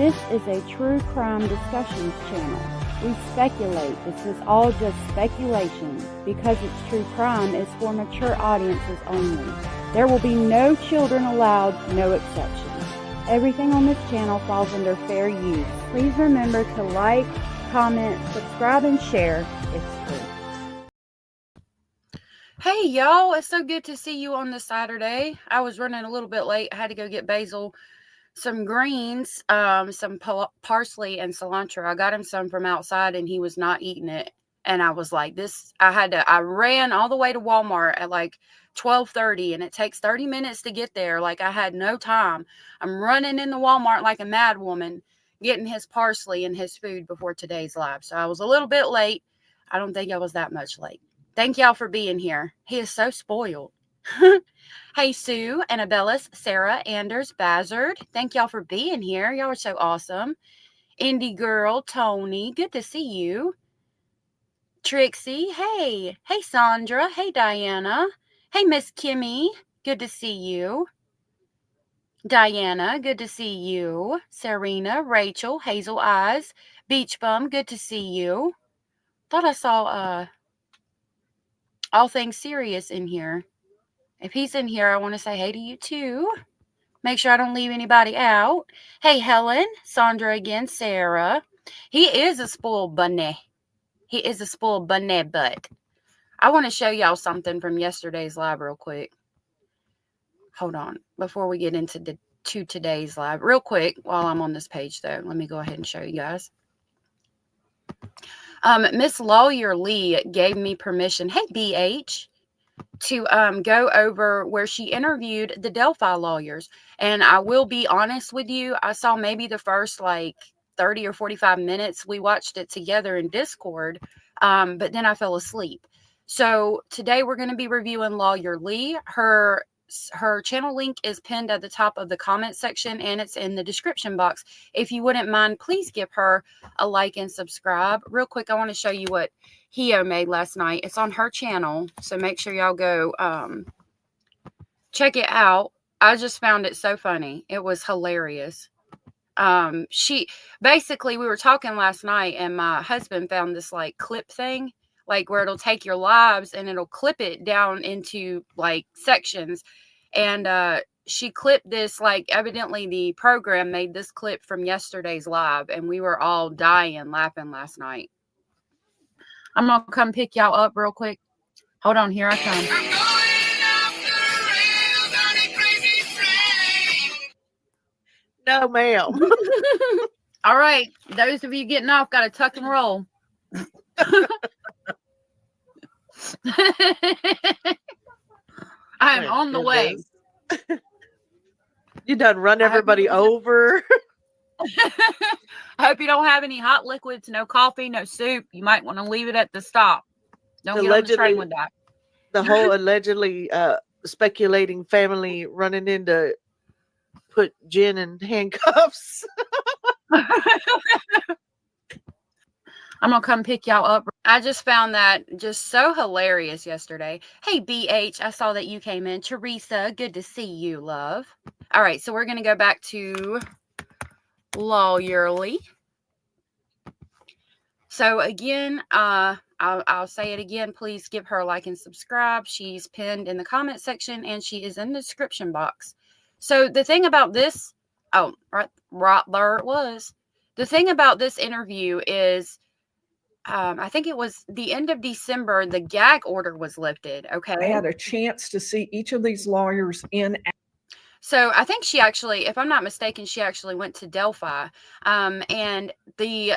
This is a true crime discussions channel. We speculate. This is all just speculation. Because it's true crime, it's for mature audiences only. There will be no children allowed, no exceptions. Everything on this channel falls under fair use. Please remember to like, comment, subscribe, and share. It's free. Hey y'all, it's so good to see you on this Saturday. I was running a little bit late. I had to go get Basil some greens, some parsley and cilantro. I got him some from outside and he was not eating it. And I was like, I ran all the way to Walmart at like 12:30 and it takes 30 minutes to get there. Like I had no time. I'm running in the Walmart like a mad woman, getting his parsley and his food before today's live. So I was a little bit late. I don't think I was that much late. Thank y'all for being here. He is so spoiled. Hey, Sue, Annabellis, Sarah, Anders, Bazard. Thank y'all for being here. Y'all are so awesome. Indie Girl, Tony, good to see you. Trixie, hey. Hey, Sandra. Hey, Diana. Hey, Miss Kimmy, good to see you. Diana, good to see you. Serena, Rachel, Hazel Eyes, Beach Bum, good to see you. Thought I saw All Things Serious in here. If he's in here, I want to say hey to you too. Make sure I don't leave anybody out. Hey, Helen, Sandra again, Sarah. He is a spoiled bunny. He is a spoiled bunny, but I want to show y'all something from yesterday's live real quick. Hold on. Before we get into today's live, real quick, while I'm on this page, though, let me go ahead and show you guys. Miss Lawyer Lee gave me permission. Hey, BH. To go over where she interviewed the Delphi lawyers. And I will be honest with you, I saw maybe the first like 30 or 45 minutes. We watched it together in Discord, but then I fell asleep. So today we're going to be reviewing Lawyer Lee. Her channel link is pinned at the top of the comment section and it's in the description box. If you wouldn't mind, please give her a like and subscribe. Real quick, I want to show you what Hio made last night. It's on her channel, so make sure y'all go check it out. I just found it so funny. It was hilarious. We were talking last night and my husband found this like clip thing, like where it'll take your lives and it'll clip it down into like sections. And she clipped this, like evidently the program made this clip from yesterday's live and we were all dying laughing last night. I'm going to come pick y'all up real quick. Hold on, here I come. No, ma'am. All right. Those of you getting off got to tuck and roll. I am on the way. You done run everybody over. I hope you don't have any hot liquids, no coffee, no soup. You might want to leave it at the stop. Don't get on the train with that. The whole allegedly speculating family running in to put Jen in handcuffs. I'm going to come pick y'all up. I just found that just so hilarious yesterday. Hey, BH, I saw that you came in. Teresa, good to see you, love. All right, so we're going to go back to Lawyer Lee. So again, I'll say it again. Please give her a like and subscribe. She's pinned in the comment section and she is in the description box. So the thing about this, right there it was. The thing about this interview is, I think it was the end of December, the gag order was lifted. Okay. I had a chance to see each of these lawyers in. So I think she actually, if I'm not mistaken, she actually went to Delphi, and the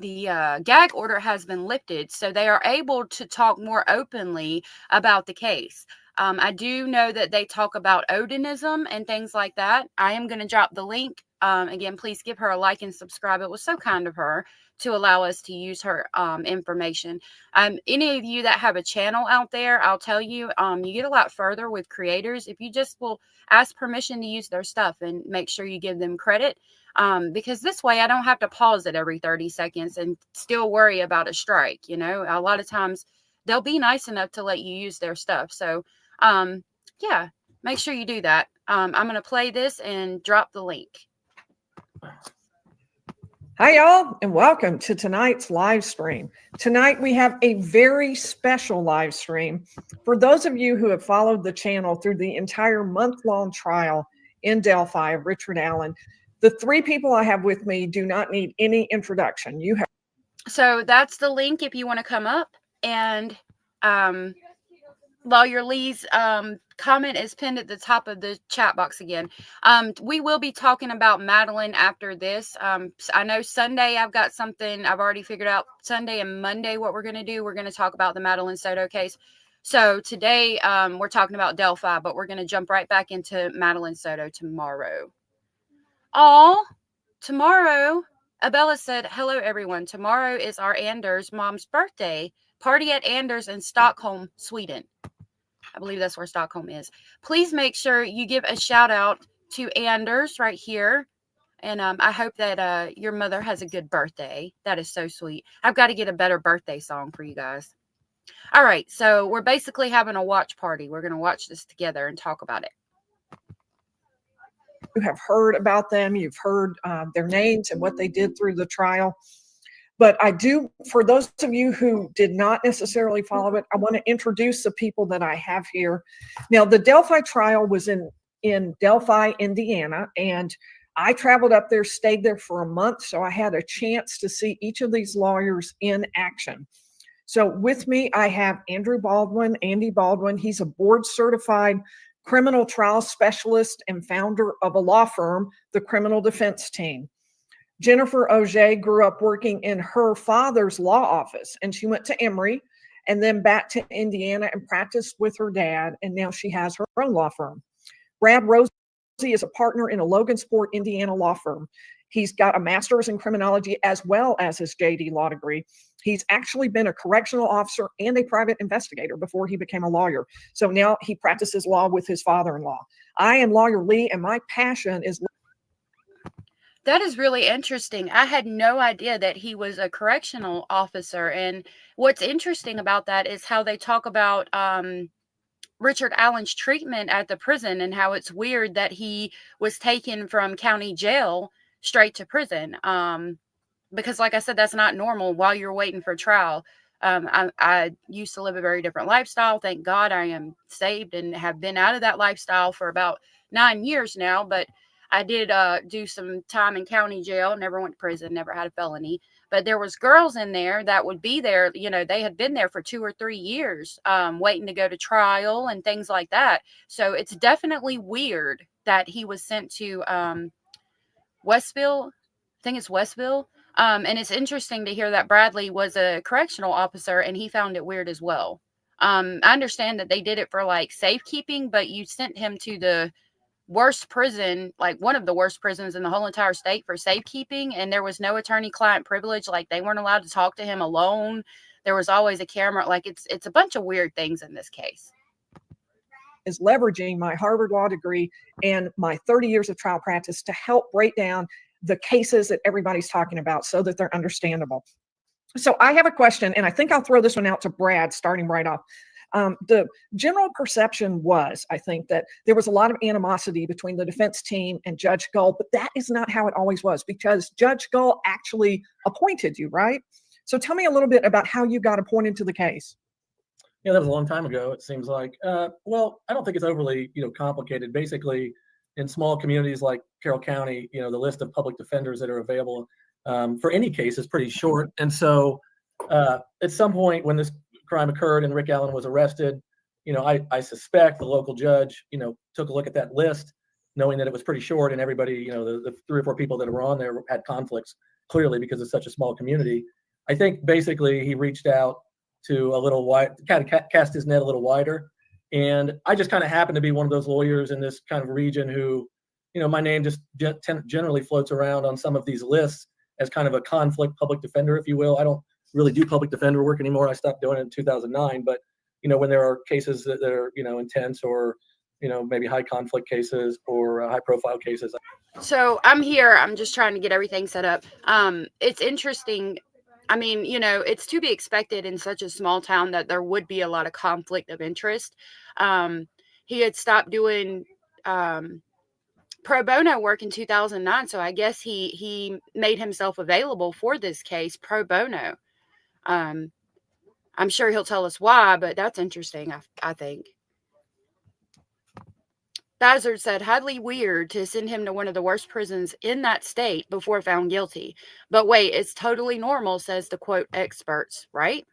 gag order has been lifted. So they are able to talk more openly about the case. I do know that they talk about Odinism and things like that. I am going to drop the link. Again, please give her a like and subscribe. It was so kind of her to allow us to use her information. Any of you that have a channel out there, I'll tell you, you get a lot further with creators if you just will ask permission to use their stuff and make sure you give them credit. Because this way I don't have to pause it every 30 seconds and still worry about a strike. You know, a lot of times they'll be nice enough to let you use their stuff. So, yeah, make sure you do that. I'm going to play this and drop the link. Hi, y'all, and welcome to tonight's live stream. Tonight, we have a very special live stream. For those of you who have followed the channel through the entire month-long trial in Delphi of Richard Allen, the three people I have with me do not need any introduction. You have. So that's the link if you want to come up. And Lawyer Lee's comment is pinned at the top of the chat box again. We will be talking about Madeline after this. I know Sunday I've got something I've already figured out. Sunday and Monday what we're going to do. We're going to talk about the Madeline Soto case. So today we're talking about Delphi, but we're going to jump right back into Madeline Soto tomorrow. Tomorrow, Abella said, hello, everyone. Tomorrow is our Anders mom's birthday. Party at Anders in Stockholm, Sweden. I believe that's where Stockholm is. Please make sure you give a shout out to Anders right here. And I hope that your mother has a good birthday. That is so sweet. I've got to get a better birthday song for you guys. All right. So we're basically having a watch party. We're going to watch this together and talk about it. You have heard about them. You've heard their names and what they did through the trial. But I do, for those of you who did not necessarily follow it, I want to introduce the people that I have here. Now, the Delphi trial was in Delphi, Indiana, and I traveled up there, stayed there for a month, so I had a chance to see each of these lawyers in action. So with me, I have Andrew Baldwin, Andy Baldwin. He's a board-certified criminal trial specialist and founder of a law firm, the Criminal Defense Team. Jennifer Auger grew up working in her father's law office, and she went to Emory and then back to Indiana and practiced with her dad, and now she has her own law firm. Brad Rosie is a partner in a Logansport, Indiana law firm. He's got a master's in criminology as well as his JD law degree. He's actually been a correctional officer and a private investigator before he became a lawyer. So now he practices law with his father-in-law. I am Lawyer Lee, and my passion is... That is really interesting. I had no idea that he was a correctional officer. And what's interesting about that is how they talk about Richard Allen's treatment at the prison and how it's weird that he was taken from county jail straight to prison. Because like I said, that's not normal while you're waiting for trial. I used to live a very different lifestyle. Thank God I am saved and have been out of that lifestyle for about 9 years now. But I did do some time in county jail, never went to prison, never had a felony. But there was girls in there that would be there. You know, they had been there for 2 or 3 years waiting to go to trial and things like that. So it's definitely weird that he was sent to Westville. I think it's Westville. And it's interesting to hear that Bradley was a correctional officer and he found it weird as well. I understand that they did it for like safekeeping, but you sent him to the worst prison, like one of the worst prisons in the whole entire state for safekeeping, and there was no attorney-client privilege. Like they weren't allowed to talk to him alone. There was always a camera. Like it's a bunch of weird things in this case. Is leveraging my Harvard Law degree and my 30 years of trial practice to help break down the cases that everybody's talking about so that they're understandable. So I have a question, and I think I'll throw this one out to Brad starting right off. The general perception was, I think, that there was a lot of animosity between the defense team and Judge Gull, but that is not how it always was because Judge Gull actually appointed you, right? So tell me a little bit about how you got appointed to the case. Yeah, that was a long time ago, it seems like. Well, I don't think it's overly, complicated. Basically, in small communities like Carroll County, the list of public defenders that are available for any case is pretty short. And so at some point when this crime occurred and Rick Allen was arrested, I suspect the local judge, took a look at that list, knowing that it was pretty short and everybody, the 3 or 4 people that were on there had conflicts clearly because it's such a small community. I think basically he reached out to a little wide, kind of cast his net a little wider. And I just kind of happened to be one of those lawyers in this kind of region who, my name just generally floats around on some of these lists as kind of a conflict public defender, if you will. I don't really do public defender work anymore. I stopped doing it in 2009. But, when there are cases that are, intense or, maybe high conflict cases or high profile cases. So I'm here. I'm just trying to get everything set up. It's interesting. I mean, it's to be expected in such a small town that there would be a lot of conflict of interest. He had stopped doing pro bono work in 2009, so I guess he made himself available for this case pro bono. I'm sure he'll tell us why, but that's interesting, I think. Bazard said, highly weird to send him to one of the worst prisons in that state before found guilty. But wait, it's totally normal, says the quote experts, right?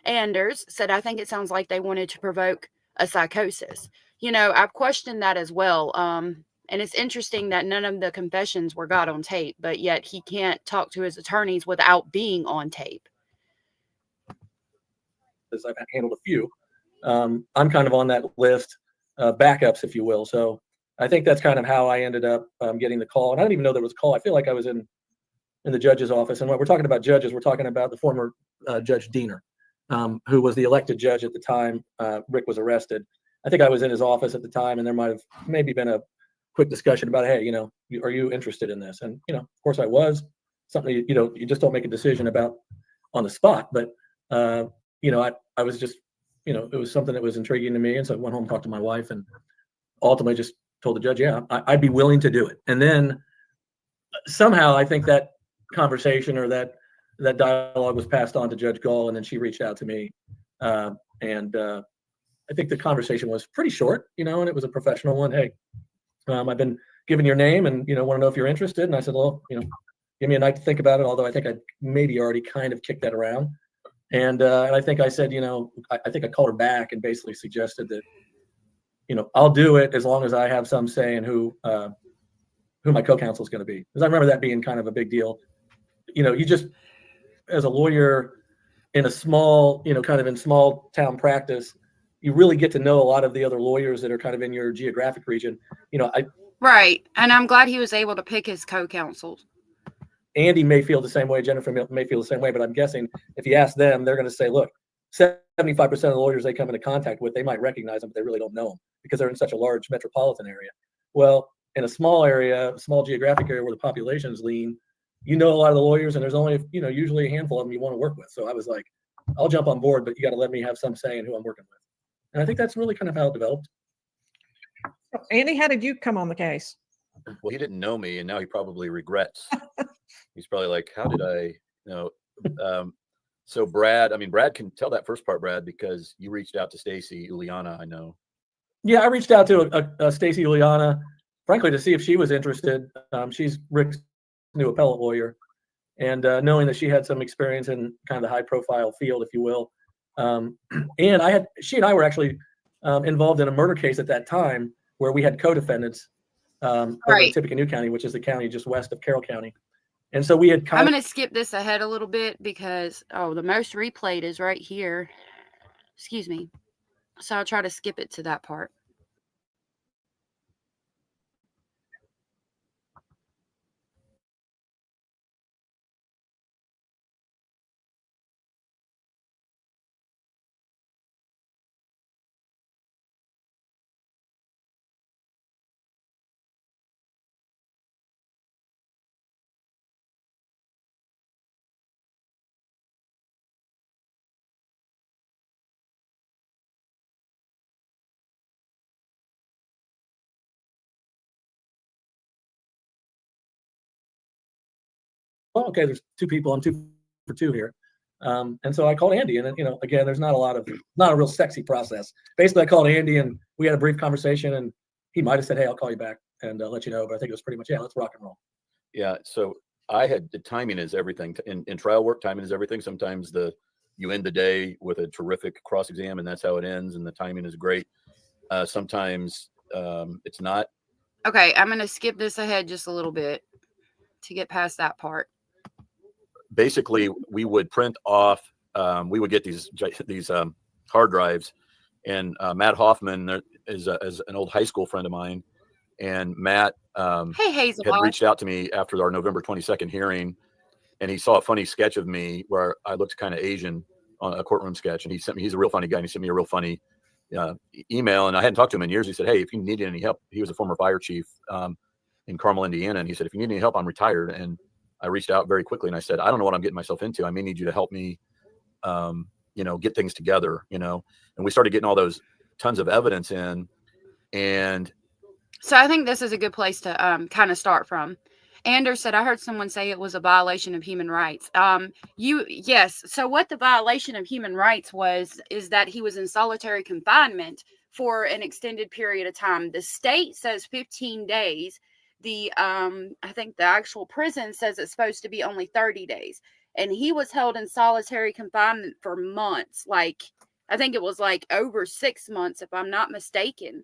Anders said, I think it sounds like they wanted to provoke a psychosis. You know, I've questioned that as well. And it's interesting that none of the confessions were got on tape, but yet he can't talk to his attorneys without being on tape. I've handled a few. I'm kind of on that list, backups, if you will. So I think that's kind of how I ended up getting the call. And I didn't even know there was a call. I feel like I was in the judge's office. And when we're talking about judges, we're talking about the former Judge Diener, who was the elected judge at the time Rick was arrested. I think I was in his office at the time, and there might have maybe been a quick discussion about, hey, you know, are you interested in this? And, you know, of course I was. Something, you know, you just don't make a decision about on the spot. But, you know, I was just, you know, it was something that was intriguing to me. And so I went home, talked to my wife, and ultimately just told the judge, yeah, I'd be willing to do it. And then somehow I think that conversation or that dialogue was passed on to Judge Gall, and then she reached out to me. I think the conversation was pretty short, you know, and it was a professional one. Hey, I've been given your name and, you know, want to know if you're interested. And I said, well, you know, give me a night to think about it. Although I think I maybe already kind of kicked that around. And I think I said, you know, I think I called her back and basically suggested that, you know, I'll do it as long as I have some say in who my co-counsel is going to be. Because I remember that being kind of a big deal. You know, you just, as a lawyer in a small, you know, kind of in small town practice, you really get to know a lot of the other lawyers that are kind of in your geographic region. You know, Right. And I'm glad he was able to pick his co-counsels. Andy may feel the same way. Jennifer may feel the same way, but I'm guessing if you ask them, they're going to say, look, 75% of the lawyers they come into contact with, they might recognize them, but they really don't know them because they're in such a large metropolitan area. Well, in a small area, a small geographic area where the population is lean, you know a lot of the lawyers, and there's only, you know, usually a handful of them you want to work with. So I was like, I'll jump on board, but you got to let me have some say in who I'm working with. And I think that's really kind of how it developed. Andy, how did you come on the case? Well, he didn't know me, and now he probably regrets. He's probably like, how did I, you know? So Brad can tell that first part, Brad, because you reached out to Stacy Uliana, I know. Yeah, I reached out to Stacy Uliana, frankly, to see if she was interested. She's Rick's new appellate lawyer, and knowing that she had some experience in kind of the high-profile field, if you will. And she and I were actually involved in a murder case at that time where we had co-defendants over in Tippecanoe County, which is the county just west of Carroll County. And so we had I'm going to skip this ahead a little bit because, the most replayed is right here. Excuse me. So I'll try to skip it to that part. well, okay, there's two people. I'm 2 for 2 here. And so I called Andy, and, you know, again, there's not a real sexy process. Basically, I called Andy and we had a brief conversation, and he might've said, hey, I'll call you back and let you know. But I think it was pretty much, yeah, let's rock and roll. Yeah. So the timing is everything. In trial work, timing is everything. Sometimes you end the day with a terrific cross exam, and that's how it ends, and the timing is great. Sometimes it's not. Okay, I'm going to skip this ahead just a little bit to get past that part. Basically, we would print off. We would get these hard drives, and Matt Hoffman is an old high school friend of mine, and Matt had reached out to me after our November 22nd hearing, and he saw a funny sketch of me where I looked kind of Asian on a courtroom sketch, and he's a real funny guy, and he sent me a real funny email, and I hadn't talked to him in years. He said, hey, if you needed any help, he was a former fire chief in Carmel, Indiana, and he said, if you need any help, I'm retired. And I reached out very quickly, and I said, I don't know what I'm getting myself into. I may need you to help me, get things together, and we started getting all those tons of evidence in, and So I think this is a good place to kind of start from. Anders said, I heard someone say it was a violation of human rights. Yes. So what the violation of human rights is that he was in solitary confinement for an extended period of time. The state says 15 days. I think the actual prison says it's supposed to be only 30 days. And he was held in solitary confinement for months. Like, I think it was like over 6 months, if I'm not mistaken.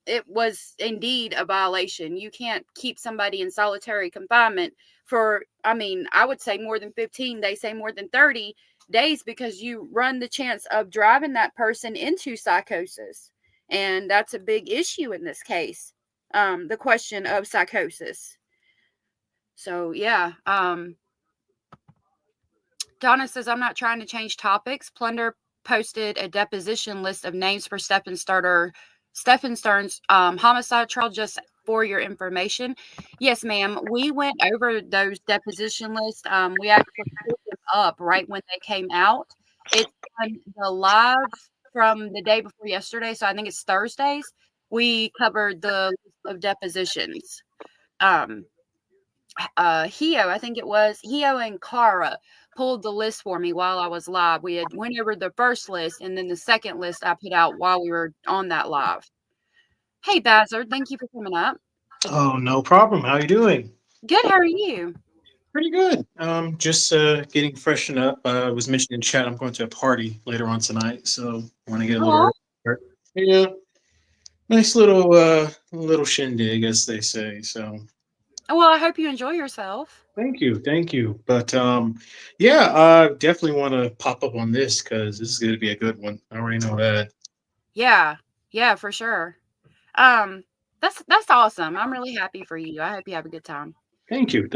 It was indeed a violation. You can't keep somebody in solitary confinement for, I mean, I would say more than 15. They say more than 30 days because you run the chance of driving that person into psychosis. And that's a big issue in this case. The question of psychosis. So, yeah. Donna says, I'm not trying to change topics. Plunder posted a deposition list of names for Stephen Stern's homicide trial, just for your information. Yes, ma'am. We went over those deposition lists. We actually put them up right when they came out. It's on the live from the day before yesterday, so I think it's Thursdays. We covered the list of depositions. Hio, I think it was Hio and Cara pulled the list for me while I was live. We had went over the first list, and then the second list I put out while we were on that live. Hey, Bazard, thank you for coming up. Oh, no problem. How you doing? Good, how are you? Pretty good. Just getting freshened up. I was mentioning in chat I'm going to a party later on tonight, so I want to get a little early. Yeah, nice little shindig, as they say. So Well, I hope you enjoy yourself. thank you. But yeah, I definitely want to pop up on this because this is going to be a good one. I already know that. Yeah, for sure. That's awesome. I'm really happy for you. I hope you have a good time. Thank you.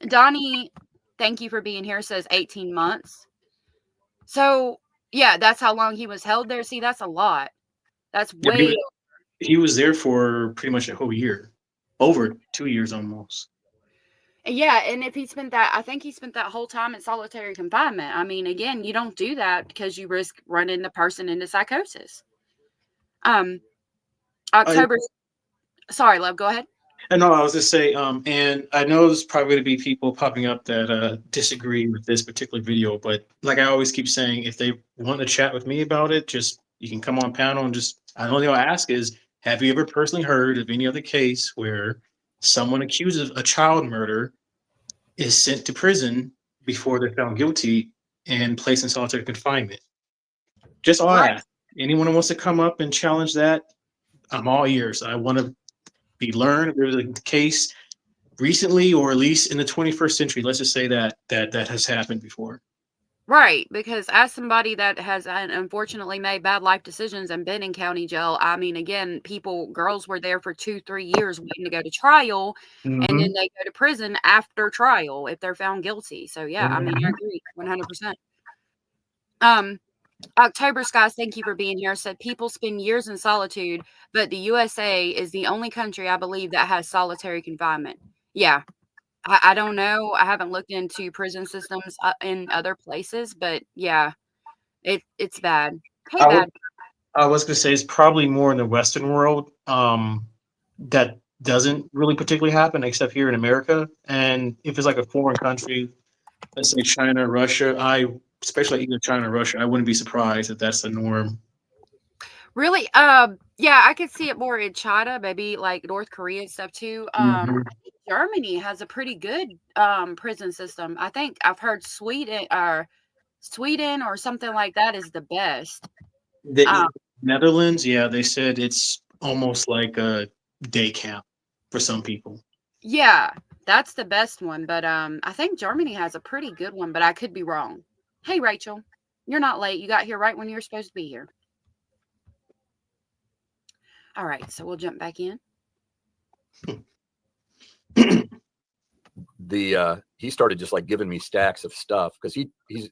Donnie, thank you for being here. Says 18 months. So yeah, that's how long he was held there. See, that's a lot. That's Yeah, way. he was there for pretty much a whole year, over 2 years almost. Yeah, and if he spent that, I think he spent that whole time in solitary confinement. I mean, again, you don't do that because you risk running the person into psychosis. October. Sorry, love. Go ahead. And no, I was just say, and I know there's probably going to be people popping up that disagree with this particular video, but like I always keep saying, if they want to chat with me about it, just you can come on panel and just. The only thing I'll ask is, have you ever personally heard of any other case where someone accused of a child murder is sent to prison before they're found guilty and placed in solitary confinement? Just all I ask. Anyone who wants to come up and challenge that, I'm all ears. I want to be learned. There's a case recently, or at least in the 21st century. Let's just say that has happened before. Right, because as somebody that has unfortunately made bad life decisions and been in county jail, I mean, again, girls were there for 2-3 years waiting to go to trial, and then they go to prison after trial if they're found guilty. So yeah, I mean, I agree 100%. October Skies, thank you for being here. Said people spend years in solitude, but the USA is the only country I believe that has solitary confinement. Yeah. I don't know. I haven't looked into prison systems in other places, but yeah, it's bad. Hey, bad. I was going to say it's probably more in the Western world that doesn't really particularly happen, except here in America. And if it's like a foreign country, let's say China, Russia, especially either China or Russia, I wouldn't be surprised if that's the norm. Really? Yeah, I could see it more in China, maybe like North Korea and stuff too. I think Germany has a pretty good prison system. I think I've heard Sweden or something like that is the best. The Netherlands, yeah, they said it's almost like a day camp for some people. Yeah, that's the best one. But I think Germany has a pretty good one, but I could be wrong. Hey, Rachel, you're not late. You got here right when you're supposed to be here. All right, so we'll jump back in. He started just like giving me stacks of stuff because he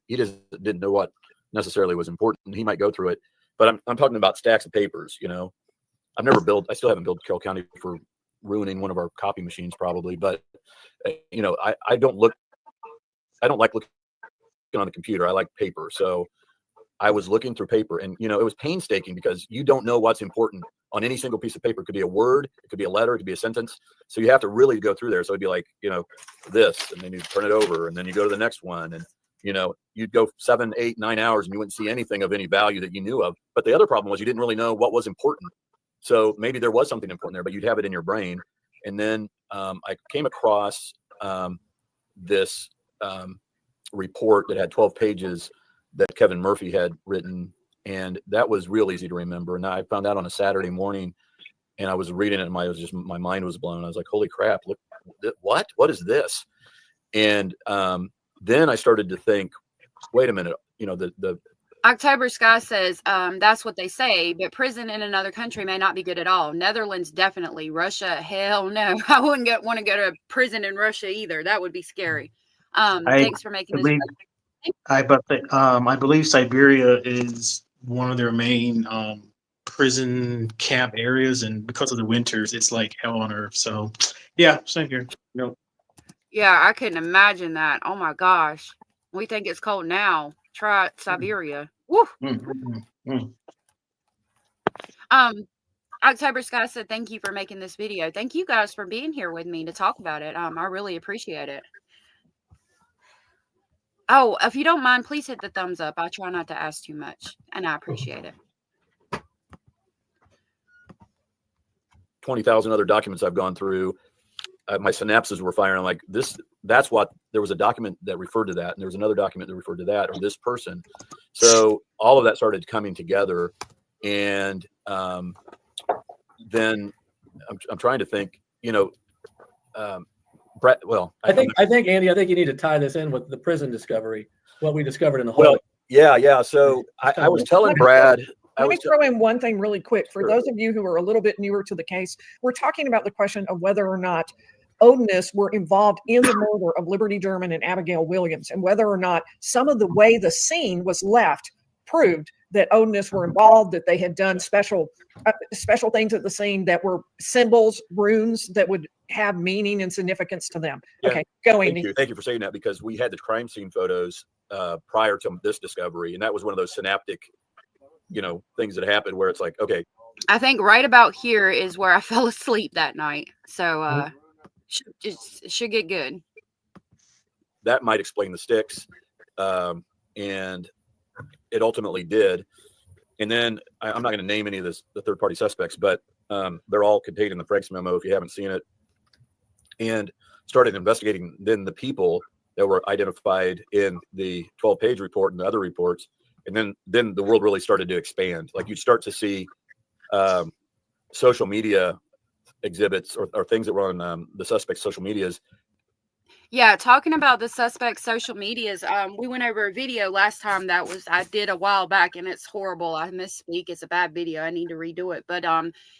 didn't know what necessarily was important. He might go through it, but I'm talking about stacks of papers. You know, I still haven't billed Carroll County for ruining one of our copy machines probably, but you know, I don't like looking on the computer. I like paper. So I was looking through paper, and it was painstaking because you don't know what's important on any single piece of paper. It could be a word, it could be a letter, it could be a sentence. So you have to really go through there. So it'd be like, this, and then you turn it over, and then you go to the next one, and you'd go 7, 8, 9 hours and you wouldn't see anything of any value that you knew of. But the other problem was you didn't really know what was important. So maybe there was something important there, but you'd have it in your brain. And then I came across this report that had 12 pages that Kevin Murphy had written, and that was real easy to remember. And I found out on a Saturday morning, and I was reading it, and my mind was blown. I was like, "Holy crap! Look, what is this?" And then I started to think, "Wait a minute, the October Sky says that's what they say, but prison in another country may not be good at all. Netherlands definitely. Russia, hell no. I wouldn't want to go to prison in Russia either. That would be scary. Thanks for making this. I believe Siberia is one of their main prison camp areas, and because of the winters, it's like hell on earth. So, yeah, same here. Yeah, I couldn't imagine that. Oh my gosh, we think it's cold now. Try Siberia. Woo. October Sky said, "Thank you for making this video. Thank you guys for being here with me to talk about it. I really appreciate it." Oh, if you don't mind, please hit the thumbs up. I try not to ask too much, and I appreciate it. 20,000 other documents I've gone through, my synapses were firing. I'm like, that's what, there was a document that referred to that, and there was another document that referred to that, or this person. So all of that started coming together. And then I'm trying to think, Brett, well, I think Andy, you need to tie this in with the prison discovery, what we discovered in the hole. Well, yeah. So I was telling Brad. Let me throw in one thing really quick. For those of you who are a little bit newer to the case, we're talking about the question of whether or not Odinists were involved in the murder of Liberty German and Abigail Williams, and whether or not some of the way the scene was left proved that Odinists were involved, that they had done special things at the scene that were symbols, runes that would have meaning and significance to them. Yeah. Okay, go Andy. Thank you for saying that, because we had the crime scene photos prior to this discovery, and that was one of those synaptic, things that happened where it's like, okay. I think right about here is where I fell asleep that night. So should get good. That might explain the sticks, and it ultimately did. And then I'm not going to name any of the third-party suspects, but they're all contained in the Franks memo if you haven't seen it. And started investigating then the people that were identified in the 12-page report and the other reports. And then the world really started to expand. Like, you'd start to see social media exhibits or things that were on the suspect's social medias. Yeah, talking about the suspect social medias, we went over a video last time I did a while back, and it's horrible. I misspeak. It's a bad video. I need to redo it. But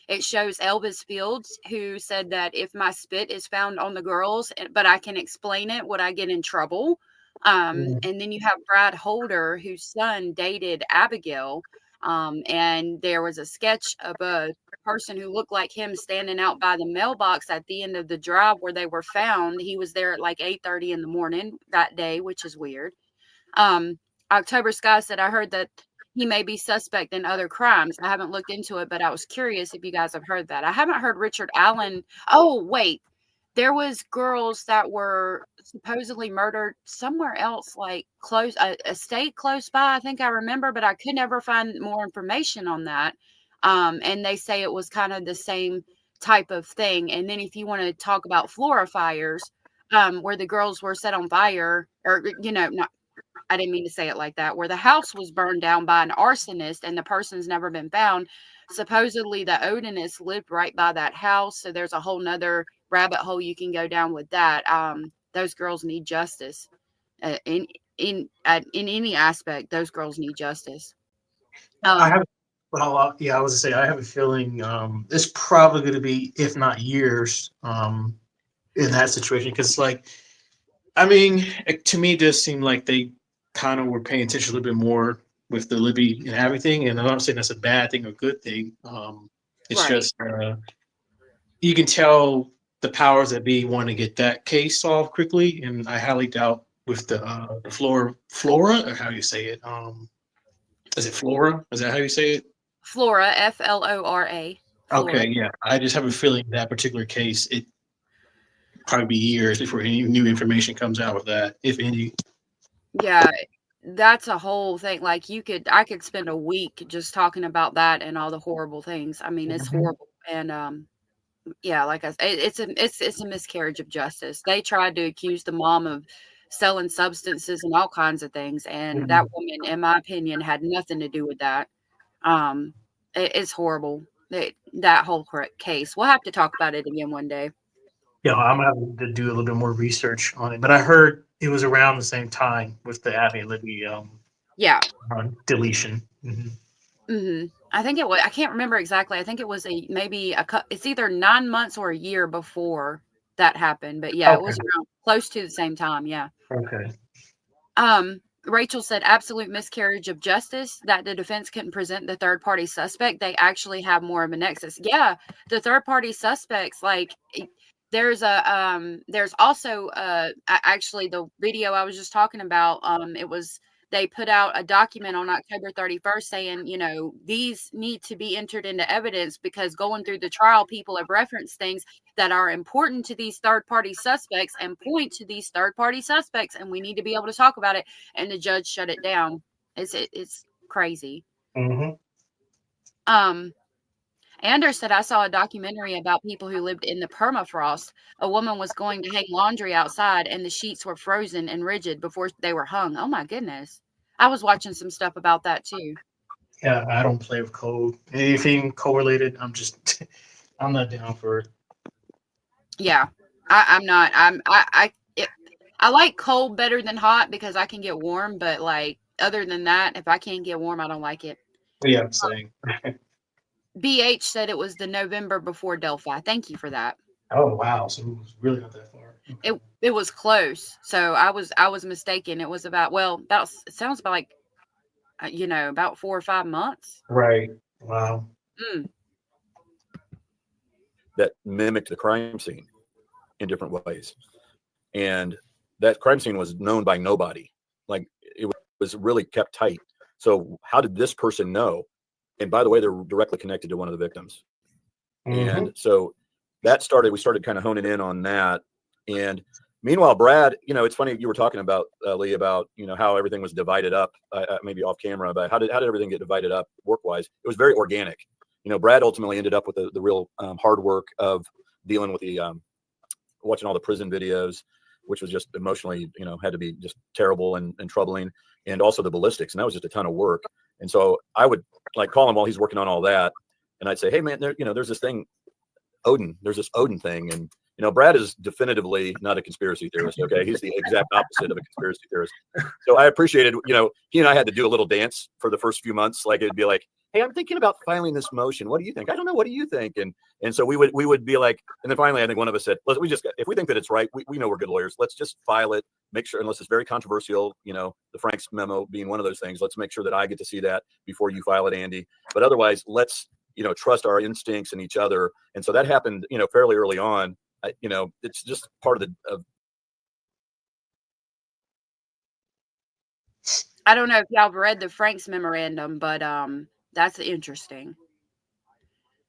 it shows Elvis Fields, who said that if my spit is found on the girls, but I can explain it, would I get in trouble? And then you have Brad Holder, whose son dated Abigail. And there was a sketch of a person who looked like him standing out by the mailbox at the end of the drive where they were found. He was there at like 8:30 in the morning that day, which is weird. October Sky said, "I heard that he may be suspect in other crimes. I haven't looked into it, but I was curious if you guys have heard that." I haven't heard Richard Allen. Oh, wait. There was girls that were supposedly murdered somewhere else, like close, a state close by. I think I remember, but I could never find more information on that. And they say it was kind of the same type of thing. And then if you want to talk about Flora fires, where the girls were set on fire, or, not, I didn't mean to say it like that, where the house was burned down by an arsonist and the person's never been found. Supposedly the Odinists lived right by that house. So there's a whole nother rabbit hole you can go down with that. Those girls need justice. In any aspect, those girls need justice. I was gonna say, I have a feeling it's probably going to be, if not years, in that situation. Because, to me, it does seem like they kind of were paying attention a little bit more with the Libby and everything. And I'm not saying that's a bad thing or good thing. It's right. Just you can tell the powers that be want to get that case solved quickly, and I highly doubt with the Flora, or how you say it, Is it Flora? Is that how you say it? Flora, Flora. Flora. Okay, yeah. I just have a feeling that particular case, it probably be years before any new information comes out with that, if any. Yeah, that's a whole thing. Like I could spend a week just talking about that and all the horrible things. I mean, it's horrible. And yeah, like I said, it's a miscarriage of justice. They tried to accuse the mom of selling substances and all kinds of things, and that woman, in my opinion, had nothing to do with that. It's horrible. That whole case. We'll have to talk about it again one day. Yeah, I'm gonna have to do a little bit more research on it. But I heard it was around the same time with the Abby Libby Yeah. deletion. I think it was. I can't remember exactly. I think it was it's either 9 months or a year before that happened. But yeah, it was around close to the same time. Yeah. Okay. Rachel said absolute miscarriage of justice that the defense couldn't present the third party suspect. They actually have more of a nexus. Yeah, the third party suspects, like there's also actually the video I was just talking about. They put out a document on October 31st saying, you know, these need to be entered into evidence because going through the trial, people have referenced things that are important to these third-party suspects and point to these third-party suspects, and we need to be able to talk about it. And the judge shut it down. It's crazy. Anders said, I saw a documentary about people who lived in the permafrost. A woman was going to hang laundry outside and the sheets were frozen and rigid before they were hung. Oh my goodness. I was watching some stuff about that too. Yeah, I don't play with cold. Anything correlated, I'm not down for it. Yeah, I'm not. I like cold better than hot because I can get warm, but like other than that, if I can't get warm, I don't like it. Yeah, I'm saying. BH said it was the November before Delphi. Thank you for that. Oh wow, so it was really not that far. It was close, so I was mistaken. It was about it sounds about like about 4 or 5 months. Right. Wow. That mimicked the crime scene in different ways, and that crime scene was known by nobody. Like it was really kept tight. So how did this person know? And by the way, they're directly connected to one of the victims. And so we started kind of honing in on that. And meanwhile, Brad, it's funny you were talking about, Lee, about, how everything was divided up, maybe off camera, but how did everything get divided up work-wise? It was very organic. Brad ultimately ended up with the real hard work of dealing with the watching all the prison videos, which was just emotionally, had to be just terrible and troubling, and also the ballistics. And that was just a ton of work. And so I would call him while he's working on all that. And I'd say, hey man, there's this thing, there's this Odin thing. And, Brad is definitively not a conspiracy theorist. Okay. He's the exact opposite of a conspiracy theorist. So I appreciated, he and I had to do a little dance for the first few months. Like, it'd be like, hey, I'm thinking about filing this motion. What do you think? I don't know. What do you think? And so we would be like, and then finally, I think one of us said, if we think that it's right, we know we're good lawyers. Let's just file it, make sure, unless it's very controversial, the Frank's memo being one of those things, let's make sure that I get to see that before you file it, Andy. But otherwise, let's, trust our instincts and each other. And so that happened, fairly early on. It's just part of I don't know if y'all read the Frank's memorandum, but that's interesting.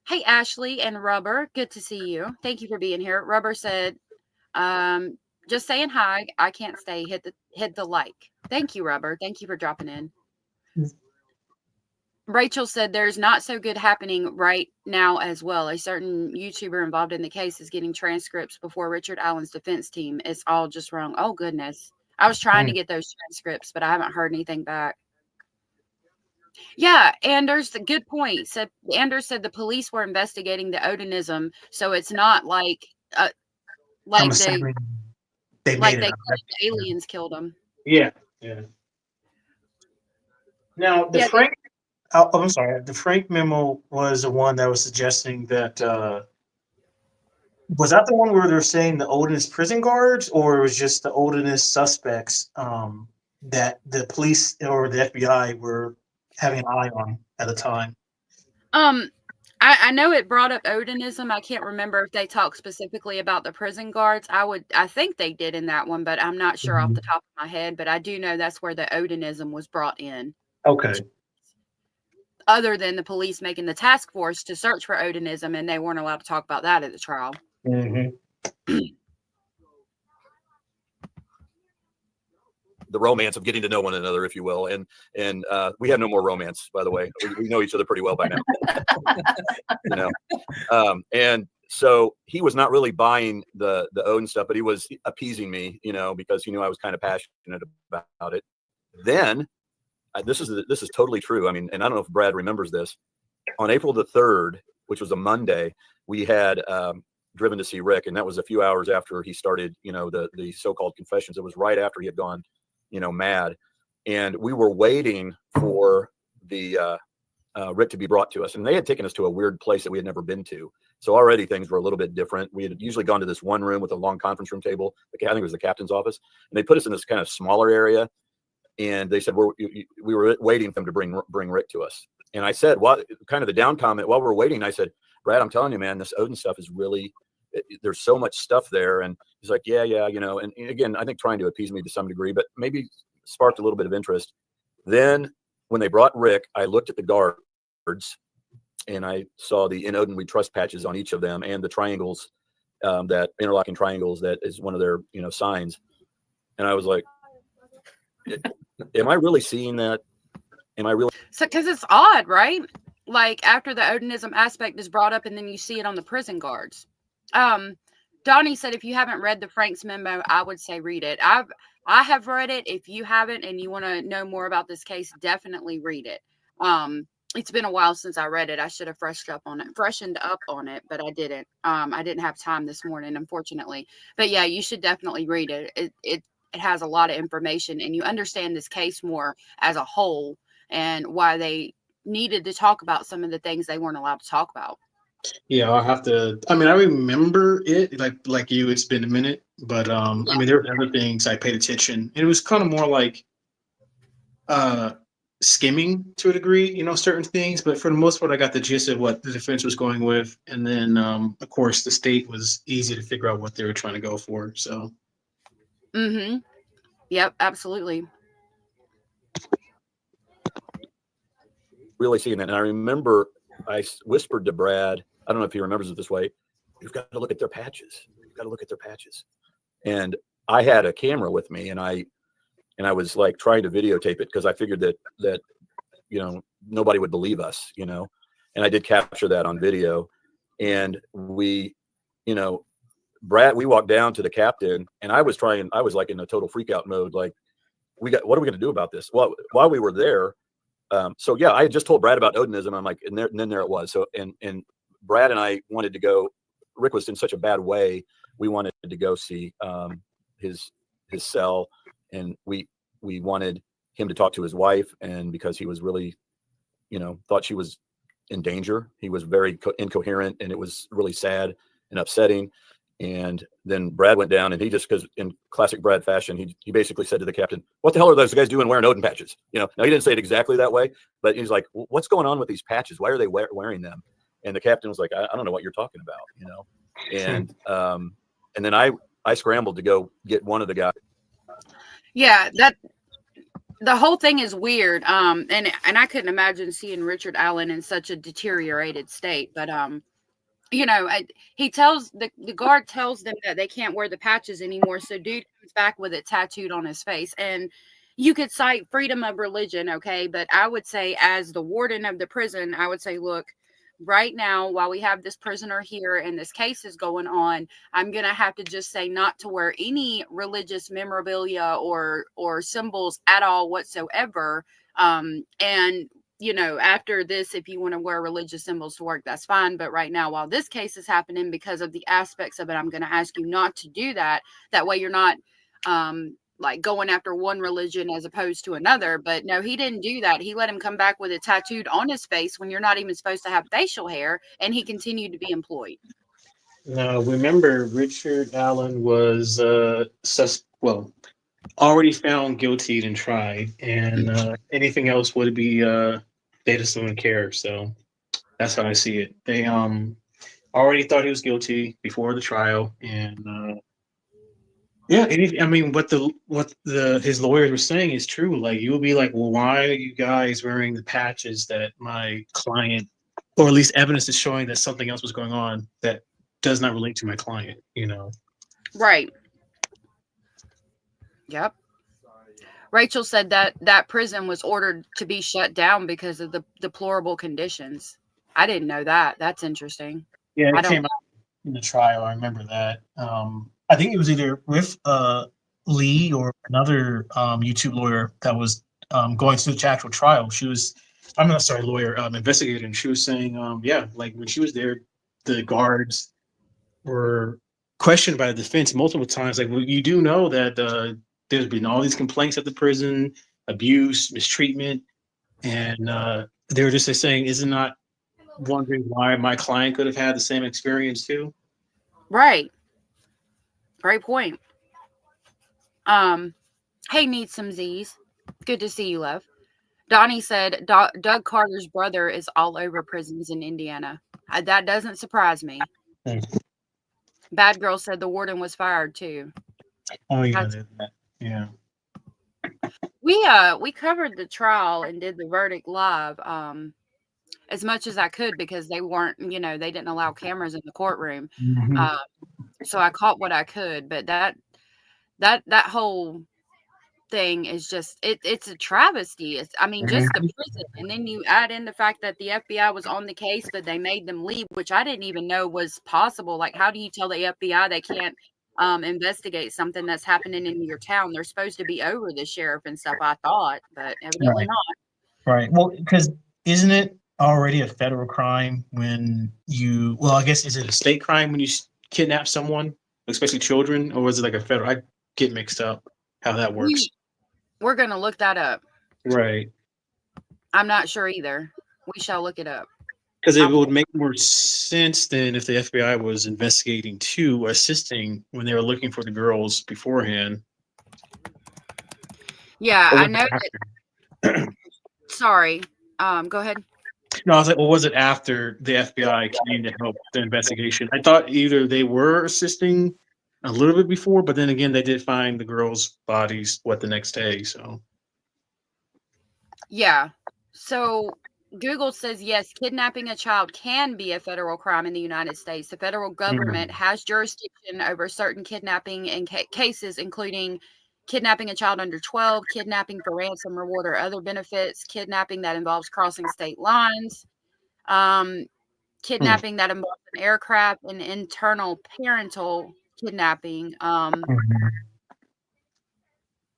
Hey, Ashley and Rubber, good to see you. Thank you for being here. Rubber said, just saying hi. I can't stay. Hit the like. Thank you, Rubber. Thank you for dropping in. Rachel said there's not so good happening right now as well. A certain YouTuber involved in the case is getting transcripts before Richard Allen's defense team. It's all just wrong. Oh, goodness. I was trying to get those transcripts, but I haven't heard anything back. Yeah, Anders, a good point. Anders said the police were investigating the Odinism, so it's not like the aliens killed them. Yeah. Now the Frank. I'm sorry. The Frank memo was the one that was suggesting that. Was that the one where they're saying the Odinist prison guards, or it was just the Odinist suspects that the police or the FBI were having an eye on at the time? I know it brought up Odinism. I can't remember if they talked specifically about the prison guards. I think they did in that one, but I'm not sure off the top of my head. But I do know that's where the Odinism was brought in. Okay. other than the police making the task force to search for Odinism, and they weren't allowed to talk about that at the trial. Mm-hmm. The romance of getting to know one another, if you will, and we have no more romance, by the way. We know each other pretty well by now. You know, and so he was not really buying the Odin stuff, but he was appeasing me, you know, because he knew I was kind of passionate about it. Then this is totally true. I mean, and I don't know if Brad remembers this. On April the 3rd, which was a Monday, we had driven to see Rick, and that was a few hours after he started, you know, the so-called confessions. It was right after he had gone, you know, mad, and we were waiting for the Rick to be brought to us, and they had taken us to a weird place that we had never been to. So already things were a little bit different. We had usually gone to this one room with a long conference room table. I think it was the captain's office, and they put us in this kind of smaller area. And they said we were waiting for them to bring Rick to us. And I said, "What?" Kind of the down comment while we're waiting. I said, "Brad, I'm telling you, man, this Odin stuff is really. There's so much stuff there." And he's like, "Yeah, you know." And again, I think trying to appease me to some degree, but maybe sparked a little bit of interest. Then when they brought Rick, I looked at the guards, and I saw the "In Odin We Trust" patches on each of them, and the triangles, that interlocking triangles that is one of their, you know, signs. And I was like, am I really seeing that? Am I really? So, because it's odd, right? Like after the Odinism aspect is brought up, and then you see it on the prison guards. Donnie said, if you haven't read the Frank's memo, I would say read it. I have read it. If you haven't and you want to know more about this case, definitely read it. It's been a while since I read it. I should have freshened up on it, but I didn't. I didn't have time this morning, unfortunately. But yeah, you should definitely read it. It has a lot of information, and you understand this case more as a whole and why they needed to talk about some of the things they weren't allowed to talk about. Yeah, I'll have to. I mean, I remember it like you. It's been a minute, but I mean, there were other things I paid attention, and it was kind of more like skimming to a degree, you know, certain things. But for the most part, I got the gist of what the defense was going with, and then of course, the state was easy to figure out what they were trying to go for. So. Mm-hmm. Yep, absolutely. Really seeing that. And I remember I whispered to Brad, I don't know if he remembers it this way, you've got to look at their patches. You've got to look at their patches. And I had a camera with me, and I was like trying to videotape it because I figured that, you know, nobody would believe us, you know, and I did capture that on video. And we, you know, Brad, we walked down to the captain, and I was like in a total freak out mode. Like, what are we going to do about this? Well, while we were there, so yeah, I had just told Brad about Odinism. I'm like, and then there it was. So, and Brad and I wanted to go. Rick was in such a bad way. We wanted to go see his cell, and we wanted him to talk to his wife, and because he was really, you know, thought she was in danger. He was very incoherent, and it was really sad and upsetting. And then Brad went down, and he just, because in classic Brad fashion, he basically said to the captain, "What the hell are those guys doing wearing Odin patches?" You know, now he didn't say it exactly that way, but he's like, "What's going on with these patches? Why are they wearing them?" And the captain was like, I don't know what you're talking about, you know. And then I scrambled to go get one of the guys. Yeah, the whole thing is weird. And I couldn't imagine seeing Richard Allen in such a deteriorated state, but you know, he tells the guard tells them that they can't wear the patches anymore. So dude comes back with it tattooed on his face. And you could cite freedom of religion, okay? But I would say, as the warden of the prison, I would say, look, right now, while we have this prisoner here and this case is going on, I'm going to have to just say not to wear any religious memorabilia or symbols at all whatsoever. And you know, after this, if you want to wear religious symbols to work, that's fine. But right now, while this case is happening, because of the aspects of it, I'm going to ask you not to do that. That way you're not like going after one religion as opposed to another. But no, he didn't do that. He let him come back with it tattooed on his face when you're not even supposed to have facial hair. And he continued to be employed. Now, remember, Richard Allen was already found guilty and tried, and anything else would be data stolen care. So that's how I see it. They already thought he was guilty before the trial, and Yeah, and I mean, what his lawyers were saying is true. Like, you'll be like, well, why are you guys wearing the patches that my client, or at least evidence is showing that something else was going on that does not relate to my client, you know? Right. Yep. Rachel said that prison was ordered to be shut down because of the deplorable conditions. I didn't know that. That's interesting. Yeah, I it don't. came out in the trial. I remember that. I think it was either with Lee or another YouTube lawyer that was going through the actual trial. I'm not sorry, lawyer, investigator, and she was saying, yeah, like when she was there, the guards were questioned by the defense multiple times. Like, well, you do know that there's been all these complaints at the prison, abuse, mistreatment, and they were just saying, isn't not wondering why my client could have had the same experience too. Right. Great point. Hey, need some Z's. Good to see you, love. Donnie said Doug Carter's brother is all over prisons in Indiana. That doesn't surprise me. Bad Girl said the warden was fired too. Oh yeah, yeah. We covered the trial and did the verdict live as much as I could because they weren't, they didn't allow cameras in the courtroom. So I caught what I could, but that whole thing is just it's a travesty. Just the prison, and then you add in the fact that the FBI was on the case, but they made them leave, which I didn't even know was possible. Like, how do you tell the FBI they can't investigate something that's happening in your town? They're supposed to be over the sheriff and stuff, I thought, but evidently not. Right. Well, because isn't it already a federal crime when I guess, is it a state crime when you kidnap someone, especially children, or is it like a federal? I get mixed up how that works. We're going to look that up. Right. I'm not sure either. We shall look it up. Because it would make more sense than if the FBI was investigating too, assisting when they were looking for the girls beforehand. Yeah, I know that. Sorry. Go ahead. No, I was like, well, was it after the FBI came to help the investigation? I thought either they were assisting a little bit before, but then again, they did find the girls' bodies the next day. So yeah. So Google says yes, kidnapping a child can be a federal crime in the United States. The federal government has jurisdiction over certain kidnapping and cases, including kidnapping a child under 12, kidnapping for ransom, reward, or other benefits, kidnapping that involves crossing state lines, kidnapping that involves an aircraft, and internal parental kidnapping.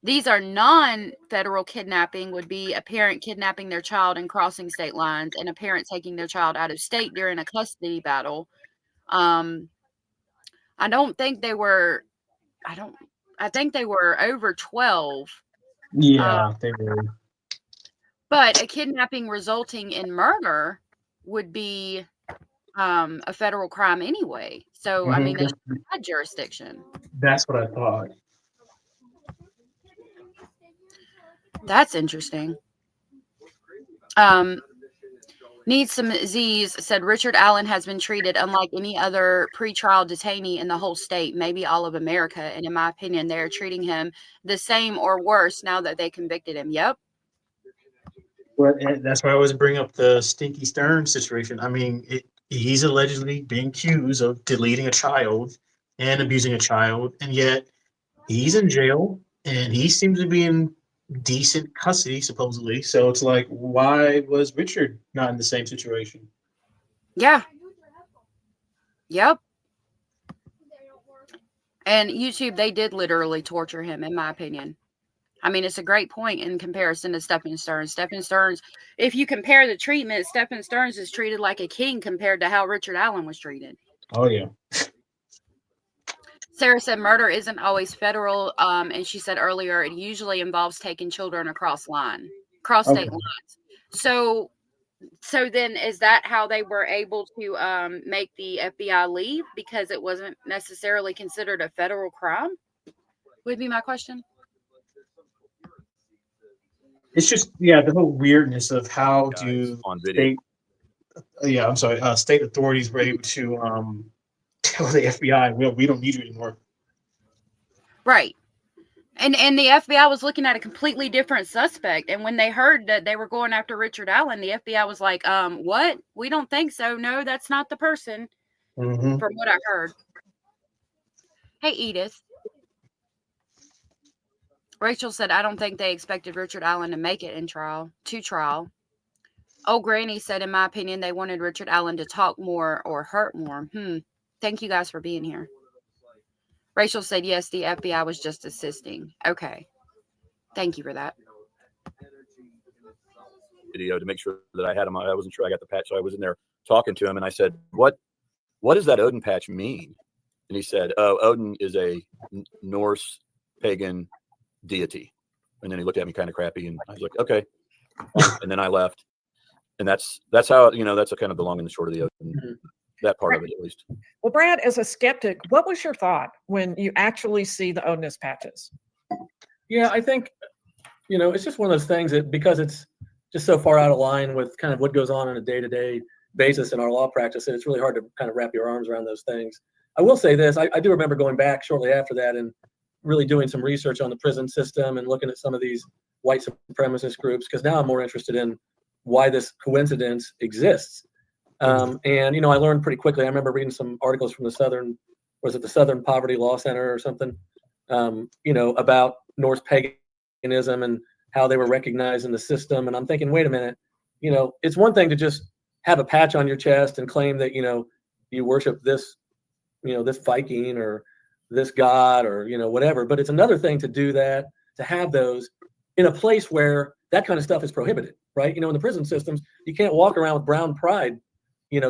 These are non-federal kidnapping would be a parent kidnapping their child and crossing state lines, and a parent taking their child out of state during a custody battle. I think they were over 12. yeah, they were. But a kidnapping resulting in murder would be a federal crime anyway. So, I mean, there's not jurisdiction. That's what I thought. That's interesting. Needs some Z's said Richard Allen has been treated unlike any other pretrial detainee in the whole state, maybe all of America. And in my opinion, they're treating him the same or worse now that they convicted him. Yep. Well, that's why I always bring up the Stinky Stern situation. I mean, he's allegedly being accused of deleting a child and abusing a child, and yet he's in jail and he seems to be in decent custody, supposedly. So it's like, why was Richard not in the same situation? Yeah. Yep. And YouTube, they did literally torture him, in my opinion. I mean, it's a great point in comparison to Stephen Stearns. Stephen Stearns, if you compare the treatment, Stephen Stearns is treated like a king compared to how Richard Allen was treated. Oh, yeah. Sarah said murder isn't always federal, and she said earlier it usually involves taking children across state lines. So then is that how they were able to make the FBI leave, because it wasn't necessarily considered a federal crime? Would be my question. It's just, the whole weirdness of how do on video. state authorities were able to tell the FBI, well, we don't need you anymore. Right. And the FBI was looking at a completely different suspect. And when they heard that they were going after Richard Allen, the FBI was like, what? We don't think so. No, that's not the person, from what I heard. Hey, Edith. Rachel said, I don't think they expected Richard Allen to make it to trial. Old Granny said, in my opinion, they wanted Richard Allen to talk more or hurt more. Thank you guys for being here. Rachel said, yes, the FBI was just assisting. Okay. Thank you for that. Video to make sure that I had him. I wasn't sure I got the patch. So I was in there talking to him and I said, what does that Odin patch mean? And he said, oh, Odin is a Norse pagan deity. And then he looked at me kind of crappy and I was like, okay. And then I left. And that's how, that's a kind of the long and the short of the Odin, that part of it at least. Well, Brad, as a skeptic, what was your thought when you actually see the Odinist patches? Yeah, I think, it's just one of those things that because it's just so far out of line with kind of what goes on a day-to-day basis in our law practice, that it's really hard to kind of wrap your arms around those things. I will say this, I do remember going back shortly after that and really doing some research on the prison system and looking at some of these white supremacist groups, because now I'm more interested in why this coincidence exists. And, I learned pretty quickly. I remember reading some articles from the Southern Poverty Law Center or something, about Norse paganism and how they were recognized in the system. And I'm thinking, wait a minute, it's one thing to just have a patch on your chest and claim that, you worship this, this Viking or this god or, whatever. But it's another thing to do that, to have those in a place where that kind of stuff is prohibited, right? In the prison systems, you can't walk around with brown pride,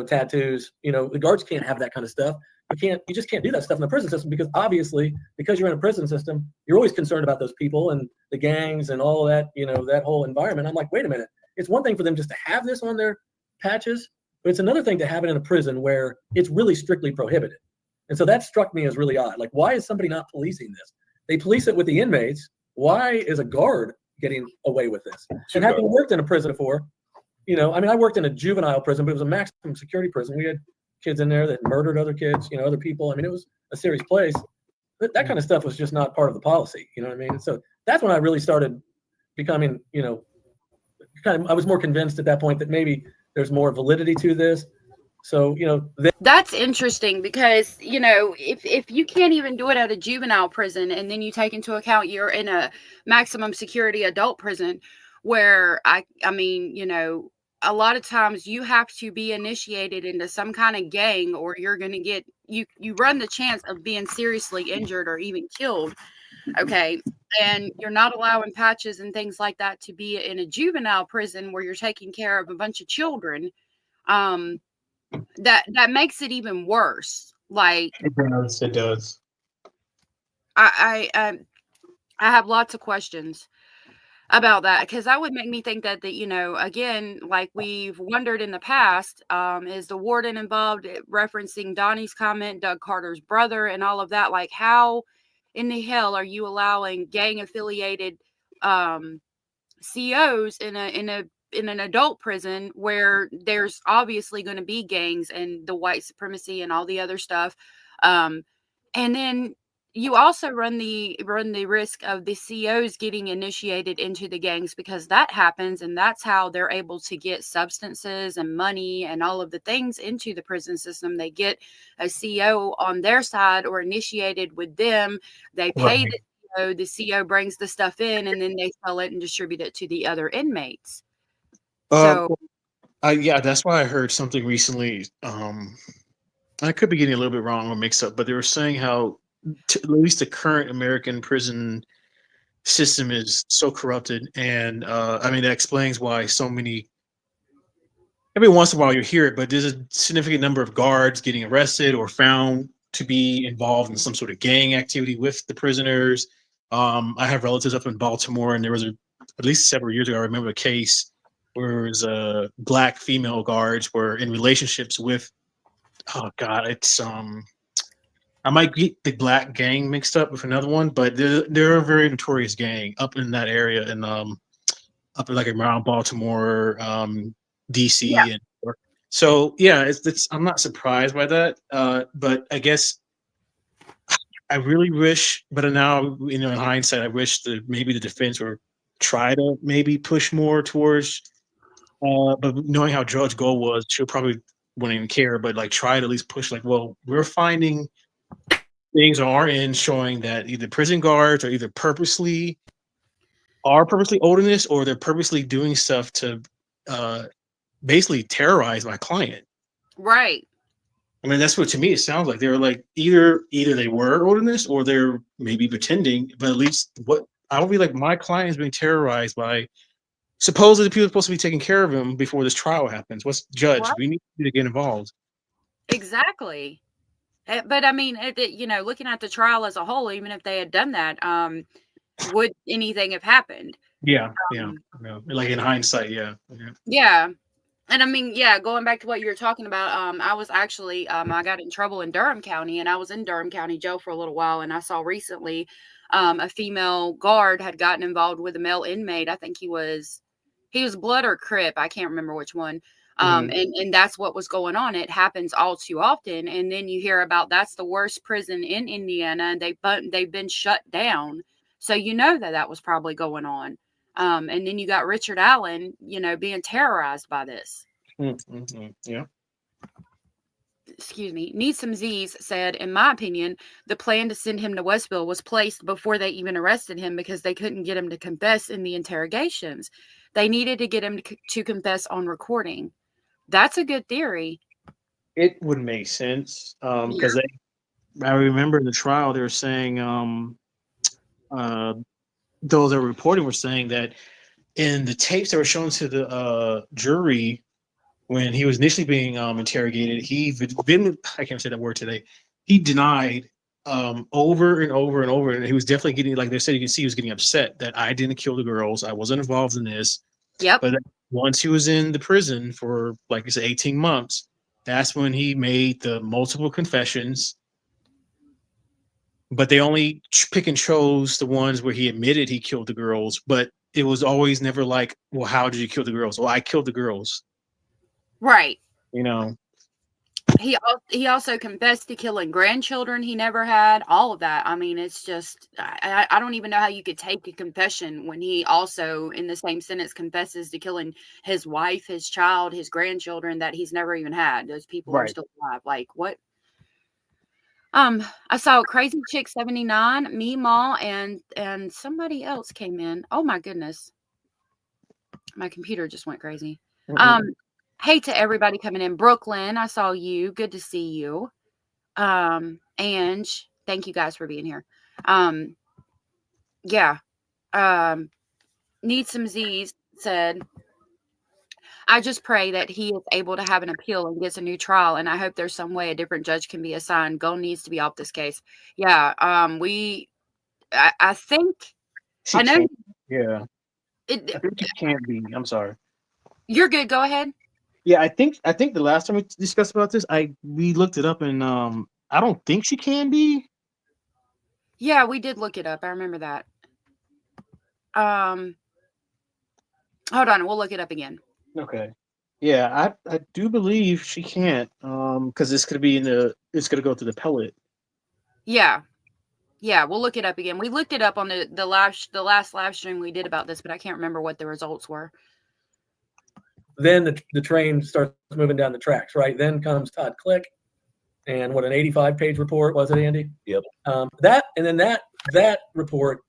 tattoos. The guards can't have that kind of stuff. You just can't do that stuff in the prison system because obviously, because you're in a prison system, you're always concerned about those people and the gangs and all of that, that whole environment. I'm like, wait a minute. It's one thing for them just to have this on their patches, but it's another thing to have it in a prison where it's really strictly prohibited. And so that struck me as really odd. Like, why is somebody not policing this? They police it with the inmates. Why is a guard getting away with this? And having worked in a prison before, I worked in a juvenile prison, but it was a maximum security prison. We had kids in there that murdered other kids, other people. It was a serious place. But that kind of stuff was just not part of the policy. You know what I mean? So that's when I really started becoming, I was more convinced at that point that maybe there's more validity to this. So, that's interesting because, if you can't even do it at a juvenile prison and then you take into account you're in a maximum security adult prison where a lot of times you have to be initiated into some kind of gang or you're going to get, you run the chance of being seriously injured or even killed. Okay. And you're not allowing patches and things like that to be in a juvenile prison where you're taking care of a bunch of children. That makes it even worse. Like it does. I have lots of questions about that because that would make me think that again, like we've wondered in the past, is the warden involved, referencing Donnie's comment, Doug Carter's brother, and all of that. Like, how in the hell are you allowing gang affiliated COs in an adult prison where there's obviously going to be gangs and the white supremacy and all the other stuff. And then you also run the risk of the COs getting initiated into the gangs because that happens. And that's how they're able to get substances and money and all of the things into the prison system. They get a CO on their side or initiated with them. They pay the CO brings the stuff in and then they sell it and distribute it to the other inmates. Yeah, that's why I heard something recently. I could be getting a little bit wrong or mixed up, but they were saying how at least the current American prison system is so corrupted, and that explains why so many. Every once in a while you hear it, but there's a significant number of guards getting arrested or found to be involved in some sort of gang activity with the prisoners. I have relatives up in Baltimore, and there was at least several years ago, I remember a case where it was black female guards were in relationships with, oh God, it's I might get the black gang mixed up with another one, but they're a very notorious gang up in that area and up in like around Baltimore, DC, Yeah. and so yeah, it's I'm not surprised by that, but I guess I really wish, but now, in hindsight, I wish that maybe the defense would try to maybe push more towards, but knowing how Judge Gold was, she'll probably wouldn't even care, but like try to at least push like, well, we're finding things on our end showing that either prison guards are either purposely Odinist, or they're purposely doing stuff to basically terrorize my client. Right. I mean, that's what to me it sounds like. They're like either they were Odinist or they're maybe pretending, but at least what I would be like, my client is being terrorized by supposedly the people supposed to be taking care of him before this trial happens. What's judge? Right. We need to get involved. Exactly. But I mean, looking at the trial as a whole, even if they had done that, would anything have happened? Yeah. Like in hindsight, yeah. Yeah. And I mean, going back to what you were talking about, I was actually, I got in trouble in Durham County, and I was in Durham County jail for a little while, and I saw recently a female guard had gotten involved with a male inmate. I think he was Blood or Crip. I can't remember which one. And that's what was going on. It happens all too often. And then you hear about that's the worst prison in Indiana, and they've been shut down. So that was probably going on. And then you got Richard Allen, being terrorized by this. Yeah. Excuse me. Need Some Z's said, in my opinion, the plan to send him to Westville was placed before they even arrested him because they couldn't get him to confess in the interrogations. They needed to get him to confess on recording. That's a good theory. It would make sense because I remember in the trial they were saying those that were reporting were saying that in the tapes that were shown to the jury when he was initially being interrogated, I can't say that word today. He denied over and over and over, and he was definitely getting, like they said, you can see he was getting upset that I didn't kill the girls, I wasn't involved in this. Yep. But once he was in the prison for, like I said, 18 months, that's when he made the multiple confessions. But they only pick and chose the ones where he admitted he killed the girls. But it was always never like, well, how did you kill the girls? Well, I killed the girls. Right. He also confessed to killing grandchildren he never had, all of that. I mean, it's just, I don't even know how you could take a confession when he also, in the same sentence, confesses to killing his wife, his child, his grandchildren that he's never even had. Those people are still alive. Like, what? I saw Crazy Chick 79, me, Ma, and somebody else came in. Oh my goodness. My computer just went crazy. Hey to everybody coming in. Brooklyn, I saw you. Good to see you. Ange, thank you guys for being here. Need Some Z's said, I just pray that he is able to have an appeal and gets a new trial, and I hope there's some way a different judge can be assigned. Gold needs to be off this case. Yeah, I think I think it can't be. I'm sorry. You're good. Go ahead. Yeah, I think the last time we discussed about this, we looked it up, and I don't think she can be. Yeah, we did look it up. I remember that. Hold on, we'll look it up again. Okay. Yeah, I do believe she can't, because it's gonna go to the pellet. Yeah, we'll look it up again. We looked it up on the last live stream we did about this, but I can't remember what the results were. Then the train starts moving down the tracks, right? Then comes Todd Click, and what, an 85-page report, was it, Andy? Yep. That report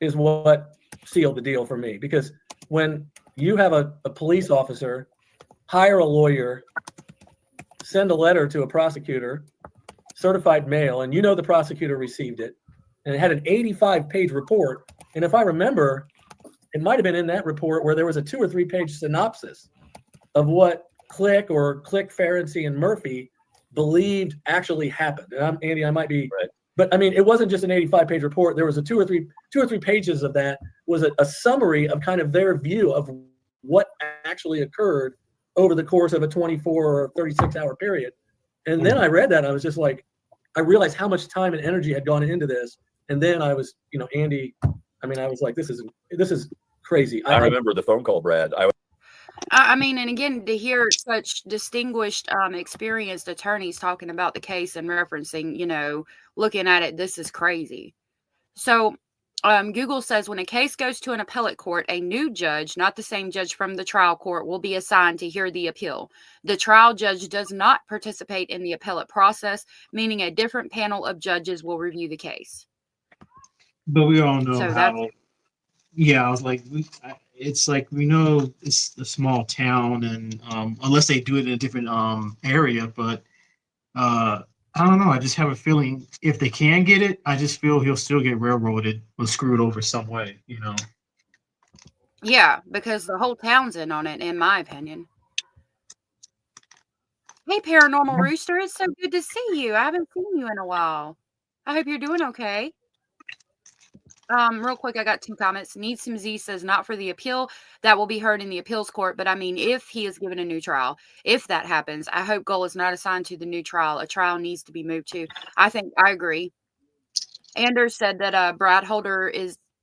is what sealed the deal for me, because when you have a police officer hire a lawyer, send a letter to a prosecutor, certified mail, and the prosecutor received it, and it had an 85-page report, and if I remember, it might have been in that report where there was a 2 or 3 page synopsis of what Click, Ferenczi, and Murphy believed actually happened. And Andy, I might be right, but I mean, it wasn't just an 85-page report. There was a 2 or 3 pages of that was a summary of kind of their view of what actually occurred over the course of a 24 or 36-hour period. And then I read that, and I was just like, I realized how much time and energy had gone into this. And then I was, Andy, I mean, I was like, this is crazy. I remember the phone call, Brad. I mean, and again, to hear such distinguished, experienced attorneys talking about the case and referencing, looking at it, this is crazy. So, Google says when a case goes to an appellate court, a new judge, not the same judge from the trial court, will be assigned to hear the appeal. The trial judge does not participate in the appellate process, meaning a different panel of judges will review the case. But we all know So how. Yeah, I was like, it's like we know it's a small town, and unless they do it in a different area, but I don't know. I just have a feeling if they can get it, I just feel he'll still get railroaded or screwed over some way, Yeah, because the whole town's in on it, in my opinion. Hey, Paranormal Rooster, it's so good to see you. I haven't seen you in a while. I hope you're doing okay. Real quick, I got 2 comments. Needsim Z says not for the appeal. That will be heard in the appeals court. But I mean, if he is given a new trial, if that happens, I hope Gull is not assigned to the new trial. A trial needs to be moved to. I agree. Anders said that Brad Holder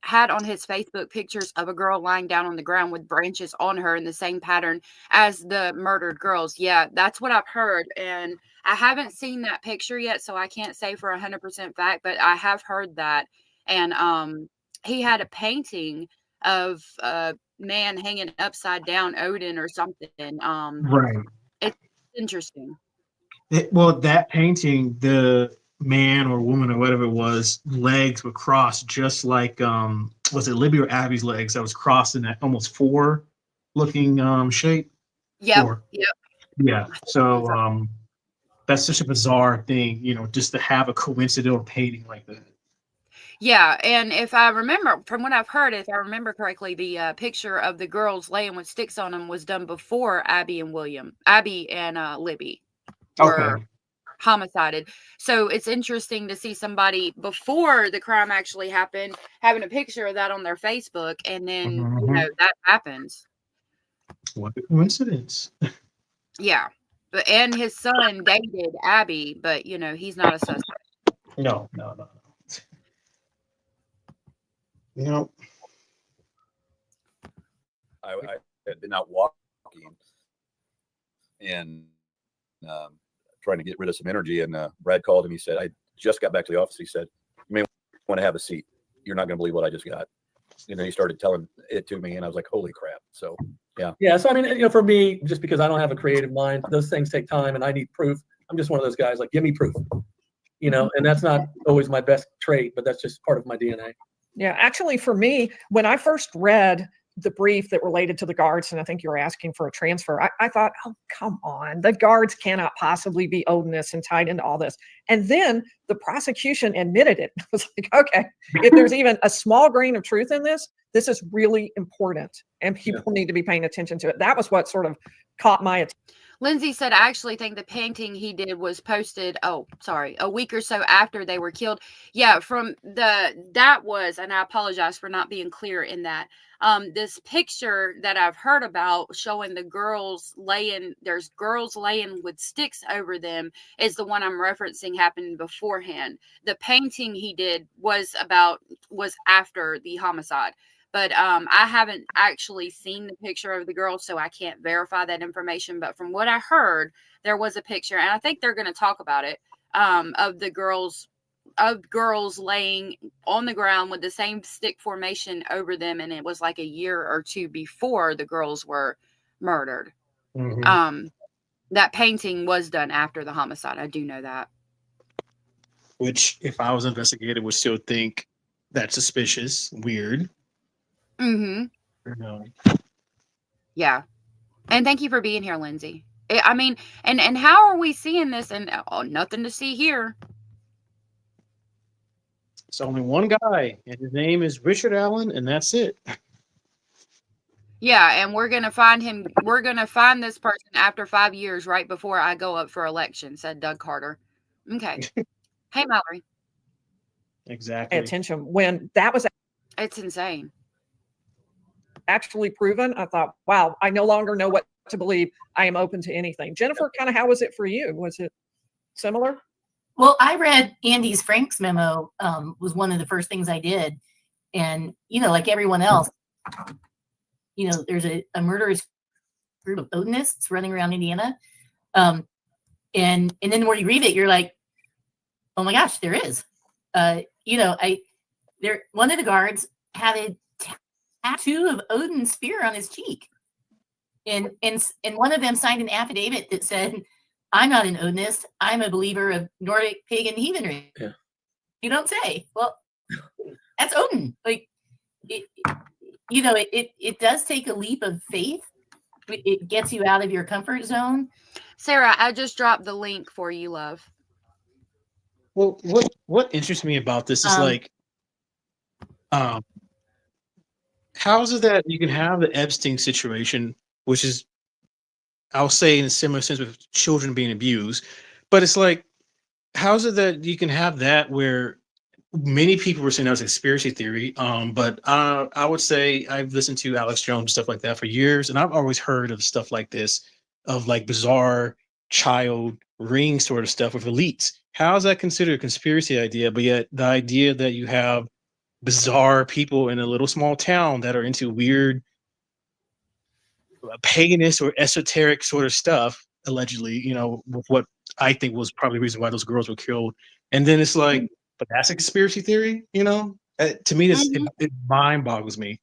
had on his Facebook pictures of a girl lying down on the ground with branches on her in the same pattern as the murdered girls. Yeah, that's what I've heard. And I haven't seen that picture yet, so I can't say for 100% fact, but I have heard that. And he had a painting of a man hanging upside down, Odin or something. Right. It's interesting. Well, that painting, the man or woman or whatever it was, legs were crossed just like was it Libby or Abby's legs that was crossed in that almost 4 looking shape? Yep. 4. Yep. Yeah. So that's such a bizarre thing, just to have a coincidental painting like that. Yeah, and if I remember, from what I've heard, if I remember correctly, the picture of the girls laying with sticks on them was done before Abby and Libby were homicided. So it's interesting to see somebody before the crime actually happened having a picture of that on their Facebook, and then that happens. What a coincidence! Yeah, and his son dated Abby, but he's not a suspect. No. I had been out walking and trying to get rid of some energy, and Brad called and he said, I just got back to the office. He said, you may want to have a seat. You're not going to believe what I just got. And then he started telling it to me, and I was like, holy crap. So, yeah. Yeah. So, I mean, for me, just because I don't have a creative mind, those things take time and I need proof. I'm just one of those guys, like, give me proof, and that's not always my best trait, but that's just part of my DNA. Yeah, actually, for me, when I first read the brief that related to the guards, and I think you were asking for a transfer, I thought, oh, come on, the guards cannot possibly be Odinists and tied into all this. And then the prosecution admitted it. I was like, okay, if there's even a small grain of truth in this, this is really important and people need to be paying attention to it. That was what sort of caught my attention. Lindsay said, I actually think the painting he did was posted, a week or so after they were killed. Yeah, and I apologize for not being clear in that. This picture that I've heard about showing there's girls laying with sticks over them is the one I'm referencing happened beforehand. The painting he did was after the homicide. But I haven't actually seen the picture of the girl, so I can't verify that information. But from what I heard, there was a picture, and I think they're going to talk about it, of the girls laying on the ground with the same stick formation over them, and it was like a year or 2 before the girls were murdered. That painting was done after the homicide. I do know that. Which, if I was an investigator, would still think that's suspicious, weird. Yeah. And thank you for being here, Lindsay. I mean, and how are we seeing this? And nothing to see here. It's only one guy, and his name is Richard Allen, and that's it. Yeah, and we're gonna find him. We're gonna find this person after 5 years, right before I go up for election," said Doug Carter. Okay. Hey, Mallory. Exactly. Attention when that was It's insane. actually proven. I thought, wow, I no longer know what to believe. I am open to anything. Jennifer, kind of how was it for you? Was it similar? Well, I read Andy's Frank's memo, was one of the first things I did. And, like everyone else, there's a murder is group of Odinists running around Indiana. And then when you read it, you're like, oh my gosh, there is. One of the guards had a tattoo of Odin's spear on his cheek. And one of them signed an affidavit that said, I'm not an Odinist. I'm a believer of Nordic pagan heathenry. Yeah. You don't say. Well, that's Odin. Like, it does take a leap of faith. It gets you out of your comfort zone. Sarah, I just dropped the link for you, love. Well, what interests me about this is how is it that you can have the Epstein situation, which is, I'll say in a similar sense with children being abused, but it's like, how is it that you can have that where many people were saying that was a conspiracy theory? But I would say I've listened to Alex Jones and stuff like that for years, and I've always heard of stuff like this, of like bizarre child ring sort of stuff with elites. How is that considered a conspiracy idea? But yet the idea that you have bizarre people in a little small town that are into weird paganist or esoteric sort of stuff, allegedly, with what I think was probably the reason why those girls were killed. And then it's like, but that's a conspiracy theory, to me, it mind boggles me,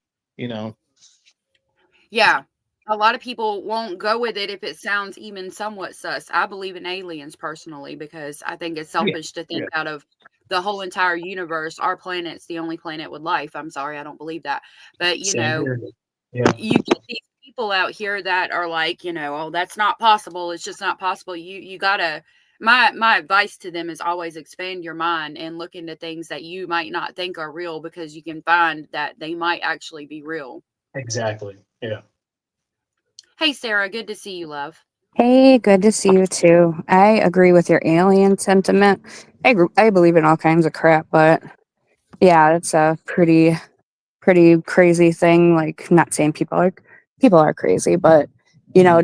Yeah. A lot of people won't go with it if it sounds even somewhat sus. I believe in aliens personally, because I think it's selfish to think out of the whole entire universe. Our planet's the only planet with life. I'm sorry, I don't believe that. But, you get these people out here that are like, oh, that's not possible. It's just not possible. You gotta, my advice to them is always expand your mind and look into things that you might not think are real, because you can find that they might actually be real. Exactly. Yeah. Hey, Sarah, good to see you, love. Hey, good to see you too. I agree with your alien sentiment. I believe in all kinds of crap, but yeah, it's a pretty crazy thing. Like, not saying people are crazy, but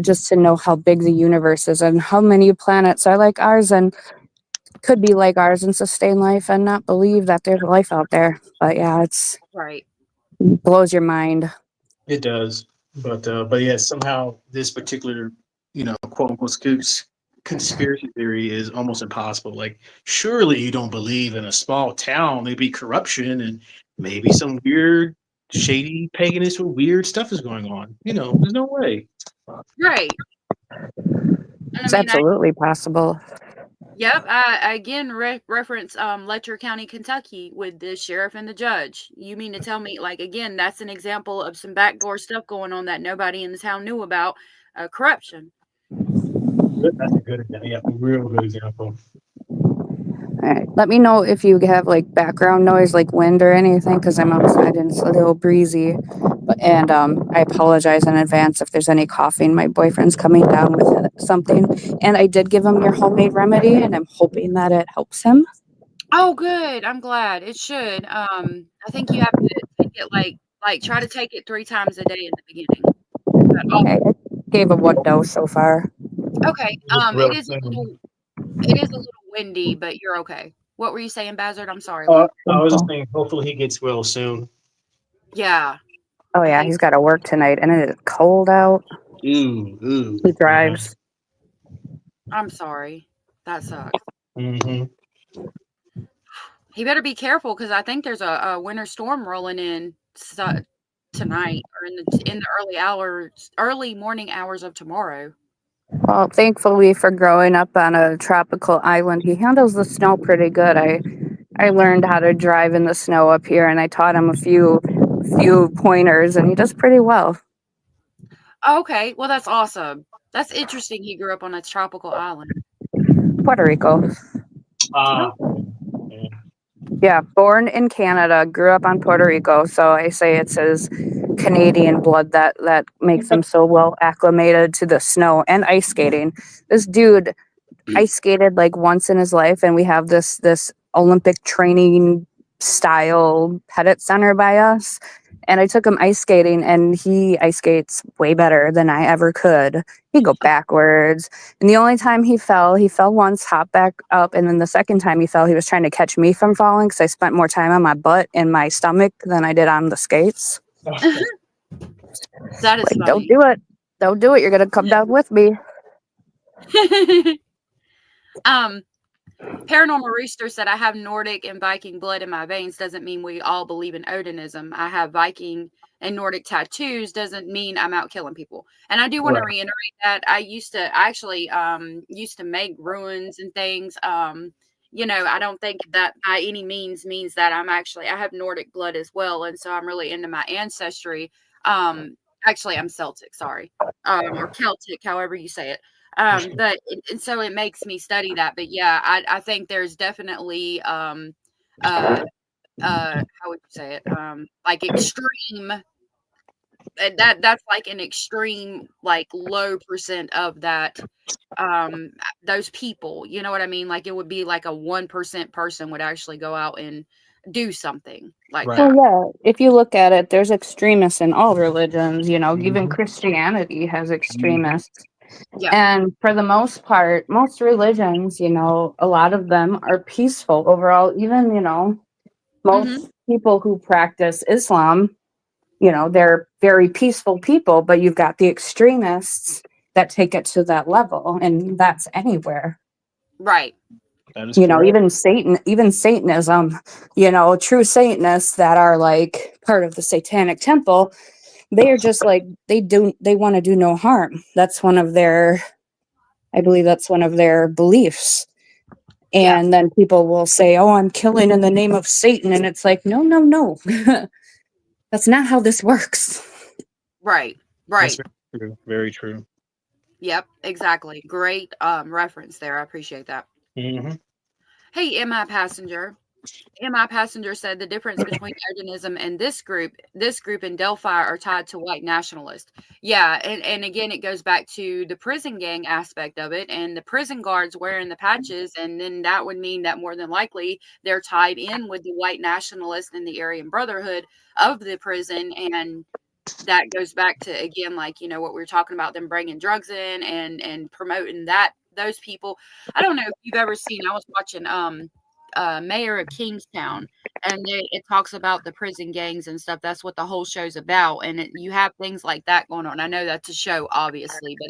just to know how big the universe is and how many planets are like ours and could be like ours and sustain life, and not believe that there's life out there. But yeah, it's right. Blows your mind. It does. But yeah, somehow this particular, quote unquote conspiracy theory is almost impossible. Like, surely you don't believe in a small town there'd be corruption and maybe some weird, shady paganist or weird stuff is going on. There's no way. Right. It's absolutely possible. Yep. I again reference Letcher County, Kentucky, with the sheriff and the judge. You mean to tell me, like, again, that's an example of some backdoor stuff going on that nobody in the town knew about, corruption. That's a good example. Yeah, a real good example. All right. Let me know if you have like background noise, like wind or anything, because I'm outside and it's a little breezy. And I apologize in advance if there's any coughing. My boyfriend's coming down with something, and I did give him your homemade remedy, and I'm hoping that it helps him. Oh, good. I'm glad. It should. I think you have to take it like try to take it 3 times a day in the beginning. Okay. I gave him 1 dose so far. Okay. It is a little windy, but you're okay. What were you saying, Bazard? I'm sorry. I was just saying, hopefully he gets well soon. Yeah. Oh yeah, he's got to work tonight, and it is cold out. Ooh. He drives. I'm sorry. That sucks. Mm-hmm. He better be careful, because I think there's a winter storm rolling in tonight, or in the early morning hours of tomorrow. Well, thankfully for growing up on a tropical island, he handles the snow pretty good. I learned how to drive in the snow up here, and I taught him a few pointers, and he does pretty well. Okay, well, that's awesome. That's interesting. He grew up on a tropical island. Puerto Rico. Yeah, born in Canada, grew up on Puerto Rico, so I say it's his Canadian blood that makes him so well acclimated to the snow and ice skating. This dude ice skated like once in his life, and we have this Olympic training style Pettit Center by us, and I took him ice skating, and he ice skates way better than I ever could. He'd go backwards, and the only time he fell once, hopped back up, and then the second time he fell, he was trying to catch me from falling, because I spent more time on my butt and my stomach than I did on the skates. That is like, funny. don't do it. Don't do it. You're gonna come down with me. Paranormal Rooster said, I have Nordic and Viking blood in my veins. Doesn't mean we all believe in Odinism. I have Viking and Nordic tattoos. Doesn't mean I'm out killing people. And I do want to reiterate that I actually used to make ruins and things. You know, I don't think that by any means that I have Nordic blood as well. And so I'm really into my ancestry. Actually, I'm Celtic, sorry. Or Celtic, however you say it. But and so it makes me study that. But yeah, I think there's definitely how would you say it? Like extreme. That's like an extreme, like low percent of that. Those people, you know what I mean? Like it would be like a 1% person would actually go out and do something like Right. that. Well, yeah, if you look at it, there's extremists in all religions, you know, even Christianity has extremists. Yeah. And for the most part, most religions, you know, a lot of them are peaceful overall. Even, you know, most people who practice Islam, you know, they're very peaceful people, but you've got the extremists that take it to that level, and that's anywhere. Right. That is You know, correct. even Satanism, you know, true Satanists that are like part of the Satanic Temple, they are just like they want to do no harm. That's one of their, I believe that's one of their beliefs. And then people will say, "Oh, I'm killing in the name of Satan," and it's like, no, that's not how this works. Right. That's Right. very true. Very true. Yep, exactly. Great reference there. I appreciate that. Mm-hmm. Hey, MI Passenger. MI Passenger said the difference between Odinism and this group in Delphi are tied to white nationalists. Yeah, and again, it goes back to the prison gang aspect of it and the prison guards wearing the patches, and then that would mean that more than likely they're tied in with the white nationalists and the Aryan Brotherhood of the prison, and that goes back to, again, like, you know, what we were talking about, them bringing drugs in and promoting those people. I don't know if you've ever seen, I was watching Mayor of Kingstown, and it talks about the prison gangs and stuff. That's what the whole show's about, and you have things like that going on. I know that's a show, obviously, but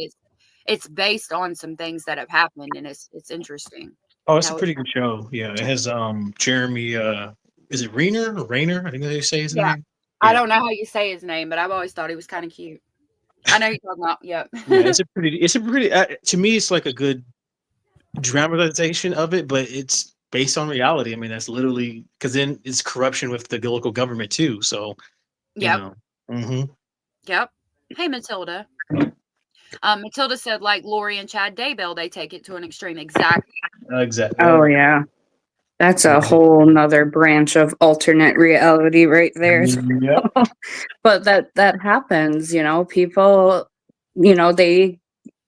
it's based on some things that have happened, and it's interesting. Oh, it's a pretty good show. Yeah, it has Jeremy. Is it Rayner or Rayner? I think they say his Yeah. name. I don't know how you say his name, but I've always thought he was kind of cute. I know you're talking about. Yep. Yeah, it's a pretty. To me, it's like a good dramatization of it, but it's based on reality. I mean, that's literally because then it's corruption with the local government too. So, Yep. Mm-hmm. Yep. Hey, Matilda. Matilda said, like Lori and Chad Daybell, they take it to an extreme. Exactly. Exactly. Oh yeah. That's a whole nother branch of alternate reality right there. Yep. But that happens, you know, people, you know, they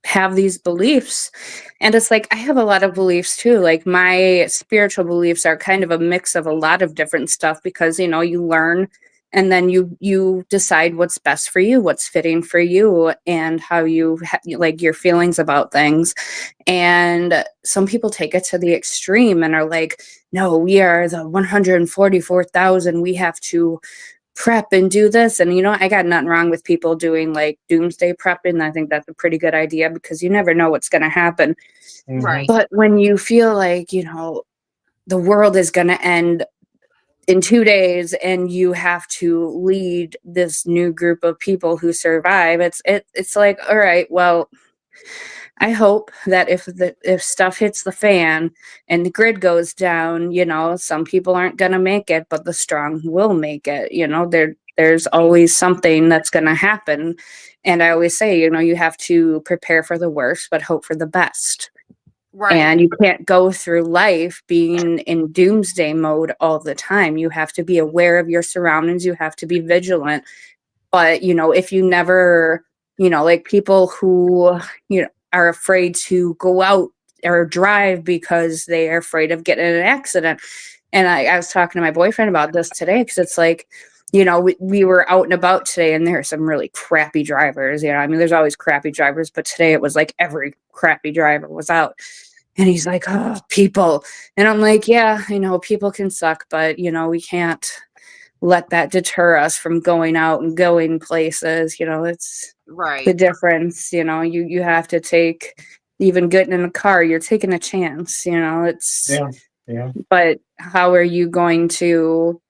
have these beliefs, and it's like I have a lot of beliefs too. Like my spiritual beliefs are kind of a mix of a lot of different stuff, because you know, you learn and then you decide what's best for you, what's fitting for you, and how you like your feelings about things. And some people take it to the extreme and are like, no, we are the 144,000, we have to prep and do this. And you know, I got nothing wrong with people doing like doomsday prepping. I think that's a pretty good idea, because you never know what's going to happen. Right. But when you feel like, you know, the world is going to end in 2 days and you have to lead this new group of people who survive, it's like, all right, well, I hope that if stuff hits the fan and the grid goes down, you know, some people aren't going to make it, but the strong will make it. You know, there's always something that's going to happen. And I always say, you know, you have to prepare for the worst, but hope for the best. Right. And you can't go through life being in doomsday mode all the time. You have to be aware of your surroundings. You have to be vigilant. But, you know, if you never, you know, like people who, you know, are afraid to go out or drive because they are afraid of getting in an accident. And I was talking to my boyfriend about this today, because it's like, you know, we were out and about today, and there are some really crappy drivers. You know, I mean, there's always crappy drivers, but today it was like every crappy driver was out. And he's like, oh, people. And I'm like, yeah, I know people can suck, but, you know, we can't let that deter us from going out and going places. You know, it's the Right. difference. You have to take, even getting in a car, you're taking a chance. It's, Yeah. but how are you going to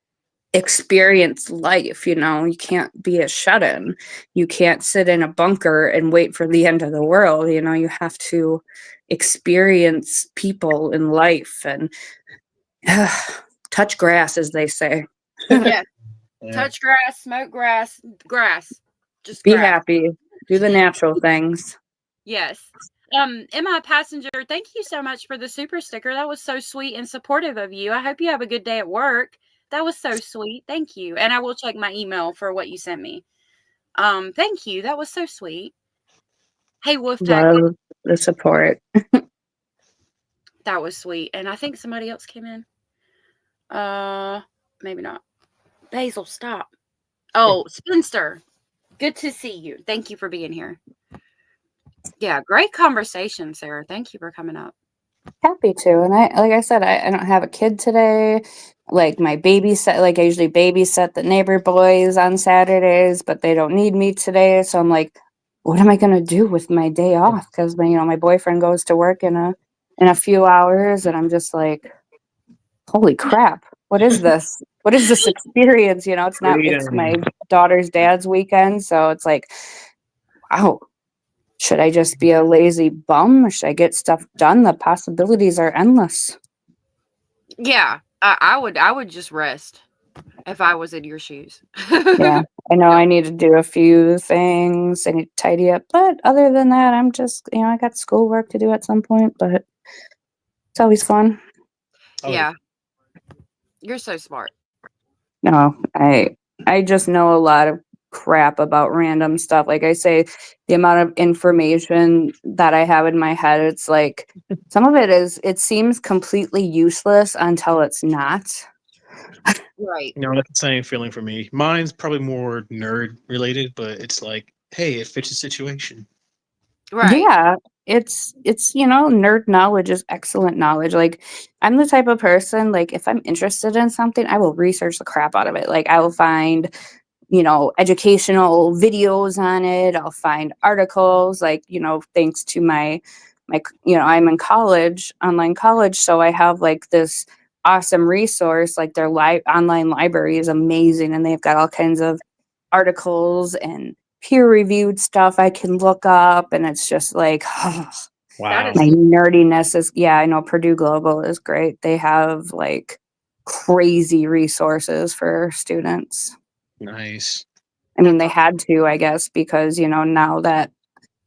experience life? You can't be a shut-in. You can't sit in a bunker and wait for the end of the world. You have to experience people in life and touch grass, as they say. Yes. Yeah. Touch grass, smoke grass, grass. Just Be grass. happy. Do the natural things. Yes. MI Passenger, thank you so much for the super sticker. That was so sweet and supportive of you. I hope you have a good day at work. That was so sweet. Thank you. And I will check my email for what you sent me. Thank you. That was so sweet. Hey, Wolfpack, Love the support. that was sweet. And I think somebody else came in. Maybe not. Basil, stop. Oh, Spinster. Good to see you. Thank you for being here. Yeah, great conversation, Sarah. Thank you for coming up. Happy to. And like I said, I don't have a kid today. Like I usually babysit the neighbor boys on Saturdays, but they don't need me today. So I'm like, what am I going to do with my day off? Because my boyfriend goes to work in a few hours, and I'm just like, holy crap, what is this? What is this experience? It's my daughter's dad's weekend. So it's like, wow, should I just be a lazy bum, or should I get stuff done? The possibilities are endless. Yeah, I would just rest if I was in your shoes. Yeah, I know I need to do a few things. I need to tidy up. But other than that, I'm just, I got schoolwork to do at some point, but it's always fun. Yeah. You're so smart. No, I just know a lot of crap about random stuff. Like I say, the amount of information that I have in my head, it's like some of it seems completely useless until it's not. Right. No, that's the same feeling for me. Mine's probably more nerd related, but it's like, hey, it fits the situation. Right. Yeah, it's nerd knowledge is excellent knowledge. Like I'm the type of person, like if I'm interested in something, I will research the crap out of it. Like I will find educational videos on it. I'll find articles, like, thanks to my, I'm in college, online college. So I have like this awesome resource, like their online library is amazing. And they've got all kinds of articles and peer reviewed stuff I can look up. And it's just like, Wow. my nerdiness is, I know Purdue Global is great. They have like crazy resources for students. Nice. I mean, they had to, I guess, because, now that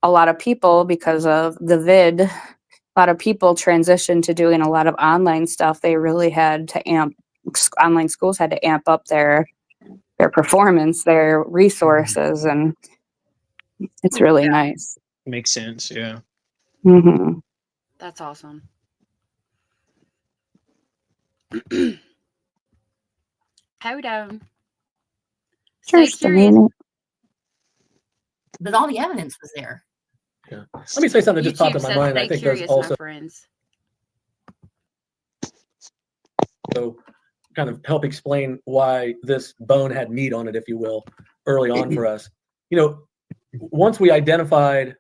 a lot of people, because of the vid, a lot of people transitioned to doing a lot of online stuff. They really had to online schools had to amp up their performance, their resources, and it's really nice. Makes sense. Yeah. Mm-hmm. That's awesome. Hold on. Stay Just a curious. minute. But all the evidence was there. Yeah. Let me say something that just popped YouTube in my says mind. I stay think there's curious, also my friends. kind of help explain why this bone had meat on it, if you will, early on for us. Once we identified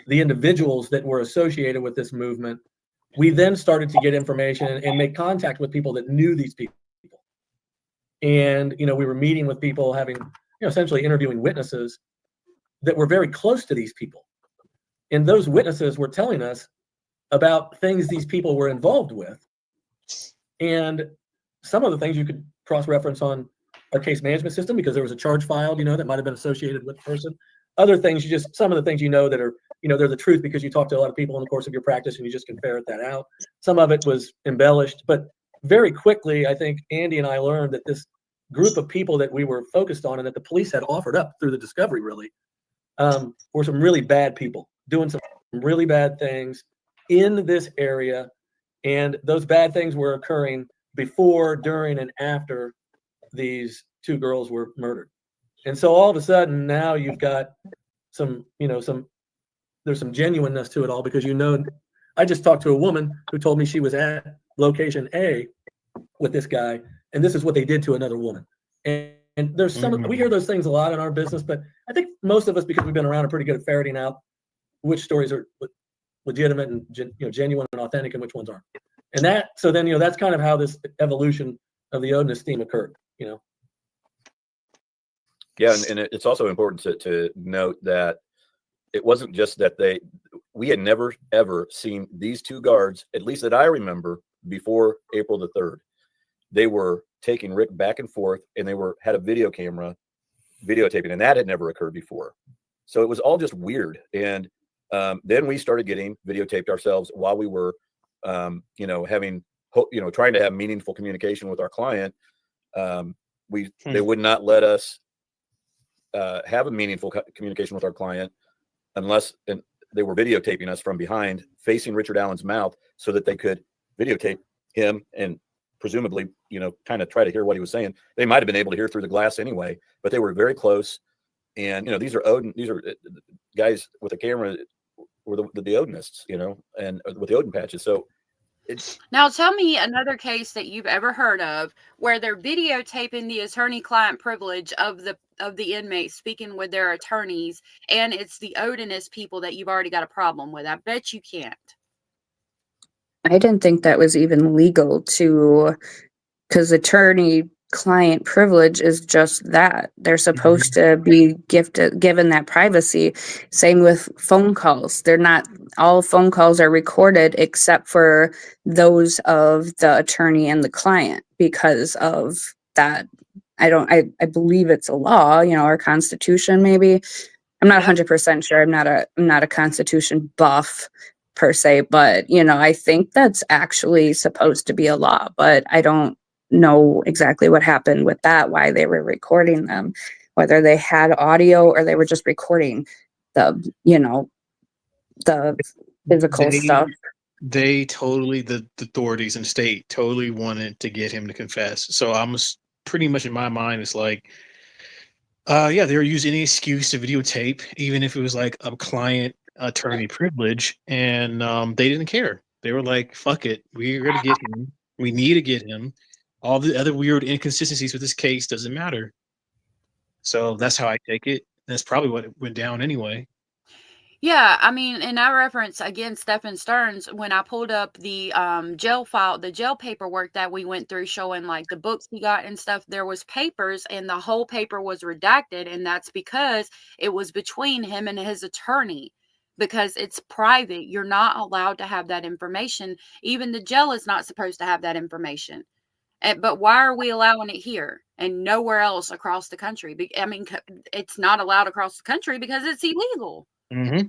the individuals that were associated with this movement, we then started to get information and make contact with people that knew these people. And, we were meeting with people, having, essentially interviewing witnesses that were very close to these people. And those witnesses were telling us about things these people were involved with. And some of the things you could cross-reference on our case management system because there was a charge filed, that might have been associated with the person. Other things, some of the things that are, they're the truth because you talk to a lot of people in the course of your practice and you just can ferret that out. Some of it was embellished, but very quickly, I think Andy and I learned that this group of people that we were focused on and that the police had offered up through the discovery really were some really bad people doing some really bad things in this area. And those bad things were occurring before, during, and after these two girls were murdered. And so all of a sudden now you've got there's some genuineness to it all because I just talked to a woman who told me she was at location A with this guy, and this is what they did to another woman. And And there's we hear those things a lot in our business, but I think most of us, because we've been around, are pretty good at ferreting out which stories are legitimate and genuine and authentic, and which ones aren't. And so then that's kind of how this evolution of the Odinist theme occurred. Yeah, and it's also important to note that it wasn't just that we had never ever seen these two guards, at least that I remember, before April the 3rd. They were taking Rick back and forth, and they had a video camera videotaping, and that had never occurred before. So it was all just weird. And then we started getting videotaped ourselves while we were, trying to have meaningful communication with our client. They would not let us have a meaningful communication with our client unless they were videotaping us from behind, facing Richard Allen's mouth, so that they could videotape him and presumably, kind of try to hear what he was saying. They might have been able to hear through the glass anyway, but they were very close. And these are guys with a camera, were the Odinists, and with the Odin patches. So now tell me another case that you've ever heard of where they're videotaping the attorney-client privilege of the inmates speaking with their attorneys, and it's the Odinist people that you've already got a problem with. I bet you can't. I didn't think that was even legal because attorney-client privilege is just that. They're supposed to be given that privacy. Same with phone calls. They're not, all phone calls are recorded except for those of the attorney and the client because of that. I believe it's a law, our constitution maybe. I'm not 100% sure. I'm not a constitution buff per se, but I think that's actually supposed to be a law, but I don't know exactly what happened with that, why they were recording them, whether they had audio or they were just recording the physical stuff. They totally, the authorities in the state totally wanted to get him to confess. So I'm pretty much, in my mind, it's like, they were using any excuse to videotape, even if it was like a client attorney privilege, and they didn't care. They were like, fuck it, we're gonna get him, we need to get him. All the other weird inconsistencies with this case doesn't matter. So that's how I take it. That's probably what went down anyway. Yeah, I mean, and I reference again Stephen Stearns when I pulled up the jail file, the jail paperwork that we went through, showing like the books he got and stuff. There was papers, and the whole paper was redacted, and that's because it was between him and his attorney. Because it's private, you're not allowed to have that information. Even the jail is not supposed to have that information. But why are we allowing it here and nowhere else across the country? I mean, it's not allowed across the country because it's illegal. Mm-hmm.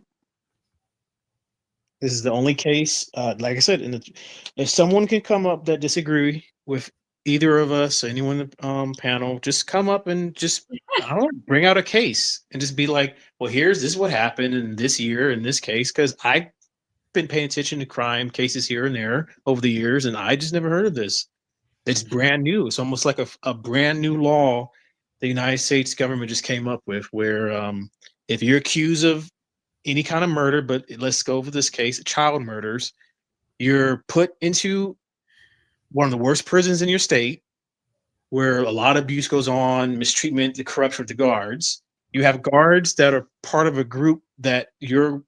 This is the only case, like I said, if someone can come up that disagree with either of us, anyone in the panel, just come up and just, I don't know, bring out a case and just be like, well, this is what happened in this year in this case, because I've been paying attention to crime cases here and there over the years, and I just never heard of this. It's brand new. It's almost like a brand new law the United States government just came up with, where if you're accused of any kind of murder, but let's go over this case, child murders, you're put into one of the worst prisons in your state, where a lot of abuse goes on, mistreatment, the corruption of the guards. You have guards that are part of a group that your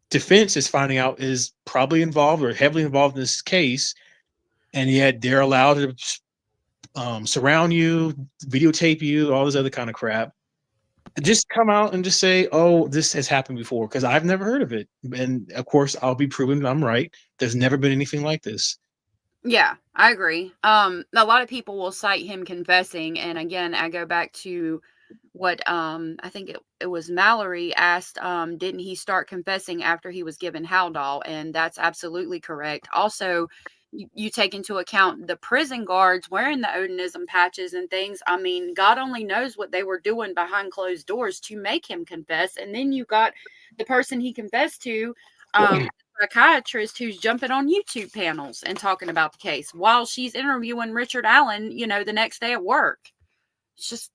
defense is finding out is probably involved or heavily involved in this case, and yet they're allowed to surround you, videotape you, all this other kind of crap. Just come out and just say, oh, this has happened before, because I've never heard of it. And of course, I'll be proven I'm right. There's never been anything like this. Yeah, I agree. A lot of people will cite him confessing. And again, I go back to what I think it was Mallory asked, didn't he start confessing after he was given Haldol? And that's absolutely correct. Also, you take into account the prison guards wearing the Odinism patches and things. I mean, God only knows what they were doing behind closed doors to make him confess. And then you got the person he confessed to, psychiatrist, who's jumping on YouTube panels and talking about the case while she's interviewing Richard Allen, the next day at work. It's just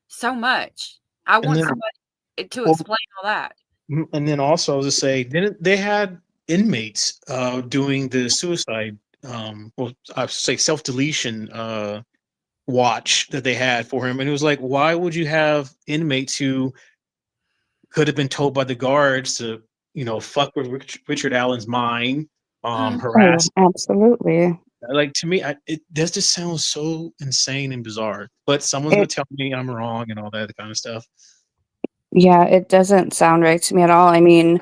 so much. I want somebody to explain all that. And then also to say, they had inmates doing the suicide, I say self-deletion watch that they had for him, and it was like, why would you have inmates who could have been told by the guards to, fuck with Richard Allen's mind, Mhm. Oh, harass? absolutely. Like, to me, this just sounds so insane and bizarre. But someone's gonna It tell me I'm wrong and all that kind of stuff. Yeah, it doesn't sound right to me at all. I mean,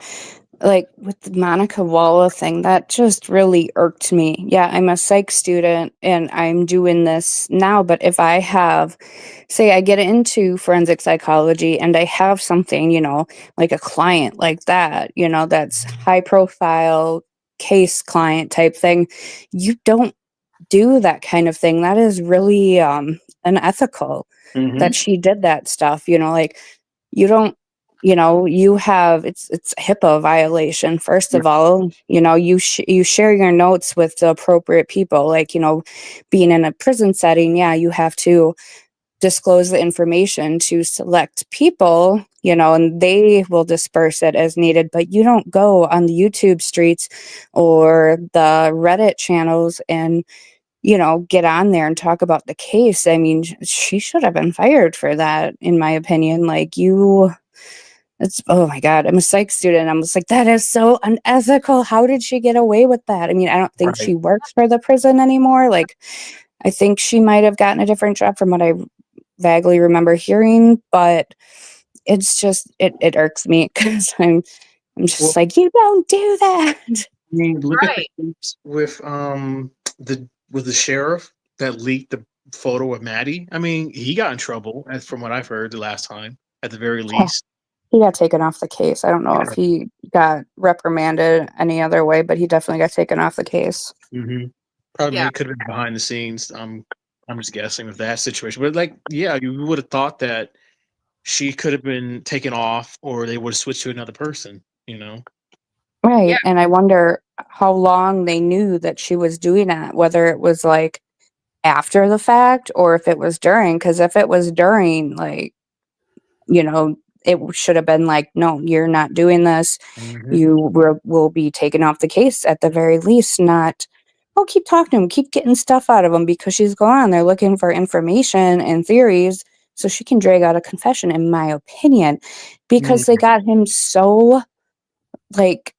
like with the Monica Walla thing, that just really irked me. Yeah, I'm a psych student and I'm doing this now, but if I have, say, I get into forensic psychology and I have something, like a client like that, that's high profile case client type thing, you don't do that kind of thing. That is really unethical Mm-hmm. that she did that stuff, like you don't you have it's a HIPAA violation. First of all, you share your notes with the appropriate people, like being in a prison setting, yeah, you have to disclose the information to select people, and they will disperse it as needed, but you don't go on the YouTube streets or the Reddit channels and get on there and talk about the case. I mean, she should have been fired for that, in my opinion. Like, it's, oh my God, I'm a psych student. I'm just like, that is so unethical. How did she get away with that? I mean, I don't think Right. she works for the prison anymore. Like, I think she might have gotten a different job from what I vaguely remember hearing, but it's just, it irks me because I'm just Well, like, you don't do that. I mean, look at the Right. case with the sheriff that leaked the photo of Maddie. I mean, he got in trouble, as from what I've heard the last time, at the very Yeah, least. he got taken off the case. I don't know if Yeah. he got reprimanded any other way, but he definitely got taken off the case. Mm-hmm. Probably Yeah. could have been behind the scenes. I'm just guessing with that situation, but like, yeah, you would have thought that she could have been taken off, or they would have switched to another person. Yeah. Right, and I wonder how long they knew that she was doing that, whether it was, like, after the fact or if it was during. Because if it was during, like, it should have been like, "No, you're not doing this. Mm-hmm. You will be taken off the case at the very least," not, "Oh, keep talking to him, keep getting stuff out of him," because she's going on there looking for information and theories so she can drag out a confession, in my opinion, because they got him so, like,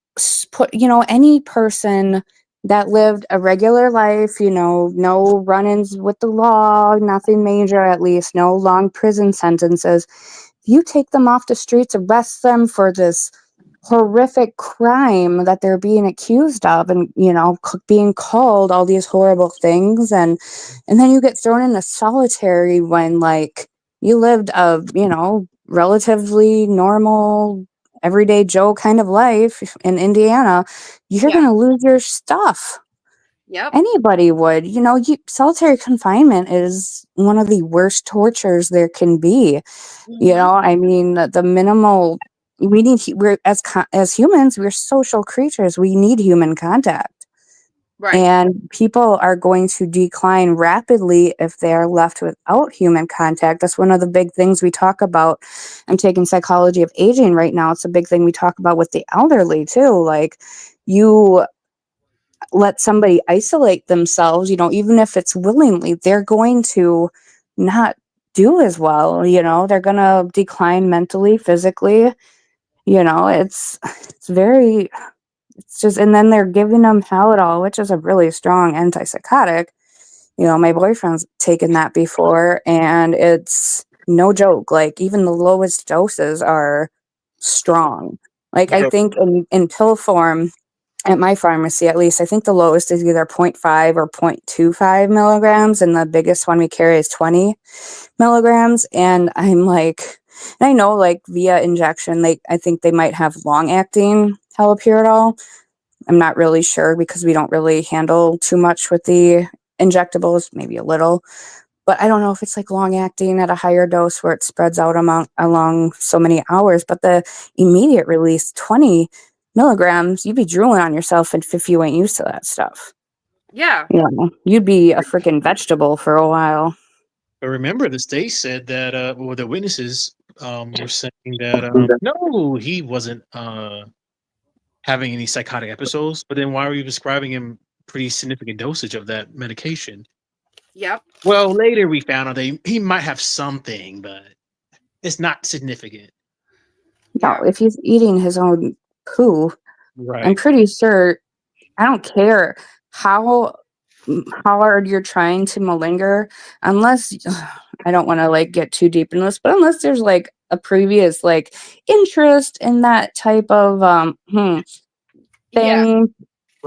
put any person that lived a regular life, no run-ins with the law, nothing major, at least no long prison sentences, you take them off the streets, arrest them for this horrific crime that they're being accused of, and being called all these horrible things, and then you get thrown into solitary when, like, you lived a relatively normal everyday Joe kind of life in Indiana. You're Yeah. going to lose your stuff. Yep. Anybody would. Solitary confinement is one of the worst tortures there can be. Mhm. I mean, the minimal, we're as humans, we're social creatures. We need human contact. Right. And people are going to decline rapidly if they're left without human contact. That's one of the big things we talk about. I'm taking psychology of aging right now. It's a big thing we talk about with the elderly too. Like, you let somebody isolate themselves, even if it's willingly, they're going to not do as well. They're going to decline mentally, physically. It's very, it's just, and then they're giving them Haldol, which is a really strong antipsychotic. My boyfriend's taken that before, and it's no joke. Like, even the lowest doses are strong. Like, I Yeah. think in pill form, at my pharmacy, at least, I think the lowest is either 0.5 or 0.25 milligrams, and the biggest one we carry is 20 milligrams. And I'm like, and I know, like, via injection, I think they might have long acting haloperidol. I'm not really sure because we don't really handle too much with the injectables, maybe a little. But I don't know if it's like long acting at a higher dose where it spreads out along so many hours. But the immediate release, 20 milligrams, you'd be drooling on yourself if you ain't used to that stuff. Yeah. You'd be a freaking vegetable for a while. But remember, the state said that, well, the witnesses were saying that no, he wasn't having any psychotic episodes. But then why were you prescribing him pretty significant dosage of that medication? Yep. Well, later we found out that he might have something, but it's not significant. No, if he's eating his own poo, I'm Right. pretty sure. I don't care how hard you're trying to malinger, unless I don't want to like get too deep in this, but unless there's like a previous like interest in that type of Yeah. thing.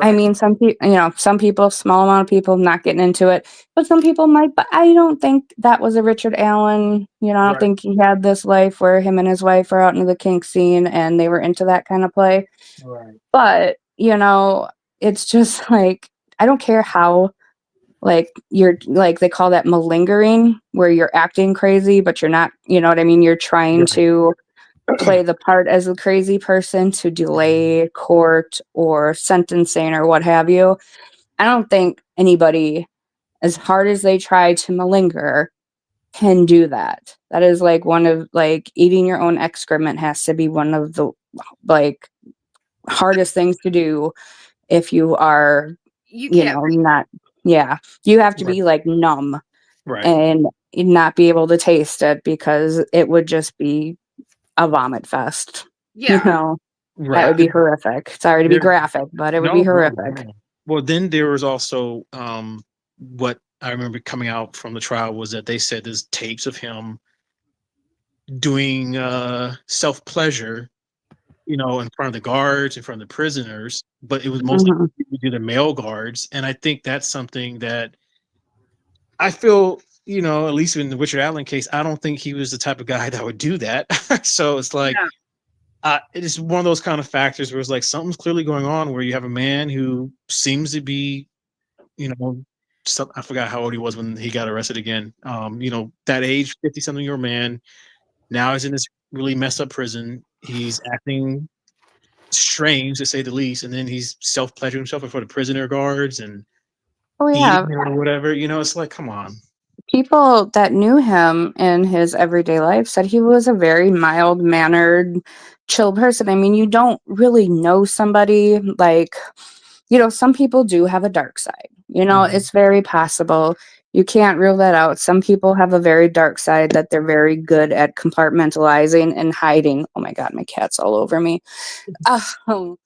I Right. mean, some people, some people, small amount of people not getting into it, but some people might. But I don't think that was a Richard Allen. I don't Right. think he had this life where him and his wife are out into the kink scene and they were into that kind of play. Right. But, it's just like, I don't care how, like, you're like, they call that malingering, where you're acting crazy, but you're not, you know what I mean? You're trying Right. to play the part as a crazy person to delay court or sentencing or what have you. I don't think anybody, as hard as they try to malinger, can do that. That is like one of like eating your own excrement has to be one of the like hardest things to do if you are, You can't. not, yeah, you have to Right. be like numb Right. and not be able to taste it because it would just be a vomit fest. Yeah. That Right. would be horrific. Sorry to be There- graphic, but it would be No, no, horrific. no. Well, then there was also what I remember coming out from the trial was that they said there's tapes of him doing self pleasure, in front of the guards, in front of the prisoners, but it was mostly Mhm. to the male guards. And I think that's something that I feel, at least in the Richard Allen case, I don't think he was the type of guy that would do that. So it's like, it is one of those kind of factors where it's like something's clearly going on where you have a man who seems to be, I forgot how old he was when he got arrested again. That age, 50-something-year-old man, now he's in this really messed up prison. He's acting strange to say the least, and then he's self-pleasuring himself before the prisoner guards and Oh yeah, eating or whatever. It's like, come on. people that knew him in his everyday life said he was a very mild mannered, chill person. I mean, you don't really know somebody like, some people do have a dark side. Mhm. It's very possible. You can't rule that out. Some people have a very dark side that they're very good at compartmentalizing and hiding. Oh my God, my cat's all over me. Um,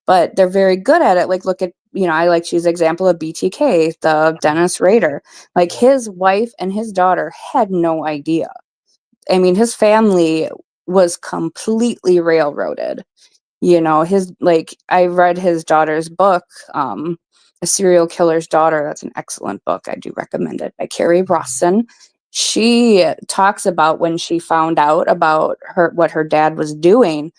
but they're very good at it. Like, look at, I like to use the example of BTK, the Dennis Rader. Like, his wife and his daughter had no idea. I mean, his family was completely railroaded. I read his daughter's book, A Serial Killer's Daughter. That's an excellent book. I do recommend it, by Carrie Rawson. She talks about when she found out about what her dad was doing.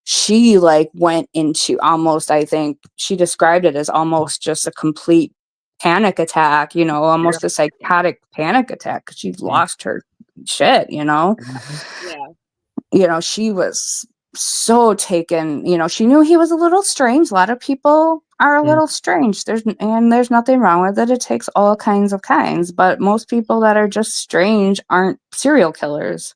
She like went into almost, I think she described it as almost just a complete panic attack, almost a psychotic panic attack, because she lost her shit. Yeah. She was so taken, she knew he was a little strange. A lot of people are a little strange. There's nothing wrong with it. It takes all kinds, but most people that are just strange aren't serial killers.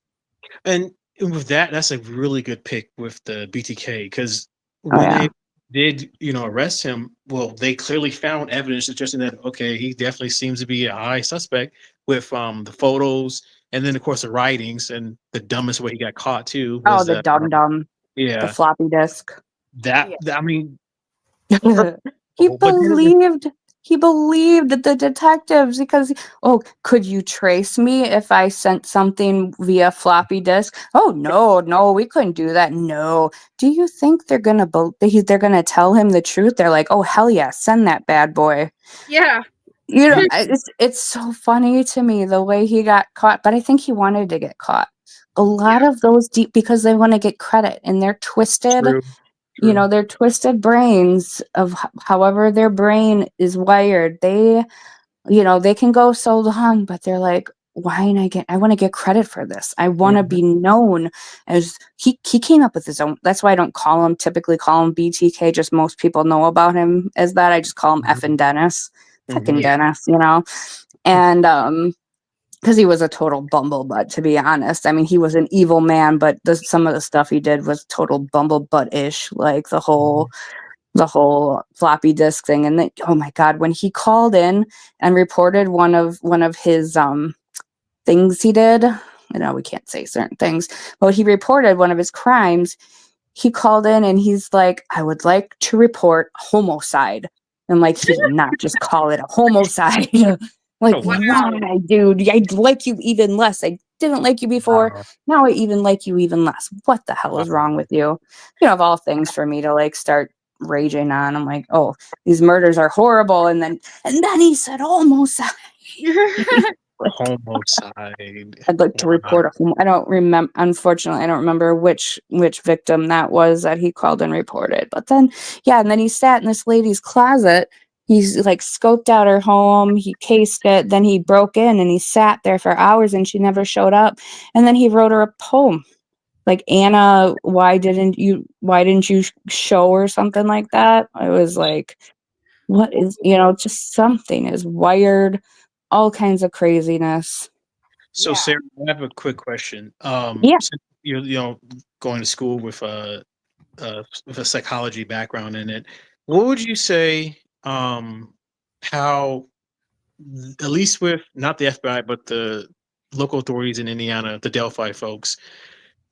And with that's a really good pick with the BTK, because Oh, when yeah. they did, arrest him, well, they clearly found evidence suggesting that, okay, he definitely seems to be a high suspect with the photos and then, of course, the writings. And the dumbest way he got caught, too, Oh, was the that, the yeah, floppy disk. I mean, He but then believed the detectives because, oh, could you trace me if I sent something via floppy disk? Oh, no, we couldn't do that. No. Do you think they're gonna they're gonna tell him the truth? They're like, oh, hell yeah, send that bad boy. Yeah. It's so funny to me the way he got caught, but I think he wanted to get caught. A lot of those because they want to get credit, and they're twisted. True. Their twisted brains of however their brain is wired. They can go so long, but they're like, I want to get credit for this. I want to be known as he came up with his own. That's why I don't typically call him BTK. Just most people know about him as that. I just call him effing Dennis, fucking Dennis, and, because he was a total bumblebutt, to be honest. I mean, he was an evil man, but some of the stuff he did was total bumblebutt-ish, like the whole the whole floppy disk thing. And then, oh my God, when he called in and reported one of his things he did, I know we can't say certain things, but he reported one of his crimes. He called in and he's like, I would like to report homicide. And like, he did not just call it a homicide. Like, Oh, wow. why, dude? I like you even less. I didn't like you before. Wow. Now I even like you even less. What the hell is wrong with you? You know, of all things for me to like start raging on. I'm like, oh, these murders are horrible. And then he said homicide. Homicide. I'd like to report a home. I don't remember. Unfortunately, I don't remember which victim that was that he called and reported. But then, yeah, and then he sat in this lady's closet. He's like scoped out her home. He cased it. Then he broke in and he sat there for hours and she never showed up. And then he wrote her a poem, like, Anna, why didn't you show or something like that? I was like, what is, just something is wired, all kinds of craziness. So, Yeah. Sarah, I have a quick question. Yeah. Since you're going to school with a psychology background in it, what would you say how, at least with not the FBI but the local authorities in Indiana, the Delphi folks,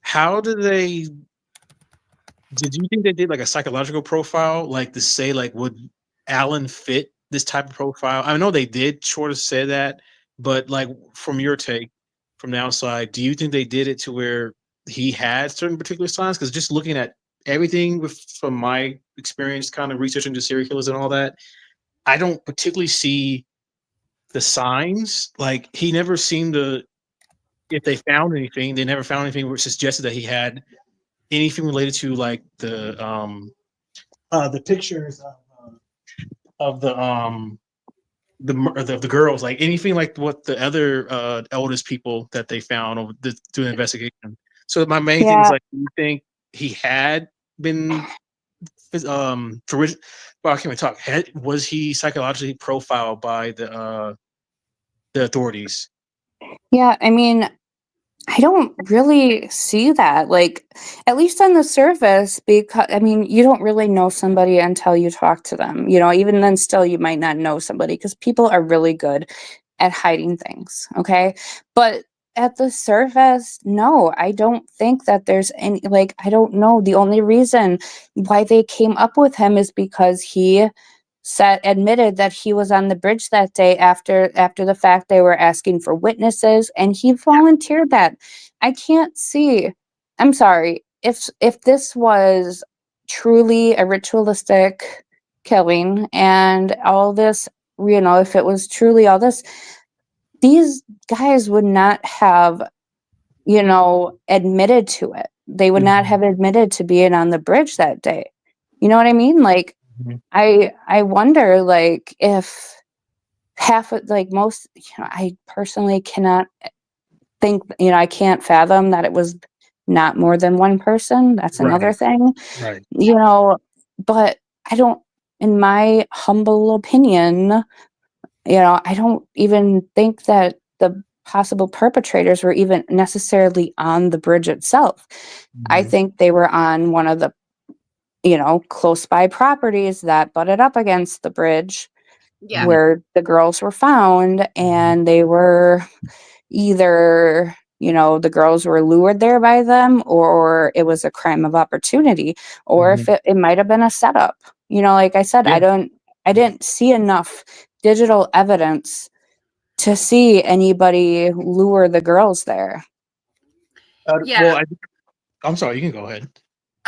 how did you think they did like a psychological profile, like to say like would Alan fit this type of profile? I know they did sort of say that, but like from your take from the outside, do you think they did it to where he had certain particular signs? Because just looking at everything from my experience, kind of researching the serial killers and all that, I don't particularly see the signs. Like he never seemed to. If they found anything, they never found anything which suggested that he had anything related to like the pictures of the girls, like anything like what the other eldest people that they found over through the investigation. So my main thing is like, do you think he had been well, I can't even talk. Was he psychologically profiled by the authorities? Yeah, I mean, I don't really see that, like, at least on the surface, because, I mean, you don't really know somebody until you talk to them. Even then, still, you might not know somebody because people are really good at hiding things, okay? But at the surface, no, I don't think that there's any, like, I don't know. The only reason why they came up with him is because he admitted that he was on the bridge that day after the fact. They were asking for witnesses and he volunteered that. I can't see, I'm sorry, if this was truly a ritualistic killing and all this, if it was truly all this, these guys would not have, admitted to it. They would not have admitted to being on the bridge that day. You know what I mean? Like, I wonder, like, if half of, like, most, I personally cannot think, I can't fathom that it was not more than one person. That's another thing. Right. But I don't, in my humble opinion, I don't even think that the possible perpetrators were even necessarily on the bridge itself. I think they were on one of the close by properties that butted up against the bridge where the girls were found, and they were either, the girls were lured there by them, or it was a crime of opportunity, or if it might have been a setup. Like I said, I didn't see enough digital evidence to see anybody lure the girls there. Well, I'm sorry, you can go ahead.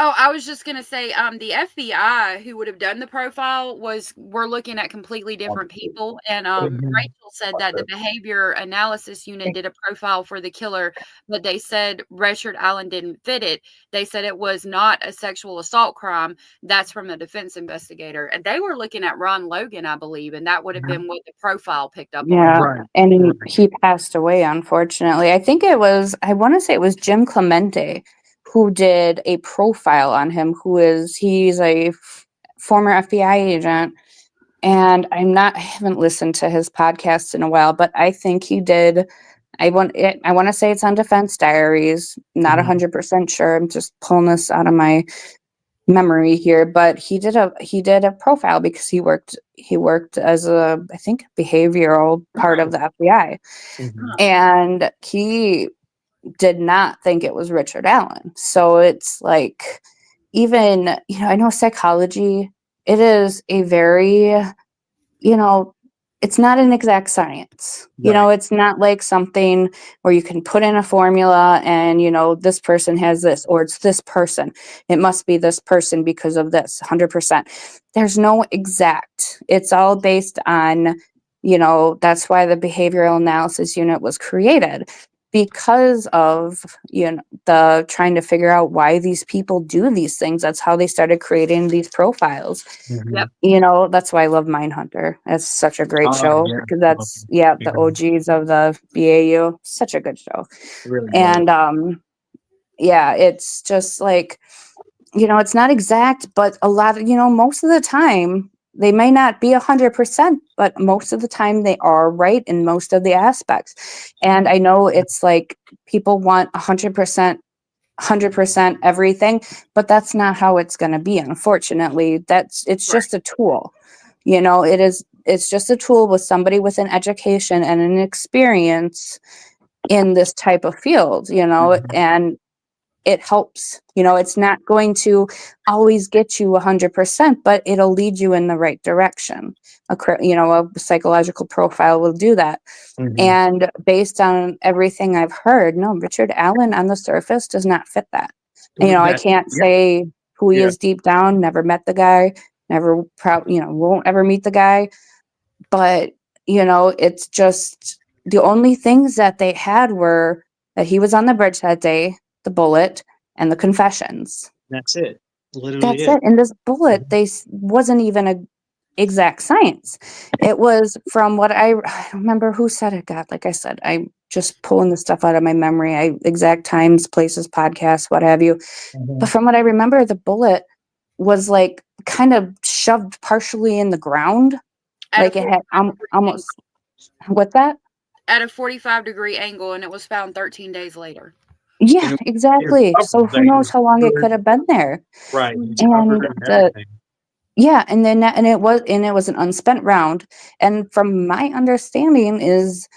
Oh, I was just gonna say, the FBI who would have done the profile we're looking at completely different people, and Rachel said that the behavior analysis unit did a profile for the killer, but they said Richard Allen didn't fit it. They said it was not a sexual assault crime. That's from the defense investigator, and they were looking at Ron Logan, I believe, and that would have been what the profile picked up on. Yeah, and he passed away, unfortunately. I want to say it was Jim Clemente who did a profile on him, he's a former FBI agent. And I haven't listened to his podcast in a while, but I think he did. I want to say it's on Defense Diaries. Not 100% sure. I'm just pulling this out of my memory here, but he did a profile because he worked as a, I think, behavioral part of the FBI, and he did not think it was Richard Allen. So it's like, even, I know psychology, it is a very, it's not an exact science. It's not like something where you can put in a formula and, this person has this, or it's this person. It must be this person because of this, 100%. There's no exact. It's all based on, that's why the behavioral analysis unit was created, because of, the trying to figure out why these people do these things. That's how they started creating these profiles. Yep. That's why I love Mindhunter. That's such a great show, yeah. because that's the OGs of the BAU. Such a good show. Really And it's just like, it's not exact, but a lot of, most of the time they may not be 100%, but most of the time they are right in most of the aspects. And I know it's like people want 100%, 100% everything, but that's not how it's going to be. Unfortunately, it's just a tool. It's just a tool with somebody with an education and an experience in this type of field, and it helps. It's not going to always get you 100%, but it'll lead you in the right direction. A psychological profile will do that. And based on everything I've heard, no, Richard Allen on the surface does not fit that. I can't say who he is deep down, never met the guy, won't ever meet the guy. But, it's just the only things that they had were that he was on the bridge that day, the bullet, and the confessions. That's it. Literally That's it. And this bullet, wasn't even a exact science. It was from what I don't remember who said it. God, like I said, I'm just pulling the stuff out of my memory. Exact times, places, podcasts, what have you. But from what I remember, the bullet was like kind of shoved partially in the ground. Like it had almost, what's that? At a 45-degree angle, and it was found 13 days later. Yeah, exactly. So who knows how long it could have been there? Right. And it was an unspent round. And from my understanding is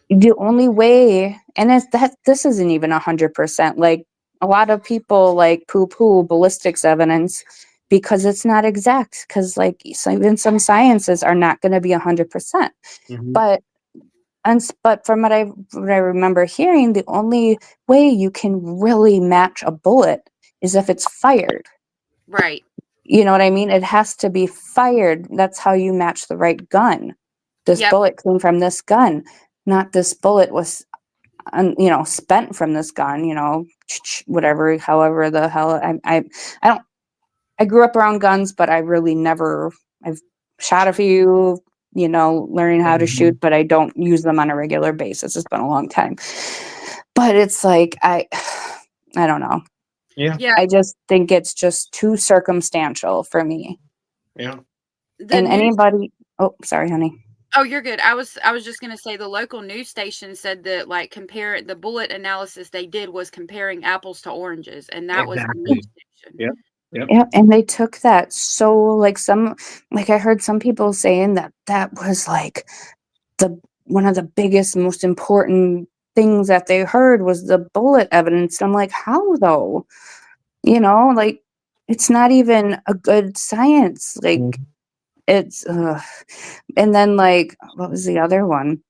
the only way, and this isn't even 100%. Like, a lot of people like poo-poo ballistics evidence because it's not exact. Because even some sciences are not going to be 100%. But from what I remember hearing, the only way you can really match a bullet is if it's fired. Right. You know what I mean? It has to be fired. That's how you match the right gun. This bullet came from this gun, not this bullet was, spent from this gun, whatever, however the hell. I grew up around guns, but I really never, I've shot a few, learning how to shoot, but I don't use them on a regular basis. It's been a long time. But it's like, I don't know. Yeah. I just think it's just too circumstantial for me. Yeah. And anybody, oh, sorry, honey. Oh, you're good. I was just going to say the local news station said that compare the bullet analysis they did was comparing apples to oranges. And that was the news station. Yep. Yeah, and they took that so I heard some people saying that was like one of the biggest, most important things that they heard was the bullet evidence. I'm like, how though? It's not even a good science. It's and then what was the other one?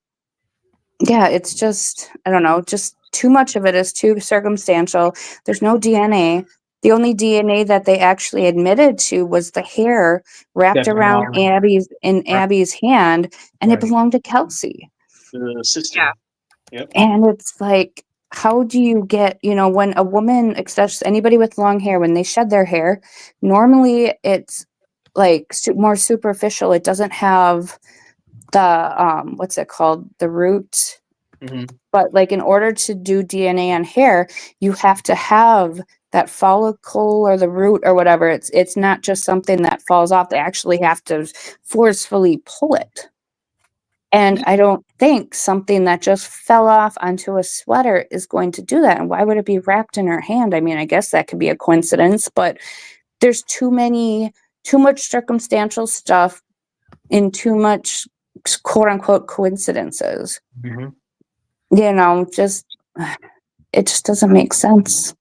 Yeah, it's just, I don't know, just too much of it is too circumstantial. There's no DNA. The only DNA that they actually admitted to was the hair wrapped around Abby's hand, and it belonged to Kelsey. The sister. Yeah. Yep. And it's like, how do you get, when a woman, especially anybody with long hair, when they shed their hair, normally it's more superficial. It doesn't have the what's it called, the root. But in order to do DNA on hair, you have to have that follicle or the root or whatever. It's not just something that falls off. They actually have to forcefully pull it. And I don't think something that just fell off onto a sweater is going to do that. And why would it be wrapped in her hand? I mean, I guess that could be a coincidence, but there's too much circumstantial stuff and too much quote unquote coincidences. Mhm. You know, just it just doesn't make sense.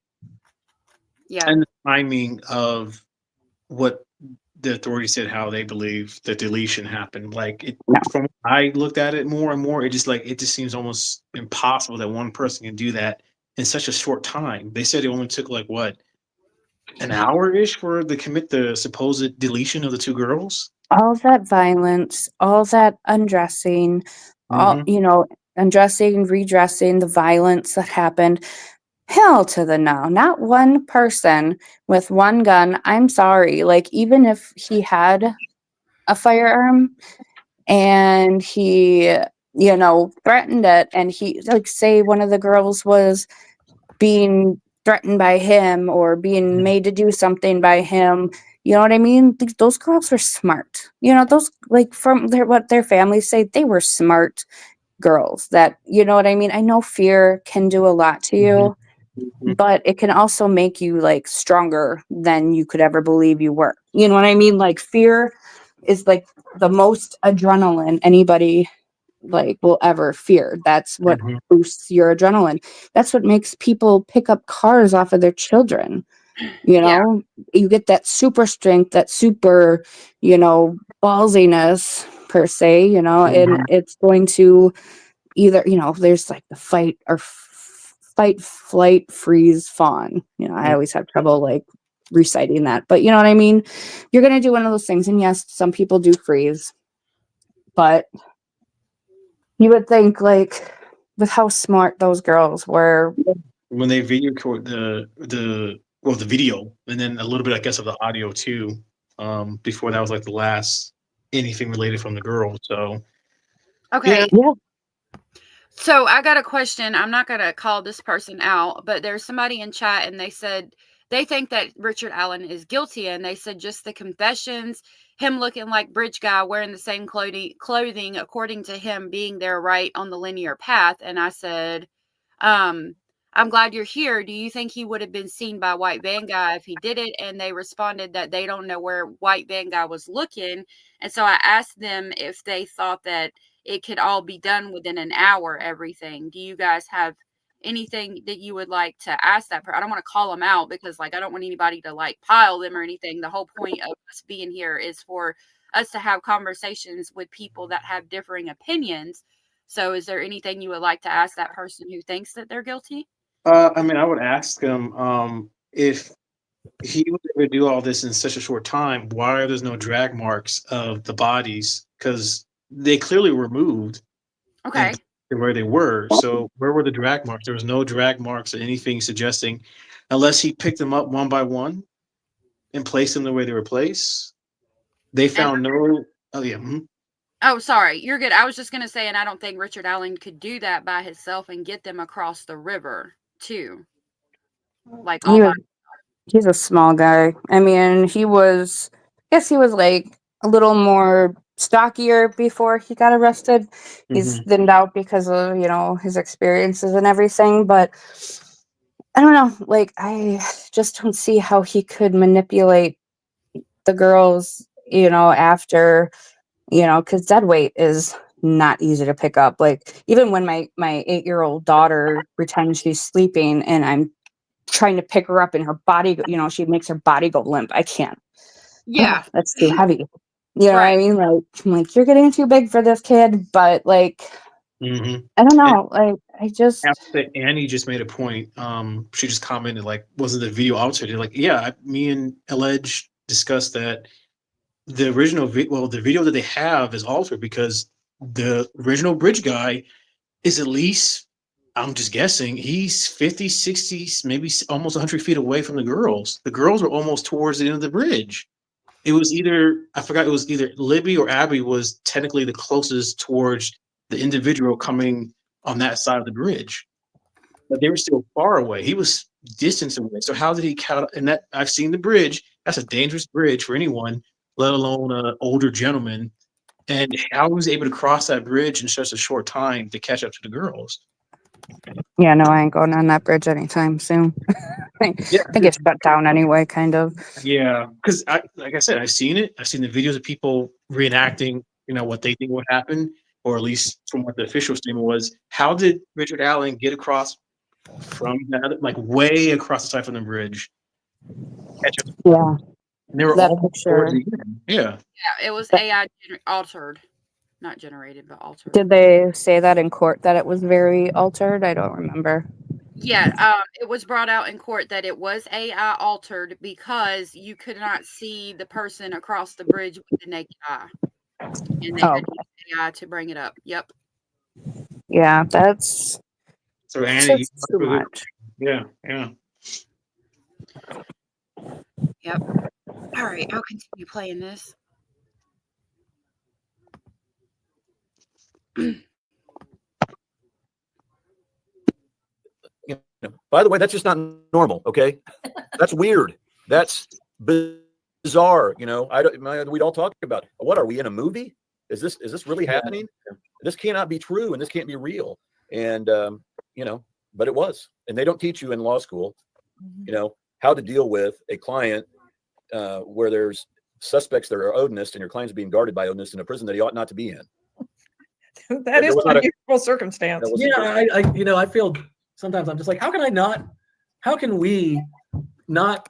Yeah. And the timing of what the authorities said, how they believe the deletion happened. Like it, No. from I looked at it more and more, it just seems almost impossible that one person can do that in such a short time. They said it only took like what, an hour-ish for to commit the supposed deletion of the two girls. All that violence, all that undressing, all, Mhm. you know, undressing, redressing, the violence that happened. Hell to the no. Not one person with one gun. I'm sorry. Like, even if he had a firearm and he, you know, threatened it, and he, like, say one of the girls was being threatened by him or being made to do something by him, you know what I mean? Those girls were smart. You know, those, like, from what their families say, they were smart girls that, you know what I mean? I know fear can do a lot to you, Mhm. but it can also make you like stronger than you could ever believe you were. You know what I mean? Like, fear is like the most adrenaline anybody like will ever fear. That's what Mhm. boosts your adrenaline. That's what makes people pick up cars off of their children. You Yeah. know, you get that super strength, that super, you know, ballsiness per se, you know, and Mhm. it's going to either, you know, there's like the fight or fight, flight, freeze, fawn. You know, I always have trouble like reciting that, but you know what I mean? You're going to do one of those things. And yes, some people do freeze, but you would think, like, with how smart those girls were. When they video record the video and then a little bit, I guess, of the audio too. Before that was like the last anything related from the girl. So Okay. Yeah. So I got a question. I'm not going to call this person out, but there's somebody in chat and they said they think that Richard Allen is guilty. And they said just the confessions, him looking like Bridge Guy, wearing the same clothing, according to him, being there right on the linear path. And I said, I'm glad you're here. Do you think he would have been seen by White Van Guy if he did it? And they responded that they don't know where White Van Guy was looking. And so I asked them if they thought that it could all be done within an hour, everything. Do you guys have anything that you would like to ask that person? I don't want to call them out because, like, I don't want anybody to like pile them or anything. The whole point of us being here is for us to have conversations with people that have differing opinions. So is there anything you would like to ask that person who thinks that they're guilty? I mean, I would ask him if he was able to do all this in such a short time, why are there no drag marks of the bodies? Because they clearly were moved Okay. and where they were. So where were the drag marks? There was no drag marks or anything suggesting, unless he picked them up one by one and placed them the way they were placed. They found no. Oh yeah. Mhm. Oh, sorry. You're good. I was just going to say, and I don't think Richard Allen could do that by himself and get them across the river too. Like all by He's a small guy. I mean, I guess he was like a little more stockier before he got arrested. He's Mhm. thinned out because of, you know, his experiences and everything. But I don't know. Like, I just don't see how he could manipulate the girls, you know, after, you know, because dead weight is not easy to pick up. Like, even when my 8-year-old daughter pretends she's sleeping and I'm trying to pick her up and her body, you know, she makes her body go limp. I can't. Yeah. Ugh, that's too heavy. You know what I Right. mean? Like, I'm like, you're getting too big for this kid, but like, Mhm. I don't And know. Like, I just, after Annie just made a point, she just commented like, "Wasn't the video altered?" Like, yeah, me and Alleged discussed that the original the video that they have is altered because the original Bridge Guy is at least, I'm just guessing, he's 50, 60, maybe almost 100 feet away from the girls. The girls were almost towards the end of the bridge. It was either, I forgot, it was either Libby or Abby was technically the closest towards the individual coming on that side of the bridge, but they were still far away. He was distance away. So how did he count? And that, I've seen the bridge. That's a dangerous bridge for anyone, let alone an older gentleman. And how he was able to cross that bridge in such a short time to catch up to the girls. yeah, no, I ain't going on that bridge anytime soon. Yeah, I think it's shut down anyway, kind of. yeah. Because like I said, I've seen it. I've seen the videos of people reenacting, what they think would happen, or at least from what the official statement was. How did Richard Allen get across from that, like way across the side from the bridge? Catch up. Yeah, And they were that all towards picture. the end. Yeah. Yeah, it was AI altered, not generated, but altered. Did they say that in court that it was very altered? I don't remember. Yeah, it was brought out in court that it was AI altered because you could not see the person across the bridge with the naked eye, and they Oh, had to use AI to bring it up. Yep. yeah, that's So Annie, just too much. yeah. Yep. All right, I'll continue playing this. By the way, that's just not normal. Okay, that's weird. That's bizarre. We'd all talk about, what are we in a movie? Is this really happening? This cannot be true, and this can't be real. And but it was. And they don't teach you in law school, how to deal with a client where there's suspects that are Odinists, and your client's being guarded by Odinists in a prison that he ought not to be in. That is an unusual circumstance. Yeah, I feel sometimes I'm just like, how can we not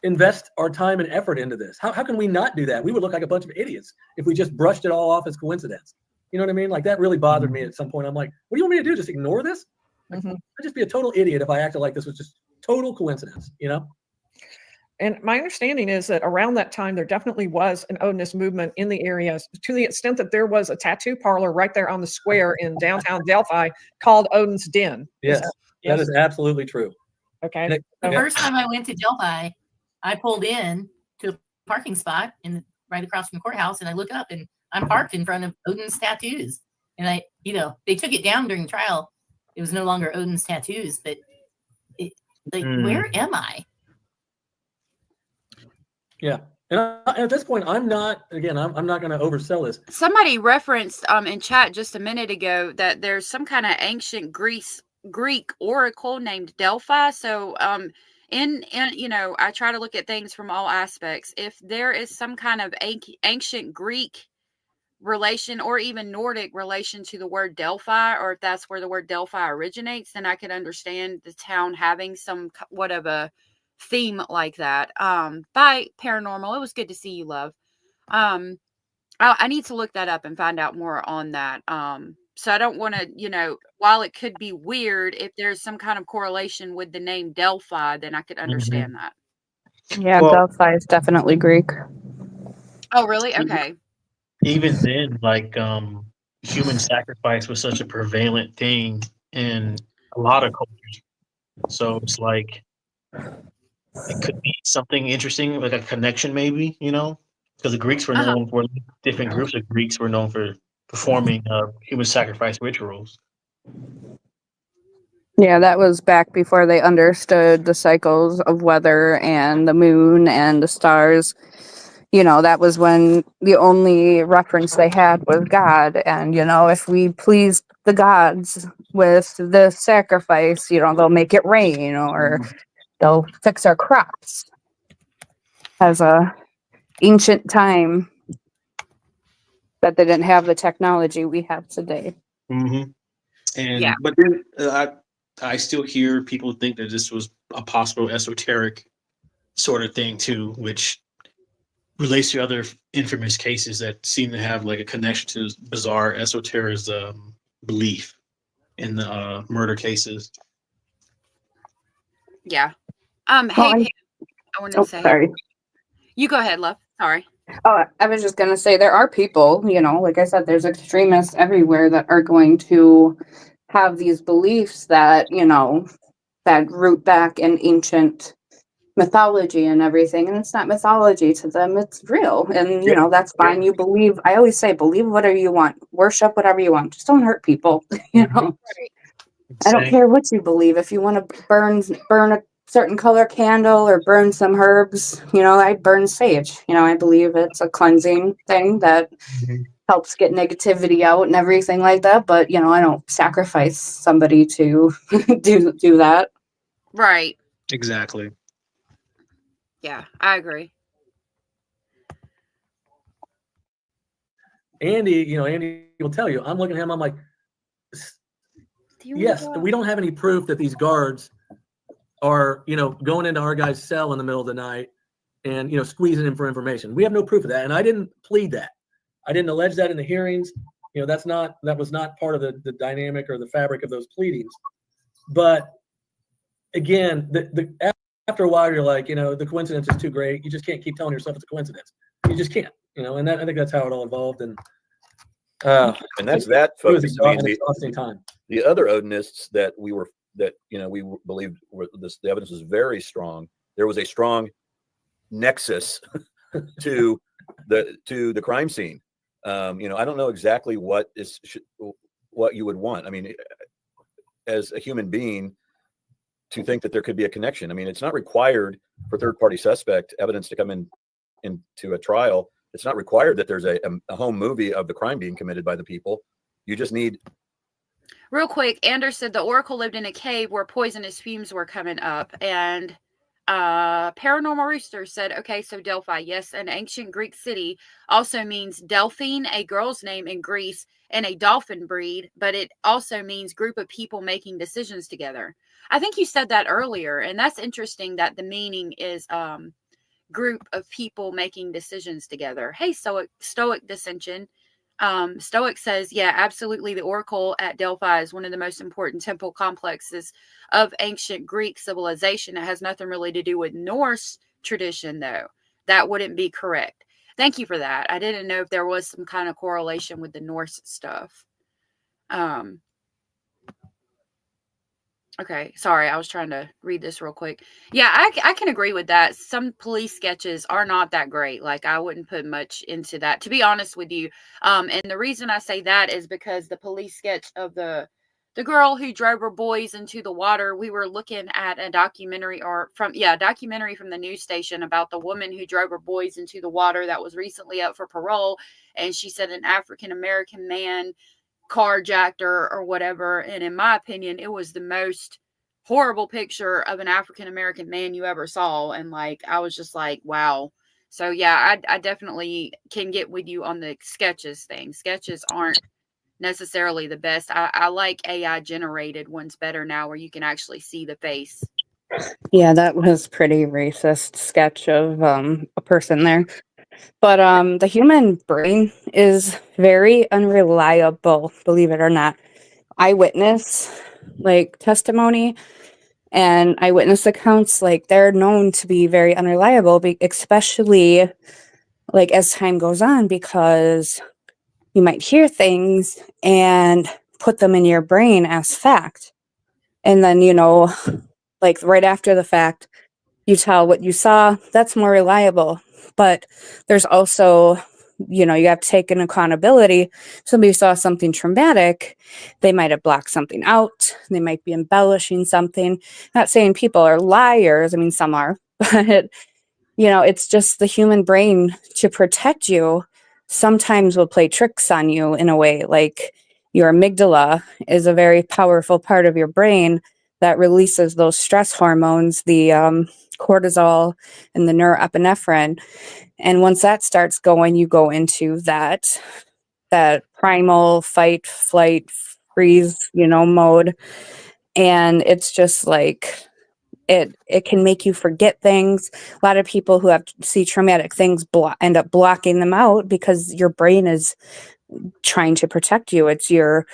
invest our time and effort into this? How can we not do that? We would look like a bunch of idiots if we just brushed it all off as coincidence. You know what I mean? Like, that really bothered me at some point. I'm like, what do you want me to do? Just ignore this? I'd just be a total idiot if I acted like this was just total coincidence, And my understanding is that around that time, there definitely was an Odinist movement in the area, to the extent that there was a tattoo parlor right there on the square in downtown Delphi called Odin's Den. Yes, that is absolutely true. Okay. The first time I went to Delphi, I pulled in to a parking spot right across from the courthouse, and I look up and I'm parked in front of Odin's tattoos. And they took it down during the trial. It was no longer Odin's tattoos, but where am I? Yeah. And at this point, I'm not going to oversell this. Somebody referenced in chat just a minute ago that there's some kind of ancient Greek oracle named Delphi. So I try to look at things from all aspects. If there is some kind of ancient Greek relation, or even Nordic relation to the word Delphi, or if that's where the word Delphi originates, then I could understand the town having somewhat of a theme like that. Bye, Paranormal. It was good to see you, love. I need to look that up and find out more on that. So I don't want to, while it could be weird, if there's some kind of correlation with the name Delphi, then I could understand that. Yeah, Delphi is definitely Greek. Oh, really? Okay. Even then, like, human sacrifice was such a prevalent thing in a lot of cultures. So it's like, it could be something interesting, like a connection, maybe, because the Greeks were known for, different groups of Greeks were known for performing human sacrifice rituals. Yeah, that was back before they understood the cycles of weather and the moon and the stars. That was when the only reference they had was God. And, if we please the gods with the sacrifice, they'll make it rain, or they'll fix our crops. As a ancient time that they didn't have the technology we have today. And but then I still hear people think that this was a possible esoteric sort of thing too, which relates to other infamous cases that seem to have like a connection to bizarre esotericism belief in the murder cases. Yeah. Hey, Pam, I wanted to say. Sorry. You go ahead, love. Sorry. Oh, I was just going to say there are people, like I said, there's extremists everywhere that are going to have these beliefs that, that root back in ancient mythology and everything. And it's not mythology to them. It's real. And, that's fine. You believe, I always say, believe whatever you want, worship whatever you want. Just don't hurt people, I don't care what you believe. If you want to burn a certain color candle or burn some herbs, I burn sage. I believe it's a cleansing thing that helps get negativity out and everything like that. But, I don't sacrifice somebody to do that. Right. Exactly. Yeah, I agree. Andy will tell you, I'm looking at him, I'm like, Do you yes, wanna go we don't have any proof that these guards are, going into our guy's cell in the middle of the night and, squeezing him for information. We have no proof of that. And I didn't plead that. I didn't allege that in the hearings. That was not part of the dynamic or the fabric of those pleadings. But again, after a while, you're like, the coincidence is too great. You just can't keep telling yourself it's a coincidence. You just can't, and I think that's how it all evolved. And that's that, it was folks. I mean, exhausting time. The other Odinists that we believed the evidence was very strong. There was a strong nexus to the crime scene. I don't know exactly what you would want. I mean, as a human being, to think that there could be a connection. I mean, it's not required for third-party suspect evidence to come into a trial. It's not required that there's a home movie of the crime being committed by the people. You just need. Real quick, Anders said the Oracle lived in a cave where poisonous fumes were coming up, and Paranormal Rooster said, okay, so Delphi, yes, an ancient Greek city, also means Delphine, a girl's name in Greece, and a dolphin breed, but it also means group of people making decisions together. I think you said that earlier, and that's interesting that the meaning is group of people making decisions together. Hey, Stoic Dissension. Stoic says, yeah, absolutely. The Oracle at Delphi is one of the most important temple complexes of ancient Greek civilization. It has nothing really to do with Norse tradition, though. That wouldn't be correct. Thank you for that. I didn't know if there was some kind of correlation with the Norse stuff. Okay, sorry, I was trying to read this real quick. Yeah, I can agree with that. Some police sketches are not that great. Like, I wouldn't put much into that, to be honest with you. And the reason I say that is because the police sketch of the girl who drove her boys into the water, we were looking at a documentary from the news station about the woman who drove her boys into the water that was recently up for parole. And she said an African-American man carjacked her or whatever. And in my opinion, it was the most horrible picture of an African-American man you ever saw. And like, I was just like, wow. So yeah, I definitely can get with you on the sketches thing. Sketches aren't necessarily the best. I like AI generated ones better now where you can actually see the face. Yeah, that was pretty racist sketch of a person there. But the human brain is very unreliable, believe it or not. Eyewitness testimony and eyewitness accounts, they're known to be very unreliable, especially as time goes on, because you might hear things and put them in your brain as fact. And then, right after the fact, you tell what you saw, that's more reliable. But there's also, you have to take an accountability. If somebody saw something traumatic, they might have blocked something out. They might be embellishing something. Not saying people are liars. I mean, some are, but it's just the human brain, to protect you, sometimes will play tricks on you in a way. Like, your amygdala is a very powerful part of your brain that releases those stress hormones, the cortisol and the norepinephrine. And once that starts going, you go into that primal fight, flight, freeze, mode. And it's just like, it can make you forget things. A lot of people who see traumatic things end up blocking them out because your brain is trying to protect you. It's the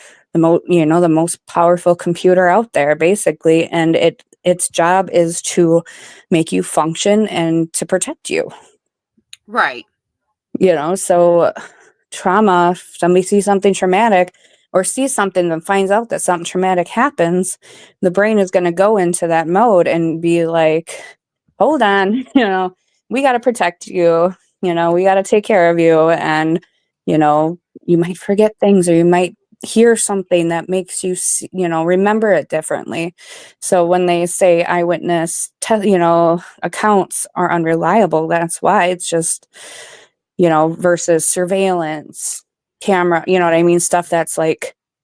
most powerful computer out there, basically, and its job is to make you function and to protect you. Right. So trauma, if somebody sees something traumatic or sees something and finds out that something traumatic happens, the brain is going to go into that mode and be like, hold on, we got to protect you, we got to take care of you. And, you might forget things, or you might hear something that makes you, remember it differently. So when they say eyewitness, accounts are unreliable, that's why. It's just, versus surveillance, camera, you know what I mean? Stuff that's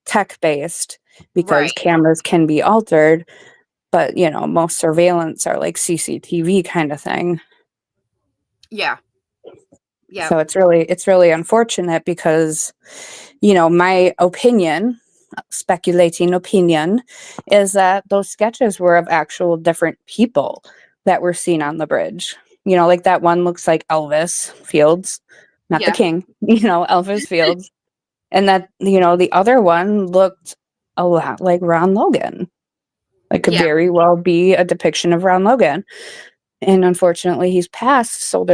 tech based, because Right. cameras can be altered. but most surveillance are like CCTV kind of thing. Yeah. Yeah. So it's really unfortunate because, my opinion, speculating opinion, is that those sketches were of actual different people that were seen on the bridge. Like that one looks like Elvis Fields, not the Yeah. king, Elvis Fields. And that, the other one looked a lot like Ron Logan. It could Yeah. very well be a depiction of Ron Logan. And unfortunately, he's passed. So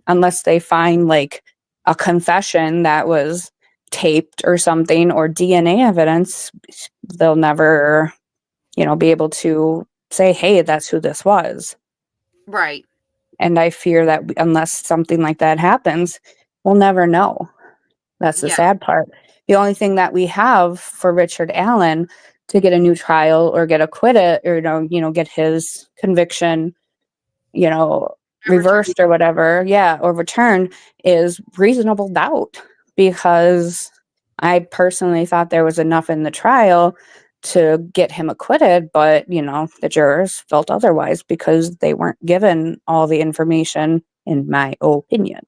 unless they find like a confession that was taped or something, or DNA evidence, they'll never, be able to say, hey, that's who this was. Right. And I fear that unless something like that happens, we'll never know. That's the Yeah. sad part. The only thing that we have for Richard Allen to get a new trial or get acquitted, or get his conviction, reversed or whatever, overturned, is reasonable doubt, because I personally thought there was enough in the trial to get him acquitted, but the jurors felt otherwise because they weren't given all the information, in my opinion.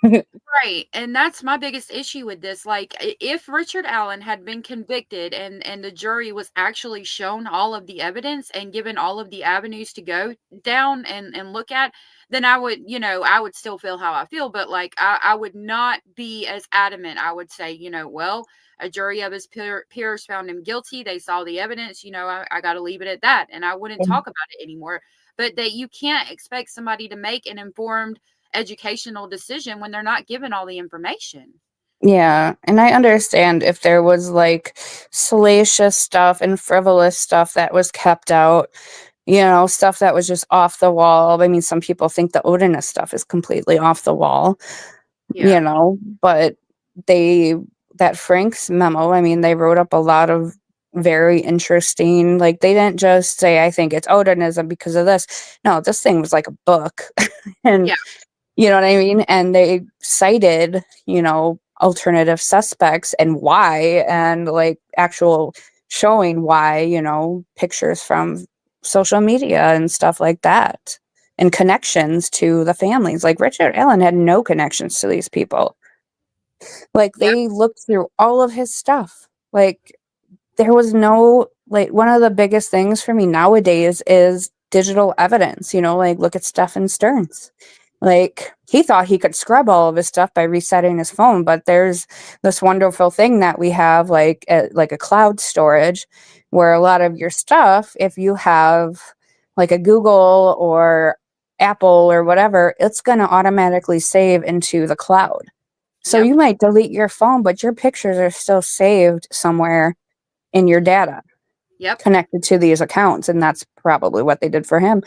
Right. And that's my biggest issue with this. Like, if Richard Allen had been convicted and the jury was actually shown all of the evidence and given all of the avenues to go down and look at, then I would still feel how I feel. But like, I would not be as adamant. I would say, well, a jury of his peers found him guilty. They saw the evidence, I got to leave it at that. And I wouldn't talk about it anymore. But that you can't expect somebody to make an informed educational decision when they're not given all the information. Yeah, and I understand if there was like salacious stuff and frivolous stuff that was kept out, stuff that was just off the wall. I mean, some people think the Odinist stuff is completely off the wall, but that Frank's memo, I mean, they wrote up a lot of very interesting, like, they didn't just say, I think it's Odinism because of this. No, this thing was like a book. And Yeah. you know what I mean? And they cited, alternative suspects and why, and like actual showing why, pictures from social media and stuff like that, and connections to the families. Like Richard Allen had no connections to these people. Like they looked through all of his stuff. Like there was no, like, one of the biggest things for me nowadays is digital evidence, like look at Stephen Stearns. Like he thought he could scrub all of his stuff by resetting his phone, but there's this wonderful thing that we have, like a cloud storage, where a lot of your stuff, if you have like a Google or Apple or whatever, it's going to automatically save into the cloud. So you might delete your phone, but your pictures are still saved somewhere in your data. Connected to these accounts, and that's probably what they did for him.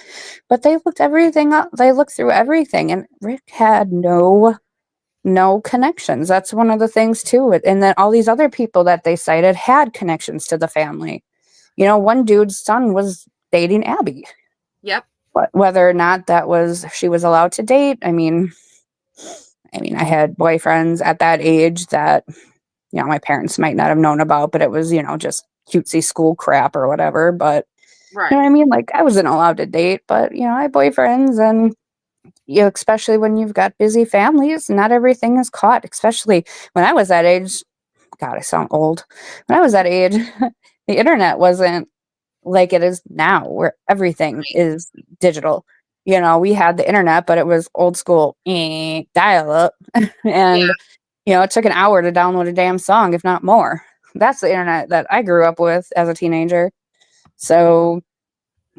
But they looked everything up. They looked through everything, and Rick had no connections. That's one of the things too. And then all these other people that they cited had connections to the family. One dude's son was dating Abby. But whether or not she was allowed to date, I mean, I had boyfriends at that age that my parents might not have known about, but it was just cutesy school crap or whatever. But you know what I mean? Like I wasn't allowed to date, but I had boyfriends, and especially when you've got busy families, not everything is caught, especially when I was that age. God, I sound old. When I was that age, the internet wasn't like it is now, where everything is digital. We had the internet, but it was old school dial up. And it took an hour to download a damn song, if not more. That's the internet that I grew up with as a teenager. So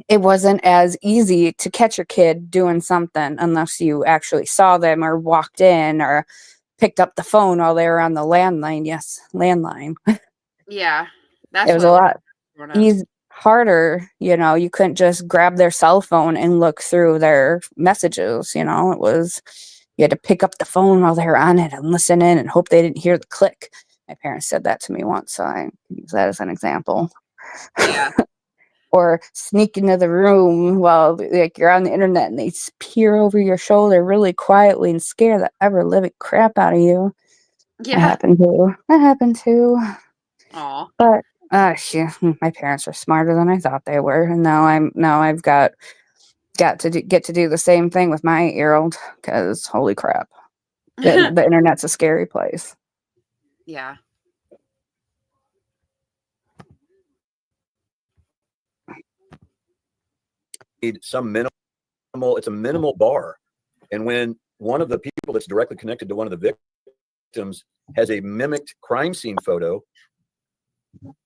it wasn't as easy to catch your kid doing something unless you actually saw them or walked in or picked up the phone while they were on the landline. Yes, landline. Yeah. It was a lot harder. You couldn't just grab their cell phone and look through their messages. It was, you had to pick up the phone while they were on it and listen in and hope they didn't hear the click. My parents said that to me once, so I use that as an example. Yeah. Or sneak into the room while like you're on the internet and they peer over your shoulder really quietly and scare the ever living crap out of you. Yeah. That happened too. Aw. But Yeah, my parents are smarter than I thought they were, and now I've got to get to do the same thing with my 8-year-old because holy crap, the internet's a scary place. Yeah. Need some minimal. It's a minimal bar, and when one of the people that's directly connected to one of the victims has a mimicked crime scene photo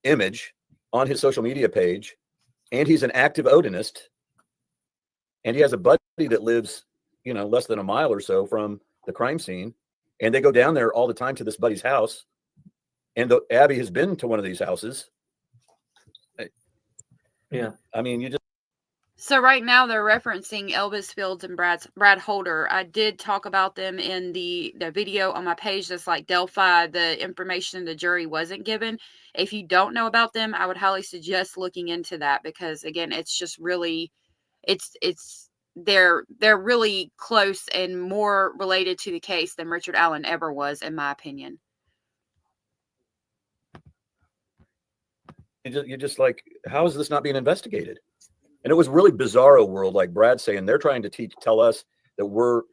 image on his social media page, and he's an active Odinist, and he has a buddy that lives, less than a mile or so from the crime scene, and they go down there all the time to this buddy's house, and Abby has been to one of these houses. Yeah. I mean, you just. So right now they're referencing Elvis Fields and Brad Holder. I did talk about them in the video on my page that's like Delphi. The information the jury wasn't given. If you don't know about them, I would highly suggest looking into that because again, it's just really, they're really close and more related to the case than Richard Allen ever was, in my opinion. You're just like, how is this not being investigated? And it was really bizarro world, like Brad saying, they're trying to tell us that we're,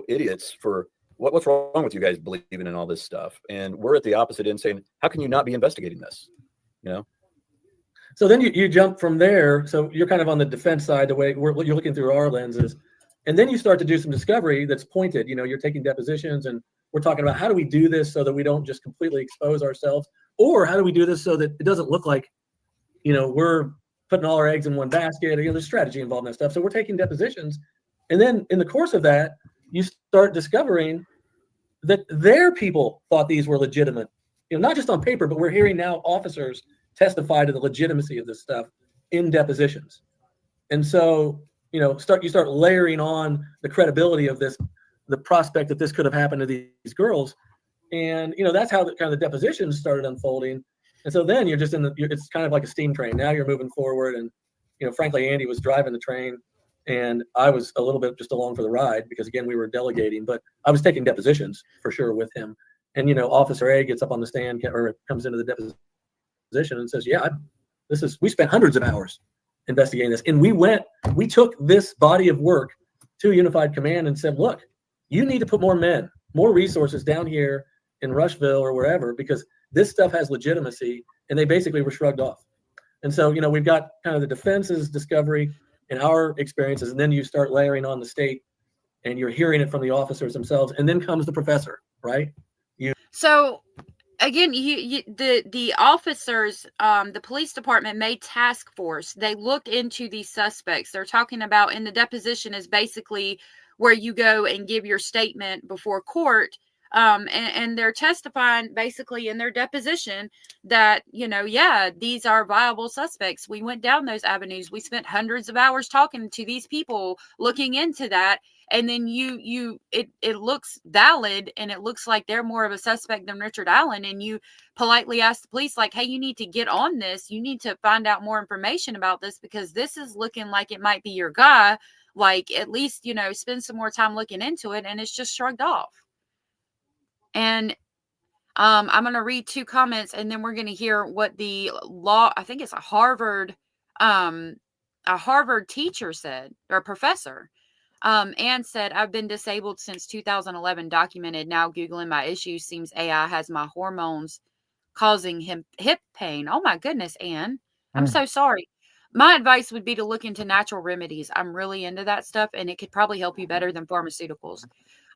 idiots for what's wrong with you guys believing in all this stuff. And we're at the opposite end saying, how can you not be investigating this? So then you jump from there. So you're kind of on the defense side, the way you're looking through our lenses. And then you start to do some discovery that's pointed. You're taking depositions and we're talking about how do we do this so that we don't just completely expose ourselves, or how do we do this so that it doesn't look like, we're putting all our eggs in one basket. There's strategy involved in that stuff. So we're taking depositions. And then in the course of that, you start discovering that their people thought these were legitimate, not just on paper, but we're hearing now officers testify to the legitimacy of this stuff in depositions. And so, you start layering on the credibility of this, the prospect that this could have happened to these girls. And, that's how the depositions started unfolding. And so then you're just it's kind of like a steam train. Now you're moving forward. And, frankly, Andy was driving the train and I was a little bit just along for the ride because, again, we were delegating, but I was taking depositions for sure with him. And, Officer A gets up on the stand or comes into the deposition and says, yeah, we spent hundreds of hours investigating this. And we took this body of work to Unified Command and said, look, you need to put more men, more resources down here in Rushville or wherever, because this stuff has legitimacy. And they basically were shrugged off. And so, we've got kind of the defense's discovery and our experiences, and then you start layering on the state and you're hearing it from the officers themselves. And then comes the professor, right? So again, the officers, the police department made task force. They looked into these suspects. They're talking about in the deposition is basically where you go and give your statement before court. And they're testifying basically in their deposition that, these are viable suspects. We went down those avenues. We spent hundreds of hours talking to these people, looking into that. And then it looks valid and it looks like they're more of a suspect than Richard Allen. And you politely ask the police like, hey, you need to get on this. You need to find out more information about this because this is looking like it might be your guy. Like, at least, spend some more time looking into it. And it's just shrugged off. And I'm going to read 2 comments and then we're going to hear what the law, I think it's a Harvard teacher said, or professor. Anne said, I've been disabled since 2011, documented. Now Googling my issues, seems AI has my hormones causing him hip pain. Oh my goodness, Anne. I'm so sorry. My advice would be to look into natural remedies. I'm really into that stuff and it could probably help you better than pharmaceuticals.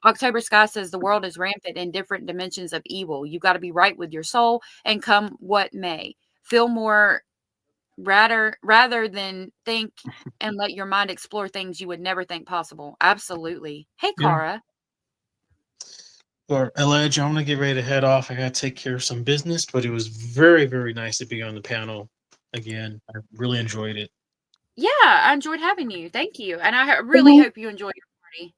October Sky says the world is rampant in different dimensions of evil. You got to be right with your soul and come what may. Feel more rather than think and let your mind explore things you would never think possible. Absolutely. Hey, Cara. Or Elijah, I'm going to get ready to head off. I got to take care of some business, but it was very, very nice to be on the panel again. I really enjoyed it. Yeah, I enjoyed having you. Thank you. And I really hope you enjoy your party.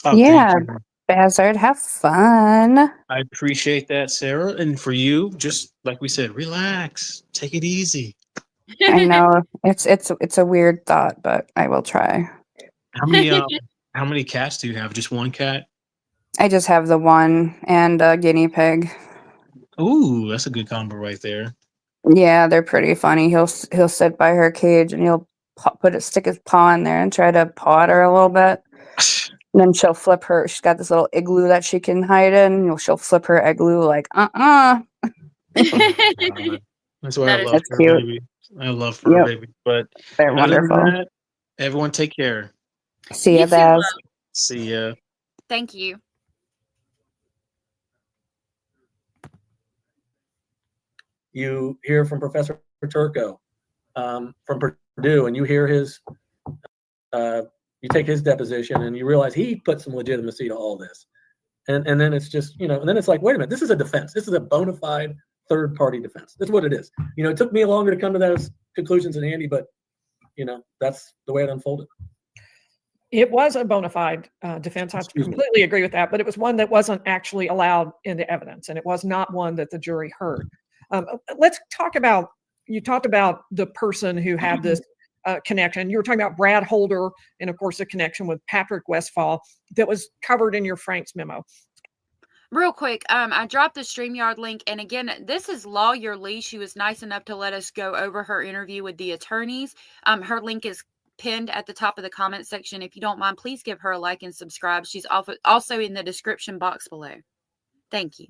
Oh, Yeah, thank you. Bazard, have fun. I appreciate that, Sarah. And for you, just like we said, relax, take it easy. I know it's a weird thought, but I will try. How many cats do you have? Just one cat? I just have the one and a guinea pig. Ooh, that's a good combo right there. Yeah, they're pretty funny. He'll sit by her cage and he'll stick his paw in there and try to paw at her a little bit. And then she'll flip her. She's got this little igloo that she can hide in. She'll flip her igloo like, That's why That I is love That's fur cute. baby. I love fur Yep, baby. But they're other than wonderful. that, everyone take care. See You ya, too, Baz. love. See ya. Thank you. You hear from Professor Turco from Purdue, and you hear his, you take his deposition, and you realize he put some legitimacy to all this. And then it's just, and then it's like, wait a minute, this is a defense. This is a bona fide third-party defense. That's what it is. It took me longer to come to those conclusions than Andy, but, that's the way it unfolded. It was a bona fide defense. I Excuse me. completely agree with that, but it was one that wasn't actually allowed into evidence, and it was not one that the jury heard. Let's talk about, you talked about the person who had this connection. You were talking about Brad Holder and, of course, the connection with Patrick Westfall that was covered in your Frank's memo. Real quick, I dropped the StreamYard link, and again, this is Lawyer Lee. She was nice enough to let us go over her interview with the attorneys. Her link is pinned at the top of the comment section. If you don't mind, please give her a like and subscribe. She's also in the description box below. Thank you.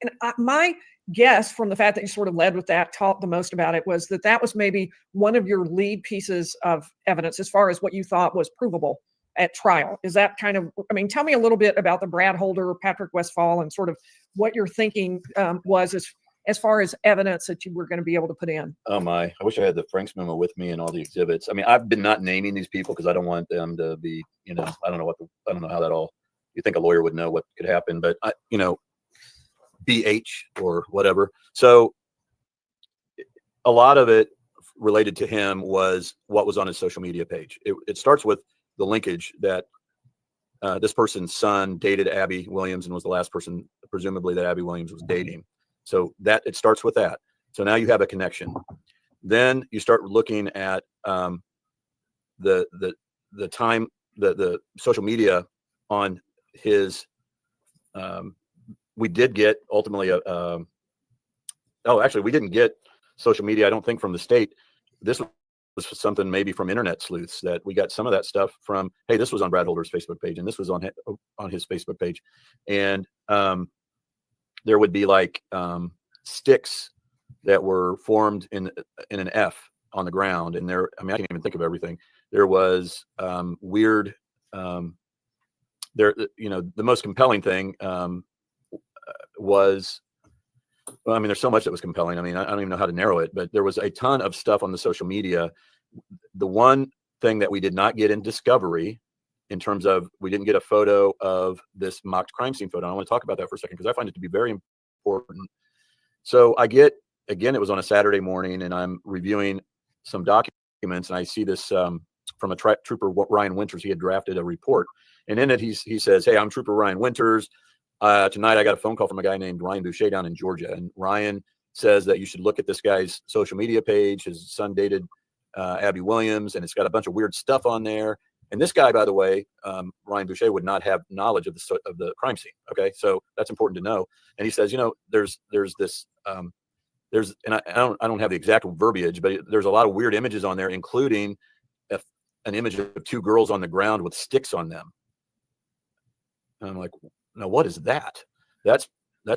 And my guess from the fact that you sort of led with that, talked the most about it, was that was maybe one of your lead pieces of evidence as far as what you thought was provable at trial. Is that kind of, tell me a little bit about the Brad Holder, Patrick Westfall, and sort of what your thinking was as far as evidence that you were going to be able to put in. Oh my, I wish I had the Frank's memo with me and all the exhibits. I've been not naming these people because I don't want them to be, I don't know how that all, you think a lawyer would know what could happen, but BH or whatever. So a lot of it related to him was what was on his social media page. It starts with the linkage that this person's son dated Abby Williams and was the last person presumably that Abby Williams was dating. So that it starts with that. So now you have a connection. Then you start looking at the social media on his. We did get ultimately we didn't get social media, I don't think, from the state. This was something maybe from internet sleuths that we got some of that stuff from. Hey, this was on Brad Holder's Facebook page, and this was on his Facebook page, and there would be like sticks that were formed in an F on the ground, and there. I can't even think of everything. There was weird. The most compelling thing was. Well, there's so much that was compelling. I don't even know how to narrow it, but there was a ton of stuff on the social media. The one thing that we did not get in discovery, in terms of, we didn't get a photo of this mocked crime scene photo. I want to talk about that for a second because I find it to be very important. So it was on a Saturday morning, and I'm reviewing some documents, and I see this from a Trooper Ryan Winters. He had drafted a report, and in it he says, "Hey, I'm Trooper Ryan Winters. Tonight I got a phone call from a guy named Ryan Boucher down in Georgia, and Ryan says that you should look at this guy's social media page. His son dated Abby Williams, and it's got a bunch of weird stuff on there. And this guy, by the way, Ryan Boucher, would not have knowledge of the crime scene. Okay, so that's important to know. And he says, there's this, and I don't have the exact verbiage, but there's a lot of weird images on there, including an image of two girls on the ground with sticks on them. And I'm like, now what is that? That's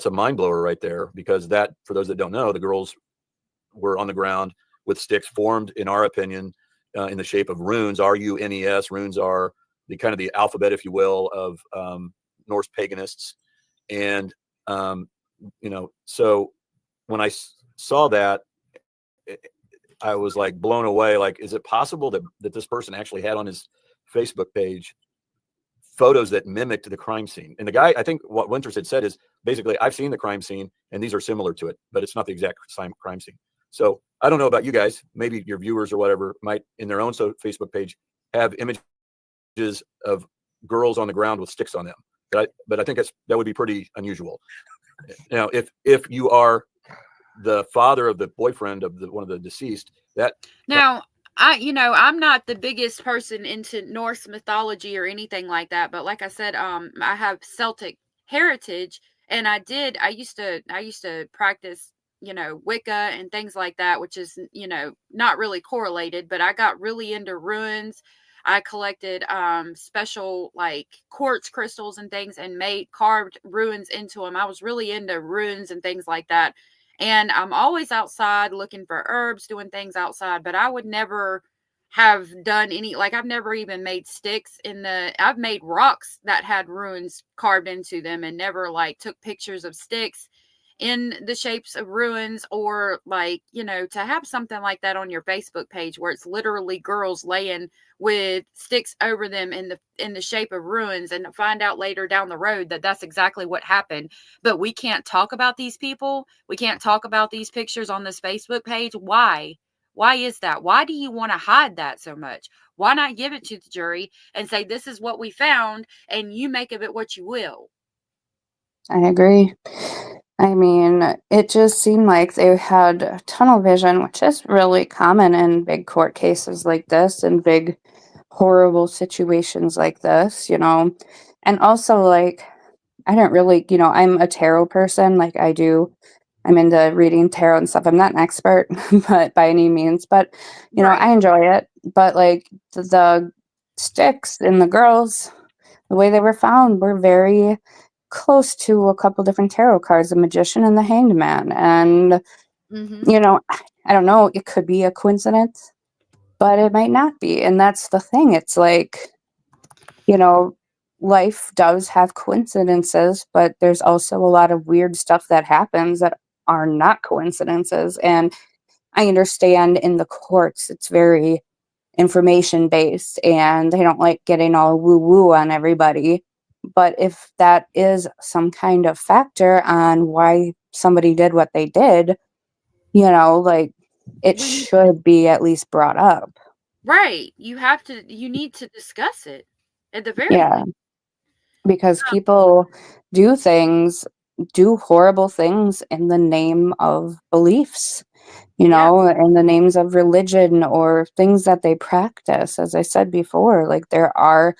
a mind blower right there, because that, for those that don't know, the girls were on the ground with sticks formed, in our opinion, in the shape of runes. R-U-N-E-S. Runes are the kind of the alphabet, if you will, of Norse paganists. And so when I saw that, I was like blown away. Like, is it possible that this person actually had on his Facebook page photos that mimicked the crime scene? And the guy, I think what Winters had said is basically, I've seen the crime scene and these are similar to it, but it's not the exact same crime scene. So I don't know about you guys, maybe your viewers or whatever might in their own Facebook page have images of girls on the ground with sticks on them. But I think that would be pretty unusual. Now, if you are the father of the boyfriend of one of the deceased, now, I'm not the biggest person into Norse mythology or anything like that, but like I said, I have Celtic heritage, and I used to practice Wicca and things like that, which is, not really correlated, but I got really into ruins. I collected special like quartz crystals and things and carved ruins into them. I was really into ruins and things like that. And I'm always outside looking for herbs, doing things outside, but I would never have done any, like I've never even made sticks I've made rocks that had ruins carved into them and never like took pictures of sticks in the shapes of ruins, or like, to have something like that on your Facebook page where it's literally girls laying with sticks over them in the shape of ruins, and to find out later down the road that that's exactly what happened. But we can't talk about these people. We can't talk about these pictures on this Facebook page. Why? Why is that? Why do you want to hide that so much? Why not give it to the jury and say, this is what we found, and you make of it what you will? I agree. I mean, it just seemed like they had tunnel vision, which is really common in big court cases like this and big horrible situations like this, And also, like, I don't really, I'm a tarot person. Like, I'm into reading tarot and stuff. I'm not an expert, but by any means, but, Right. I enjoy it. But, like, the sticks and the girls, the way they were found were very close to a couple different tarot cards, the Magician and the Hanged Man. And, I don't know, it could be a coincidence, but it might not be. And that's the thing. It's like, life does have coincidences, but there's also a lot of weird stuff that happens that are not coincidences. And I understand in the courts, it's very information based and they don't like getting all woo woo on everybody. But if that is some kind of factor on why somebody did what they did, like it should be at least brought up. Right. You need to discuss it at the very Yeah. least. Because people do horrible things in the name of beliefs, in the names of religion or things that they practice. As I said before, like there are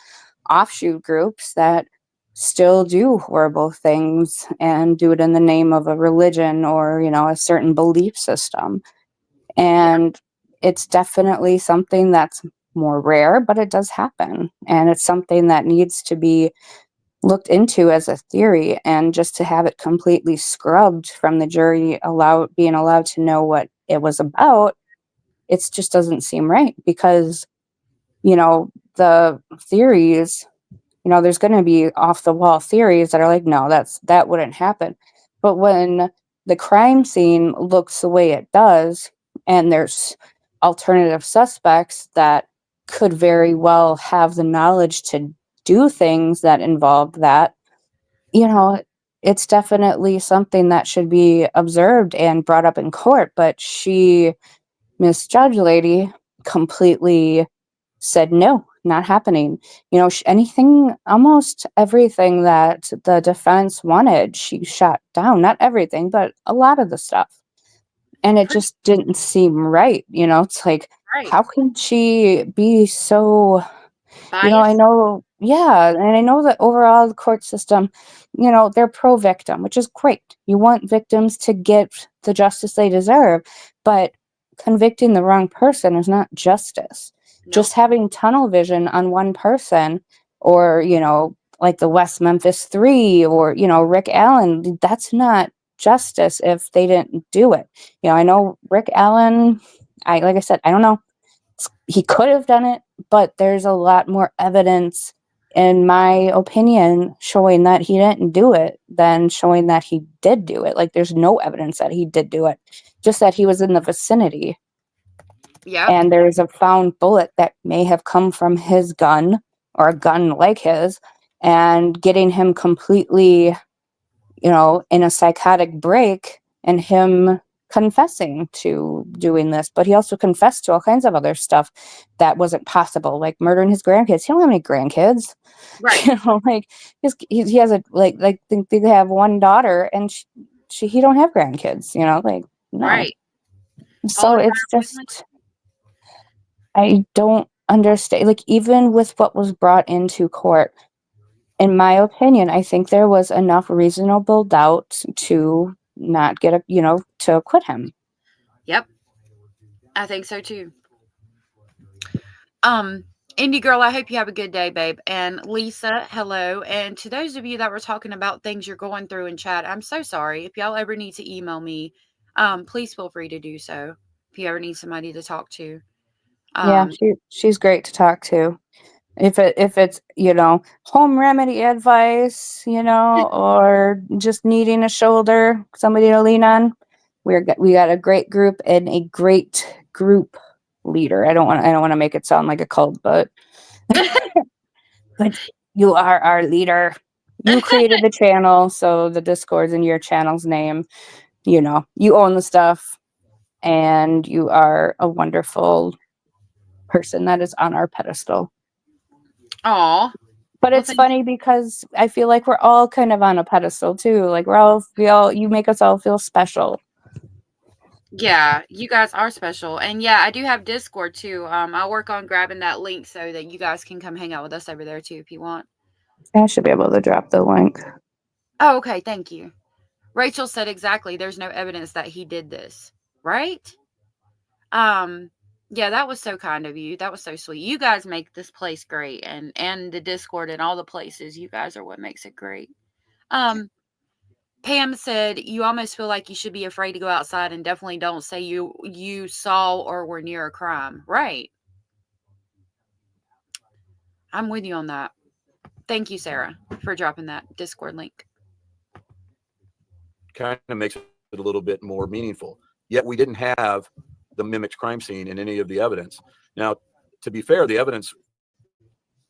offshoot groups that still do horrible things and do it in the name of a religion or, a certain belief system. And it's definitely something that's more rare, but it does happen. And it's something that needs to be looked into as a theory, and just to have it completely scrubbed from the jury being allowed to know what it was about, it just doesn't seem right. Because the theories, there's going to be off the wall theories that are like, no, that wouldn't happen. But when the crime scene looks the way it does and there's alternative suspects that could very well have the knowledge to do things that involve that, it's definitely something that should be observed and brought up in court. But Miss Judge Lady, completely said no, not happening. Almost everything that the defense wanted, she shot down. Not everything, but a lot of the stuff. And it just didn't seem right. It's like, Right. how can she be so Biased? I know, yeah, and I know that overall the court system, they're pro-victim, which is great. You want victims to get the justice they deserve, but convicting the wrong person is not justice. Nope. Just having tunnel vision on one person, or, like the West Memphis Three, or, Rick Allen, that's not justice if they didn't do it. I know Rick Allen, like I said, I don't know. He could have done it, but there's a lot more evidence, in my opinion, showing that he didn't do it than showing that he did do it. Like, there's no evidence that he did do it, just that he was in the vicinity. Yeah. And there's a found bullet that may have come from his gun or a gun like his, and getting him completely, in a psychotic break, and him confessing to doing this. But he also confessed to all kinds of other stuff that wasn't possible, like murdering his grandkids. He don't have any grandkids. Right. Like he has think they have one daughter, and he don't have grandkids. Like, no. Right. So it's just, I don't understand. Like, even with what was brought into court, in my opinion, I think there was enough reasonable doubt to not get a, to acquit him. Yep. I think so too. Indie girl, I hope you have a good day, babe. And Lisa, hello. And to those of you that were talking about things you're going through in chat, I'm so sorry. If y'all ever need to email me, please feel free to do so. If you ever need somebody to talk to. Yeah, she's great to talk to. If it's home remedy advice, or just needing a shoulder, somebody to lean on, we got a great group and a great group leader. I don't want to make it sound like a cult, but but you are our leader. You created the channel, so the Discord's in your channel's name. You own the stuff, and you are a wonderful person that is on our pedestal. Aw. But it's funny because I feel like we're all kind of on a pedestal too. Like you make us all feel special. Yeah, you guys are special. And yeah, I do have Discord too. I'll work on grabbing that link so that you guys can come hang out with us over there too if you want. I should be able to drop the link. Oh, okay. Thank you. Rachel said exactly. There's no evidence that he did this. Right? Yeah, that was so kind of you. That was so sweet. You guys make this place great, and the Discord and all the places. You guys are what makes it great. Pam said you almost feel like you should be afraid to go outside, and definitely don't say you saw or were near a crime. Right. I'm with you on that. Thank you, Sarah, for dropping that Discord link. Kind of makes it a little bit more meaningful. Yet we didn't have the mimicked crime scene in any of the evidence. Now, to be fair, the evidence,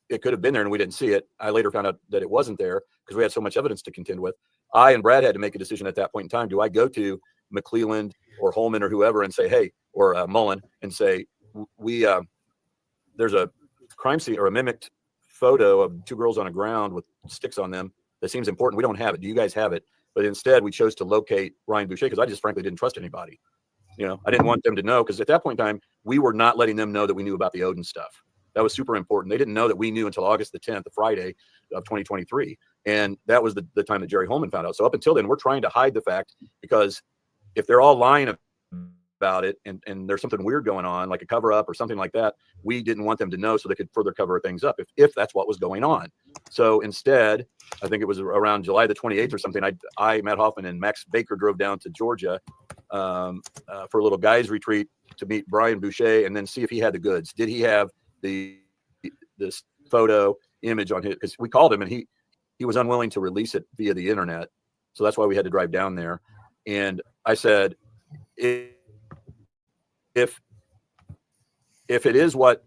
it could have been there and we didn't see it. I later found out that it wasn't there because we had so much evidence to contend with. I and Brad had to make a decision at that point in time. Do I go to McClelland or Holman or whoever and say, hey, or Mullen and say, there's a crime scene or a mimicked photo of two girls on a ground with sticks on them that seems important. We don't have it. Do you guys have it? But instead, we chose to locate Ryan Boucher because I just frankly didn't trust anybody. I didn't want them to know because at that point in time, we were not letting them know that we knew about the Odin stuff. That was super important. They didn't know that we knew until August the 10th, the Friday of 2023. And that was the time that Jerry Holman found out. So up until then, we're trying to hide the fact because if they're all lying about it and there's something weird going on, like a cover up or something like that, we didn't want them to know so they could further cover things up if that's what was going on. So instead, I think it was around July the 28th or something, I Matt Hoffman and Max Baker drove down to Georgia for a little guys retreat to meet Brian Boucher and then see if he had the goods. Did he have this photo image on his, because we called him and he was unwilling to release it via the internet. So that's why we had to drive down there. And I said, if it is what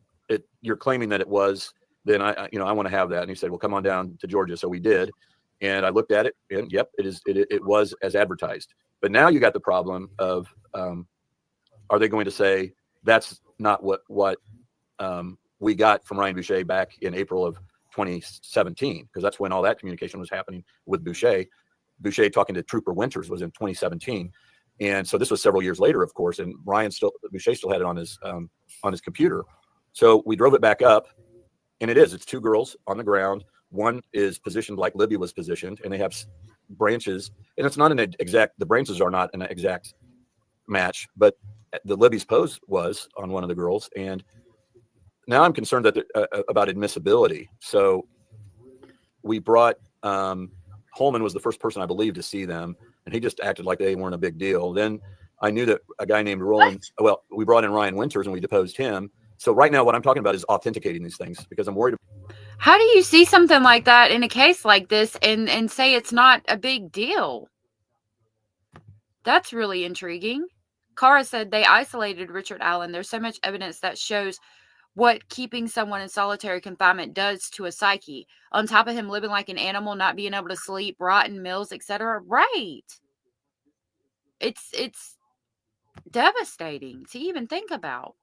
you're claiming that it was, then I want to have that. And he said, well, come on down to Georgia. So we did. And I looked at it and yep, it was as advertised. But now you got the problem of, are they going to say that's not what we got from Ryan Boucher back in April of 2017? Because that's when all that communication was happening with Boucher. Boucher talking to Trooper Winters was in 2017. And so this was several years later, of course, and Boucher still had it on his computer. So we drove it back up, and it's two girls on the ground. One is positioned like Libby was positioned, and they have branches, and it's not the branches are not an exact match, but the Libby's pose was on one of the girls. And now I'm concerned that about admissibility. So we brought Holman was the first person I believe to see them, and he just acted like they weren't a big deal. Then I knew that a guy named Roland, we brought in Ryan Winters and we deposed him. So right now what I'm talking about is authenticating these things because I'm worried. How do you see something like that in a case like this and say it's not a big deal? That's really intriguing. Cara said they isolated Richard Allen. There's so much evidence that shows what keeping someone in solitary confinement does to a psyche. On top of him living like an animal, not being able to sleep, rotten meals, etc. Right. It's devastating to even think about.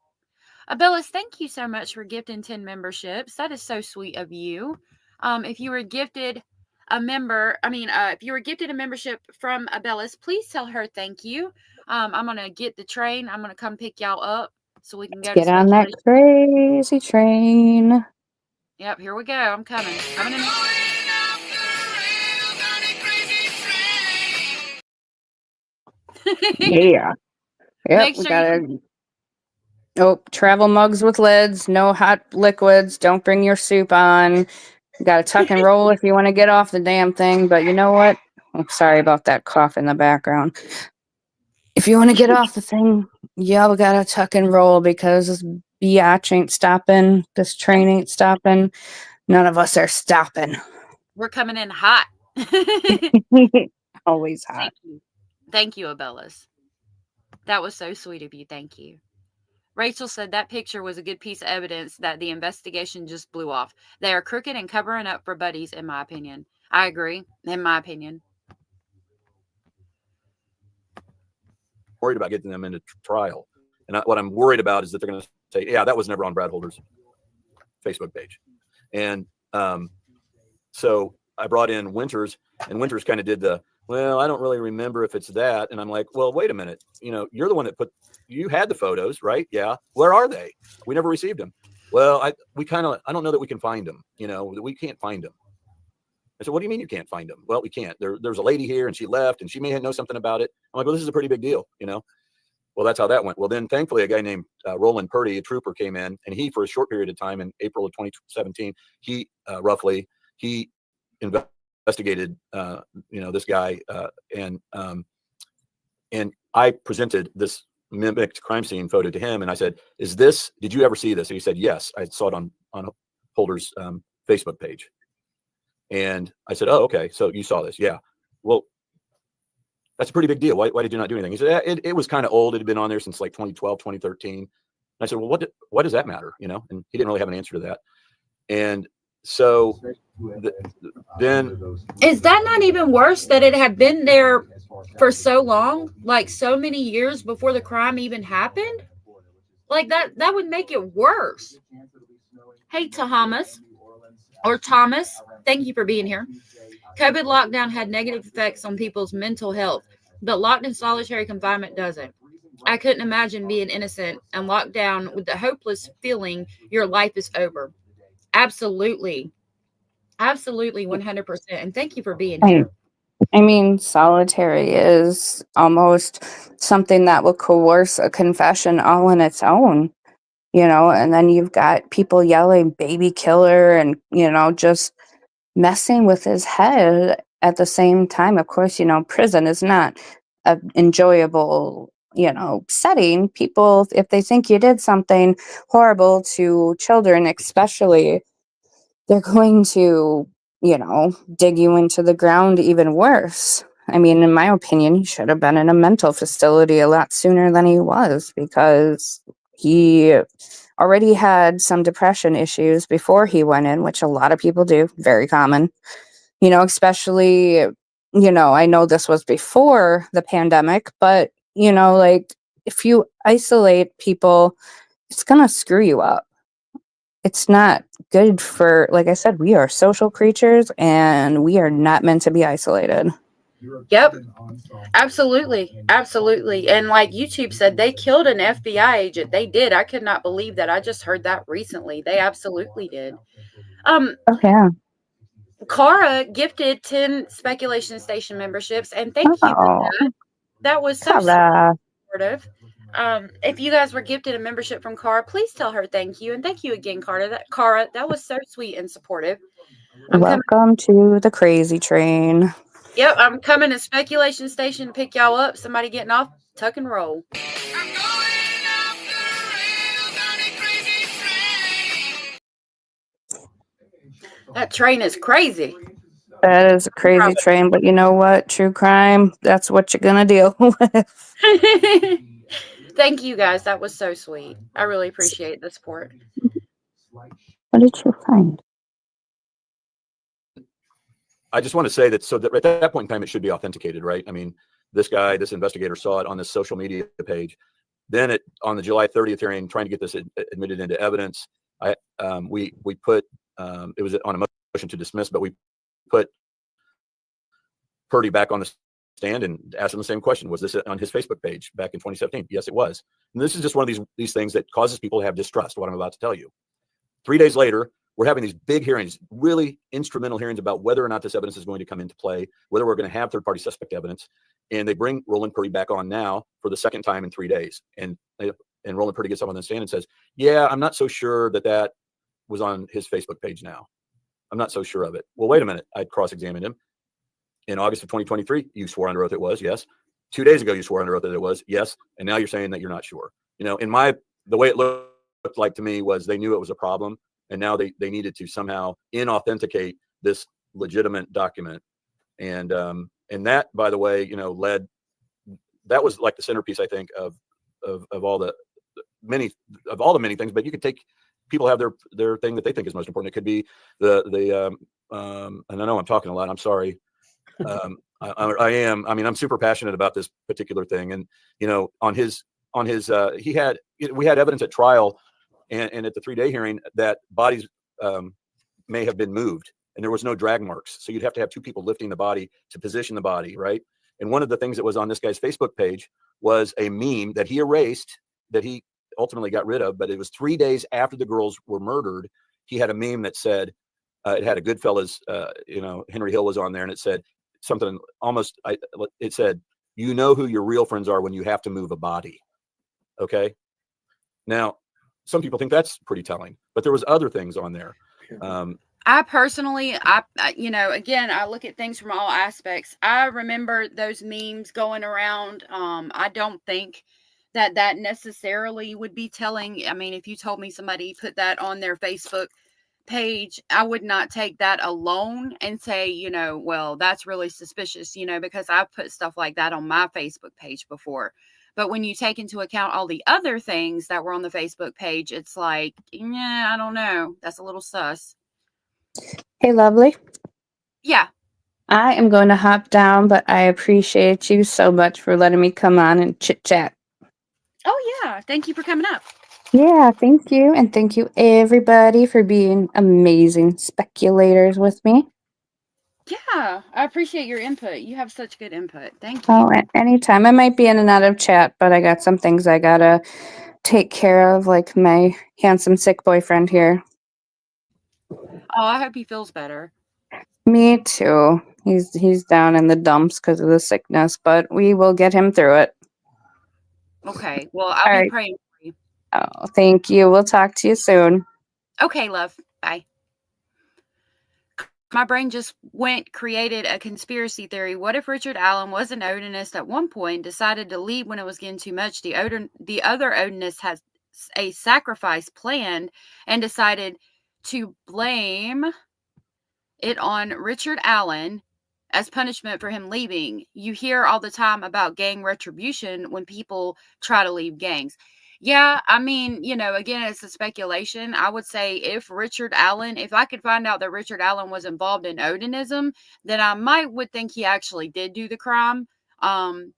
Abellis, thank you so much for gifting 10 memberships. That is so sweet of you. If you were gifted if you were gifted a membership from Abellis, please tell her thank you. I'm going to get the train. I'm going to come pick y'all up so we can go Get on that crazy train. Yep, here we go. I'm coming. Coming in. Yeah. Yep. Make We sure gotta. Oh, travel mugs with lids. No hot liquids. Don't bring your soup on. You gotta tuck and roll if you want to get off the damn thing. But you know what? I'm sorry about that cough in the background. If you want to get off the thing, yeah, we gotta tuck and roll because this biatch ain't stopping. This train ain't stopping. None of us are stopping. we're coming in hot. Always hot. Thank you. Thank you, Abellas. That was so sweet of you. Thank you. Rachel said that picture was a good piece of evidence that the investigation just blew off. They are crooked and covering up for buddies, in my opinion. I agree, in my opinion. Worried about getting them into trial. And what I'm worried about is that they're going to say, yeah, that was never on Brad Holder's Facebook page. And so I brought in Winters, and Winters kind of did the, well, I don't really remember if it's that. And I'm like, well, wait a minute. You know, you're the one that you had the photos, right? Yeah. Where are they? We never received them. Well, I don't know that we can find them. You know, we can't find them. I said, what do you mean you can't find them? Well, we can't. There's a lady here and she left and she may know something about it. I'm like, well, this is a pretty big deal, you know? Well, that's how that went. Well, then thankfully a guy named Roland Purdy, a trooper, came in, and he, for a short period of time in April of 2017, he investigated, this guy. And I presented this mimicked crime scene photo to him. And I said, did you ever see this? And he said, yes, I saw it on Holder's Facebook page. And I said, oh, okay. So you saw this. Yeah. Well, that's a pretty big deal. Why did you not do anything? He said, it was kind of old. It had been on there since like 2012, 2013. And I said, well, what does that matter? You know? And he didn't really have an answer to that. And so then. Is that not even worse that it had been there for so long, like so many years before the crime even happened? Like that would make it worse. Hey, Thomas, thank you for being here. COVID lockdown had negative effects on people's mental health, but locked in solitary confinement doesn't. I couldn't imagine being innocent and locked down with the hopeless feeling your life is over. Absolutely. Absolutely, 100%. And thank you for being here. I mean, solitary is almost something that will coerce a confession all on its own, you know, and then you've got people yelling baby killer and, you know, just messing with his head at the same time. Of course, you know, prison is not an enjoyable, you know, setting. People, if they think you did something horrible to children, especially, they're going to, you know, dig you into the ground even worse. I mean, in my opinion, he should have been in a mental facility a lot sooner than he was, because he already had some depression issues before he went in, which a lot of people do, very common, you know, especially, you know, I know this was before the pandemic, but, you know, like if you isolate people, it's going to screw you up. It's not good for, like I said, we are social creatures and we are not meant to be isolated. Yep. Absolutely. Absolutely. And like YouTube said, they killed an FBI agent. They did. I could not believe that. I just heard that recently. They absolutely did. Oh, yeah. Cara gifted 10 speculation station memberships, and thank you for that. That was so supportive. If you guys were gifted a membership from Cara, please tell her thank you. And thank you again, Cara. That was so sweet and supportive. Welcome to the crazy train. Yep, I'm coming to Speculation Station to pick y'all up. Somebody getting off, tuck and roll. That train is crazy. That is a crazy train, but you know what? True crime, that's what you're going to deal with. Thank you, guys. That was so sweet. I really appreciate the support. What did you find? I just want to say that, so that at that point in time, it should be authenticated, right? I mean, this investigator saw it on this social media page. Then on the July 30th hearing, trying to get this admitted into evidence, we put, it was on a motion to dismiss, but we put Purdy back on the stand and asked him the same question. Was this on his Facebook page back in 2017? Yes, it was. And this is just one of these things that causes people to have distrust, what I'm about to tell you. 3 days later, we're having these big hearings, really instrumental hearings about whether or not this evidence is going to come into play, whether we're going to have third-party suspect evidence. And they bring Roland Purdy back on now for the second time in 3 days. And Roland Purdy gets up on the stand and says, yeah, I'm not so sure that was on his Facebook page now. I'm not so sure of it. Well, wait a minute. I cross-examined him. In August of 2023, you swore under oath it was, yes. 2 days ago, you swore under oath that it was, yes. And now you're saying that you're not sure. You know, the way it looked like to me was they knew it was a problem. And now they needed to somehow inauthenticate this legitimate document. And that, by the way, you know, that was like the centerpiece, I think, of all the many things. But you could take, people have their thing that they think is most important. It could be and I know I'm talking a lot. I'm sorry. I'm super passionate about this particular thing. And, you know, we had evidence at trial and at the 3-day hearing that bodies may have been moved and there was no drag marks. So you'd have to have 2 people lifting the body to position the body, right? And one of the things that was on this guy's Facebook page was a meme that he erased, that he ultimately got rid of, but it was 3 days after the girls were murdered. He had a meme that said, it had a Goodfellas, Henry Hill was on there, and it said something it said, you know who your real friends are when you have to move a body. Okay. Now, some people think that's pretty telling, but there was other things on there. I personally, again, I look at things from all aspects. I remember those memes going around. I don't think that necessarily would be telling. I mean, if you told me somebody put that on their Facebook page, I would not take that alone and say, you know, well, that's really suspicious, you know, because I've put stuff like that on my Facebook page before. But when you take into account all the other things that were on the Facebook page, it's like, yeah, I don't know. That's a little sus. Hey, lovely. Yeah. I am going to hop down, but I appreciate you so much for letting me come on and chit chat. Oh, yeah. Thank you for coming up. Yeah, thank you. And thank you, everybody, for being amazing speculators with me. Yeah, I appreciate your input. You have such good input. Thank you. Oh, anytime. I might be in and out of chat, but I got some things I gotta take care of, like my handsome sick boyfriend here. Oh, I hope he feels better. Me too. He's down in the dumps because of the sickness, but we will get him through it. Okay. Well, I'll be praying for you. Oh, thank you. We'll talk to you soon. Okay, love. Bye. My brain just created a conspiracy theory. What if Richard Allen was an Odinist at one point, decided to leave when it was getting too much? The other Odinist has a sacrifice planned and decided to blame it on Richard Allen as punishment for him leaving. You hear all the time about gang retribution when people try to leave gangs. Yeah, I mean, you know, again, it's a speculation. I would say if I could find out that Richard Allen was involved in Odinism, then I would think he actually did do the crime. And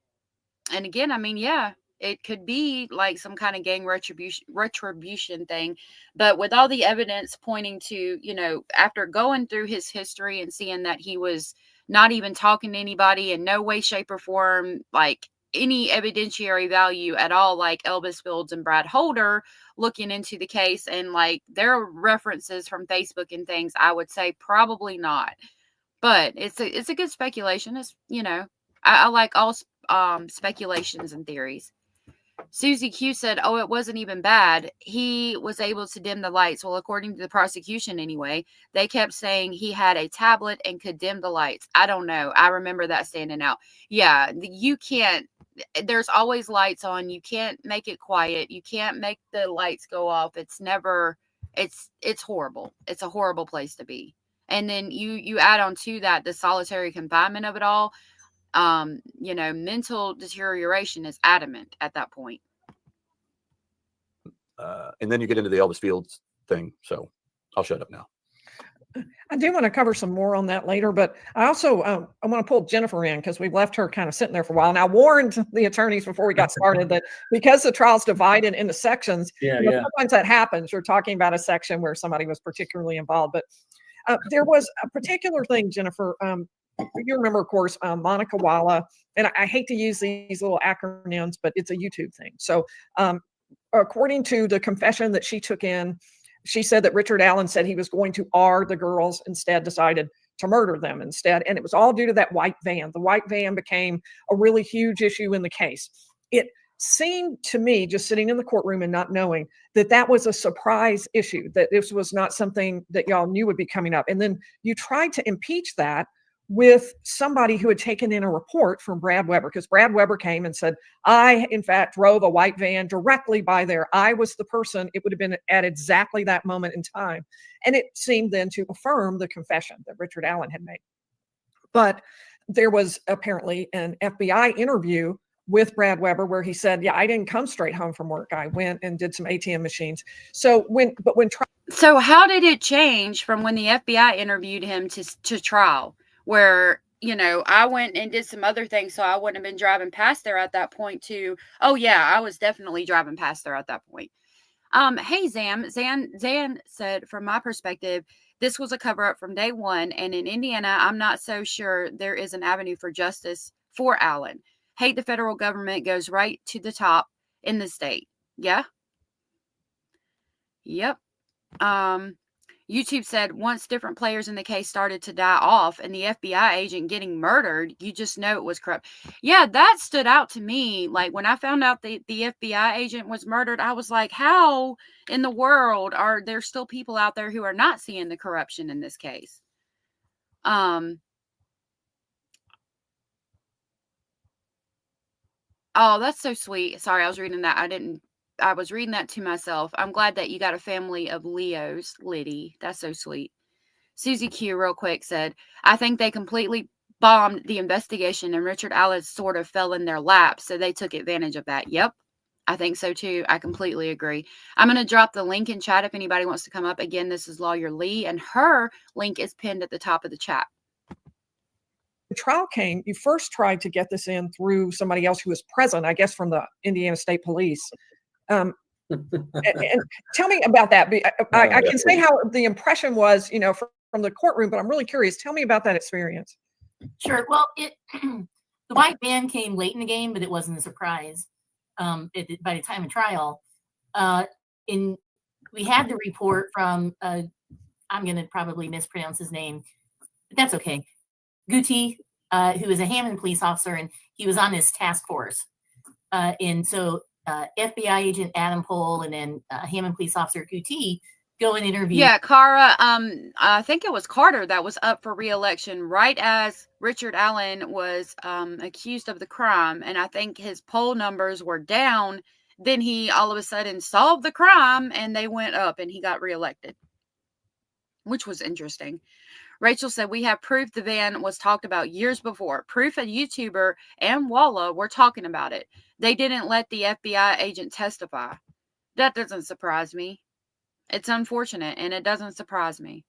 again, I mean, yeah, it could be like some kind of gang retribution thing. But with all the evidence pointing to, you know, after going through his history and seeing that he was not even talking to anybody in no way, shape, or form, like any evidentiary value at all, like Elvis Fields and Brad Holder looking into the case and like their references from Facebook and things, I would say probably not. But it's a good speculation. It's, you know, I like all speculations and theories. Susie Q said, oh, it wasn't even bad. He was able to dim the lights. Well, according to the prosecution anyway, they kept saying he had a tablet and could dim the lights. I don't know. I remember that standing out. Yeah, you can't. There's always lights on. You can't make it quiet. You can't make the lights go off. It's horrible. It's a horrible place to be. And then you add on to that the solitary confinement of it all. You know, mental deterioration is adamant at that point. And then you get into the Elvis Fields thing. So I'll shut up now. I do want to cover some more on that later, but I also I want to pull Jennifer in because we've left her kind of sitting there for a while. And I warned the attorneys before we got started that because the trial's divided into sections, sometimes that happens. You're talking about a section where somebody was particularly involved, but there was a particular thing, Jennifer. You remember, of course, Monica Walla, and I hate to use these little acronyms, but it's a YouTube thing. So according to the confession that she took in, She said that Richard Allen said he was going to R the girls, instead decided to murder them instead. And it was all due to that white van. The white van became a really huge issue in the case. It seemed to me, just sitting in the courtroom and not knowing, that that was a surprise issue, that this was not something that y'all knew would be coming up. And then you tried to impeach that with somebody who had taken in a report from Brad Weber, because Brad Weber came and said, I, in fact, drove a white van directly by there. I was the person. It would have been at exactly that moment in time. And it seemed then to affirm the confession that Richard Allen had made. But there was apparently an FBI interview with Brad Weber where he said, yeah, I didn't come straight home from work. I went and did some ATM machines. So So how did it change from when the FBI interviewed him to trial, where, you know, I went and did some other things, so I wouldn't have been driving past there at that point, to, oh yeah, I was definitely driving past there at that point. Hey, Zan said, from my perspective, this was a cover up from day one. And in Indiana, I'm not so sure there is an avenue for justice for Allen. Hate the federal government goes right to the top in the state. Yeah. Yep. YouTube said, once different players in the case started to die off and the FBI agent getting murdered, you just know it was corrupt. Yeah, that stood out to me. Like, when I found out the FBI agent was murdered, I was like, how in the world are there still people out there who are not seeing the corruption in this case? Oh, that's so sweet. Sorry, I was reading that. I was reading that to myself. I'm glad that you got a family of Leos, Liddy. That's so sweet. Susie Q, real quick, said, I think they completely bombed the investigation and Richard Allen sort of fell in their lap, so they took advantage of that. Yep, I think so too. I completely agree. I'm going to drop the link in chat if anybody wants to come up. Again, this is Lawyer Lee, and her link is pinned at the top of the chat. The trial came, you first tried to get this in through somebody else who was present, I guess from the Indiana State Police. And tell me about that. I can say how the impression was, you know, from the courtroom, but I'm really curious. Tell me about that experience. Sure. Well, the white van came late in the game, but it wasn't a surprise by the time of trial. We had the report from, I'm going to probably mispronounce his name, but that's okay. Guti, who is a Hammond police officer, and he was on this task force. And so FBI agent Adam Pohl and then Hammond police officer Guti go and interview. Yeah, Cara, I think it was Carter that was up for re-election right as Richard Allen was accused of the crime. And I think his poll numbers were down. Then he all of a sudden solved the crime and they went up and he got reelected, which was interesting. Rachel said, we have proof the van was talked about years before. Proof a YouTuber and Walla were talking about it. They didn't let the FBI agent testify. That doesn't surprise me. It's unfortunate, and it doesn't surprise me.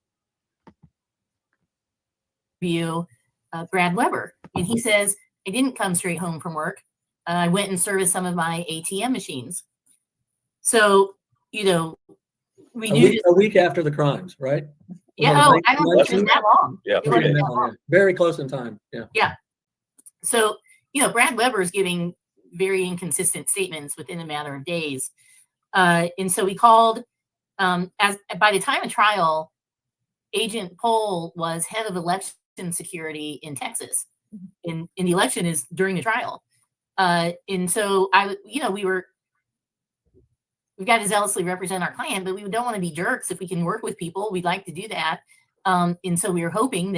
Brad Weber, and he says, I didn't come straight home from work. I went and serviced some of my ATM machines. So, you know, we knew a week after the crimes, right? Yeah, I don't think it was that long. Yeah, it wasn't that long. Very close in time. Yeah. Yeah. So, you know, Brad Weber is giving very inconsistent statements within a matter of days. And so we called, by the time of trial, Agent Pohl was head of election security in Texas. And the election is during the trial. And so we've got to zealously represent our client, but we don't want to be jerks. If we can work with people, we'd like to do that. And so we were hoping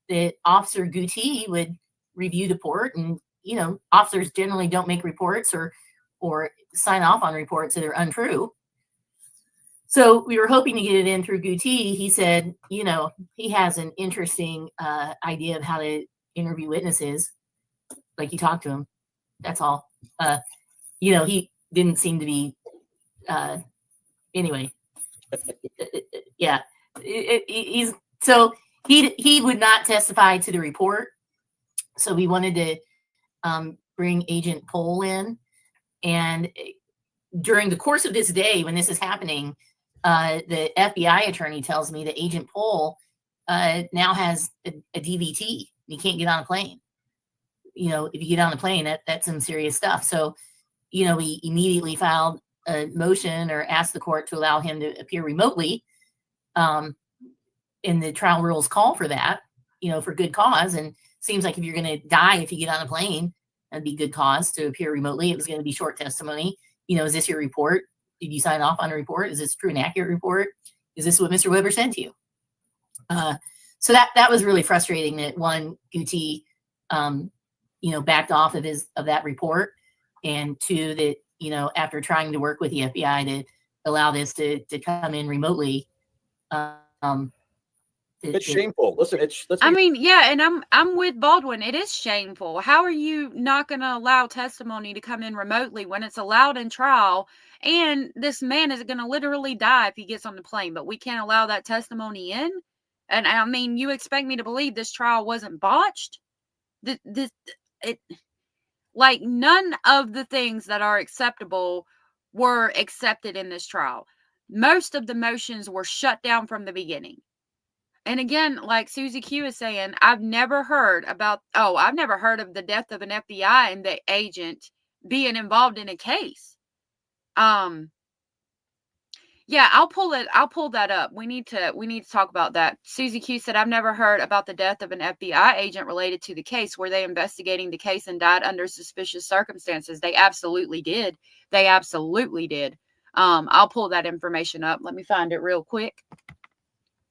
that Officer Guti would review the report. And, you know, officers generally don't make reports or sign off on reports that are untrue. So we were hoping to get it in through Guti. He said, you know, he has an interesting idea of how to interview witnesses. Like, he talked to him. That's all. You know, he didn't seem to be anyway. Yeah. He would not testify to the report. So we wanted to bring Agent Pohl in. And during the course of this day, when this is happening, the FBI attorney tells me that Agent Pohl now has a DVT. He can't get on a plane. You know, if you get on a plane, that's some serious stuff. So, you know, we immediately filed a motion or ask the court to allow him to appear remotely. And the trial rules call for that, for good cause. And seems like if you're going to die if you get on a plane, that'd be good cause to appear remotely. It was going to be short testimony. Is this your report? Did you sign off on a report? Is this true and accurate report? Is this what Mr. Weber sent to you? So that was really frustrating that one, Guti, backed off of that report, and two, that after trying to work with the FBI to allow this to come in remotely, it's shameful. Listen, I mean, yeah, and I'm with Baldwin. It is shameful. How are you not going to allow testimony to come in remotely when it's allowed in trial? And this man is going to literally die if he gets on the plane, but we can't allow that testimony in. And I mean, you expect me to believe this trial wasn't botched? Like, none of the things that are acceptable were accepted in this trial. Most of the motions were shut down from the beginning. And again, like Susie Q is saying, I've never heard of the death of an FBI and the agent being involved in a case. Yeah, I'll pull that up. We need to talk about that. Susie Q said, I've never heard about the death of an FBI agent related to the case. Were they investigating the case and died under suspicious circumstances? They absolutely did. I'll pull that information up. Let me find it real quick.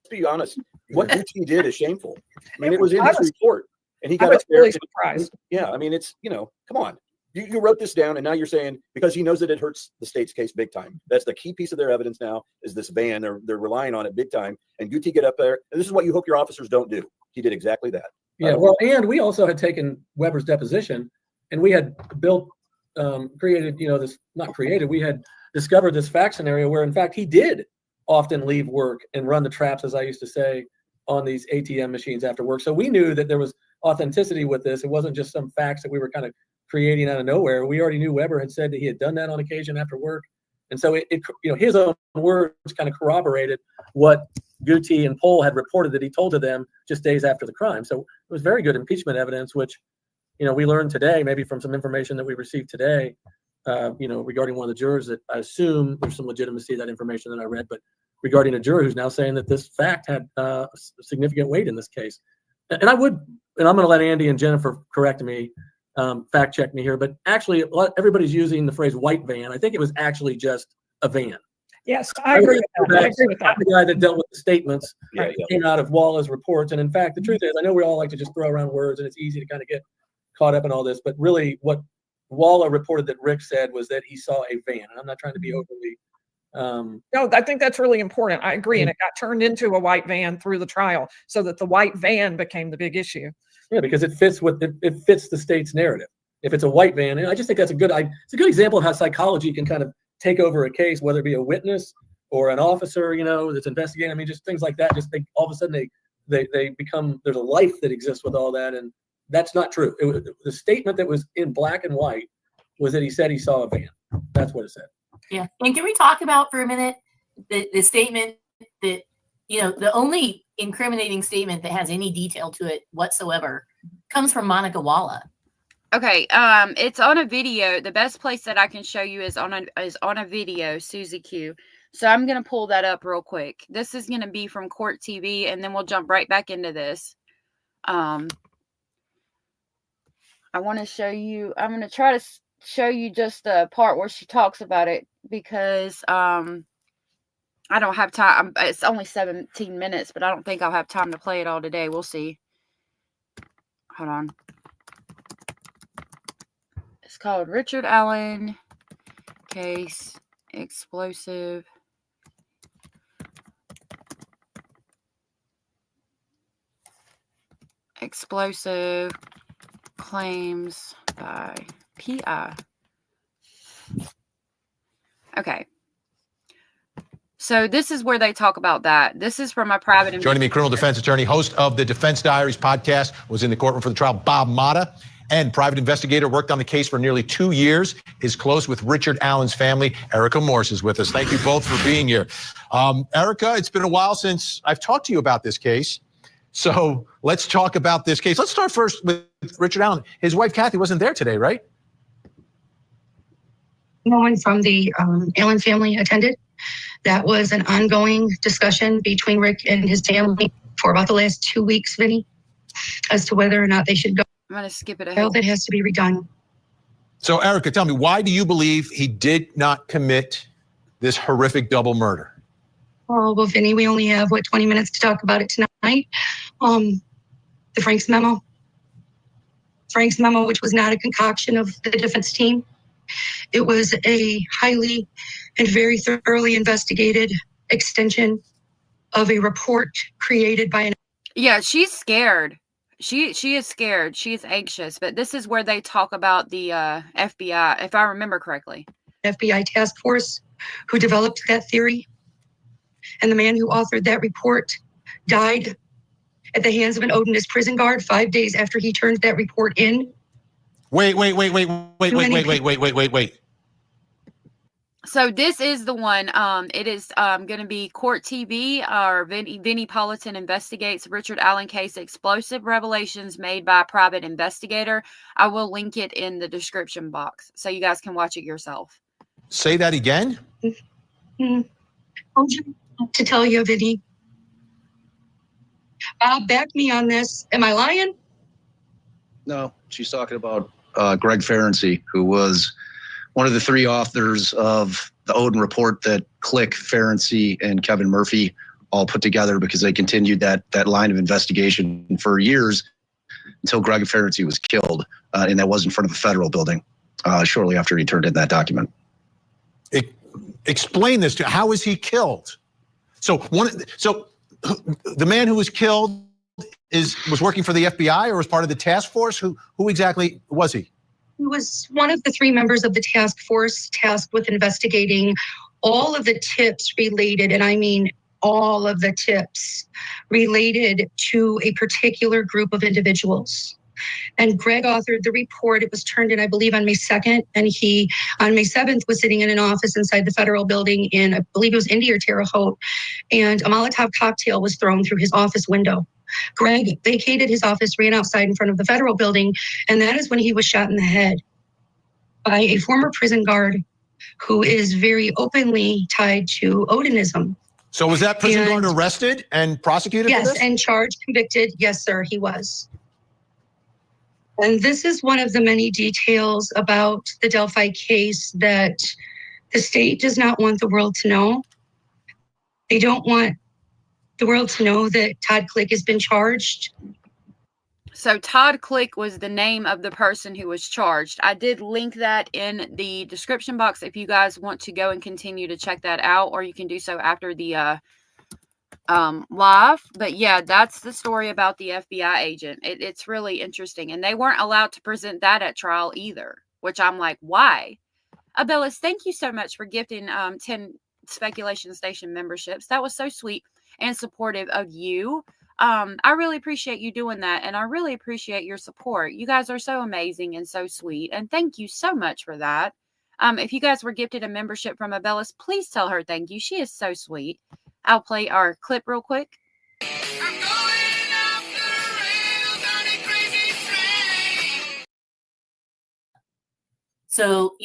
Let's be honest. What UT did is shameful. I mean, it was in his report, and he got up there. Really surprised. Yeah, I mean, it's come on. You wrote this down, and now you're saying because he knows that it hurts the state's case big time. That's the key piece of their evidence now is this van. They're relying on it big time. And UT get up there, and this is what you hope your officers don't do. He did exactly that. Yeah, well, and we also had taken Weber's deposition, and we had created, we had discovered this fact scenario where, in fact, he did often leave work and run the traps, as I used to say, on these ATM machines after work. So we knew that there was authenticity with this. It wasn't just some facts that we were kind of creating out of nowhere. We already knew Weber had said that he had done that on occasion after work. And so his own words kind of corroborated what Guti and Pohl had reported that he told to them just days after the crime. So it was very good impeachment evidence, which, we learned today, maybe from some information that we received today, regarding one of the jurors that I assume there's some legitimacy to that information that I read, but regarding a juror who's now saying that this fact had significant weight in this case. And I'm going to let Andy and Jennifer correct me, fact check me here, but actually everybody's using the phrase white van. I think it was actually just a van. Yes, I agree with that. I agree with that. The guy that dealt with the statements Yeah. came out of Walla's reports. And in fact, the truth is, I know we all like to just throw around words and it's easy to kind of get caught up in all this, but really what Walla reported that Rick said was that he saw a van. And I'm not trying to be overly no, I think that's really important. I agree. And it got turned into a white van through the trial so that the white van became the big issue. Yeah, because it fits the state's narrative. If it's a white van, and I just think that's it's a good example of how psychology can kind of take over a case, whether it be a witness or an officer, that's investigating. I mean, just things like that. Just all of a sudden they become, there's a life that exists with all that, and that's not true. The statement that was in black and white was that he said he saw a van. That's what it said. Yeah. And can we talk about for a minute the statement that, the only incriminating statement that has any detail to it whatsoever comes from Monica Walla. Okay, it's on a video. The best place that I can show you is on a video, Susie Q. So I'm gonna pull that up real quick. This is gonna be from Court TV, and then we'll jump right back into this. I want to show you. I'm gonna try to show you just the part where she talks about it because I don't have time. It's only 17 minutes, but I don't think I'll have time to play it all today. We'll see. Hold on. It's called Richard Allen Case Explosive Claims by PI. Okay. So this is where they talk about that. This is from my private. Joining me, criminal defense attorney, host of the Defense Diaries podcast, was in the courtroom for the trial, Bob Mata, and private investigator, worked on the case for nearly 2 years, is close with Richard Allen's family. Erica Morse is with us. Thank you both for being here. Erica, it's been a while since I've talked to you about this case. So let's talk about this case. Let's start first with Richard Allen. His wife, Kathy, wasn't there today, right? No one from the Allen family attended. That was an ongoing discussion between Rick and his family for about the last 2 weeks, Vinny, as to whether or not they should go. I'm going to skip it Well, ahead. that has to be redone. So, Erica, tell me, why do you believe he did not commit this horrific double murder? Oh, well, Vinny, we only have, 20 minutes to talk about it tonight. The Frank's memo. Frank's memo, which was not a concoction of the defense team. It was a highly and very thoroughly investigated extension of a report created by an Yeah, she's scared. She is scared. She is anxious. But this is where they talk about the FBI, if I remember correctly. FBI task force who developed that theory. And the man who authored that report died at the hands of an Odinist prison guard 5 days after he turned that report in. Wait. So this is the one. It is going to be Court TV. Or Vinnie Politan investigates Richard Allen case, explosive revelations made by a private investigator. I will link it in the description box so you guys can watch it yourself. Say that again. To tell you, Vinny. Bob, back me on this. Am I lying? No, she's talking about Greg Ferenczi, who was one of the 3 authors of the Odin report that Click, Ferenczi, and Kevin Murphy all put together because they continued that line of investigation for years until Greg Ferenczi was killed, and that was in front of a federal building shortly after he turned in that document. Explain this to how was he killed? So the man who was killed was working for the FBI or was part of the task force? Who exactly was he? He was one of the 3 members of the task force tasked with investigating all of the tips related, and I mean all of the tips related to a particular group of individuals. And Greg authored the report. It was turned in, I believe, on May 2nd. And he, on May 7th, was sitting in an office inside the federal building in, I believe it was Indy or Terre Haute. And a Molotov cocktail was thrown through his office window. Greg vacated his office, ran outside in front of the federal building. And that is when he was shot in the head by a former prison guard who is very openly tied to Odinism. So was that prison guard arrested and prosecuted for this? Yes, and charged, convicted. Yes, sir, he was. And this is one of the many details about the Delphi case that the state does not want the world to know. They don't want the world to know that Todd Click has been charged. So Todd Click was the name of the person who was charged. I did link that in the description box if you guys want to go and continue to check that out, or you can do so after the live. But yeah, that's the story about the FBI agent. It's really interesting, and they weren't allowed to present that at trial either, which I'm like, why? Abellis, thank you so much for gifting 10 Speculation Station memberships. That was so sweet and supportive of you. I really appreciate you doing that, and I really appreciate your support. You guys are so amazing and so sweet, and thank you so much for that. If you guys were gifted a membership from Abellis, please tell her thank you. She is so sweet. I'll play our clip real quick. So,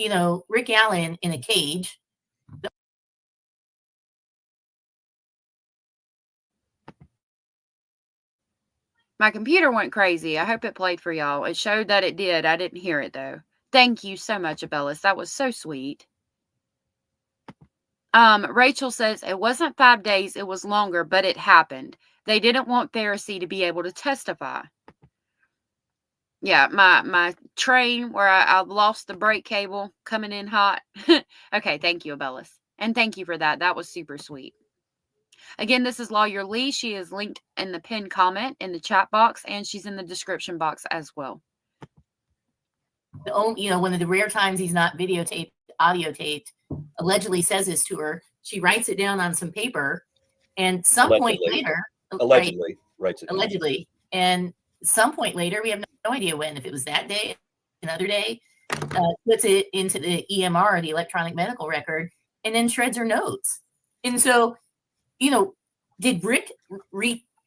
Rick Allen in a cage. My computer went crazy. I hope it played for y'all. It showed that it did. I didn't hear it, though. Thank you so much, Abellis. That was so sweet. Rachel says, it wasn't 5 days, it was longer, but it happened. They didn't want Pharisee to be able to testify. Yeah, my train where I lost the brake cable coming in hot. Okay, thank you, Abellis. And thank you for that. That was super sweet. Again, this is Lawyer Lee. She is linked in the pinned comment in the chat box, and she's in the description box as well. One of the rare times he's not videotaped, audio taped, allegedly says this to her. She writes it down on some paper, and point later, allegedly writes it down. Allegedly, and some point later, we have no idea when, if it was that day, another day, puts it into the EMR, the electronic medical record, and then shreds her notes. And so, did Rick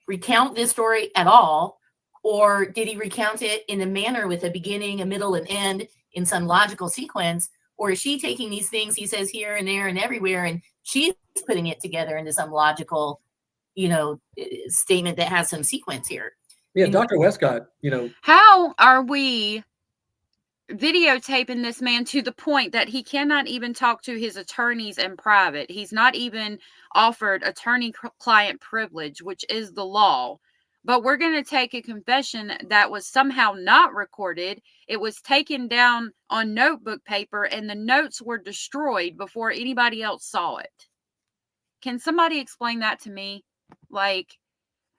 recount this story at all, or did he recount it in a manner with a beginning, a middle, and end in some logical sequence, Or is she taking these things he says here and there and everywhere, and she's putting it together into some logical, statement that has some sequence here? Yeah, Dr. Westcott, How are we videotaping this man to the point that he cannot even talk to his attorneys in private? He's not even offered attorney-client privilege, which is the law. But we're going to take a confession that was somehow not recorded. It was taken down on notebook paper, and the notes were destroyed before anybody else saw it. Can somebody explain that to me? Like,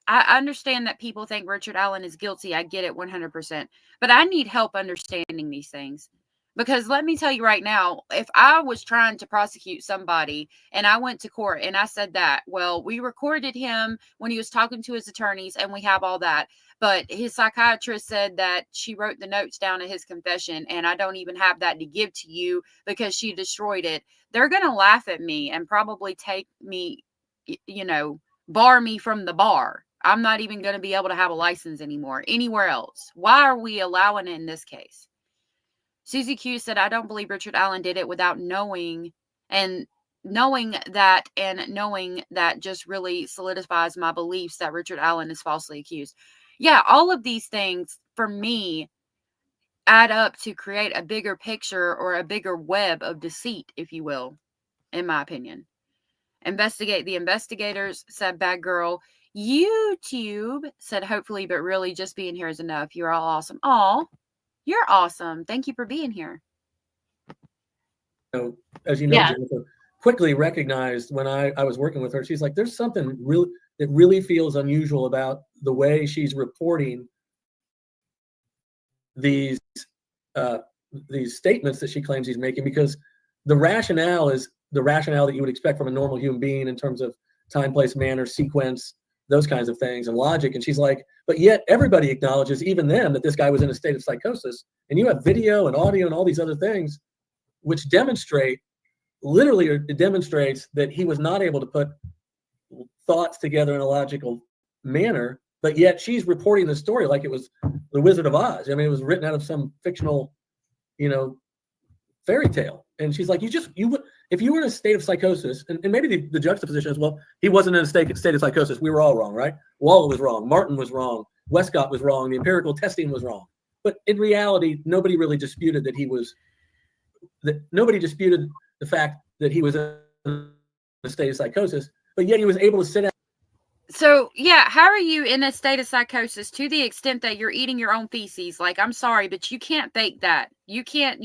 I understand that people think Richard Allen is guilty. I get it 100%. But I need help understanding these things. Because let me tell you right now, if I was trying to prosecute somebody and I went to court and I said that, well, we recorded him when he was talking to his attorneys and we have all that. But his psychiatrist said that she wrote the notes down in his confession and I don't even have that to give to you because she destroyed it. They're going to laugh at me and probably take me, bar me from the bar. I'm not even going to be able to have a license anymore anywhere else. Why are we allowing it in this case? Susie Q said, I don't believe Richard Allen did it without knowing that just really solidifies my beliefs that Richard Allen is falsely accused. Yeah, all of these things for me add up to create a bigger picture or a bigger web of deceit, if you will, in my opinion. Investigate the investigators, said Bad Girl. YouTube said, hopefully, but really just being here is enough. You're all awesome. Aw, you're awesome. Thank you for being here. As you know, Jennifer quickly recognized when I was working with her, she's like, there's something that really feels unusual about the way she's reporting these statements that she claims he's making, because the rationale is the rationale that you would expect from a normal human being in terms of time, place, manner, sequence, those kinds of things, and logic. And she's like, but yet everybody acknowledges, even then, that this guy was in a state of psychosis. And you have video and audio and all these other things which literally demonstrates that he was not able to put thoughts together in a logical manner, but yet she's reporting the story like it was the Wizard of Oz. I mean, it was written out of some fictional, fairy tale. And she's like, if you were in a state of psychosis, and maybe the juxtaposition is, well, he wasn't in a state of psychosis. We were all wrong, right? Waller was wrong. Martin was wrong. Westcott was wrong. The empirical testing was wrong. But in reality, nobody really disputed nobody disputed the fact that he was in a state of psychosis, but yet he was able to sit down. So, yeah, how are you in a state of psychosis to the extent that you're eating your own feces? Like, I'm sorry, but you can't fake that. You can't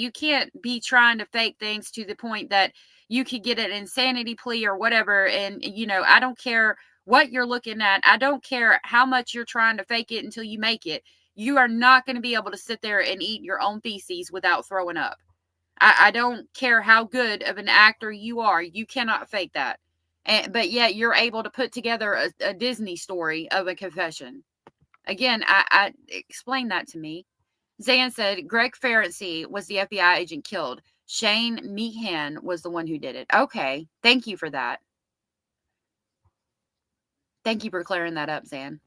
be trying to fake things to the point that you could get an insanity plea or whatever. And, I don't care what you're looking at. I don't care how much you're trying to fake it until you make it. You are not going to be able to sit there and eat your own feces without throwing up. I don't care how good of an actor you are. You cannot fake that. But yet you're able to put together a Disney story of a confession. Again, I explain that to me. Zan said, Greg Ferenczi was the FBI agent killed. Shane Meehan was the one who did it. Okay. Thank you for that. Thank you for clearing that up, Zan.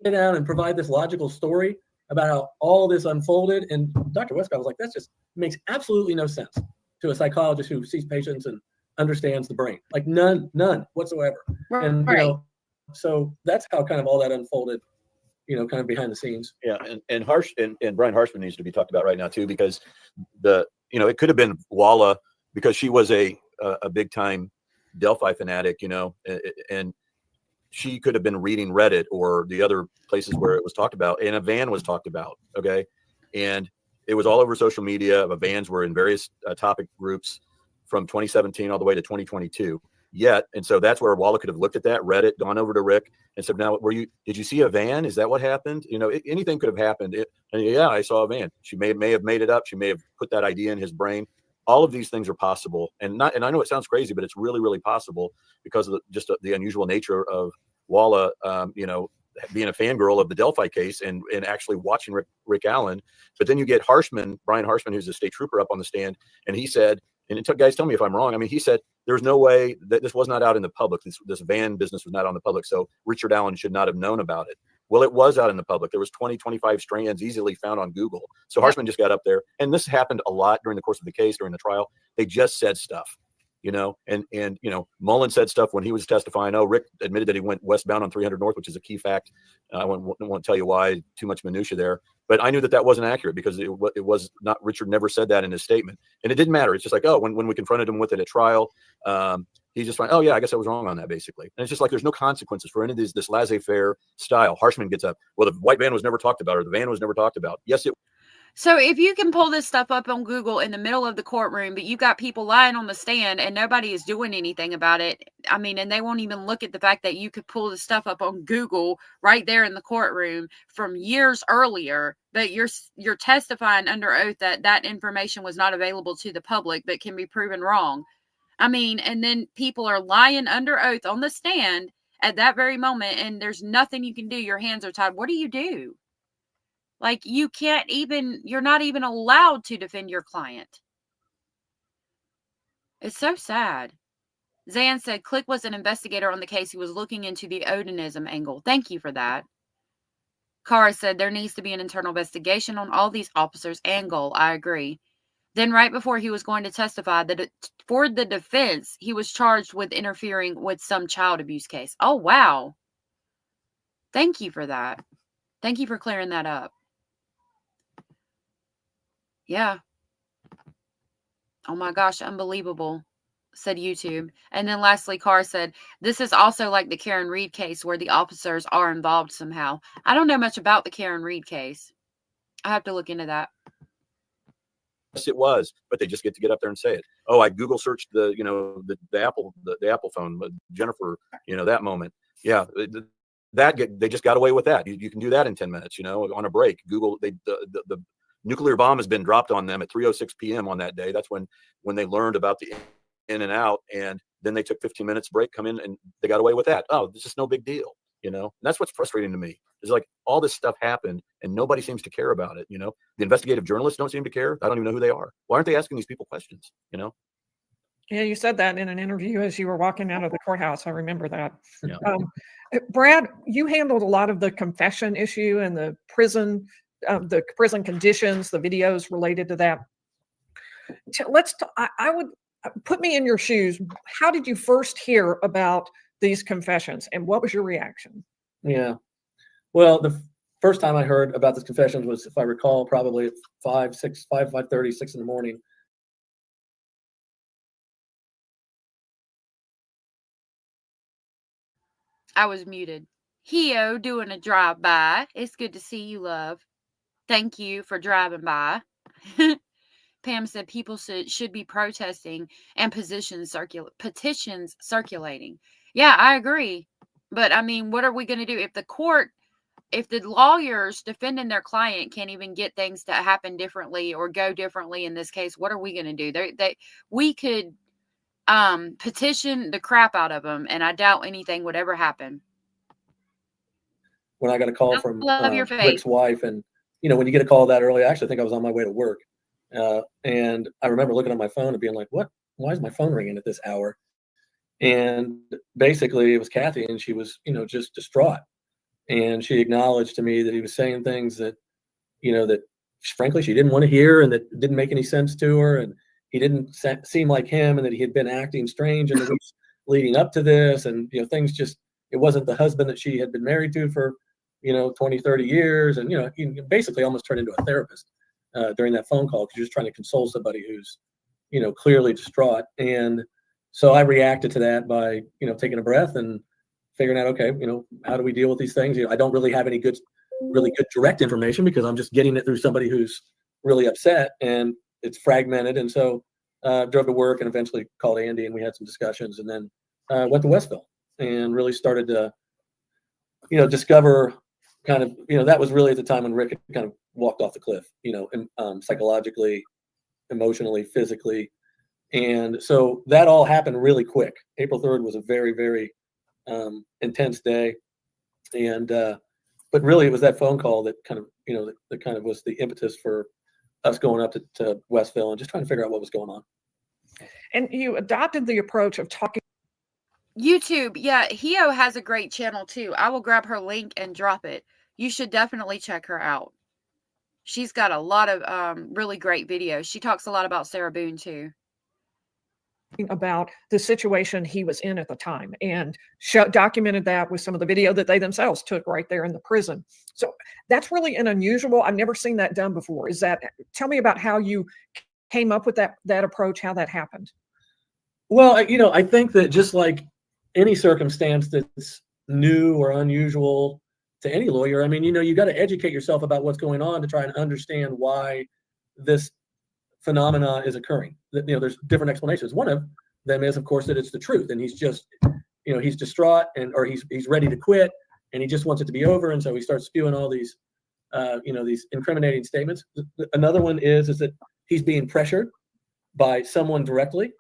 Sit down and provide this logical story about how all this unfolded. And Dr. Westcott was like, that just makes absolutely no sense to a psychologist who sees patients and understands the brain. Like none whatsoever. Right. And, so that's how kind of all that unfolded, kind of behind the scenes. Yeah. And Brian Harshman needs to be talked about right now too, because it could have been Walla, because she was a big time Delphi fanatic, and she could have been reading Reddit or the other places where it was talked about, and a van was talked about. Okay. And it was all over social media. Vans were in various topic groups from 2017 all the way to 2022. And so that's where Walla could have looked at that, read it, gone over to Rick and said, now, did you see a van? Is that what happened? Anything could have happened. And yeah, I saw a van. She may have made it up. She may have put that idea in his brain. All of these things are possible. And I know it sounds crazy, but it's really, really possible because of the unusual nature of Walla, being a fangirl of the Delphi case and actually watching Rick Allen. But then you get Brian Harshman, who's a state trooper, up on the stand, and he said, and guys, tell me if I'm wrong. I mean, he said there's no way that this was not out in the public. This van business was not on the public, so Richard Allen should not have known about it. Well, it was out in the public. There was 20, 25 strands easily found on Google. So Yep. Harshman just got up there, and this happened a lot during the course of the case, during the trial. They just said stuff, you know, and you know, Mullen said stuff when he was testifying. Oh, Rick admitted that he went westbound on 300 North, which is a key fact. I won't tell you why, too much minutia there, but I knew that wasn't accurate because it was not. Richard never said that in his statement, and it didn't matter. It's just like, oh, when we confronted him with it at trial, he's just like, oh yeah, I guess I was wrong on that, basically. And it's just like there's no consequences for any of this laissez-faire style. Harshman gets up. Well, the white van was never talked about, or the van was never talked about. Yes, it. So if you can pull this stuff up on Google in the middle of the courtroom, but you've got people lying on the stand and nobody is doing anything about it, I mean, and they won't even look at the fact that you could pull the stuff up on Google right there in the courtroom from years earlier, but you're testifying under oath that that information was not available to the public, but can be proven wrong. I mean, and then people are lying under oath on the stand at that very moment, and there's nothing you can do. Your hands are tied. What do you do? Like, you can't even, you're not even allowed to defend your client. It's so sad. Zan said, Click was an investigator on the case. He was looking into the Odinism angle. Thank you for that. Kara said, there needs to be an internal investigation on all these officers and goal. I agree. Then right before he was going to testify, that for the defense, he was charged with interfering with some child abuse case. Oh, wow. Thank you for that. Thank you for clearing that up. Yeah. Oh my gosh, unbelievable, said YouTube. And then lastly, Carr said, this is also like the Karen Reed case where the officers are involved somehow. I don't know much about the Karen Reed case. I have to look into that. Yes, it was, but they just get to get up there and say it. Oh, I Google searched the Apple phone, Jennifer, you know, that moment. Yeah, they just got away with that. You can do that in 10 minutes, you know, on a break. Google, the nuclear bomb has been dropped on them at 3:06 p.m. on that day. That's when they learned about the in and out, and then they took 15 minutes break, come in, and they got away with that. Oh, this is no big deal, you know. And that's what's frustrating to me. Is like all this stuff happened and nobody seems to care about it, you know. The investigative journalists don't seem to care. I don't even know who they are. Why aren't they asking these people questions, you know? Yeah, you said that in an interview as you were walking out of the courthouse. I remember that. Yeah. Brad, you handled a lot of the confession issue and the prison conditions, the videos related to that. I would put me in your shoes. How did you first hear about these confessions, and what was your reaction? Yeah. Well, the first time I heard about this confessions was, if I recall, probably at 5:30, 6 in the morning. I was muted. Heo doing a drive-by. It's good to see you, love. Thank you for driving by. Pam said people should be protesting and petitions circulating. Yeah, I agree. But I mean, what are we going to do if the lawyers defending their client can't even get things to happen differently or go differently in this case? What are we going to do? We could petition the crap out of them, and I doubt anything would ever happen. When I got a call from your Rick's wife, and you know, when you get a call that early, I actually think I was on my way to work. And I remember looking at my phone and being like, what? Why is my phone ringing at this hour? And basically it was Kathy, and she was, you know, just distraught. And she acknowledged to me that he was saying things that, you know, that frankly she didn't want to hear and that didn't make any sense to her. And he didn't seem like him, and that he had been acting strange in the weeks leading up to this. And, you know, things just, it wasn't the husband that she had been married to for, you know, 20, 30 years. And, you know, he basically almost turned into a therapist during that phone call, because you're just trying to console somebody who's, you know, clearly distraught. And so I reacted to that by, you know, taking a breath and figuring out, okay, you know, how do we deal with these things? You know, I don't really have any really good direct information, because I'm just getting it through somebody who's really upset, and it's fragmented. And so drove to work and eventually called Andy, and we had some discussions, and then went to Westville and really started to, you know, discover kind of, you know, that was really at the time when Rick had kind of walked off the cliff, you know, psychologically, emotionally, physically. And so that all happened really quick. April 3rd was a very, very intense day. And, but really it was that phone call that kind of, you know, that kind of was the impetus for us going up to Westville and just trying to figure out what was going on. And you adopted the approach of talking YouTube, yeah, Hio has a great channel too. I will grab her link and drop it. You should definitely check her out. She's got a lot of really great videos. She talks a lot about Sarah Boone too. About the situation he was in at the time, and documented that with some of the video that they themselves took right there in the prison. So that's really an unusual, I've never seen that done before. Tell me about how you came up with that approach, how that happened. Well, I think that just like any circumstance that's new or unusual to any lawyer, I mean, you got to educate yourself about what's going on to try and understand why this phenomena is occurring. There's different explanations. One of them is, of course, that it's the truth, and he's just, he's distraught, or he's ready to quit, and he just wants it to be over, and so he starts spewing all these, these incriminating statements. Another one is that he's being pressured by someone directly.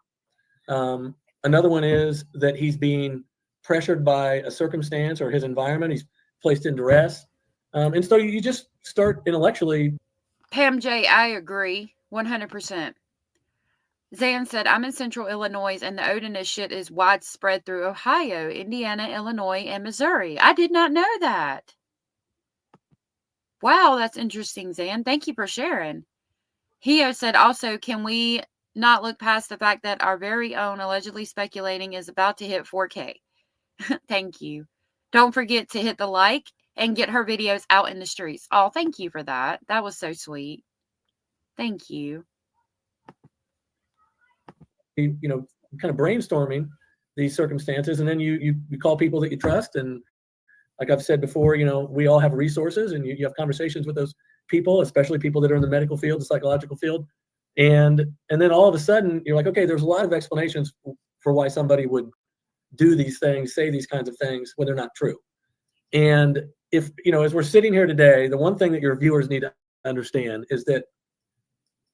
Another one is that he's being pressured by a circumstance or his environment. He's placed in duress. And so you just start intellectually. Pam J, I agree 100%. Zan said, I'm in central Illinois and the Odinist shit is widespread through Ohio, Indiana, Illinois, and Missouri. I did not know that. Wow, that's interesting, Zan. Thank you for sharing. Hio said, also, can we not look past the fact that our very own allegedly speculating is about to hit 4K? Thank you. Don't forget to hit the like and get her videos out in the streets. Oh, thank you for that. That was so sweet. Thank you. Kind of brainstorming these circumstances, and then you call people that you trust, and like I've said before, we all have resources, and you have conversations with those people, especially people that are in the medical field, the psychological field, and then all of a sudden you're like, okay, there's a lot of explanations for why somebody would do these things, say these kinds of things when they're not true. And if as we're sitting here today, the one thing that your viewers need to understand is that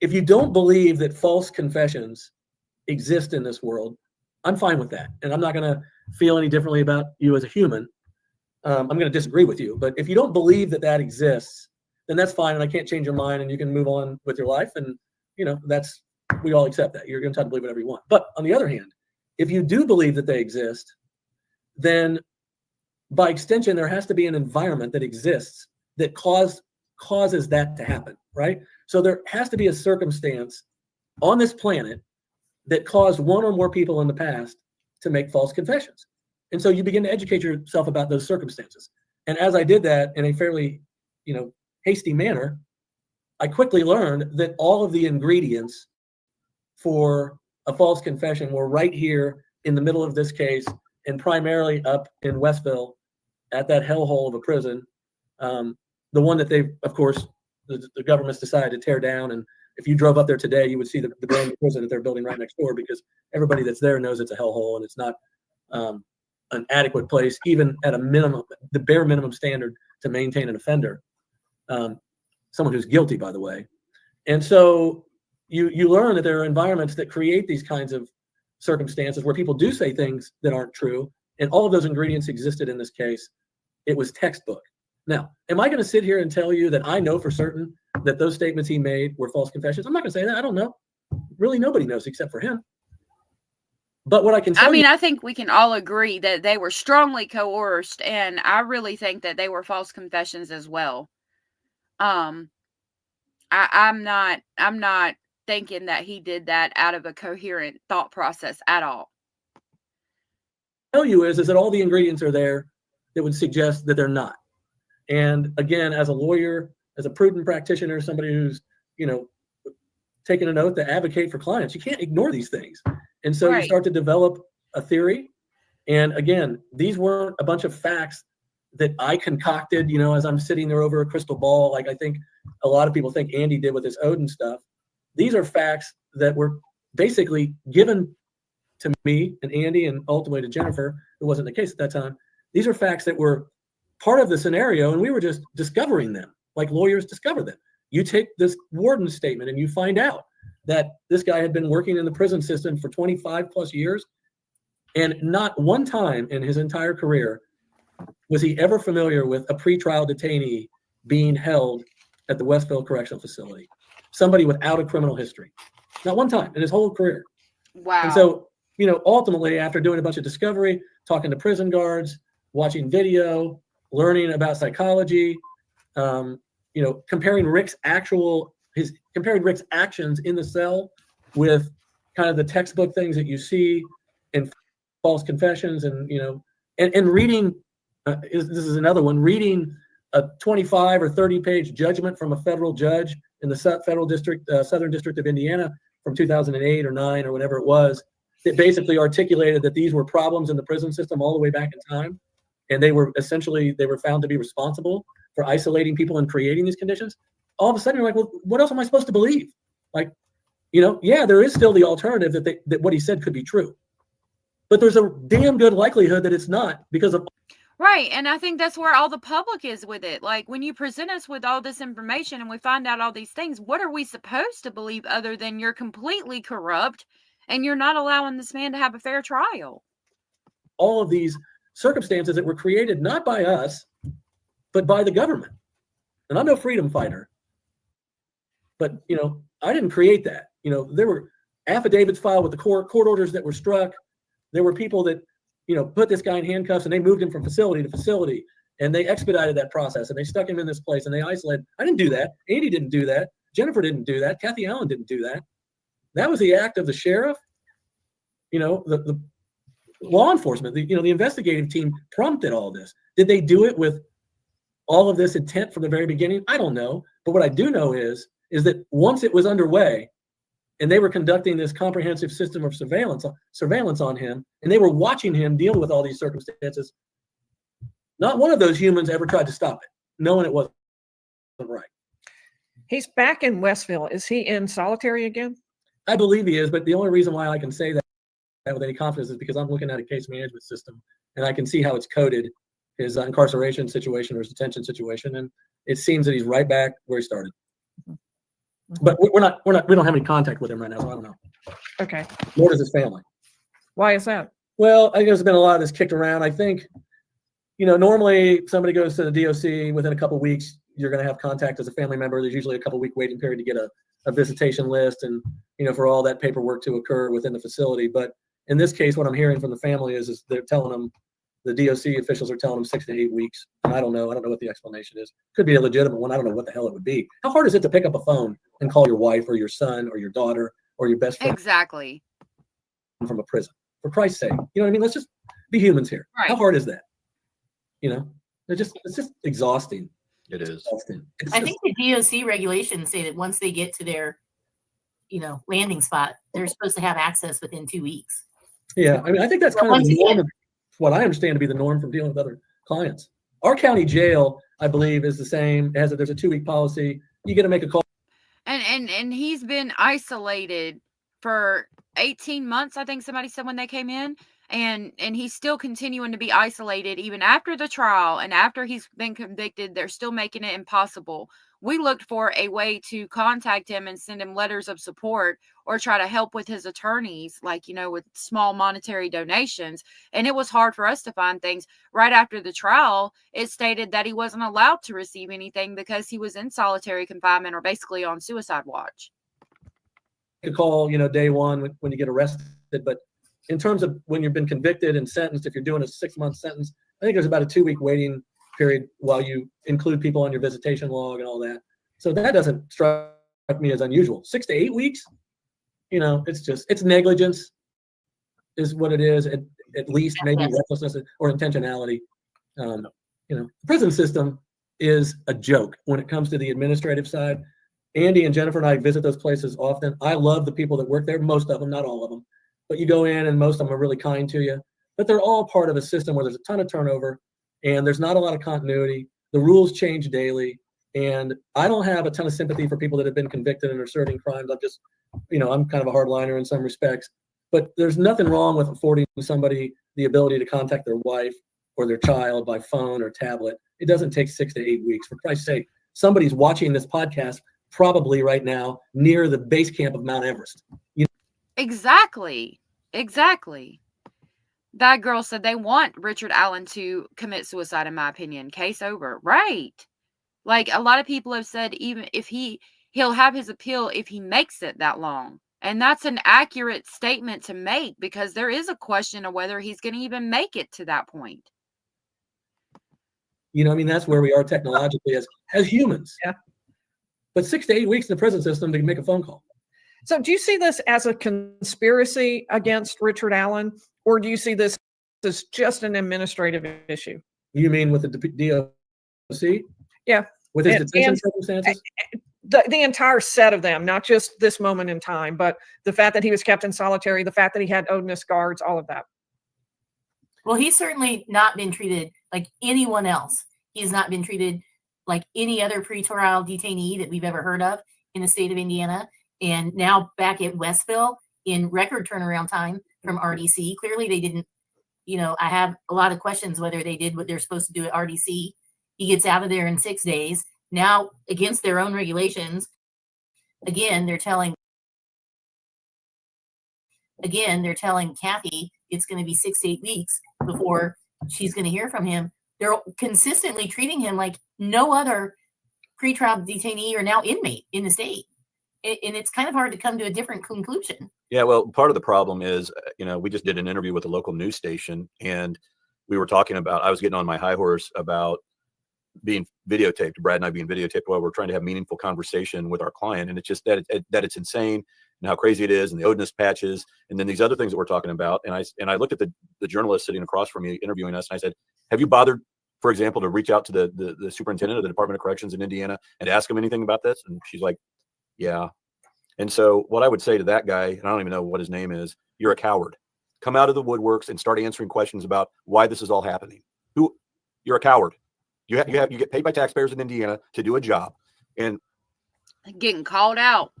if you don't believe that false confessions exist in this world, I'm fine with that, and I'm not going to feel any differently about you as a human. I'm going to disagree with you, but if you don't believe that exists, then that's fine, and I can't change your mind, and you can move on with your life, and we all accept that. You're going to believe whatever you want. But on the other hand, if you do believe that they exist, then by extension there has to be an environment that exists that causes that to happen, right? So there has to be a circumstance on this planet that caused one or more people in the past to make false confessions. And so you begin to educate yourself about those circumstances. And as I did that in a fairly, hasty manner, I quickly learned that all of the ingredients for a false confession were right here in the middle of this case, and primarily up in Westville at that hellhole of a prison. The one that they've, of course, the government's decided to tear down. And if you drove up there today, you would see the brand new prison that they're building right next door, because everybody that's there knows it's a hellhole and it's not an adequate place, even at a minimum, the bare minimum standard to maintain an offender, someone who's guilty, by the way. And so you learn that there are environments that create these kinds of circumstances where people do say things that aren't true, and all of those ingredients existed in this case. It was textbook. Now, am I going to sit here and tell you that I know for certain that those statements he made were false confessions? I'm not going to say that. I don't know. Really, nobody knows except for him. But what I can tell you, I think we can all agree that they were strongly coerced, and I really think that they were false confessions as well. I'm not thinking that he did that out of a coherent thought process at all. Tell you is that all the ingredients are there that would suggest that they're not. And again, as a lawyer, as a prudent practitioner, somebody who's taken an oath to advocate for clients, you can't ignore these things. And so you start to develop a theory. And again, these weren't a bunch of facts that I concocted, as I'm sitting there over a crystal ball, like I think a lot of people think Andy did with his Odin stuff. These are facts that were basically given to me and Andy, and ultimately to Jennifer, who wasn't the case at that time. These are facts that were part of the scenario, and we were just discovering them, like lawyers discover them. You take this warden statement and you find out that this guy had been working in the prison system for 25 plus years, and not one time in his entire career was he ever familiar with a pretrial detainee being held at the Westville Correctional Facility, somebody without a criminal history. Not one time in his whole career. Wow. And so, ultimately, after doing a bunch of discovery, talking to prison guards, watching video, learning about psychology, comparing Rick's actions in the cell with kind of the textbook things that you see in false confessions, and reading. This is another one. Reading a 25 or 30-page judgment from a federal judge in the Southern District of Indiana from 2008 or 9 or whatever it was, that basically articulated that these were problems in the prison system all the way back in time, and they were found to be responsible for isolating people and creating these conditions. All of a sudden, you're like, well, what else am I supposed to believe? Like, yeah, there is still the alternative that what he said could be true, but there's a damn good likelihood that it's not, because of. Right. And I think that's where all the public is with it. Like, when you present us with all this information and we find out all these things, what are we supposed to believe other than you're completely corrupt and you're not allowing this man to have a fair trial? All of these circumstances that were created not by us, but by the government. And I'm no freedom fighter, but I didn't create that. There were affidavits filed with the court orders that were struck. There were people that put this guy in handcuffs, and they moved him from facility to facility, and they expedited that process, and they stuck him in this place, and they isolated. I didn't do that. Andy didn't do that. Jennifer didn't do that. Kathy Allen didn't do that. That was the act of the sheriff. The law enforcement, the investigative team prompted all this. Did they do it with all of this intent from the very beginning? I don't know. But what I do know is that once it was underway, and they were conducting this comprehensive system of surveillance on him, and they were watching him deal with all these circumstances, not one of those humans ever tried to stop it, knowing it wasn't right. He's back in Westville. Is he in solitary again? I believe he is, but the only reason why I can say that with any confidence is because I'm looking at a case management system, and I can see how it's coded, his incarceration situation or his detention situation, and it seems that he's right back where he started. But we don't have any contact with him right now, so I don't know. Okay. Nor does his family. Why is that? Well, I think there's been a lot of this kicked around. I think, normally somebody goes to the DOC within a couple of weeks, you're going to have contact as a family member. There's usually a couple-week waiting period to get a visitation list and, for all that paperwork to occur within the facility. But in this case, what I'm hearing from the family is they're telling them, the DOC officials are telling them 6 to 8 weeks. And I don't know what the explanation is. Could be a legitimate one. I don't know what the hell it would be. How hard is it to pick up a phone and call your wife or your son or your daughter or your best friend? Exactly. From a prison, for Christ's sake. You know what I mean? Let's just be humans here. Right. How hard is that? It's just exhausting. It is. Exhausting. I think the DOC regulations say that once they get to their, landing spot, they're supposed to have access within 2 weeks. Yeah, I mean, I think that's kind of the norm of what I understand to be the norm from dealing with other clients. Our county jail, I believe, is the same. There's a 2-week policy. You get to make a call. And he's been isolated for 18 months, I think somebody said when they came in. And he's still continuing to be isolated even after the trial, and after he's been convicted, they're still making it impossible. We looked for a way to contact him and send him letters of support or try to help with his attorneys, like, with small monetary donations. And it was hard for us to find things. Right after the trial, it stated that he wasn't allowed to receive anything because he was in solitary confinement or basically on suicide watch. You call, day one when you get arrested, but in terms of when you've been convicted and sentenced, if you're doing a 6-month sentence, I think there's about a 2-week waiting period while you include people on your visitation log and all that. So that doesn't strike me as unusual. 6 to 8 weeks, it's negligence is what it is. At least maybe recklessness or intentionality. The prison system is a joke when it comes to the administrative side. Andy and Jennifer and I visit those places often. I love the people that work there, most of them, not all of them. But you go in and most of them are really kind to you. But they're all part of a system where there's a ton of turnover and there's not a lot of continuity. The rules change daily. And I don't have a ton of sympathy for people that have been convicted and are serving crimes. I'm just, I'm kind of a hardliner in some respects. But there's nothing wrong with affording somebody the ability to contact their wife or their child by phone or tablet. It doesn't take 6 to 8 weeks. For Christ's sake, somebody's watching this podcast probably right now near the base camp of Mount Everest. Exactly. That girl said they want Richard Allen to commit suicide, in my opinion. Case over. Right. Like, a lot of people have said even if he'll have his appeal if he makes it that long. And that's an accurate statement to make, because there is a question of whether he's going to even make it to that point. You know, I mean, that's where we are technologically as humans. Yeah. But 6 to 8 weeks in the prison system to make a phone call. So do you see this as a conspiracy against Richard Allen, or do you see this as just an administrative issue? You mean with the DOC? Yeah. With his detention circumstances? The entire set of them, not just this moment in time, but the fact that he was kept in solitary, the fact that he had Odinist guards, all of that. Well, he's certainly not been treated like anyone else. He's not been treated like any other pretrial detainee that we've ever heard of in the state of Indiana. And now back at Westville in record turnaround time from RDC. Clearly they didn't, you know, I have a lot of questions whether they did what they're supposed to do at RDC. He gets out of there in 6 days. Now, against their own regulations, again, they're telling Kathy it's going to be 6 to 8 weeks before she's going to hear from him. They're consistently treating him like no other pretrial detainee or now inmate in the state. And it's kind of hard to come to a different conclusion. Yeah, well, part of the problem is, you know, we just did an interview with a local news station, and we were talking about, I was getting on my high horse about being videotaped, Brad and I being videotaped while we're trying to have meaningful conversation with our client. And it's just that it's insane and how crazy it is, and the Odinist patches, and then these other things that we're talking about. And I looked at the journalist sitting across from me interviewing us, and I said, have you bothered, for example, to reach out to the superintendent of the Department of Corrections in Indiana and ask him anything about this? And she's like, yeah. And so what I would say to that guy, and I don't even know what his name is, you're a coward. Come out of the woodworks and start answering questions about why this is all happening. You're a coward. You get paid by taxpayers in Indiana to do a job, and getting called out.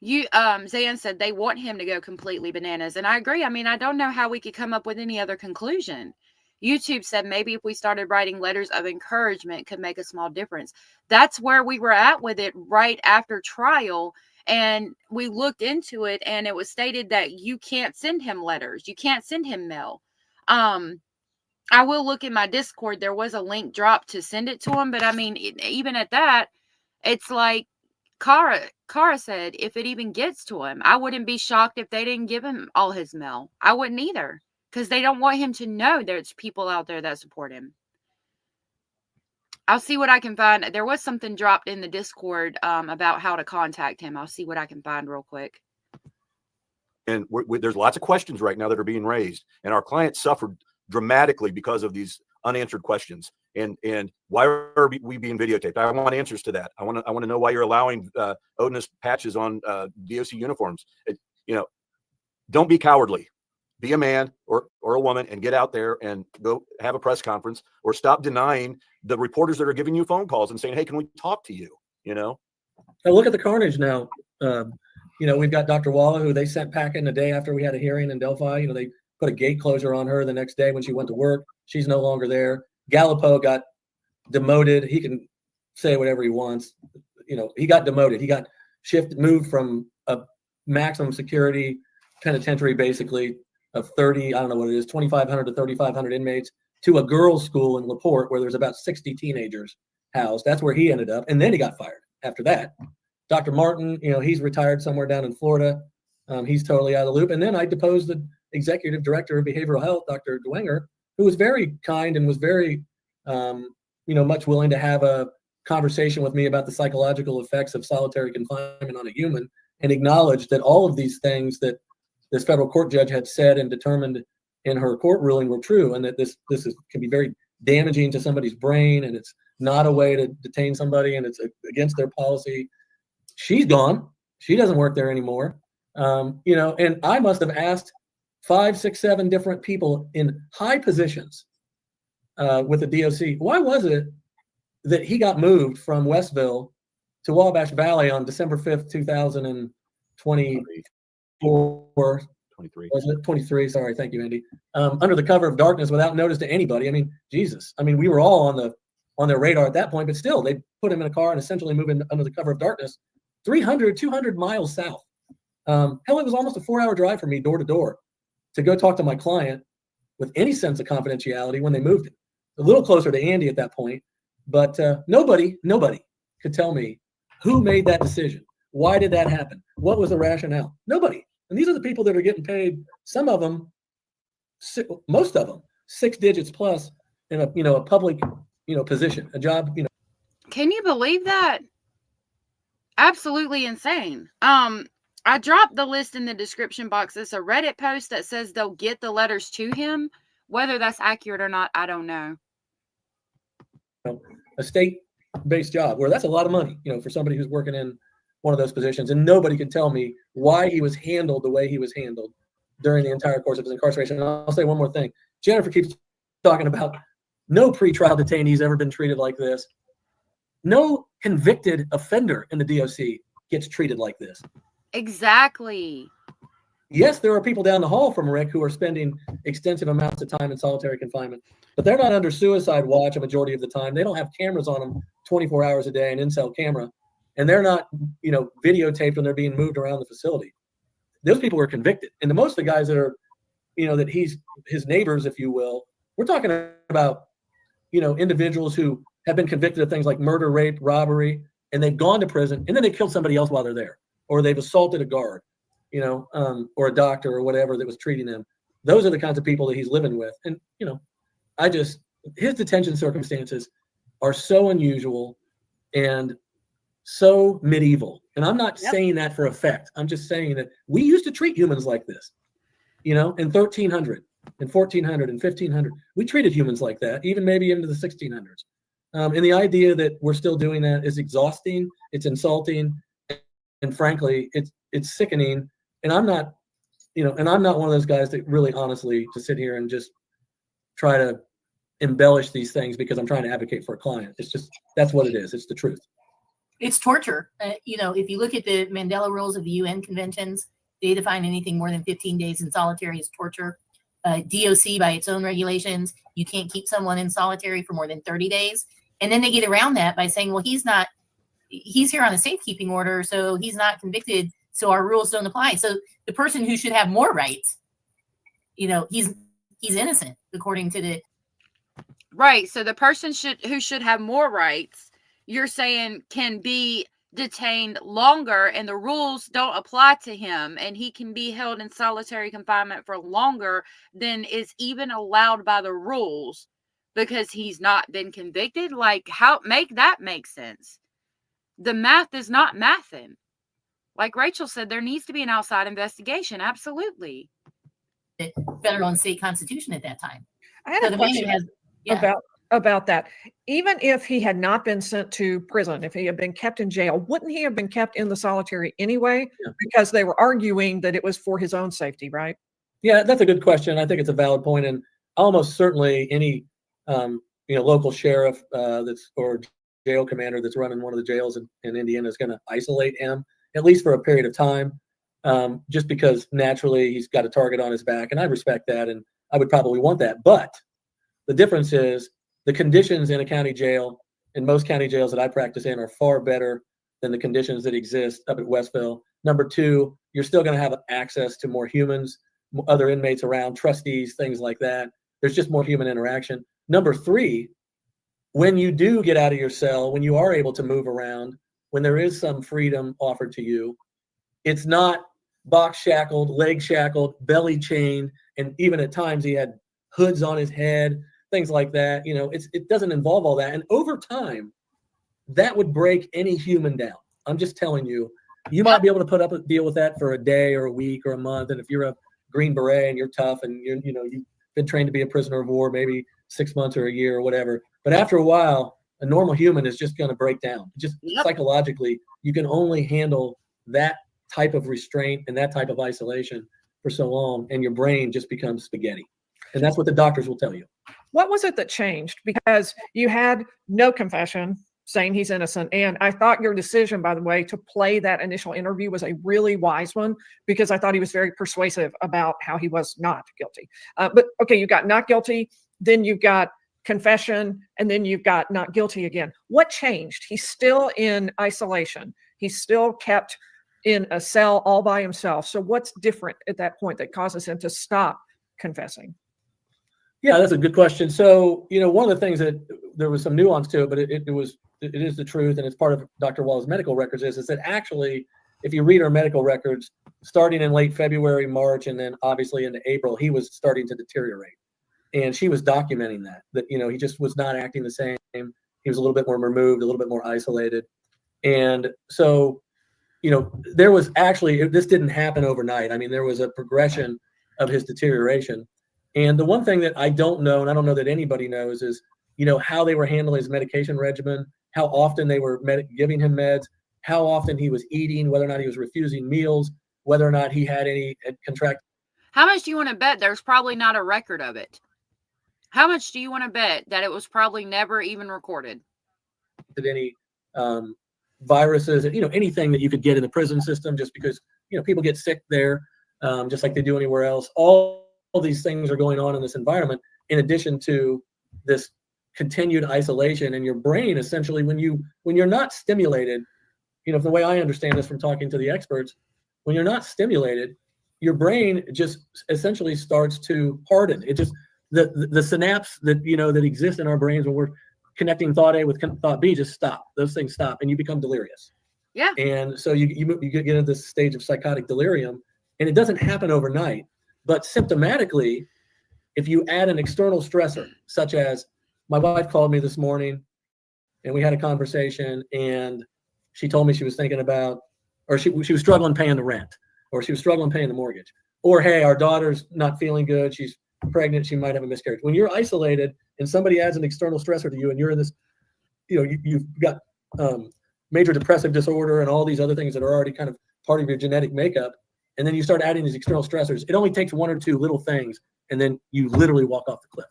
Zan said they want him to go completely bananas, and I agree. I mean, I don't know how we could come up with any other conclusion. YouTube said maybe if we started writing letters of encouragement could make a small difference. That's where we were at with it right after trial, and we looked into it, and it was stated that you can't send him letters, you can't send him mail. I will look in my Discord. There was a link dropped to send it to him. But I mean, even at that, it's like Cara said, if it even gets to him, I wouldn't be shocked if they didn't give him all his mail. I wouldn't either, because they don't want him to know there's people out there that support him. I'll see what I can find. There was something dropped in the Discord about how to contact him. I'll see what I can find real quick. And there's lots of questions right now that are being raised, and our client suffered dramatically because of these unanswered questions. And why are we being videotaped? I want answers to that. I want to know why you're allowing Odinist patches on DOC uniforms. Don't be cowardly. Be a man or a woman and get out there and go have a press conference, or stop denying the reporters that are giving you phone calls and saying, hey, can we talk to you? Now look at the carnage now. We've got Dr. Walla, who they sent packing the day after we had a hearing in Delphi. They put a gate closure on her the next day when she went to work. She's no longer there. Gallipo got demoted. He can say whatever he wants. He got demoted. He got moved from a maximum security penitentiary, basically, of 30, I don't know what it is, 2,500 to 3,500 inmates, to a girls' school in LaPorte where there's about 60 teenagers housed. That's where he ended up. And then he got fired after that. Dr. Martin, he's retired somewhere down in Florida. He's totally out of the loop. And then I deposed the executive director of behavioral health, Dr. Dwenger, who was very kind and was very, much willing to have a conversation with me about the psychological effects of solitary confinement on a human, and acknowledged that all of these things that this federal court judge had said and determined in her court ruling were true, and that this can be very damaging to somebody's brain, and it's not a way to detain somebody, and it's against their policy. She's gone. She doesn't work there anymore. And I must have asked 5, 6, 7 different people in high positions with the DOC, why was it that he got moved from Westville to Wabash Valley on December 5th, 2024? 23. Was it 23? Sorry, thank you, Andy. Under the cover of darkness, without notice to anybody. I mean, Jesus. I mean, we were all on their radar at that point, but still, they put him in a car and essentially moved him under the cover of darkness, 200 miles south. Hell, it was almost a 4-hour drive for me, door to door, to go talk to my client with any sense of confidentiality when they moved him. A little closer to Andy at that point, but nobody could tell me who made that decision. Why did that happen? What was the rationale? Nobody. And these are the people that are getting paid, some of them, most of them, 6 digits plus in a public, position, a job, Can you believe that? Absolutely insane. I dropped the list in the description box. It's a Reddit post that says they'll get the letters to him. Whether that's accurate or not, I don't know. A state-based job where that's a lot of money, for somebody who's working in one of those positions, and nobody can tell me why he was handled the way he was handled during the entire course of his incarceration. And I'll say one more thing. Jennifer keeps talking about no pretrial detainee's ever been treated like this. No convicted offender in the DOC gets treated like this. Exactly. Yes, there are people down the hall from Rick who are spending extensive amounts of time in solitary confinement, but they're not under suicide watch a majority of the time. They don't have cameras on them 24 hours a day, an in-cell camera, and they're not, videotaped when they're being moved around the facility. Those people were convicted. And most of the guys that are, that he's his neighbors, if you will, we're talking about, individuals who have been convicted of things like murder, rape, robbery, and they've gone to prison, and then they killed somebody else while they're there, or they've assaulted a guard, or a doctor or whatever that was treating them. Those are the kinds of people that he's living with. And, his detention circumstances are so unusual and so medieval. And I'm not saying that for effect. I'm just saying that we used to treat humans like this, in 1300 and 1400 and 1500. We treated humans like that, even maybe into the 1600s. And the idea that we're still doing that is exhausting. It's insulting. And frankly, it's sickening. And I'm not, and I'm not one of those guys that really honestly to sit here and just try to embellish these things because I'm trying to advocate for a client. It's just, that's what it is. It's the truth. It's torture. If you look at the Mandela rules of the UN conventions, they define anything more than 15 days in solitary as torture. DOC, by its own regulations, you can't keep someone in solitary for more than 30 days. And then they get around that by saying, well, he's here on a safekeeping order, so he's not convicted, so our rules don't apply. So the person who should have more rights, he's innocent, according to the... Right. So the person who should have more rights, you're saying can be detained longer and the rules don't apply to him and he can be held in solitary confinement for longer than is even allowed by the rules because he's not been convicted. Like, how make that make sense? The math is not mathing. Like Rachel said, there needs to be an outside investigation. Absolutely. Federal and state constitution at that time. I had a question about that. Even if he had not been sent to prison, if he had been kept in jail, wouldn't he have been kept in the solitary anyway? Yeah. Because they were arguing that it was for his own safety, right? Yeah, that's a good question. I think it's a valid point, and almost certainly any local sheriff or jail commander that's running one of the jails in Indiana is going to isolate him at least for a period of time, just because naturally he's got a target on his back, and I respect that, and I would probably want that. But the difference is the conditions in a county jail, in most county jails that I practice in, are far better than the conditions that exist up at Westville. Number two, you're still going to have access to more humans, other inmates around, trustees, things like that. There's just more human interaction. Number three, when you do get out of your cell, when you are able to move around, when there is some freedom offered to you, it's not box shackled, leg shackled, belly chained, and even at times he had hoods on his head, things like that. It doesn't involve all that. And over time, that would break any human down. I'm just telling you, you might be able to deal with that for a day or a week or a month. And if you're a Green Beret and you're tough and you've been trained to be a prisoner of war, maybe 6 months or a year or whatever. But after a while, a normal human is just going to break down. Just psychologically, you can only handle that type of restraint and that type of isolation for so long, and your brain just becomes spaghetti. And that's what the doctors will tell you. What was it that changed? Because you had no confession saying he's innocent. And I thought your decision, by the way, to play that initial interview was a really wise one, because I thought he was very persuasive about how he was not guilty. But okay, you got not guilty, then you've got confession, and then you've got not guilty again. What changed? He's still in isolation. He's still kept in a cell all by himself. So what's different at that point that causes him to stop confessing? Yeah, that's a good question. So, one of the things that there was some nuance to it, but it is the truth, and it's part of Dr. Wall's medical records is that actually if you read her medical records, starting in late February, March, and then obviously into April, he was starting to deteriorate. And she was documenting that, he just was not acting the same. He was a little bit more removed, a little bit more isolated. And so, there was actually, this didn't happen overnight. I mean, there was a progression of his deterioration. And the one thing that I don't know, and I don't know that anybody knows, is, how they were handling his medication regimen, how often they were giving him meds, how often he was eating, whether or not he was refusing meals, whether or not he had contract. How much do you want to bet there's probably not a record of it? How much do you want to bet that it was probably never even recorded? Any viruses, anything that you could get in the prison system, just because, people get sick there, just like they do anywhere else. All these things are going on in this environment, in addition to this continued isolation. And your brain, essentially, when you're not stimulated, the way I understand this from talking to the experts, when you're not stimulated, your brain just essentially starts to harden. It just, the synapse that, that exist in our brains when we're connecting thought A with thought B just stop. Those things stop, and you become delirious. Yeah. And so you get into this stage of psychotic delirium, and it doesn't happen overnight. But symptomatically, if you add an external stressor, such as, my wife called me this morning and we had a conversation, and she told me she was thinking about, or she was struggling paying the rent, or she was struggling paying the mortgage, or, hey, our daughter's not feeling good, she's pregnant, she might have a miscarriage. When you're isolated and somebody adds an external stressor to you, and you're in this, you've got major depressive disorder and all these other things that are already kind of part of your genetic makeup, and then you start adding these external stressors, it only takes one or two little things, and then you literally walk off the cliff.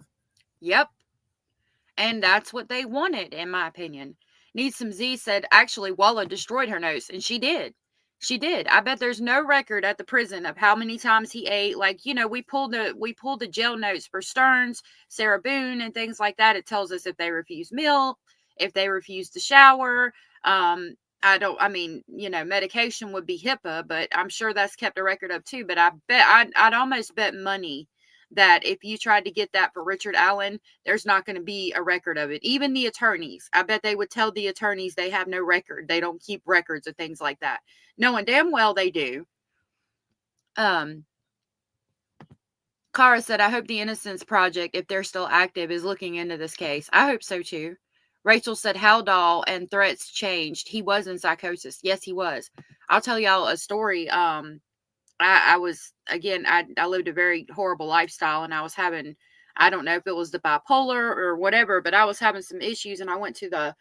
Yep. And that's what they wanted, in my opinion. Need Some Z said, actually, Walla destroyed her notes, and she did. She did. I bet there's no record at the prison of how many times he ate. Like, we pulled the jail notes for Stearns, Sarah Boone, and things like that. It tells us if they refuse meal, if they refuse to shower. Medication would be HIPAA, but I'm sure that's kept a record of too. But I bet I'd almost bet money that if you tried to get that for Richard Allen, there's not going to be a record of it. Even the attorneys, I bet they would tell the attorneys they have no record. They don't keep records of things like that, knowing damn well they do. Kara said, I hope the Innocence Project, if they're still active, is looking into this case. I hope so too. Rachel said, Haldol and threats changed. He was in psychosis. Yes, he was. I'll tell y'all a story. I lived a very horrible lifestyle, and I was having, I don't know if it was the bipolar or whatever, but I was having some issues, and I went to the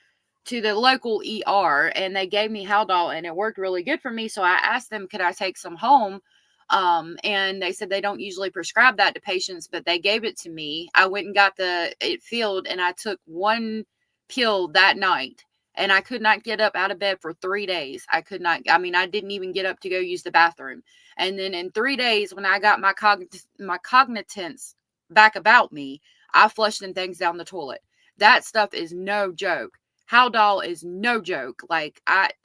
local ER, and they gave me Haldol, and it worked really good for me. So I asked them, could I take some home? And they said they don't usually prescribe that to patients, but they gave it to me. I went and got it filled, and I took one pill that night. And I could not get up out of bed for 3 days. I didn't even get up to go use the bathroom. And then in 3 days, when I got my cognitance back about me, I flushed them things down the toilet. That stuff is no joke. Haldol is no joke.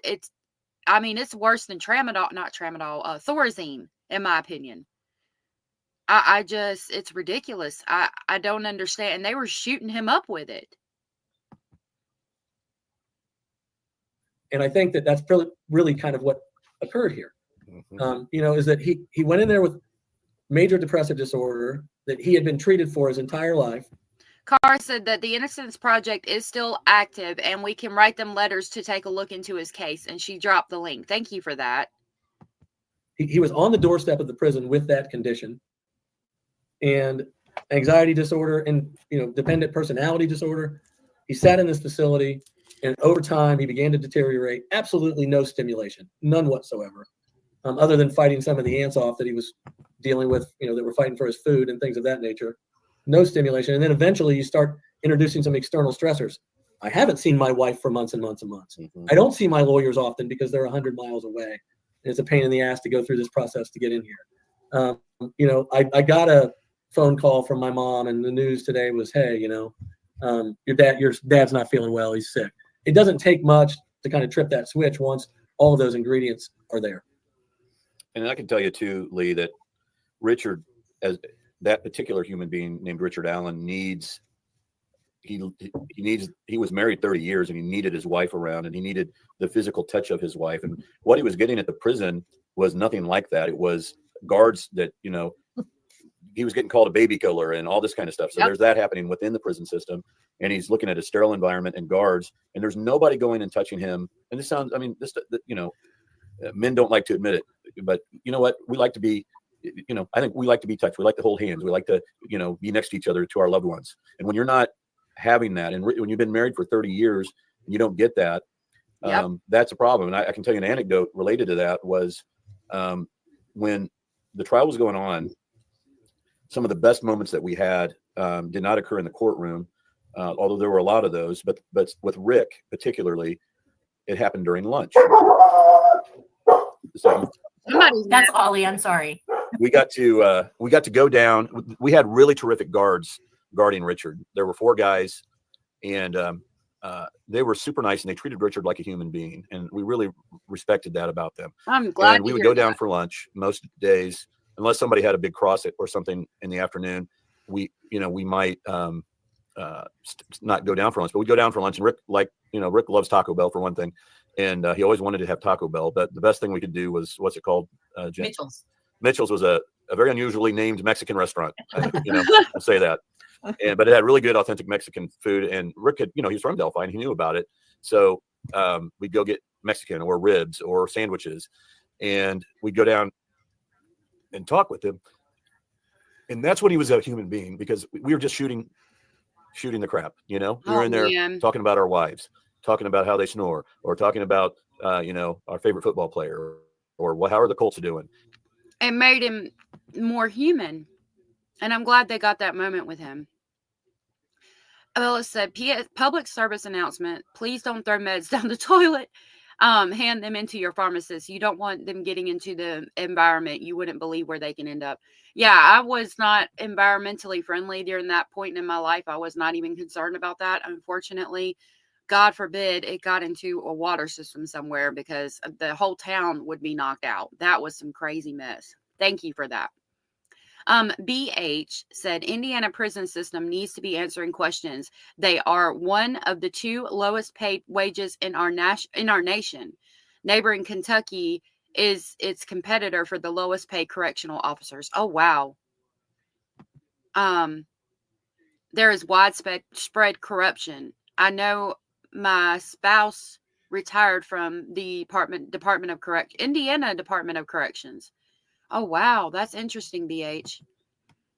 It's worse than Thorazine, in my opinion. It's ridiculous. I don't understand. And they were shooting him up with it. And I think that that's really kind of what occurred here. Mm-hmm. Is that he went in there with major depressive disorder that he had been treated for his entire life. Carr said that the Innocence Project is still active, and we can write them letters to take a look into his case. And she dropped the link. Thank you for that. He was on the doorstep of the prison with that condition, and anxiety disorder, and dependent personality disorder. He sat in this facility. And over time, he began to deteriorate. Absolutely no stimulation, none whatsoever, other than fighting some of the ants off that he was dealing with, that were fighting for his food and things of that nature. No stimulation. And then eventually you start introducing some external stressors. I haven't seen my wife for months and months and months. Mm-hmm. I don't see my lawyers often because they're 100 miles away. And it's a pain in the ass to go through this process to get in here. I got a phone call from my mom, and the news today was, hey, your dad's not feeling well. He's sick. It doesn't take much to kind of trip that switch once all of those ingredients are there. And I can tell you too, Lee, that Richard, as that particular human being named Richard Allen, needs he was married 30 years and he needed his wife around, and he needed the physical touch of his wife. And what he was getting at the prison was nothing like that. It was guards that, he was getting called a baby killer and all this kind of stuff. So there's that happening within the prison system, and he's looking at a sterile environment and guards, and there's nobody going and touching him. And this sounds, men don't like to admit it, but you know what? We like to be, I think we like to be touched. We like to hold hands. We like to, be next to each other, to our loved ones. And when you're not having that, and when you've been married for 30 years and you don't get that, that's a problem. And I can tell you an anecdote related to that was when the trial was going on, some of the best moments that we had did not occur in the courtroom, although there were a lot of those. But with Rick particularly, it happened during lunch. So that's Ollie. I'm sorry. We got to go down. We had really terrific guards guarding Richard. There were 4 guys, and they were super nice, and they treated Richard like a human being, and we really respected that about them. I'm glad. And we would go down for lunch most days. Unless somebody had a big cross or something in the afternoon, we might not go down for lunch, but we'd go down for lunch. And Rick loves Taco Bell for one thing. And he always wanted to have Taco Bell, but the best thing we could do was, what's it called? Jen? Mitchell's. Mitchell's was a very unusually named Mexican restaurant. I'll say that. But it had really good, authentic Mexican food. And Rick had, he's from Delphi and he knew about it. So we'd go get Mexican or ribs or sandwiches, and we'd go down and talk with him. And that's when he was a human being, because we were just shooting the crap, we were in there talking about our wives, talking about how they snore, or talking about our favorite football player, or how are the Colts doing. It made him more human, and I'm glad they got that moment with him. Abella said, public service announcement, please don't throw meds down the toilet. Hand them into your pharmacist. You don't want them getting into the environment. You wouldn't believe where they can end up. Yeah, I was not environmentally friendly during that point in my life. I was not even concerned about that. Unfortunately, God forbid it got into a water system somewhere, because the whole town would be knocked out. That was some crazy mess. Thank you for that. BH said, Indiana prison system needs to be answering questions. They are one of the 2 lowest paid wages in our nation. Neighboring Kentucky is its competitor for the lowest paid correctional officers. Oh, wow. There is widespread corruption. I know my spouse retired from the Indiana Department of Corrections. Oh, wow. That's interesting, BH.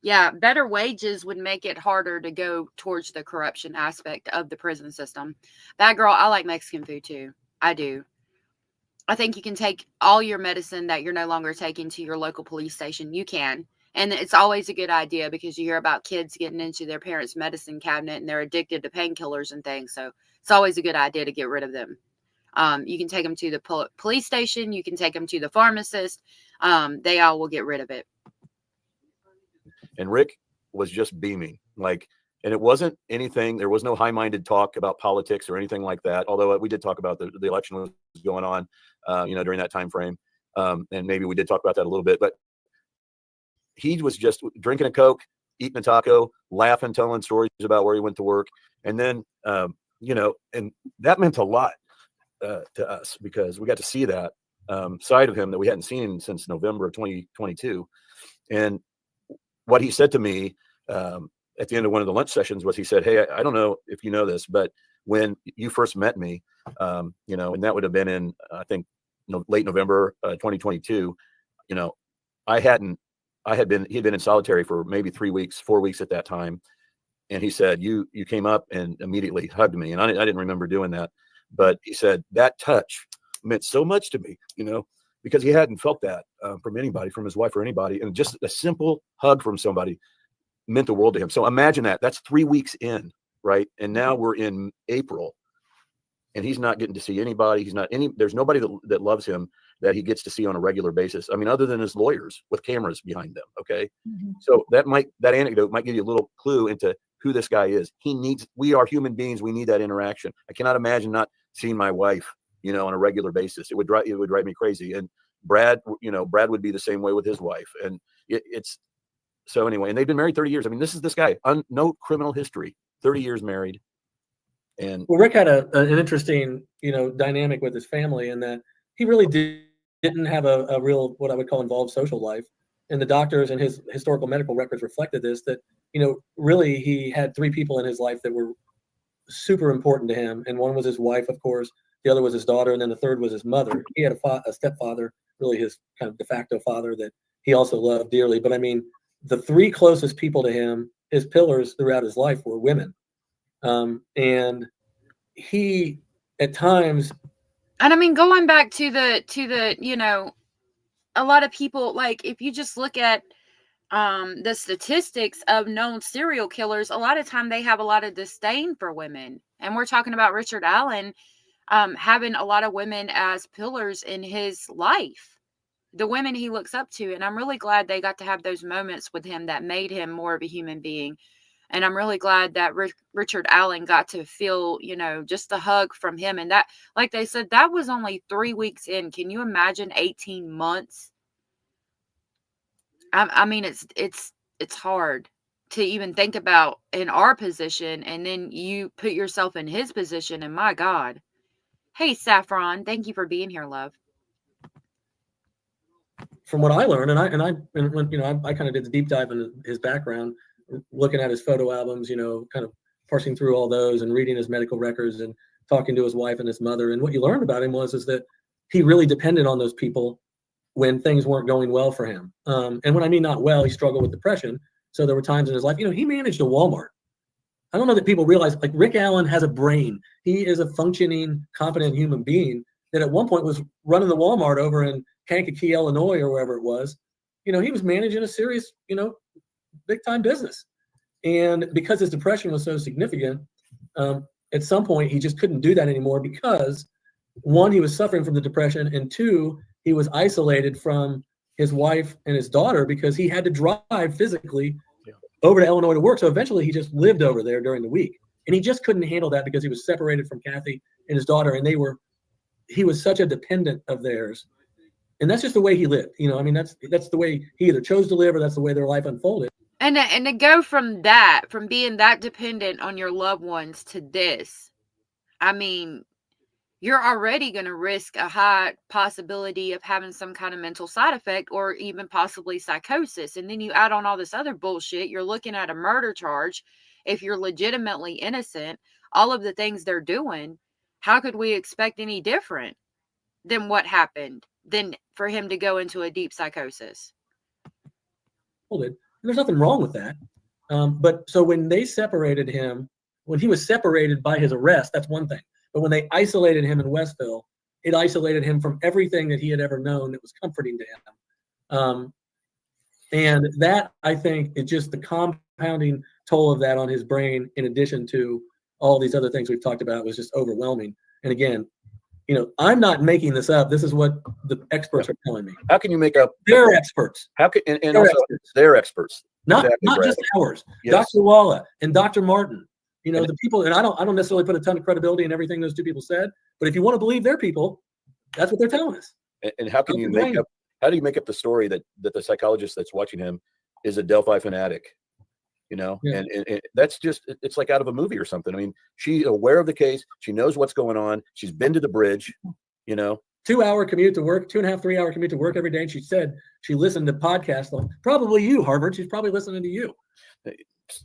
Yeah, better wages would make it harder to go towards the corruption aspect of the prison system. Bad girl, I like Mexican food too. I do. I think you can take all your medicine that you're no longer taking to your local police station. You can. And it's always a good idea, because you hear about kids getting into their parents' medicine cabinet and they're addicted to painkillers and things. So it's always a good idea to get rid of them. You can take them to the police station. You can take them to the pharmacist. They all will get rid of it. And Rick was just beaming, and it wasn't anything. There was no high-minded talk about politics or anything like that. Although we did talk about the election was going on, during that time frame. And maybe we did talk about that a little bit, but he was just drinking a Coke, eating a taco, laughing, telling stories about where he went to work. And then, and that meant a lot to us, because we got to see that side of him that we hadn't seen since November of 2022. And what he said to me at the end of one of the lunch sessions was, he said, hey, I don't know if you know this, but when you first met me, and that would have been in, I think, late November 2022, he had been in solitary for maybe 4 weeks at that time. And he said, you came up and immediately hugged me. And I didn't remember doing that. But he said that touch meant so much to me, because he hadn't felt that from anybody, from his wife or anybody. And just a simple hug from somebody meant the world to him. So imagine that. That's 3 weeks in, right? And now we're in April, and he's not getting to see anybody. There's nobody that loves him that he gets to see on a regular basis. I mean, other than his lawyers with cameras behind them. Okay. Mm-hmm. So that anecdote might give you a little clue into who this guy is. We are human beings. We need that interaction. I cannot imagine not seeing my wife, on a regular basis. It would drive me crazy. And Brad would be the same way with his wife. And it's so anyway, and they've been married 30 years. I mean, this guy, no criminal history, 30 years married. And well, Rick had an interesting, dynamic with his family in that he really didn't have a real, what I would call involved social life. And the doctors and his historical medical records reflected this, that, really he had 3 people in his life that were super important to him. And one was his wife, of course, the other was his daughter, and then the third was his mother. He had a stepfather, really his kind of de facto father, that he also loved dearly. But I mean, the 3 closest people to him, his pillars throughout his life, were women. And he, at times, and I mean, going back to the, a lot of people, like, if you just look at the statistics of known serial killers, a lot of time they have a lot of disdain for women. And we're talking about Richard Allen having a lot of women as pillars in his life, the women he looks up to. And I'm really glad they got to have those moments with him that made him more of a human being. And I'm really glad that Richard Allen got to feel, just a hug from him. And that, like they said, that was only 3 weeks in. Can you imagine 18 months? I mean, it's hard to even think about in our position. And then you put yourself in his position. And my God. Hey, Saffron, thank you for being here, love. From what I learned, and I kind of did the deep dive into his background, looking at his photo albums, kind of parsing through all those and reading his medical records and talking to his wife and his mother. And what you learned about him is that he really depended on those people when things weren't going well for him. And when I mean not well, he struggled with depression. So there were times in his life, he managed a Walmart. I don't know that people realize, like, Rick Allen has a brain. He is a functioning, competent human being that at one point was running the Walmart over in Kankakee, Illinois, or wherever it was. He was managing a serious, big time business. And because his depression was so significant, at some point he just couldn't do that anymore because, 1, he was suffering from the depression, and 2, he was isolated from his wife and his daughter because he had to drive physically over to Illinois to work. So eventually he just lived over there during the week, and he just couldn't handle that because he was separated from Kathy and his daughter, and he was such a dependent of theirs. And that's just the way he lived. I mean, that's the way he either chose to live or that's the way their life unfolded. And to go from being that dependent on your loved ones to this, I mean, you're already going to risk a high possibility of having some kind of mental side effect or even possibly psychosis. And then you add on all this other bullshit. You're looking at a murder charge. If you're legitimately innocent, all of the things they're doing, how could we expect any different than what happened than for him to go into a deep psychosis? Hold it. There's nothing wrong with that. But so when they separated him, when he was separated by his arrest, that's one thing. But when they isolated him in Westville, it isolated him from everything that he had ever known that was comforting to him. And that, I think, is just the compounding toll of that on his brain, in addition to all these other things we've talked about, was just overwhelming. And again, I'm not making this up. This is what the experts are telling me. How can you make up? They're experts. How can and also experts. They're experts. Not Exactly, just ours. Yes. Dr. Walla and Dr. Martin. The people, and I don't necessarily put a ton of credibility in everything those 2 people said, but if you want to believe their people, that's what they're telling us. And how can you make up? How do you make up the story that the psychologist that's watching him is a Delphi fanatic? Yeah. And that's just, it's like out of a movie or something. I mean, she's aware of the case. She knows what's going on. She's been to the bridge. 2-hour commute to work, 2.5, 3-hour commute to work every day. And she said she listened to podcasts. Probably you, Harvard. She's probably listening to you.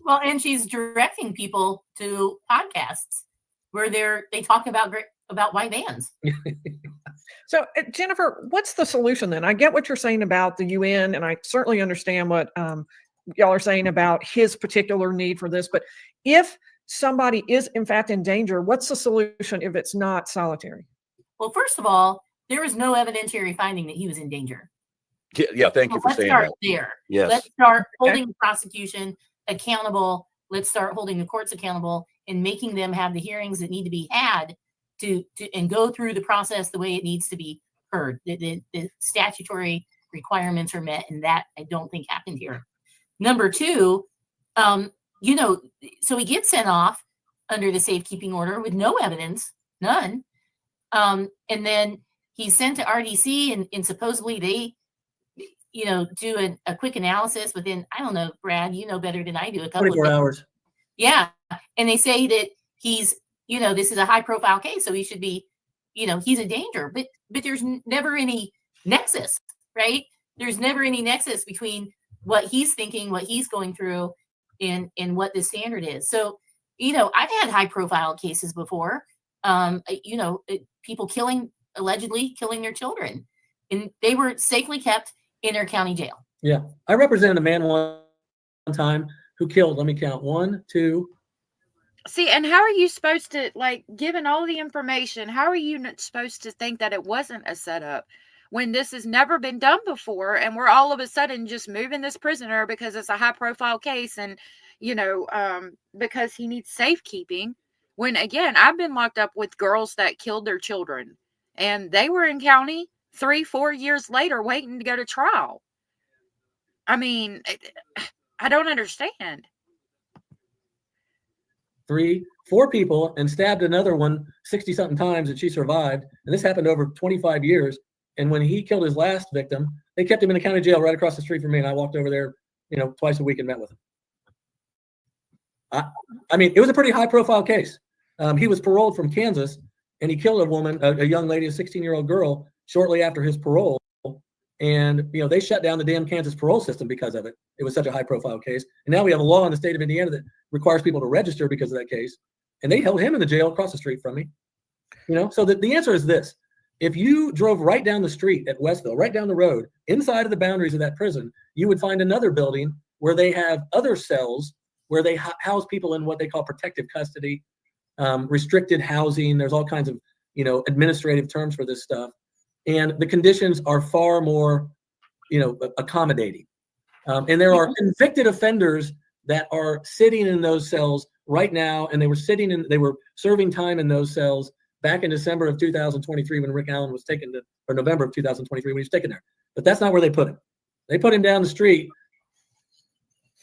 Well, and she's directing people to podcasts where they talk about white vans. So, Jennifer, what's the solution then? I get what you're saying about the UN, and I certainly understand what y'all are saying about his particular need for this. But if somebody is in fact in danger, what's the solution if it's not solitary? Well, first of all, there was no evidentiary finding that he was in danger. Yeah. Thank you for saying that. Let's start there. Yes. Let's start holding the prosecution accountable. Let's start holding the courts accountable and making them have the hearings that need to be had to and go through the process the way it needs to be heard. The statutory requirements are met, and that I don't think happened here. Number 2, so he gets sent off under the safekeeping order with no evidence, none. And then he's sent to RDC, and supposedly they do a quick analysis within, I don't know, Brad, you know better than I do, a couple 24 of hours. Yeah. And they say that he's, this is a high profile case, so he should be, he's a danger. But there's never any nexus, right? There's never any nexus between what he's thinking, what he's going through, and what the standard is. So, I've had high profile cases before, people allegedly killing their children, and they were safely kept in their county jail. Yeah. I represented a man one time who killed, let me count, 1, 2. See, and how are you supposed to, given all the information, how are you supposed to think that it wasn't a setup when this has never been done before, and we're all of a sudden just moving this prisoner because it's a high profile case and, because he needs safekeeping, when, again, I've been locked up with girls that killed their children, and they were in county 3-4 years later waiting to go to trial. I mean, I don't understand. 3, 4 people and stabbed another one 60-something times, and she survived. And this happened over 25 years. And when he killed his last victim, they kept him in a county jail right across the street from me. And I walked over there, twice a week and met with him. I mean, it was a pretty high profile case. He was paroled from Kansas, and he killed a woman, a young lady, a 16-year-old girl, shortly after his parole. And, they shut down the damn Kansas parole system because of it. It was such a high profile case. And now we have a law in the state of Indiana that requires people to register because of that case. And they held him in the jail across the street from me. So the answer is this. If you drove right down the street at Westville, right down the road, inside of the boundaries of that prison, you would find another building where they have other cells where they house people in what they call protective custody, restricted housing. There's all kinds of, administrative terms for this stuff. And the conditions are far more, accommodating. And there are convicted offenders that are sitting in those cells right now, and they were serving time in those cells back in December of 2023 when Rick Allen was taken to, or November of 2023 when he was taken there. But that's not where they put him. They put him down the street,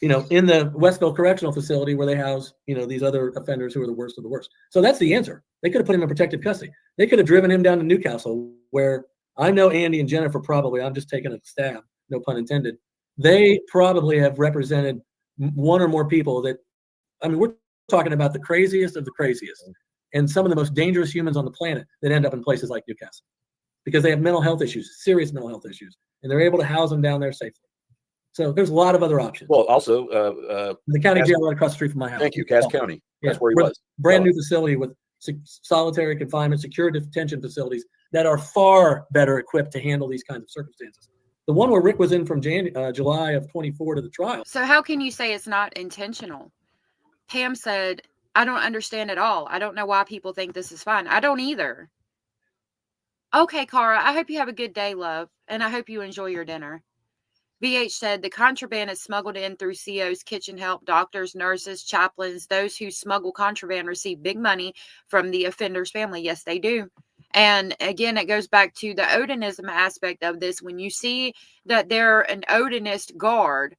in the Westville Correctional Facility where they house, these other offenders who are the worst of the worst. So that's the answer. They could have put him in protective custody. They could have driven him down to Newcastle, where I know Andy and Jennifer probably, I'm just taking a stab, no pun intended. They probably have represented one or more people that, we're talking about the craziest of the craziest and some of the most dangerous humans on the planet that end up in places like Newcastle because they have mental health issues, serious mental health issues, and they're able to house them down there safely. So there's a lot of other options. Well, also, the county jail right across the street from my house. Thank you, Cass County. That's where he was. Brand new facility with solitary confinement, secure detention facilities that are far better equipped to handle these kinds of circumstances. The one where Rick was in from July of 24 to the trial. So how can you say it's not intentional? Pam said, I don't understand at all. I don't know why people think this is fine. I don't either. Okay, Cara, I hope you have a good day, love, and I hope you enjoy your dinner. VH said the contraband is smuggled in through COs, kitchen help, doctors, nurses, chaplains. Those who smuggle contraband receive big money from the offender's family. Yes, they do. And again, it goes back to the Odinism aspect of this. When you see that they're an Odinist guard,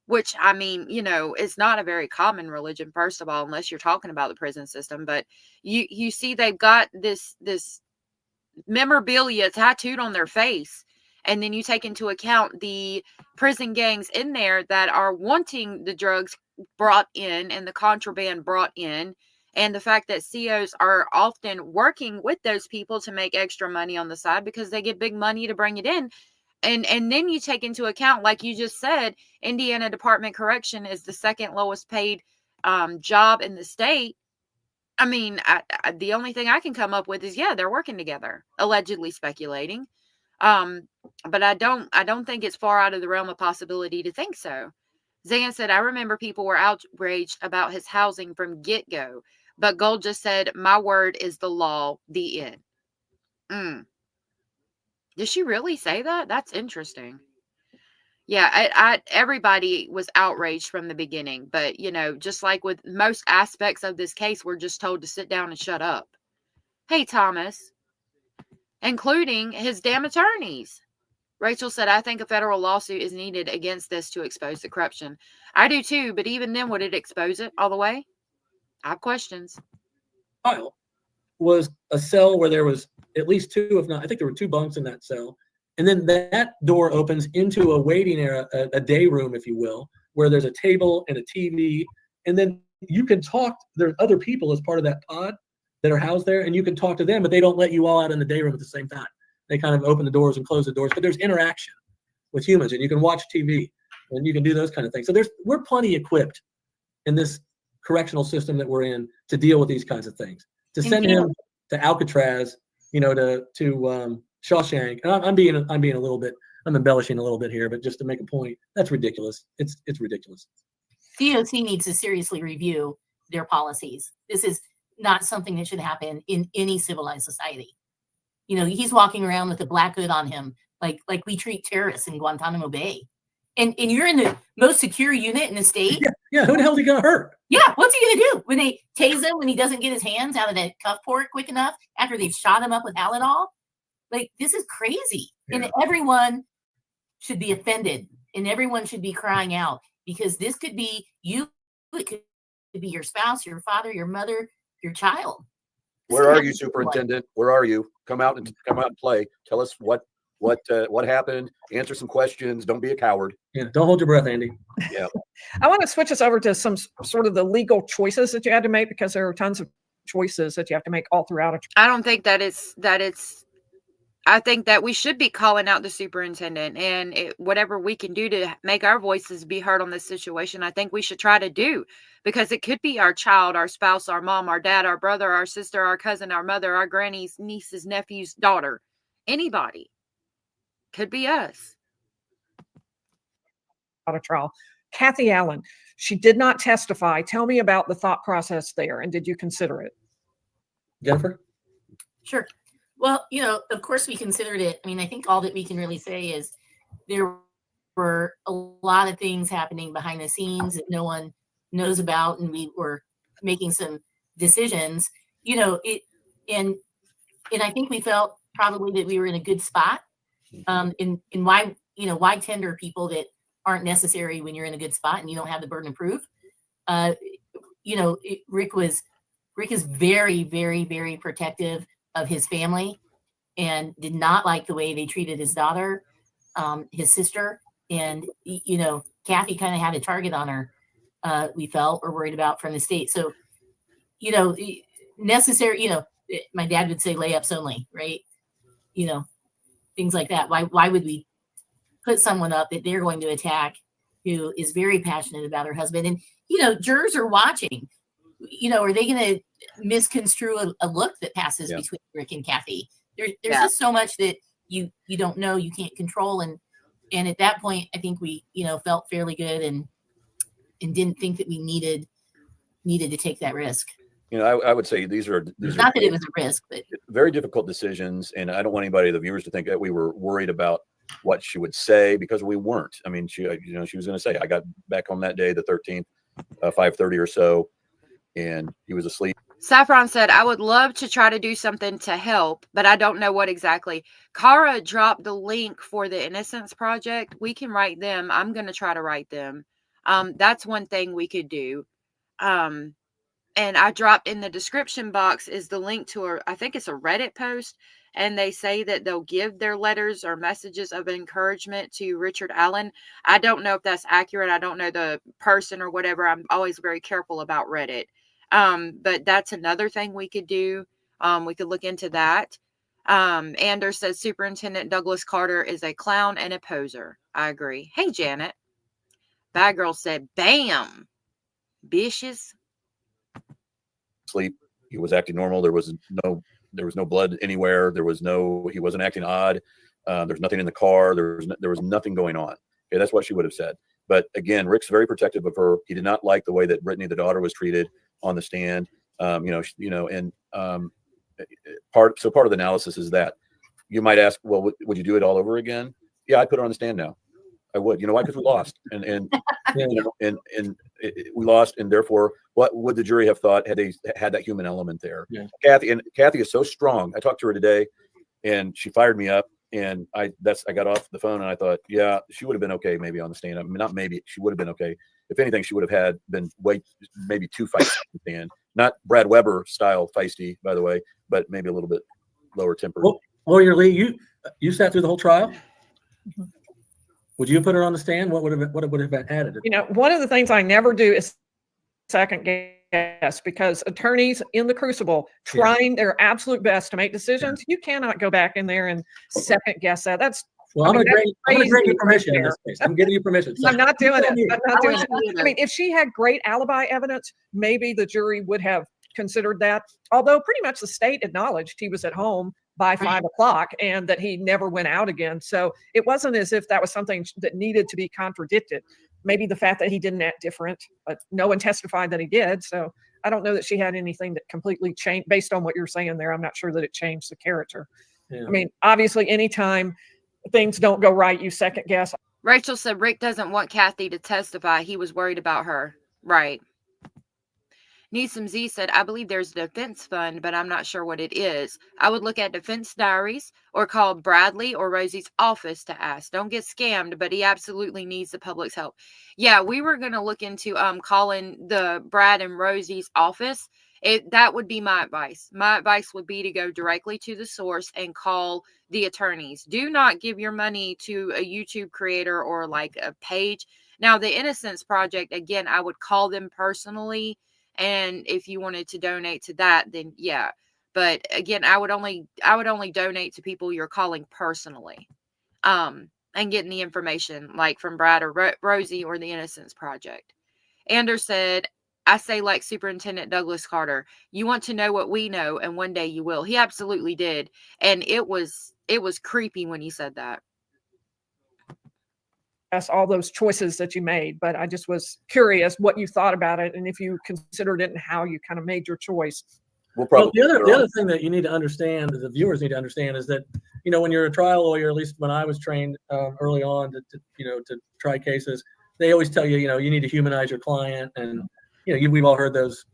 which, is not a very common religion, first of all, unless you're talking about the prison system. But you see they've got this memorabilia tattooed on their face. And then you take into account the prison gangs in there that are wanting the drugs brought in and the contraband brought in. And the fact that COs are often working with those people to make extra money on the side because they get big money to bring it in. And then you take into account, like you just said, Indiana Department of Correction is the second lowest paid job in the state. The only thing I can come up with is, they're working together, allegedly speculating. But I don't think it's far out of the realm of possibility to think so. Zan said, I remember people were outraged about his housing from get-go, but Gold just said, my word is the law, the end. Did she really say that? That's interesting. Yeah, everybody was outraged from the beginning, but just like with most aspects of this case, we're just told to sit down and shut up. Hey, Thomas, including his damn attorneys. Rachel said, I think a federal lawsuit is needed against this to expose the corruption. I do too, but even then, would it expose it all the way? I have questions. Trial was a cell where there was at least 2, if not, I think there were 2 bunks in that cell. And then that door opens into a waiting area, a day room, if you will, where there's a table and a TV. And then you can talk. There's other people as part of that pod that are housed there, and you can talk to them, but they don't let you all out in the day room at the same time. They kind of open the doors and close the doors, but there's interaction with humans, and you can watch TV and you can do those kind of things. So we're plenty equipped in this correctional system that we're in to deal with these kinds of things. To send him to Alcatraz, to Shawshank. And I'm embellishing a little bit here, but just to make a point, that's ridiculous. It's ridiculous. DOC needs to seriously review their policies. This is not something that should happen in any civilized society. He's walking around with a black hood on him, like we treat terrorists in Guantanamo Bay. And you're in the most secure unit in the state. Yeah. Who the hell is he gonna hurt? Yeah, what's he gonna do when they tase him when he doesn't get his hands out of that cuff port quick enough after they've shot him up with Halidol? Like, this is crazy. Yeah. And everyone should be offended, and everyone should be crying out, because this could be you, it could be your spouse, your father, your mother, your child. Where are you, Superintendent? Where are you? Come out and play. Tell us what happened. Answer some questions. Don't be a coward. Yeah, don't hold your breath, Andy. Yeah. I want to switch us over to some sort of the legal choices that you had to make, because there are tons of choices that you have to make all throughout. I don't think I think that we should be calling out the superintendent, and whatever we can do to make our voices be heard on this situation, I think we should try to do, because it could be our child, our spouse, our mom, our dad, our brother, our sister, our cousin, our mother, our granny's, niece's, nephew's daughter, anybody. Could be us. Out of trial. Kathy Allen, she did not testify. Tell me about the thought process there, and did you consider it? Jennifer? Sure. Well, of course we considered it. I mean, I think all that we can really say is there were a lot of things happening behind the scenes that no one knows about, and we were making some decisions, and I think we felt probably that we were in a good spot. In why tender people that aren't necessary when you're in a good spot and you don't have the burden of proof. Rick is very, very, very protective of his family, and did not like the way they treated his daughter, his sister, and Kathy kind of had a target on her. We felt, or worried about, from the state. So, necessary. My dad would say layups only, right? Things like that. Why would we put someone up that they're going to attack who is very passionate about her husband? And jurors are watching. Are they going to misconstrue a look that passes between Rick and Kathy? There's just so much that you don't know, you can't control, and at that point, I think we felt fairly good and didn't think that we needed to take that risk. I would say these are not that it was a risk, but very difficult decisions, and I don't want anybody, the viewers, to think that we were worried about what she would say, because we weren't. I mean, she was going to say, I got back home that day, the 13th, 5:30 or so, and he was asleep. Saffron said, I would love to try to do something to help, but I don't know what exactly. Cara dropped the link for the Innocence Project. We can write them. I'm going to try to write them. That's one thing we could do. And I dropped in the description box is the link to I think it's a Reddit post, and they say that they'll give their letters or messages of encouragement to Richard Allen. I don't know if that's accurate. I don't know the person or whatever. I'm always very careful about Reddit. But that's another thing we could do. We could look into that. Anders says Superintendent Douglas Carter is a clown and a poser. I agree. Hey, Janet. Bad Girl said, bam, bitches. Sleep. He was acting normal. There was no blood anywhere. He wasn't acting odd. There's nothing in the car. There was nothing going on. Okay, that's what she would have said. But again, Rick's very protective of her. He did not like the way that Brittany, the daughter, was treated on the stand. Part of the analysis is that you might ask, well, would you do it all over again? Yeah, I'd put her on the stand now. I would. You know why? Because we lost, and we lost, and therefore, what would the jury have thought had they had that human element there? Yeah. Kathy is so strong. I talked to her today, and she fired me up, and I got off the phone, and I thought, yeah, she would have been okay maybe on the stand. I mean, not maybe, she would have been okay. If anything, she would have been maybe too feisty on the stand. Not Brad Weber style feisty, by the way, but maybe a little bit lower tempered. Well, Lawyer Lee, you sat through the whole trial. Mm-hmm. Would you put her on the stand? What would have been added? One of the things I never do is second guess, because attorneys in the crucible trying their absolute best to make decisions, you cannot go back in there and second guess that. That's Well, I'm going to grant you permission in this case. I'm giving you permission. So I'm not doing it. I'm not doing it. I mean, if she had great alibi evidence, maybe the jury would have considered that. Although pretty much the state acknowledged he was at home by 5 o'clock and that he never went out again. So it wasn't as if that was something that needed to be contradicted. Maybe the fact that he didn't act different, but no one testified that he did. So I don't know that she had anything that completely changed based on what you're saying there. I'm not sure that it changed the character. Yeah. I mean, obviously, anytime things don't go right, you second guess. Rachel said Rick doesn't want Kathy to testify. He was worried about her. Right. Nisim Z said, I believe there's a defense fund, but I'm not sure what it is. I would look at defense diaries or call Bradley or Rosie's office to ask. Don't get scammed, but he absolutely needs the public's help. Yeah, we were going to look into calling the Brad and Rosie's office. That would be my advice. My advice would be to go directly to the source and call the attorneys. Do not give your money to a YouTube creator or like a page. Now, the Innocence Project, again, I would call them personally. And if you wanted to donate to that, then yeah. But again, I would only donate to people you're calling personally, and getting the information like from Brad or Rosie or the Innocence Project. Anders said, I say like Superintendent Douglas Carter, you want to know what we know, and one day you will. He absolutely did. And it was creepy when he said that. All those choices that you made, but I just was curious what you thought about it and if you considered it and how you kind of made your choice. Well, the other thing that you need to understand, the viewers need to understand, is that, you know, when you're a trial lawyer, at least when I was trained early on to try cases, they always tell you, you know, you need to humanize your client, and you know, we've all heard those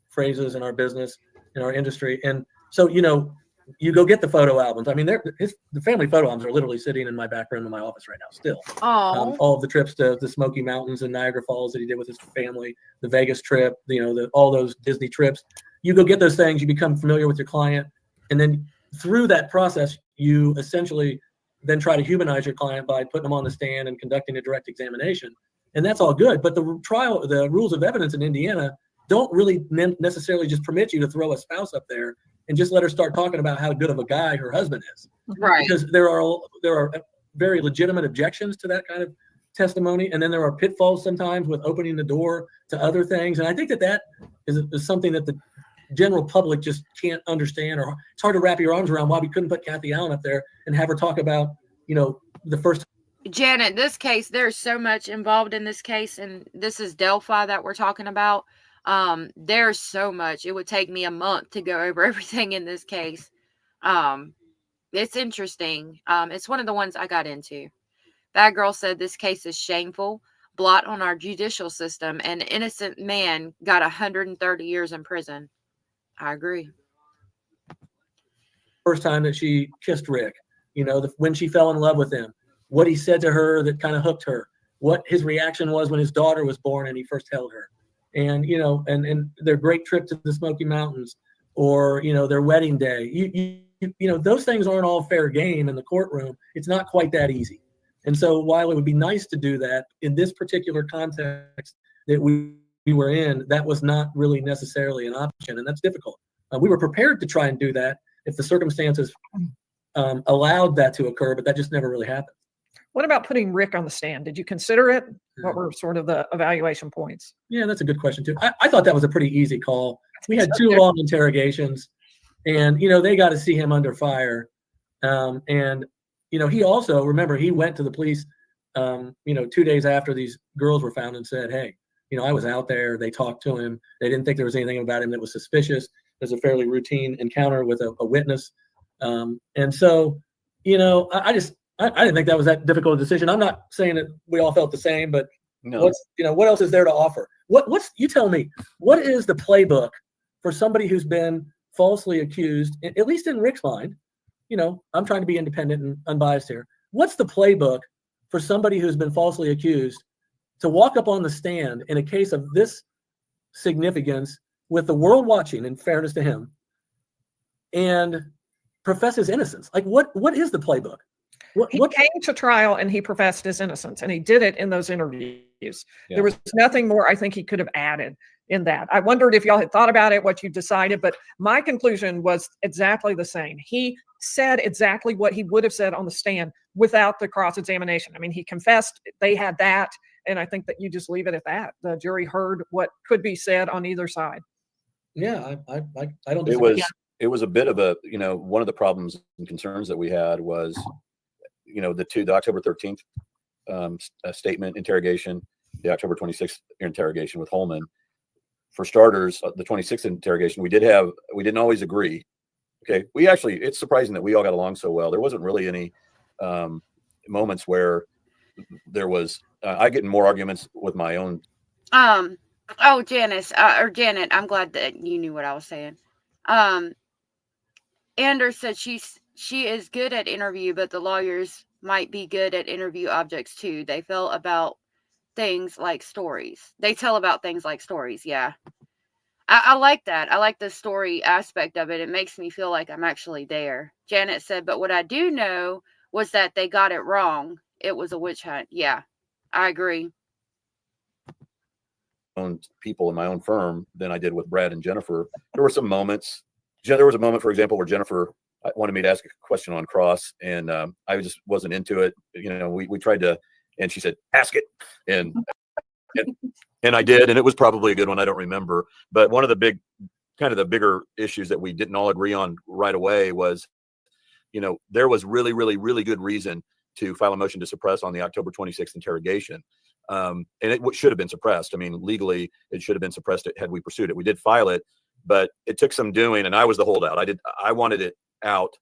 phrases in our business, in our industry, and so, you know, you go get the photo albums. I mean, the family photo albums are literally sitting in my back room in my office right now still. All of the trips to the Smoky Mountains and Niagara Falls that he did with his family, the Vegas trip, you know, all those Disney trips. You go get those things, you become familiar with your client, and then through that process, you essentially then try to humanize your client by putting them on the stand and conducting a direct examination. And that's all good. But the rules of evidence in Indiana don't really necessarily just permit you to throw a spouse up there and just let her start talking about how good of a guy her husband is. Right. Because there are very legitimate objections to that kind of testimony. And then there are pitfalls sometimes with opening the door to other things. And I think that is something that the general public just can't understand, or it's hard to wrap your arms around why we couldn't put Kathy Allen up there and have her talk about, you know, the first. Janet, this case, there's so much involved in this case, and this is Delphi that we're talking about. There's so much. It would take me a month to go over everything in this case. It's interesting. It's one of the ones I got into. That girl said this case is shameful, blot on our judicial system, and an innocent man got 130 years in prison. I agree. First time that she kissed Rick, you know, when she fell in love with him, what he said to her that kind of hooked her, what his reaction was when his daughter was born and he first held her. And, you know, and their great trip to the Smoky Mountains, or, you know, their wedding day, you know, those things aren't all fair game in the courtroom. It's not quite that easy. And so while it would be nice to do that in this particular context that we were in, that was not really necessarily an option. And that's difficult. We were prepared to try and do that if the circumstances allowed that to occur, but that just never really happened. What about putting Rick on the stand? Did you consider it? What were sort of the evaluation points? Yeah, that's a good question too. I thought that was a pretty easy call. We had 2 long interrogations, and, you know, they got to see him under fire. And, you know, he also, remember, he went to the police, you know, 2 days after these girls were found and said, hey, you know, I was out there. They talked to him. They didn't think there was anything about him that was suspicious. There's a fairly routine encounter with a witness. And so, you know, I didn't think that was that difficult a decision. I'm not saying that we all felt the same, but no. What else is there to offer? You tell me, what is the playbook for somebody who's been falsely accused, at least in Rick's mind? You know, I'm trying to be independent and unbiased here. What's the playbook for somebody who's been falsely accused to walk up on the stand in a case of this significance, with the world watching, in fairness to him, and profess his innocence? Like, what is the playbook? He came to trial and he professed his innocence, and he did it in those interviews. Yeah. There was nothing more I think he could have added. in that. I wondered if y'all had thought about it, what you decided, but my conclusion was exactly the same. He said exactly what he would have said on the stand without the cross-examination. I mean, he confessed, they had that, and I think that you just leave it at that. The jury heard what could be said on either side. Yeah, I don't It disagree. it was a bit of a, one of the problems and concerns that we had was, the October 13th statement interrogation, the October 26th interrogation with Holman. For starters, the 26th interrogation, we didn't always agree. Okay. It's surprising that we all got along so well. There wasn't really any moments where there was, I get in more arguments with my own. Oh, Janice, or Janet, I'm glad that you knew what I was saying. Anders said she is good at interview, but the lawyers might be good at interview objects too. They tell about things like stories. Yeah. I like that. I like the story aspect of it. It makes me feel like I'm actually there. Janet said, but what I do know was that they got it wrong. It was a witch hunt. Yeah, I agree. Own people in my own firm than I did with Brad and Jennifer. There were some moments. There was a moment, for example, where Jennifer wanted me to ask a question on cross, and I just wasn't into it. We tried to, and she said, ask it. And I did, and it was probably a good one. I don't remember. But one of the bigger issues that we didn't all agree on right away was, there was really, really, really good reason to file a motion to suppress on the October 26th interrogation. And it should have been suppressed. I mean, legally, it should have been suppressed had we pursued it. We did file it, but it took some doing, and I was the holdout. I wanted it out.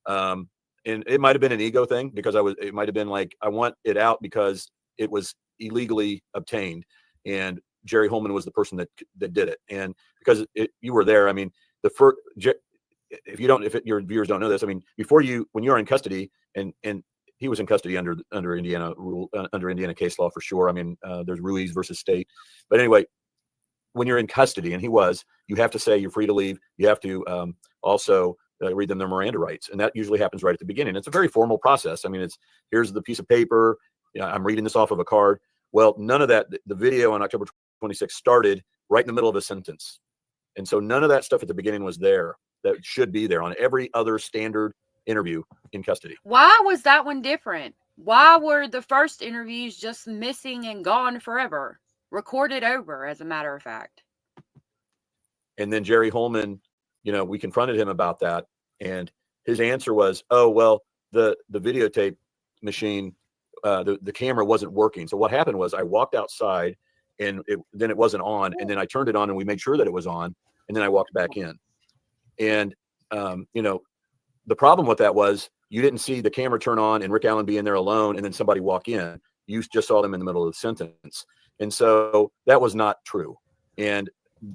And it might have been an ego thing, because it might have been like, I want it out because it was illegally obtained. And Jerry Holman was the person that did it. And because you were there, I mean, if your viewers don't know this, I mean, when you're in custody, and he was in custody under Indiana rule, under Indiana case law for sure. I mean, there's Ruiz versus State. But anyway, when you're in custody, and you have to say you're free to leave. You have to also read them their Miranda rights. And that usually happens right at the beginning. It's a very formal process. I mean, here's the piece of paper. I'm reading this off of a card. Well, none of that. The video on October 26th started right in the middle of a sentence. And so none of that stuff at the beginning was there that should be there on every other standard interview in custody. Why was that one different? Why were the first interviews just missing and gone forever? Recorded over, as a matter of fact. And then Jerry Holman, we confronted him about that. And his answer was, oh, well, the videotape machine, the camera wasn't working. So what happened was I walked outside, and then it wasn't on. And then I turned it on, and we made sure that it was on. And then I walked back in. And, the problem with that was you didn't see the camera turn on and Rick Allen be in there alone and then somebody walk in. You just saw them in the middle of the sentence. And so that was not true. And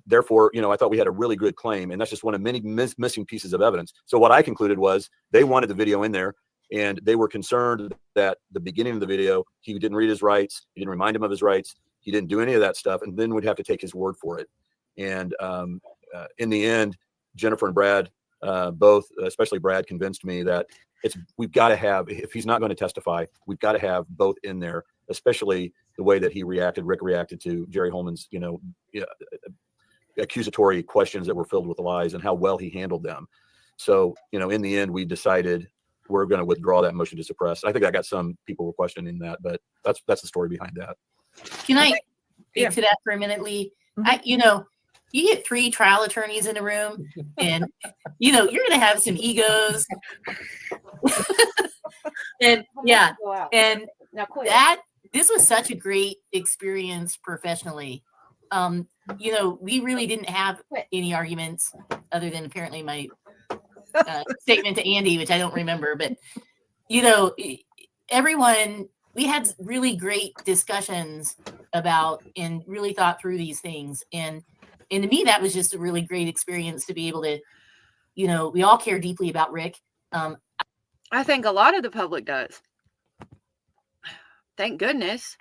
therefore, I thought we had a really good claim. And that's just one of many missing pieces of evidence. So what I concluded was they wanted the video in there, and they were concerned that the beginning of the video, he didn't read his rights. He didn't remind him of his rights. He didn't do any of that stuff. And then we'd have to take his word for it. And in the end, Jennifer and Brad, both, especially Brad, convinced me that we've got to have, if he's not going to testify, we've got to have both in there, especially the way that Rick reacted to Jerry Holman's, accusatory questions that were filled with lies, and how well he handled them. So, in the end, we decided we're going to withdraw that motion to suppress. I think I got some people were questioning that, but that's the story behind that. Can I speak to that for a minute, Lee? You get 3 trial attorneys in a room, and you're going to have some egos. And this was such a great experience professionally. We really didn't have any arguments other than apparently my statement to Andy, which I don't remember, but everyone, we had really great discussions about and really thought through these things. And to me, that was just a really great experience to be able to, we all care deeply about Rick. I think a lot of the public does. Thank goodness.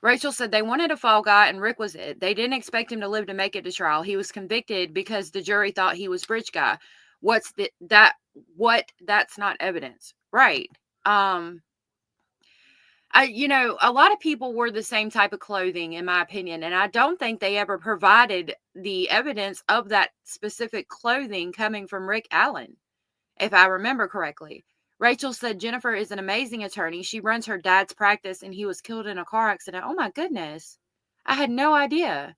Rachel said they wanted a fall guy, and Rick was it. They didn't expect him to live to make it to trial. He was convicted because the jury thought he was bridge guy. That's not evidence. Right. I A lot of people wore the same type of clothing, in my opinion, and I don't think they ever provided the evidence of that specific clothing coming from Rick Allen, if I remember correctly. Rachel said Jennifer is an amazing attorney. She runs her dad's practice, and he was killed in a car accident. Oh my goodness. I had no idea.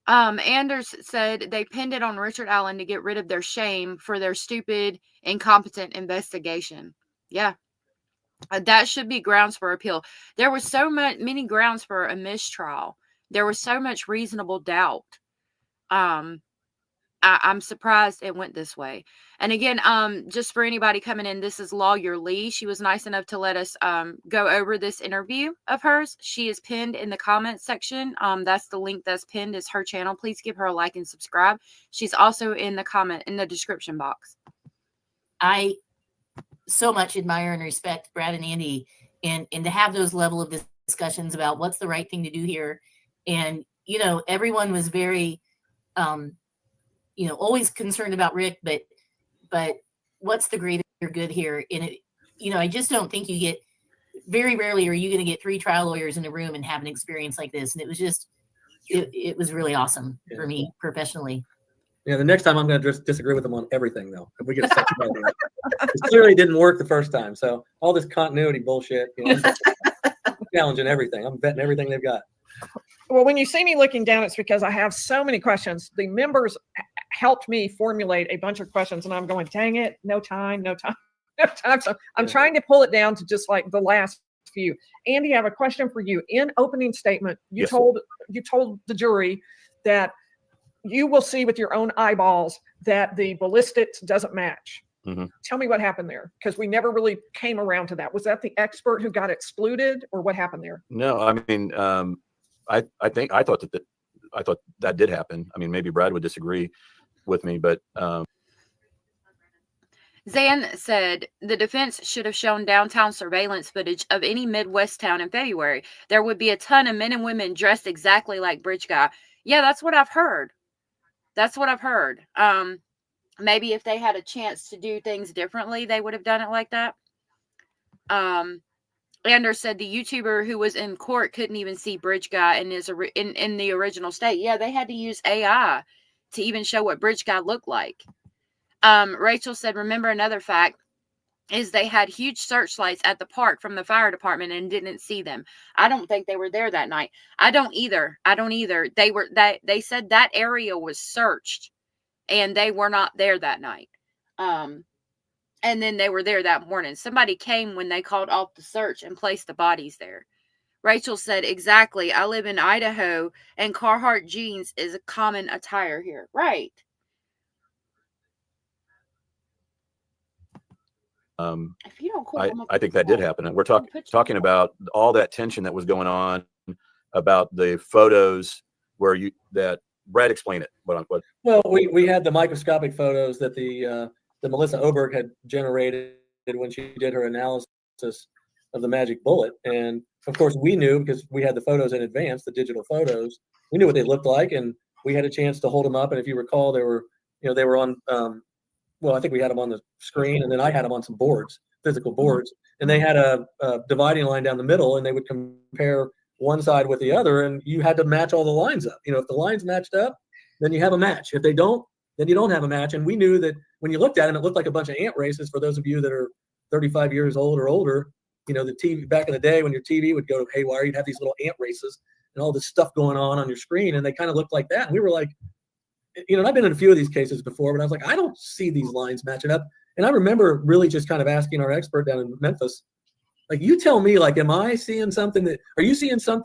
Anders said they pinned it on Richard Allen to get rid of their shame for their stupid, incompetent investigation. Yeah. That should be grounds for appeal. There was so many grounds for a mistrial. There was so much reasonable doubt. I'm surprised it went this way. And again, just for anybody coming in, this is Lawyer Lee. She was nice enough to let us go over this interview of hers. She is pinned in the comments section. That's the link that's pinned, is her channel. Please give her a like and subscribe. She's also in the description box. I so much admire and respect Brad and Andy, and to have those level of discussions about what's the right thing to do here. And, everyone was very, always concerned about Rick, but what's the greater good here? And I just don't think very rarely are you going to get 3 trial lawyers in a room and have an experience like this. And it was just, it was really awesome for me professionally. Yeah, the next time I'm going to just disagree with them on everything, though. If we get a second vote, it clearly didn't work the first time. So all this continuity bullshit, I'm challenging everything. I'm betting everything they've got. Well, when you see me looking down, it's because I have so many questions. The members helped me formulate a bunch of questions, and I'm going, dang it, no time. So I'm trying to pull it down to just like the last few. Andy, I have a question for you. In opening statement, you told the jury that you will see with your own eyeballs that the ballistics doesn't match. Mm-hmm. Tell me what happened there, because we never really came around to that. Was that the expert who got excluded, or what happened there? No, I mean, I thought that did happen. I mean, maybe Brad would disagree with me, but Zan said the defense should have shown downtown surveillance footage of any Midwest town in February. There would be a ton of men and women dressed exactly like Bridge Guy. Yeah, that's what I've heard. Maybe if they had a chance to do things differently, they would have done it like that. Anders said the YouTuber who was in court couldn't even see Bridge Guy in the original state. Yeah, they had to use AI to even show what Bridge Guy looked like. Rachel said, remember another fact is they had huge searchlights at the park from the fire department and didn't see them. I don't think they were there that night. I don't either. They said that area was searched and they were not there that night. And then they were there that morning. Somebody came when they called off the search and placed the bodies there. Rachel said, exactly. I live in Idaho and Carhartt jeans is a common attire here. Right. If you don't quit, I think that did happen. And we're talking about all that tension that was going on about the photos that Brad explained it. Well, we had the microscopic photos that the Melissa Oberg had generated when she did her analysis of the magic bullet. And of course we knew, because we had the photos in advance, the digital photos, we knew what they looked like, and we had a chance to hold them up. And if you recall, they were on, I think we had them on the screen, and then I had them on some boards, physical boards, and they had a dividing line down the middle, and they would compare one side with the other, and you had to match all the lines up. If the lines matched up, then you have a match. If they don't, then you don't have a match. And we knew that when you looked at them, it looked like a bunch of ant races. For those of you that are 35 years old or older, the TV back in the day when your TV would go haywire, you'd have these little ant races and all this stuff going on your screen, and they kind of looked like that. And we were like, and I've been in a few of these cases before, but I was like, I don't see these lines matching up. And I remember really just kind of asking our expert down in Memphis, like, you tell me, like, are you seeing something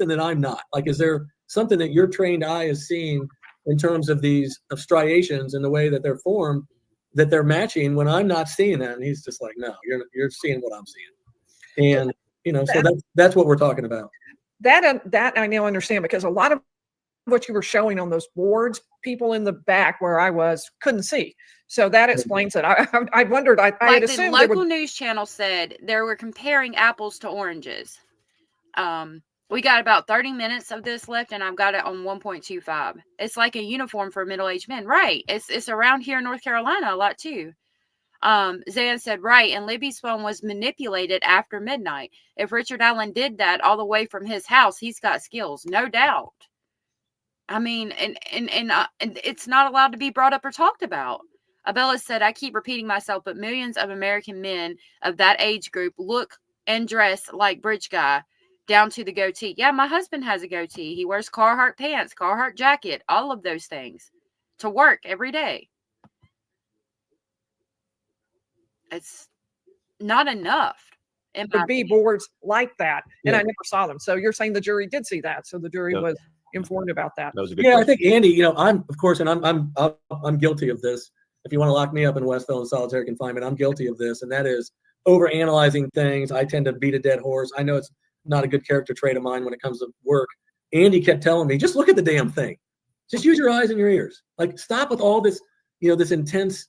that I'm not? Like, is there something that your trained eye is seeing in terms of these striations and the way that they're formed, that they're matching when I'm not seeing that? And he's just like, no, you're seeing what I'm seeing. And, so that's what we're talking about. That I now understand, because a lot of what you were showing on those boards, people in the back where I was couldn't see. So that explains it. I wondered, I had assumed the local news channel said they were comparing apples to oranges. We got about 30 minutes of this left, and I've got it on 1.25. It's like a uniform for middle-aged men. Right. It's around here in North Carolina a lot too. Zan said, right. And Libby's phone was manipulated after midnight. If Richard Allen did that all the way from his house, he's got skills, no doubt. I mean, and it's not allowed to be brought up or talked about. Abella said, I keep repeating myself, but millions of American men of that age group look and dress like Bridge Guy, down to the goatee. Yeah, my husband has a goatee. He wears Carhartt pants, Carhartt jacket, all of those things to work every day. It's not enough. Could be boards like that, and I never saw them. So you're saying the jury did see that, so the jury was informed about that. That was a good Yeah, question. I think Andy, I'm of course, and I'm guilty of this. If you want to lock me up in Westville in solitary confinement, I'm guilty of this, and that is over-analyzing things. I tend to beat a dead horse. I know it's not a good character trait of mine when it comes to work. Andy kept telling me, just look at the damn thing. Just use your eyes and your ears. Like, stop with all this, this intense,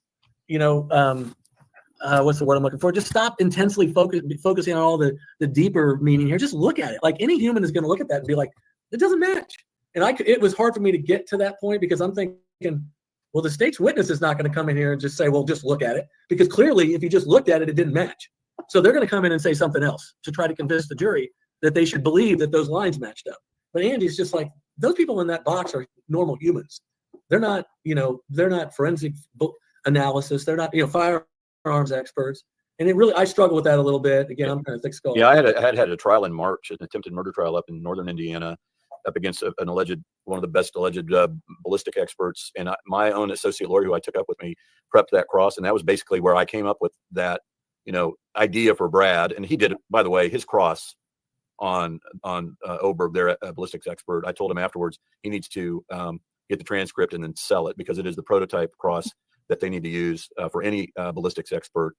what's the word I'm looking for? Just stop intensely focusing on all the deeper meaning here. Just look at it. Like, any human is going to look at that and be like, it doesn't match. And it was hard for me to get to that point because I'm thinking, well, the state's witness is not going to come in here and just say, well, just look at it. Because clearly, if you just looked at it, it didn't match. So they're going to come in and say something else to try to convince the jury that they should believe that those lines matched up. But Andy's just like, those people in that box are normal humans. They're not, they're not forensic analysis. They're not, firearms experts. And I struggle with that a little bit. Again, I'm kind of thick-skulled. Yeah, I had a trial in March, an attempted murder trial up in northern Indiana, up against one of the best alleged ballistic experts. And my own associate lawyer who I took up with me prepped that cross. And that was basically where I came up with that, idea for Brad. And he did, by the way, his cross on Oberg, their ballistics expert. I told him afterwards he needs to get the transcript and then sell it because it is the prototype cross that they need to use for any ballistics expert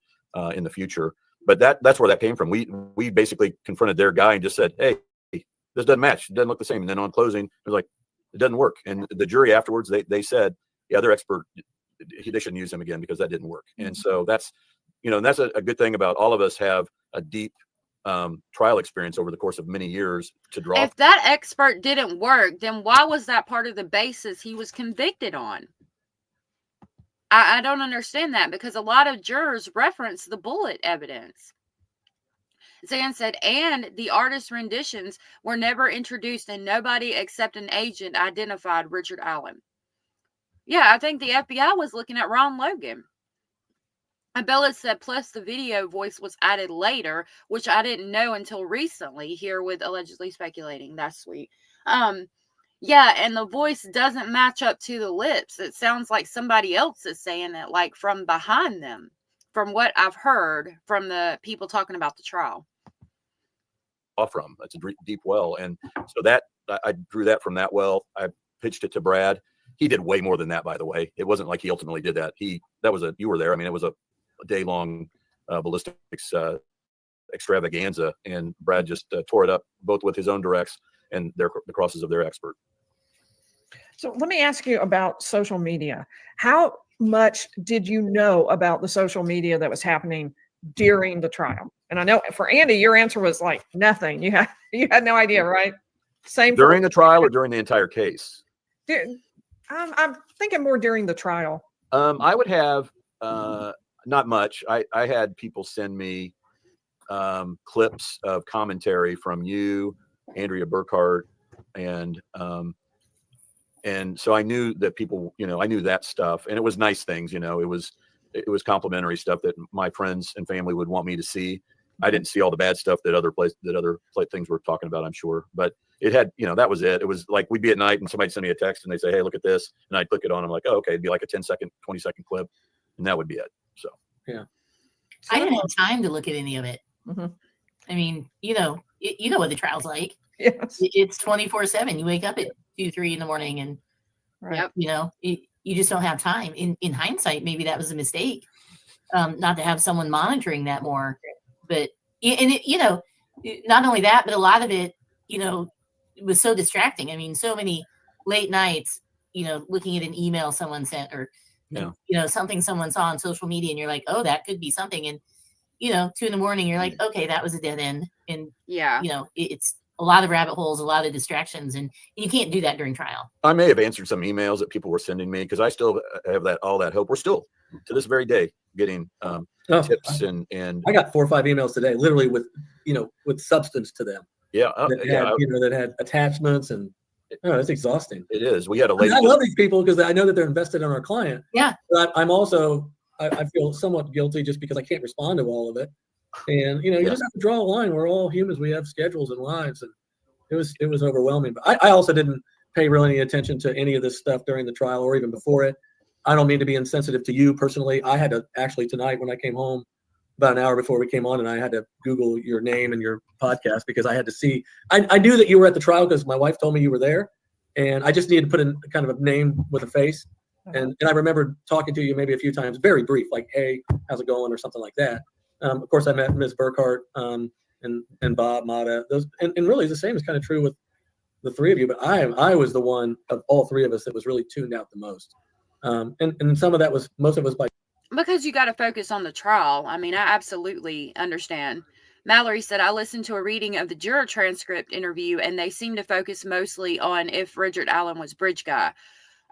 in the future. But that's where that came from. We basically confronted their guy and just said, hey, this doesn't match. It doesn't look the same. And then on closing, it was like, it doesn't work. And the jury afterwards, they said, yeah, their expert, they shouldn't use him again because that didn't work. And so that's, that's a good thing about all of us have a deep trial experience over the course of many years to draw. If that expert didn't work, then why was that part of the basis he was convicted on? I don't understand that because a lot of jurors reference the bullet evidence. Zan said, and the artist's renditions were never introduced and nobody except an agent identified Richard Allen. Yeah, I think the FBI was looking at Ron Logan. Abella said, plus the video voice was added later, which I didn't know until recently here with allegedly speculating. That's sweet. Yeah, and the voice doesn't match up to the lips. It sounds like somebody else is saying it, like from behind them, from what I've heard from the people talking about the trial. From that's a deep well, and so that I drew that from that well. I pitched it to Brad. He did way more than that, by the way. It wasn't like he ultimately did that. You were there. I mean, it was a day-long ballistics extravaganza, and Brad just tore it up both with his own directs and the crosses of their expert. So let me ask you about social media. How much did you know about the social media that was happening during the trial? And I know for Andy, your answer was like nothing. You had no idea, right? Same during the trial or during the entire case? I'm thinking more during the trial. I would have not much. I had people send me clips of commentary from you, Andrea Burkhart, and so I knew that people, I knew that stuff, and it was nice things. It was complimentary stuff that my friends and family would want me to see. I didn't see all the bad stuff that other things were talking about, I'm sure, but it had, that was it. It was like, we'd be at night and somebody send me a text and they say, hey, look at this. And I'd click it on. I'm like, oh, okay. It'd be like a 10-second, 20-second clip. And that would be it. So, yeah. I didn't have time to look at any of it. Mm-hmm. I mean, you know what the trial's like. Yes. It's 24/7. You wake up at 2-3 in the morning and, right. You just don't have time. In hindsight, maybe that was a mistake, not to have someone monitoring that more. But not only that, but a lot of it, it was so distracting. I mean, so many late nights, looking at an email someone sent or, something someone saw on social media, and you're like, oh, that could be something. And, 2 in the morning, you're like, okay, that was a dead end. And, yeah, it's a lot of rabbit holes, a lot of distractions, and you can't do that during trial. I may have answered some emails that people were sending me because I still have all that hope. We're still to this very day getting tips and I got 4 or 5 emails today, literally with substance to them. Yeah, that had attachments, and it's exhausting. It is. We had a lady. I love these people because I know that they're invested in our client. Yeah. But I'm also I feel somewhat guilty just because I can't respond to all of it. And you just have to draw a line. We're all humans. We have schedules and lives, and it was overwhelming. But I also didn't pay really any attention to any of this stuff during the trial or even before it. I don't mean to be insensitive to you personally. I had to actually tonight when I came home about an hour before we came on, and I had to Google your name and your podcast because I had to see. I knew that you were at the trial because my wife told me you were there, and I just needed to put in kind of a name with a face. And I remember talking to you maybe a few times, very brief, like, "Hey, how's it going?" or something like that. Of course, I met Ms. Burkhart and Bob Mata. Those and really the same is kind of true with the three of you. But I was the one of all three of us that was really tuned out the most. And some of that was most of us by because you got to focus on the trial. I mean, I absolutely understand. Mallory said, I listened to a reading of the juror transcript interview and they seemed to focus mostly on if Richard Allen was bridge guy.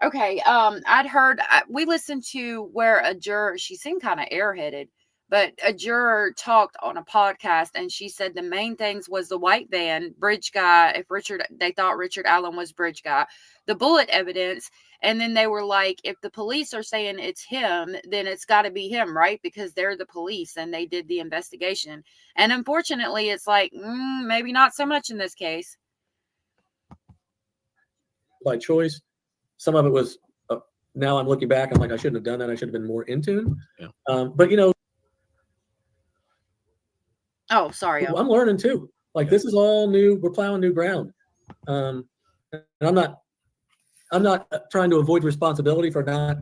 Okay. I'd heard, we listened to where a juror, she seemed kind of airheaded, but a juror talked on a podcast and she said the main things was the white van, bridge guy. If they thought Richard Allen was bridge guy, the bullet evidence. And then they were like, if the police are saying it's him, then it's got to be him, right? Because they're the police and they did the investigation. And unfortunately, it's like, maybe not so much in this case. By choice. Some of it was, now I'm looking back, I'm like, I shouldn't have done that. I should have been more in tune. Yeah. But oh, sorry. I'm learning too. Like, this is all new. We're plowing new ground. And I'm not trying to avoid responsibility for not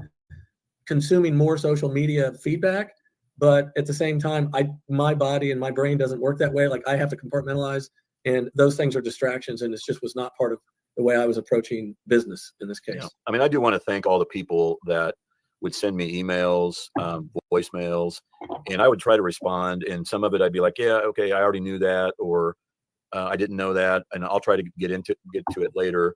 consuming more social media feedback, but at the same time, my body and my brain doesn't work that way. Like, I have to compartmentalize, and those things are distractions, and it just was not part of the way I was approaching business in this case. Yeah. I mean, I do want to thank all the people that would send me emails, voicemails, and I would try to respond. And some of it I'd be like, yeah, okay, I already knew that, or I didn't know that, and I'll try to get to it later.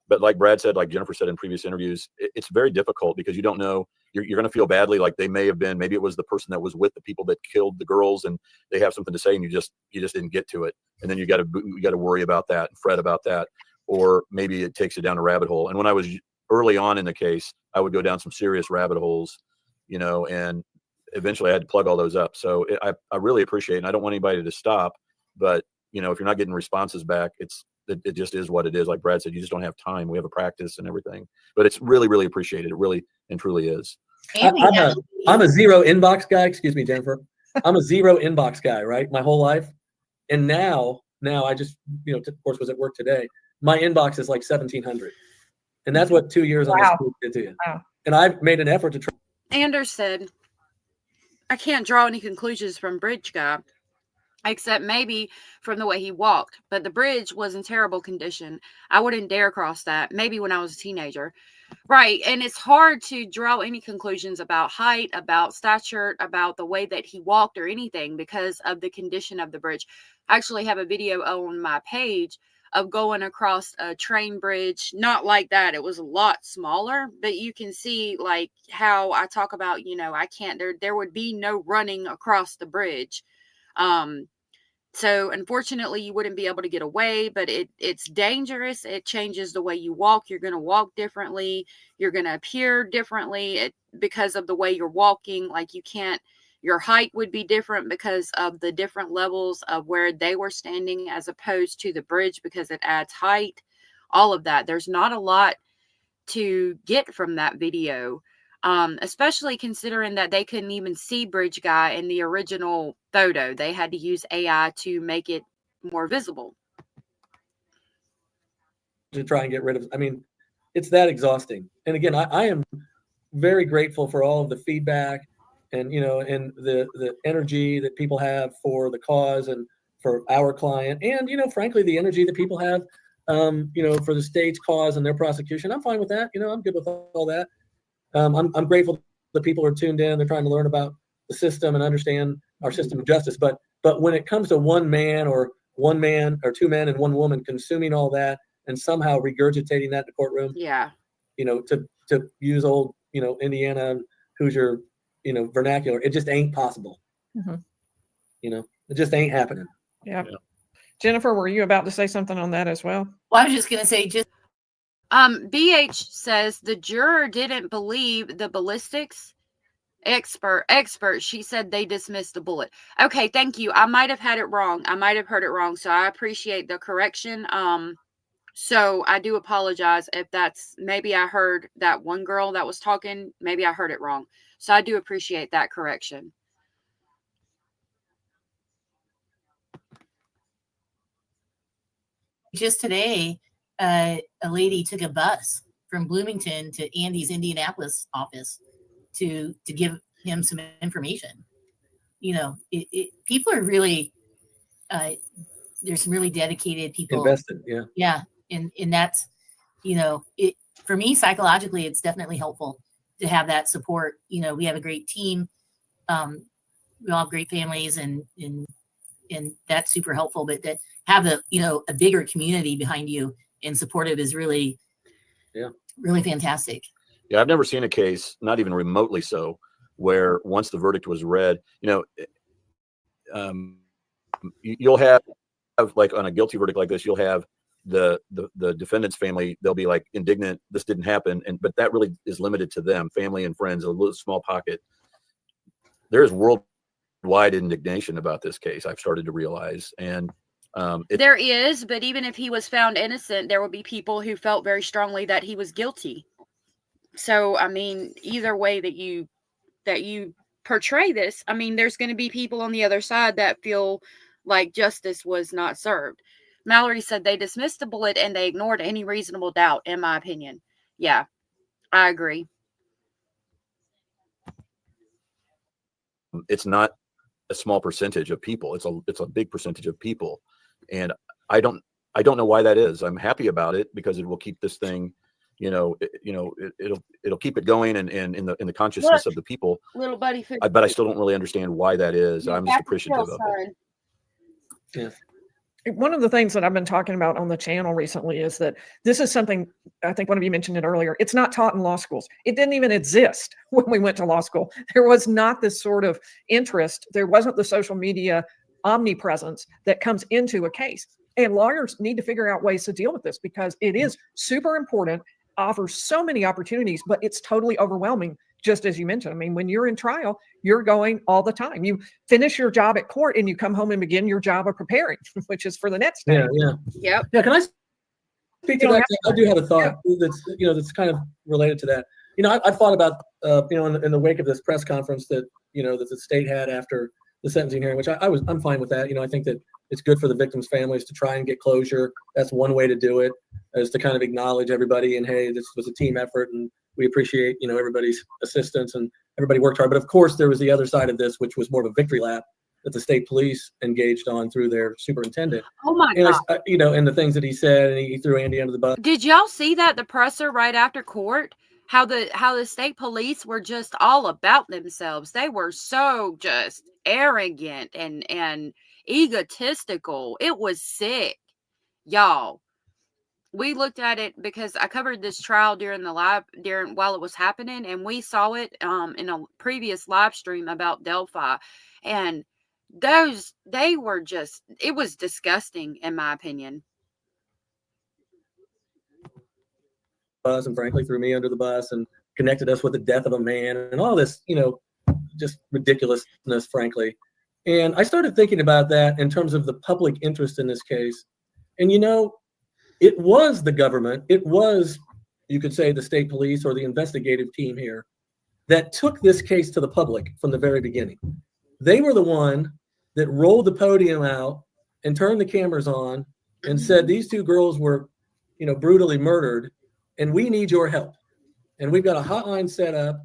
But like Brad said, like Jennifer said in previous interviews, it's very difficult because you don't know. You're going to feel badly, like they may have been. Maybe it was the person that was with the people that killed the girls, and they have something to say, and you just didn't get to it, and then you got to worry about that and fret about that, or maybe it takes you down a rabbit hole. And when I was early on in the case, I would go down some serious rabbit holes, and eventually I had to plug all those up. So I really appreciate it, and I don't want anybody to stop. But if you're not getting responses back, it just is what it is. Like Brad said, you just don't have time. We have a practice and everything, but it's really, really appreciated. It really and truly is. I'm a zero inbox guy. Excuse me, Jennifer. I'm a zero inbox guy, right? My whole life. And now I just, of course, was at work today. My inbox is like 1,700. And that's what 2 years on this group did to you. Wow. And I've made an effort to try. Anders said, I can't draw any conclusions from bridge guy, except maybe from the way he walked. But the bridge was in terrible condition. I wouldn't dare cross that. Maybe when I was a teenager. Right. And it's hard to draw any conclusions about height, about stature, about the way that he walked or anything because of the condition of the bridge. I actually have a video on my page of going across a train bridge. Not like that. It was a lot smaller, but you can see like how I talk about, I can't, there would be no running across the bridge. So unfortunately you wouldn't be able to get away, but it's dangerous. It changes the way you walk. You're going to walk differently. You're going to appear differently because of the way you're walking. Like your height would be different because of the different levels of where they were standing as opposed to the bridge because it adds height, all of that. There's not a lot to get from that video. Especially considering that they couldn't even see bridge guy in the original photo. They had to use AI to make it more visible. To try and get rid of, it's that exhausting. And again, I am very grateful for all of the feedback and, and the energy that people have for the cause and for our client. And, frankly, the energy that people have, for the state's cause and their prosecution. I'm fine with that. I'm good with all that. I'm grateful that people are tuned in. They're trying to learn about the system and understand our system of justice. But when it comes to one man or one man or two men and one woman consuming all that and somehow regurgitating that in the courtroom. Yeah. You know, to use old, you know, Indiana Hoosier, you know, vernacular, it just ain't possible. Mhm. You know, it just ain't happening. Yeah. Jennifer, were you about to say something on that as well? Well, I was just going to say, BH says the juror didn't believe the ballistics expert. She said they dismissed the bullet. Okay, thank you. I might have had it wrong. I might have heard it wrong. So I appreciate the correction. So I do apologize if that's, maybe I heard that one girl that was talking, maybe I heard it wrong. So I do appreciate that correction. just today, a lady took a bus from Bloomington to Andy's Indianapolis office to give him some information. You know, people are really, there's some really dedicated people invested. Yeah. Yeah. And that's, you know, for me, psychologically, it's definitely helpful to have that support. You know, we have a great team. We all have great families and that's super helpful, but to have a bigger community behind you and supportive is really, really fantastic. Yeah. I've never seen a case, not even remotely so, where once the verdict was read, you know, you'll have like on a guilty verdict like this, you'll have the defendant's family, they'll be like indignant, this didn't happen. But that really is limited to them, family and friends, a little small pocket. There's worldwide indignation about this case, I've started to realize. And there is, but even if he was found innocent, there will be people who felt very strongly that he was guilty. So, I mean, either way that you portray this, I mean, there's going to be people on the other side that feel like justice was not served. Mallory said they dismissed the bullet and they ignored any reasonable doubt, in my opinion. Yeah, I agree. It's not a small percentage of people. It's a big percentage of people. And I don't know why that is. I'm happy about it because it will keep this thing, it'll keep it going and in the consciousness of the people. Little buddy. But I still don't really understand why that is. I'm just appreciative of it. Yeah. One of the things that I've been talking about on the channel recently is that this is something, I think one of you mentioned it earlier, it's not taught in law schools. It didn't even exist when we went to law school. There was not this sort of interest. There wasn't the social media omnipresence that comes into a case. And lawyers need to figure out ways to deal with this because it is super important, offers so many opportunities, but it's totally overwhelming. Just as you mentioned, I mean, when you're in trial, you're going all the time. You finish your job at court and you come home and begin your job of preparing, which is for the next day. Yeah. Yep. Yeah. Can I speak to that? I do have a thought that's kind of related to that. I thought about, in the wake of this press conference that the state had after the sentencing hearing, which I'm fine with that. I think that it's good for the victims' families to try and get closure. That's one way to do it, is to kind of acknowledge everybody and, hey, this was a team effort and we appreciate, everybody's assistance and everybody worked hard. But of course, there was the other side of this, which was more of a victory lap that the state police engaged on through their superintendent. Oh my God. And the things that he said, and he threw Andy under the bus. Did y'all see that, the presser right after court? How the state police were just all about themselves. They were so just arrogant and egotistical. It was sick, y'all. We looked at it because I covered this trial while it was happening, and we saw it in a previous live stream about Delphi, and it was disgusting in my opinion. Bus and frankly threw me under the bus and connected us with the death of a man and all this, just ridiculousness, frankly. And I started thinking about that in terms of the public interest in this case. And it was the government, it was, you could say, the state police or the investigative team here that took this case to the public from the very beginning. They were the one that rolled the podium out and turned the cameras on and said, these two girls were, brutally murdered and we need your help. And we've got a hotline set up.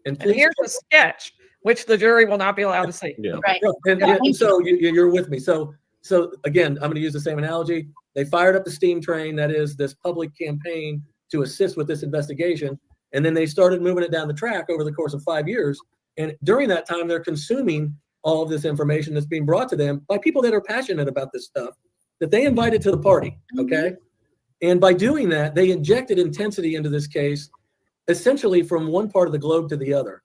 And here's a sketch, which the jury will not be allowed to see. Yeah. Right. And so you're with me. So again, I'm going to use the same analogy. They fired up the steam train, that is this public campaign to assist with this investigation. And then they started moving it down the track over the course of 5 years. And during that time, they're consuming all of this information that's being brought to them by people that are passionate about this stuff that they invited to the party. Okay. And by doing that, they injected intensity into this case, essentially from one part of the globe to the other.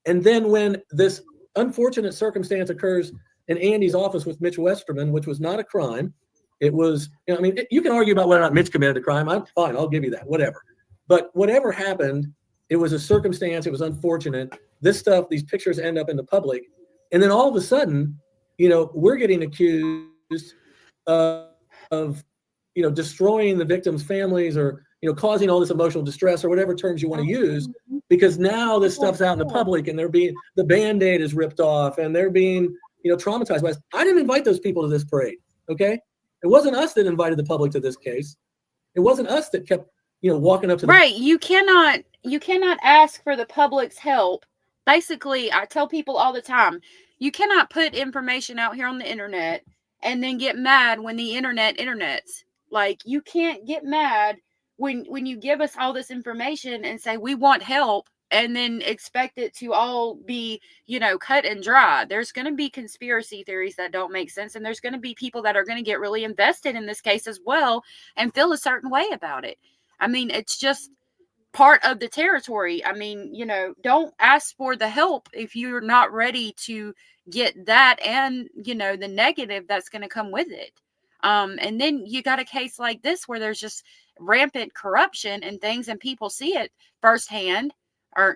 And then when this unfortunate circumstance occurs in Andy's office with Mitch Westerman, which was not a crime, it was, I mean, you can argue about whether or not Mitch committed a crime. I'm fine. I'll give you that, whatever. But whatever happened, it was a circumstance. It was unfortunate. This stuff, these pictures end up in the public. And then all of a sudden, we're getting accused of destroying the victims' families, or, causing all this emotional distress, or whatever terms you want to use, because now this stuff's out in the public and the Band-Aid is ripped off and they're being, traumatized by this. I didn't invite those people to this parade. Okay. It wasn't us that invited the public to this case. It wasn't us that kept, walking up to the right. You cannot ask for the public's help. Basically, I tell people all the time, you cannot put information out here on the internet and then get mad when the internets. Like, you can't get mad when you give us all this information and say we want help, and then expect it to all be, cut and dry. There's going to be conspiracy theories that don't make sense. And there's going to be people that are going to get really invested in this case as well and feel a certain way about it. I mean, it's just part of the territory. I mean, don't ask for the help if you're not ready to get that and, the negative that's going to come with it. And then you got a case like this where there's just rampant corruption and things, and people see it firsthand, or,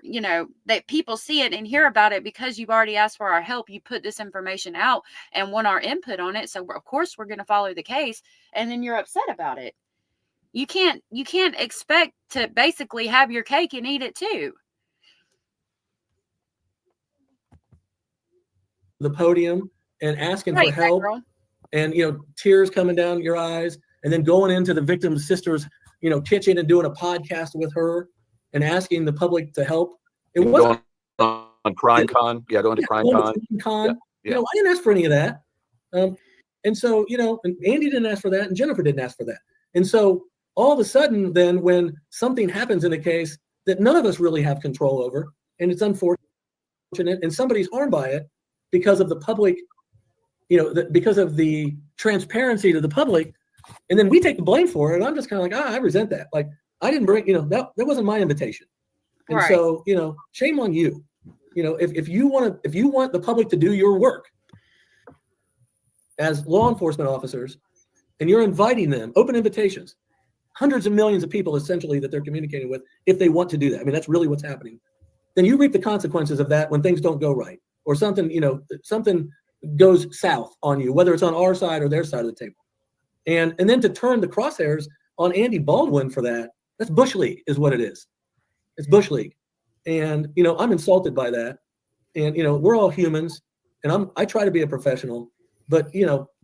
that people see it and hear about it because you've already asked for our help. You put this information out and want our input on it. So of course we're going to follow the case, and then you're upset about it. You can't expect to basically have your cake and eat it too. The podium and asking Right, for help, girl. and, tears coming down your eyes, and then going into the victim's sister's, kitchen and doing a podcast with her and asking the public to help. It wasn't going on Crime Con. Yeah, going to Crime Con. Yeah. I didn't ask for any of that. And so, and Andy didn't ask for that, and Jennifer didn't ask for that. And so all of a sudden, then, when something happens in a case that none of us really have control over, and it's unfortunate, and somebody's harmed by it because of the public, because of the transparency to the public, and then we take the blame for it. And I'm just kind of like, I resent that. Like, I didn't bring, that wasn't my invitation. And Right. so, shame on you. If you want the public to do your work as law enforcement officers, and you're inviting them, open invitations, hundreds of millions of people essentially that they're communicating with, if they want to do that. I mean, that's really what's happening. Then you reap the consequences of that when things don't go right, or something goes south on you, whether it's on our side or their side of the table. And then to turn the crosshairs on Andy Baldwin for that's Bush League is what it is. It's Bush League. And, I'm insulted by that. And, we're all humans, and I try to be a professional, but,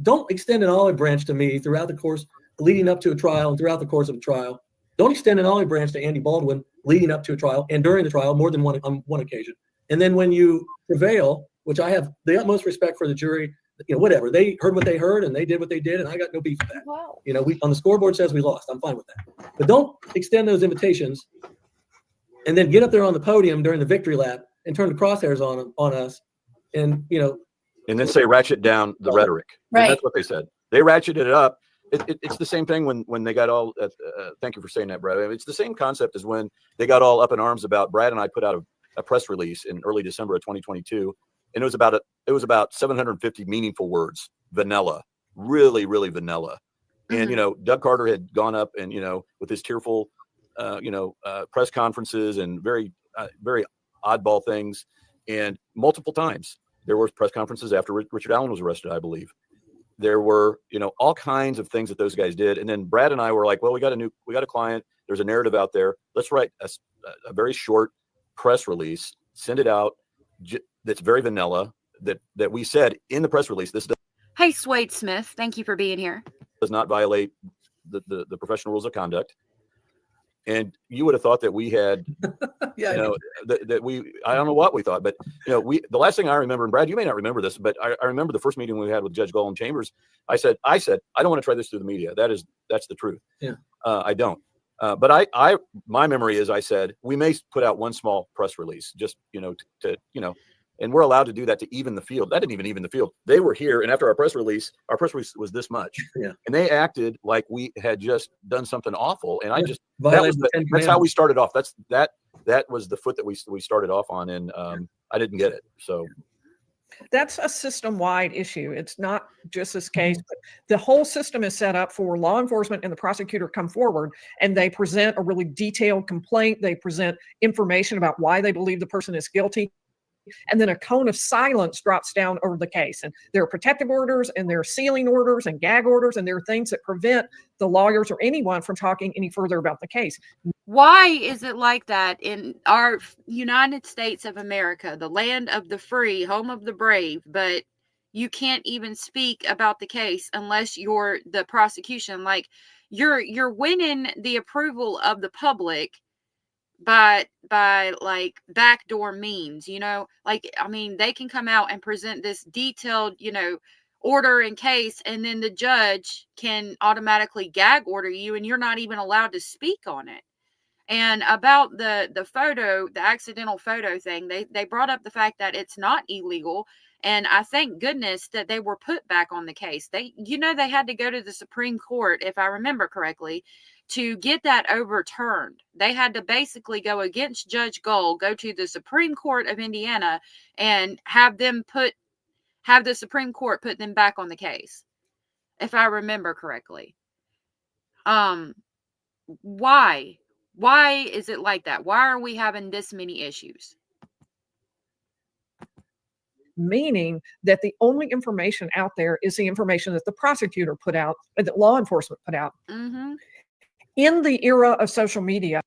don't extend an olive branch to me throughout the course leading up to a trial and throughout the course of a trial. Don't extend an olive branch to Andy Baldwin leading up to a trial and during the trial more than on one occasion. And then when you prevail, which I have the utmost respect for the jury, whatever, they heard what they heard and they did what they did, and I got no beef with that. Wow. We on the scoreboard says we lost. I'm fine with that. But don't extend those invitations and then get up there on the podium during the victory lap and turn the crosshairs on us, and and then say ratchet down the rhetoric. Right. And that's what they said. They ratcheted it up. It's the same thing when they got all. Thank you for saying that, Brad. It's the same concept as when they got all up in arms about Brad and I put out a press release in early December of 2022, and it was about 750 meaningful words, vanilla, really, really vanilla. And Doug Carter had gone up and with his tearful, press conferences and very, very oddball things, and multiple times there were press conferences after Richard Allen was arrested, I believe. There were, all kinds of things that those guys did. And then Brad and I were like, well, we got a client. There's a narrative out there. Let's write a very short press release, send it out. That's very vanilla, that we said in the press release, this Hey, Swade Smith, thank you for being here. does not violate the professional rules of conduct. And you would have thought that we had, that we, I don't know what we thought, but the last thing I remember, and Brad, you may not remember this, but I remember the first meeting we had with Judge Golan Chambers. I said, I don't want to try this through the media. That's the truth. Yeah. I don't. But my memory is I said, we may put out one small press release just, And we're allowed to do that to even the field. That didn't even the field. They were here, and after our press release was this much. Yeah. And they acted like we had just done something awful. And I just Violated that's how we started off. That was the foot that we started off on, and I didn't get it. So that's a system-wide issue. It's not just this case, but the whole system is set up for law enforcement and the prosecutor come forward and they present a really detailed complaint. They present information about why they believe the person is guilty. And then a cone of silence drops down over the case. And there are protective orders and there are sealing orders and gag orders, and there are things that prevent the lawyers or anyone from talking any further about the case. Why is it like that in our United States of America, the land of the free, home of the brave, but you can't even speak about the case unless you're the prosecution? Like you're winning the approval of the public by like backdoor means, like, I mean, they can come out and present this detailed, order and case, and then the judge can automatically gag order you and you're not even allowed to speak on it. And about the photo, the accidental photo thing, they brought up the fact that it's not illegal. And I thank goodness that they were put back on the case. They had to go to the Supreme Court, if I remember correctly, to get that overturned. They had to basically go against Judge Gull, go to the Supreme Court of Indiana, and have the Supreme Court put them back on the case, if I remember correctly. Why? Why is it like that? Why are we having this many issues? Meaning that the only information out there is the information that the prosecutor put out, that law enforcement put out. Mm-hmm. In the era of social media,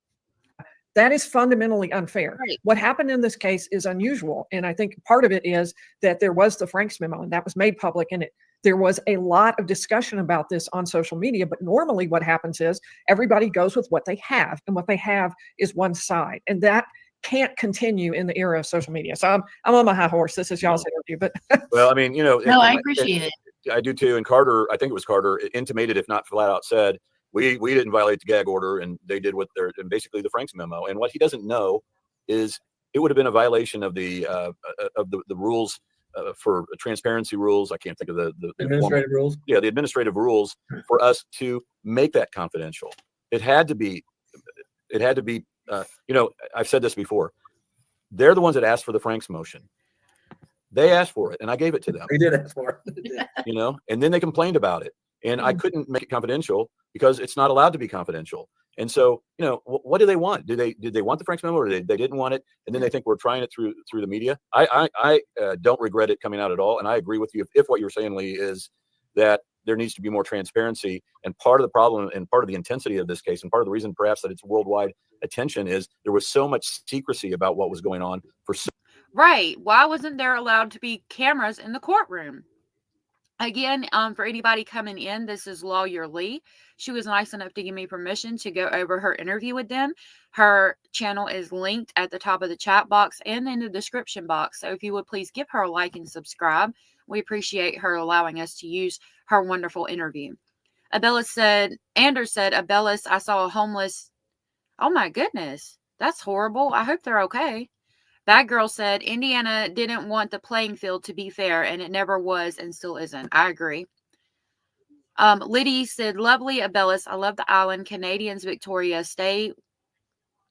that is fundamentally unfair. Right. What happened in this case is unusual. And I think part of it is that there was the Franks memo, and that was made public, and there was a lot of discussion about this on social media. But normally what happens is everybody goes with what they have, and what they have is one side. And that can't continue in the era of social media. So I'm on my high horse. This is y'all's interview, but well, I mean, no, I appreciate it. I do too. And Carter, I think it was Carter, intimated, if not flat out said, we didn't violate the gag order, and they did what they're, and basically the Franks memo. And what he doesn't know is it would have been a violation of the rules for transparency rules. I can't think of the administrative rules. Yeah, the administrative rules for us to make that confidential. It had to be. I've said this before. They're the ones that asked for the Franks motion. They asked for it, and I gave it to them. They did ask for it. And then they complained about it, and I couldn't make it confidential because it's not allowed to be confidential. And so, what do they want? Did they want the Franks memo, or they didn't want it? And then they think we're trying it through the media. I don't regret it coming out at all, and I agree with you. If what you're saying, Lee, is that there needs to be more transparency, and part of the problem and part of the intensity of this case, and part of the reason perhaps that it's worldwide attention, is there was so much secrecy about what was going on for so. Right. Why wasn't there allowed to be cameras in the courtroom? Again, for anybody coming in, this is Lawyer Lee. She was nice enough to give me permission to go over her interview with them. Her channel is linked at the top of the chat box and in the description box. So if you would please give her a like and subscribe. We appreciate her allowing us to use her wonderful interview. Anders said, Abellis, I saw a homeless. Oh my goodness. That's horrible. I hope they're okay. Bad Girl said, Indiana didn't want the playing field to be fair, and it never was and still isn't. I agree. Liddy said, lovely Abellis. I love the island. Canadians, Victoria. Stay.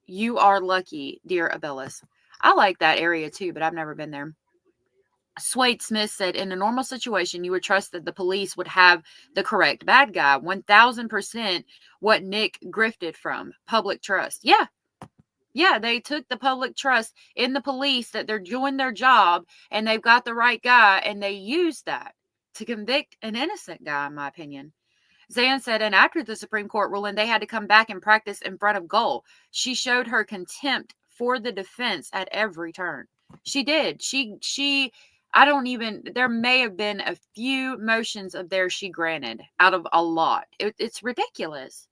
You are lucky, dear Abellis. I like that area too, but I've never been there. Swade Smith said, in a normal situation, you would trust that the police would have the correct bad guy. 1000% what Nick grifted from. Public trust. Yeah. Yeah, they took the public trust in the police that they're doing their job and they've got the right guy, and they used that to convict an innocent guy, in my opinion. Zan said, and after the Supreme Court ruling, they had to come back and practice in front of Gull. She showed her contempt for the defense at every turn. She did. There may have been a few motions of theirs she granted out of a lot. It's ridiculous.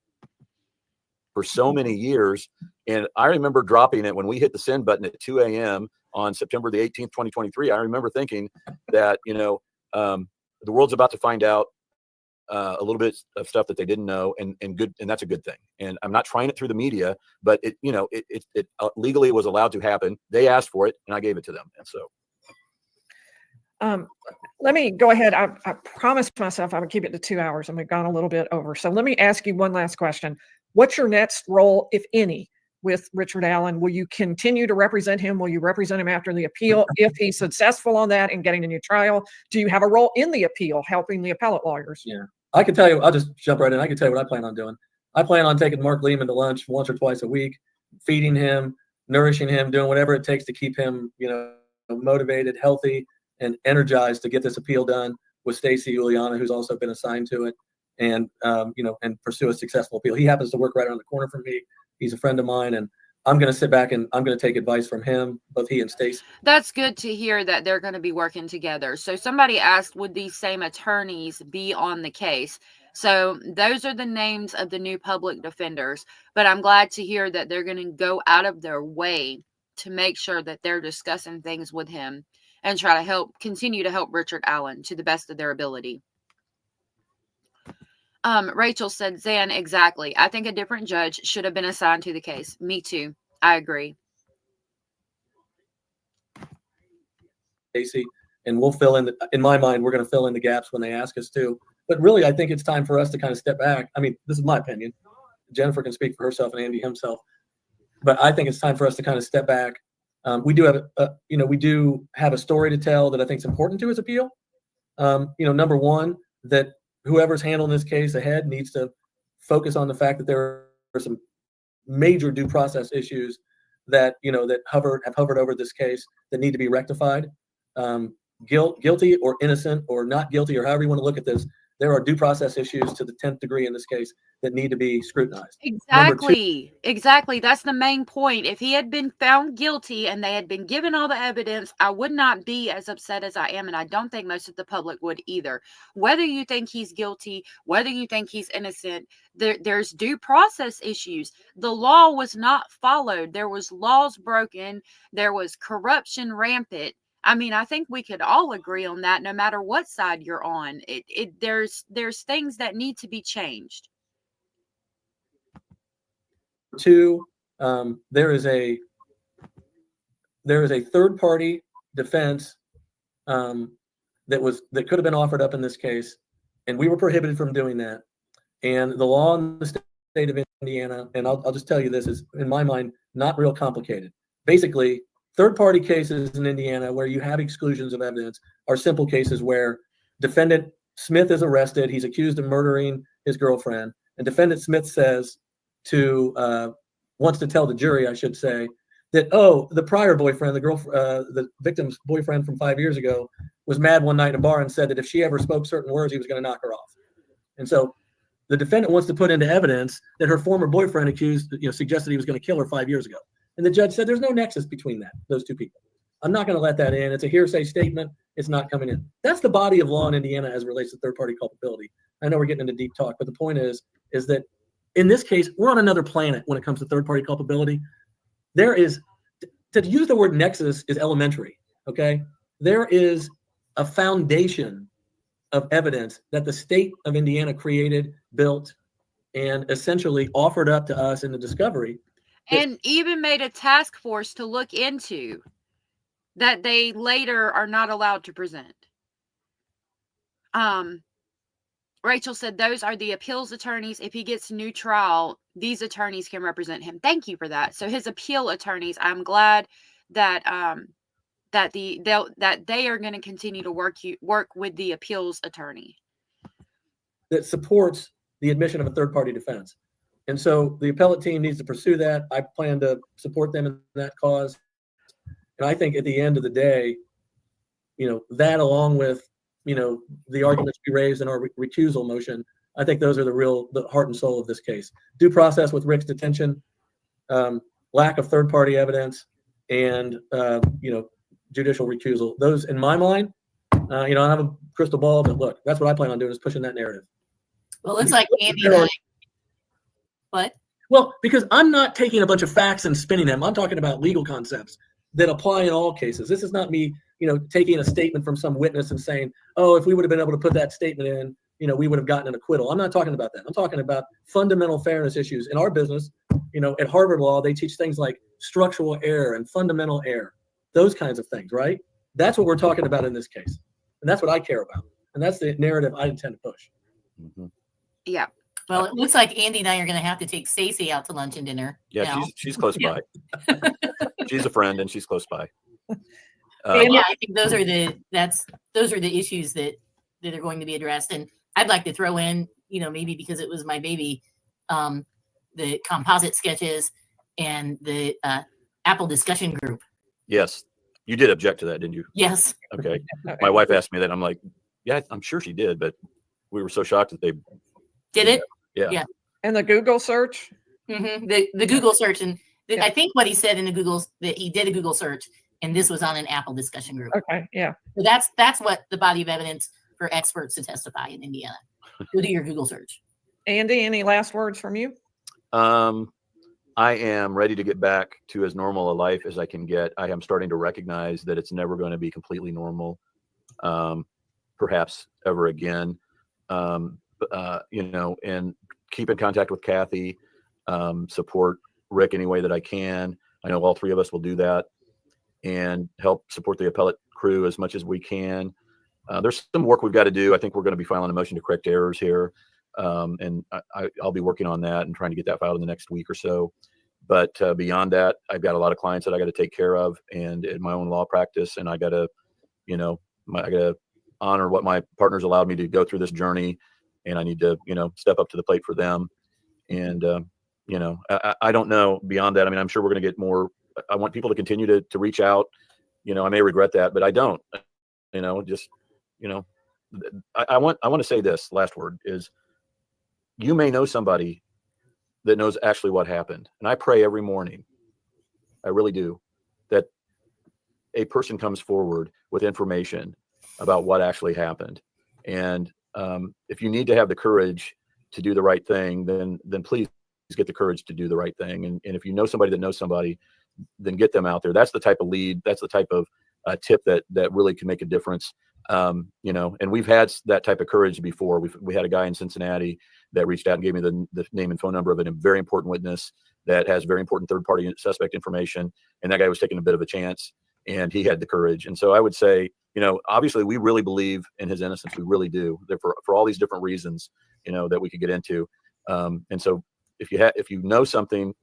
For so many years. And I remember dropping it when we hit the send button at 2 a.m. on September the 18th, 2023. I remember thinking that, the world's about to find out a little bit of stuff that they didn't know, and that's a good thing. And I'm not trying it through the media, but it legally was allowed to happen. They asked for it, and I gave it to them. And so Let me go ahead. I promised myself I would keep it to 2 hours, and we've gone a little bit over. So let me ask you one last question. What's your next role, if any, with Richard Allen? Will you continue to represent him? Will you represent him after the appeal if he's successful on that and getting a new trial? Do you have a role in the appeal, helping the appellate lawyers? Yeah, I can tell you, I'll just jump right in. I can tell you what I plan on doing. I plan on taking Mark Lehman to lunch once or twice a week, feeding him, nourishing him, doing whatever it takes to keep him, motivated, healthy, and energized to get this appeal done with Stacy Juliana, who's also been assigned to it, and and pursue a successful appeal. He happens to work right around the corner from me. He's a friend of mine, and I'm going to sit back and I'm going to take advice from him, both he and Stacy. That's good to hear that they're going to be working together. So somebody asked, would these same attorneys be on the case? So those are the names of the new public defenders, but I'm glad to hear that they're going to go out of their way to make sure that they're discussing things with him and try to continue to help Richard Allen to the best of their ability. Rachel said, Zan, exactly. I think a different judge should have been assigned to the case. Me too. I agree. Stacy, and we'll fill in, in my mind, we're going to fill in the gaps when they ask us to. But really, I think it's time for us to kind of step back. I mean, this is my opinion. Jennifer can speak for herself and Andy himself. But I think it's time for us to kind of step back. We do have a story to tell that I think is important to his appeal. Number one, that whoever's handling this case ahead needs to focus on the fact that there are some major due process issues that have hovered over this case that need to be rectified. Guilty or innocent or not guilty, or however you want to look at this, there are due process issues to the 10th degree in this case that need to be scrutinized. Exactly. That's the main point. If he had been found guilty and they had been given all the evidence, I would not be as upset as I am. And I don't think most of the public would either. Whether you think he's guilty, whether you think he's innocent, there's due process issues. The law was not followed. There was laws broken. There was corruption rampant. I mean, I think we could all agree on that, no matter what side you're on. There's things that need to be changed. Two, there is a third-party defense that could have been offered up in this case, and we were prohibited from doing that. And the law in the state of Indiana, and I'll just tell you this, is in my mind not real complicated. Basically, third-party cases in Indiana where you have exclusions of evidence are simple cases where defendant Smith is arrested. He's accused of murdering his girlfriend, and defendant Smith says wants to tell the jury, I should say, that, the prior boyfriend, the victim's boyfriend from 5 years ago, was mad one night in a bar and said that if she ever spoke certain words, he was going to knock her off. And so the defendant wants to put into evidence that her former boyfriend suggested he was going to kill her 5 years ago. And the judge said there's no nexus between those two people. I'm not going to let that in. It's a hearsay statement. It's not coming in. That's the body of law in Indiana as it relates to third-party culpability. I know we're getting into deep talk, but the point is that in this case, we're on another planet when it comes to third-party culpability. There is, to use the word nexus is elementary, okay? There is a foundation of evidence that the state of Indiana created, built, and essentially offered up to us in the discovery. And even made a task force to look into that they later are not allowed to present. Rachel said those are the appeals attorneys. If he gets a new trial, these attorneys can represent him. Thank you for that. So his appeal attorneys, I'm glad that that they are going to continue to work with the appeals attorney that supports the admission of a third-party defense. And so the appellate team needs to pursue that. I plan to support them in that cause. And I think at the end of the day, that along with, the arguments we raised in our recusal motion, I think those are the heart and soul of this case. Due process with Rick's detention, lack of third-party evidence, and, judicial recusal. Those, in my mind, I don't have a crystal ball, but look, that's what I plan on doing, is pushing that narrative. Well, it looks like Andy and I. What? Well, because I'm not taking a bunch of facts and spinning them. I'm talking about legal concepts that apply in all cases. This is not me, taking a statement from some witness and saying, if we would have been able to put that statement in, we would have gotten an acquittal. I'm not talking about that. I'm talking about fundamental fairness issues. In our business, at Harvard Law, they teach things like structural error and fundamental error, those kinds of things, right? That's what we're talking about in this case. And that's what I care about. And that's the narrative I intend to push. Mm-hmm. Yeah. Well, it looks like Andy and I are going to have to take Stacey out to lunch and dinner. Yeah, now. she's close by. She's a friend and she's close by. Yeah, I think those are the issues that are going to be addressed. And I'd like to throw in, maybe because it was my baby, the composite sketches and the Apple discussion group. Yes. You did object to that, didn't you? Yes. Okay. My wife asked me that. I'm like, yeah, I'm sure she did, but we were so shocked that they did it. Yeah. And the Google search. Mm-hmm. The Google search, and I think what he said in the Google, that he did a Google search, and this was on an Apple discussion group. Okay, yeah. So that's what the body of evidence for experts to testify in Indiana. Go do your Google search. Andy, any last words from you? I am ready to get back to as normal a life as I can get. I am starting to recognize that it's never going to be completely normal, perhaps ever again. And keep in contact with Kathy, support Rick any way that I can. I know all three of us will do that, and help support the appellate crew as much as we can. There's some work we've got to do. I think we're going to be filing a motion to correct errors here. And I'll be working on that and trying to get that filed in the next week or so. But beyond that, I've got a lot of clients that I got to take care of, and in my own law practice, and I got to, I got to honor what my partners allowed me to go through this journey, and I need to, step up to the plate for them. And I don't know beyond that. I mean, I'm sure we're going to get more. I want people to continue to reach out. I may regret that, but I don't. I want to say this last word is, you may know somebody that knows actually what happened. And I pray every morning, I really do, that a person comes forward with information about what actually happened. And if you need to have the courage to do the right thing, then please get the courage to do the right thing. And if you know somebody that knows somebody, then get them out there. That's the type of lead. That's the type of tip that really can make a difference. And we've had that type of courage before. We had a guy in Cincinnati that reached out and gave me the name and phone number of a very important witness that has very important third-party suspect information. And that guy was taking a bit of a chance, and he had the courage. And so I would say, obviously we really believe in his innocence. We really do. For all these different reasons, that we could get into. And so if you know something,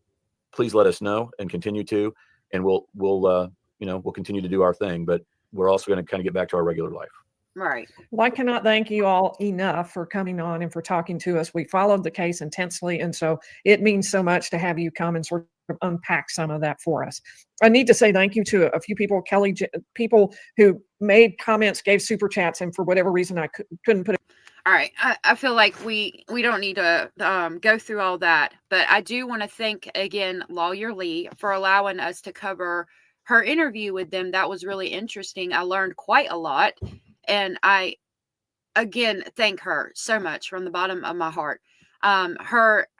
please let us know and continue to, and we'll continue to do our thing. But we're also going to kind of get back to our regular life. Right. Well, I cannot thank you all enough for coming on and for talking to us. We followed the case intensely, and so it means so much to have you come and sort of unpack some of that for us. I need to say thank you to a few people, Kelly, people who made comments, gave super chats, and for whatever reason I couldn't put it. All right. I feel like we don't need to go through all that, but I do want to thank again Lawyer Lee for allowing us to cover her interview with them. That was really interesting. I learned quite a lot, and I again thank her so much from the bottom of my heart.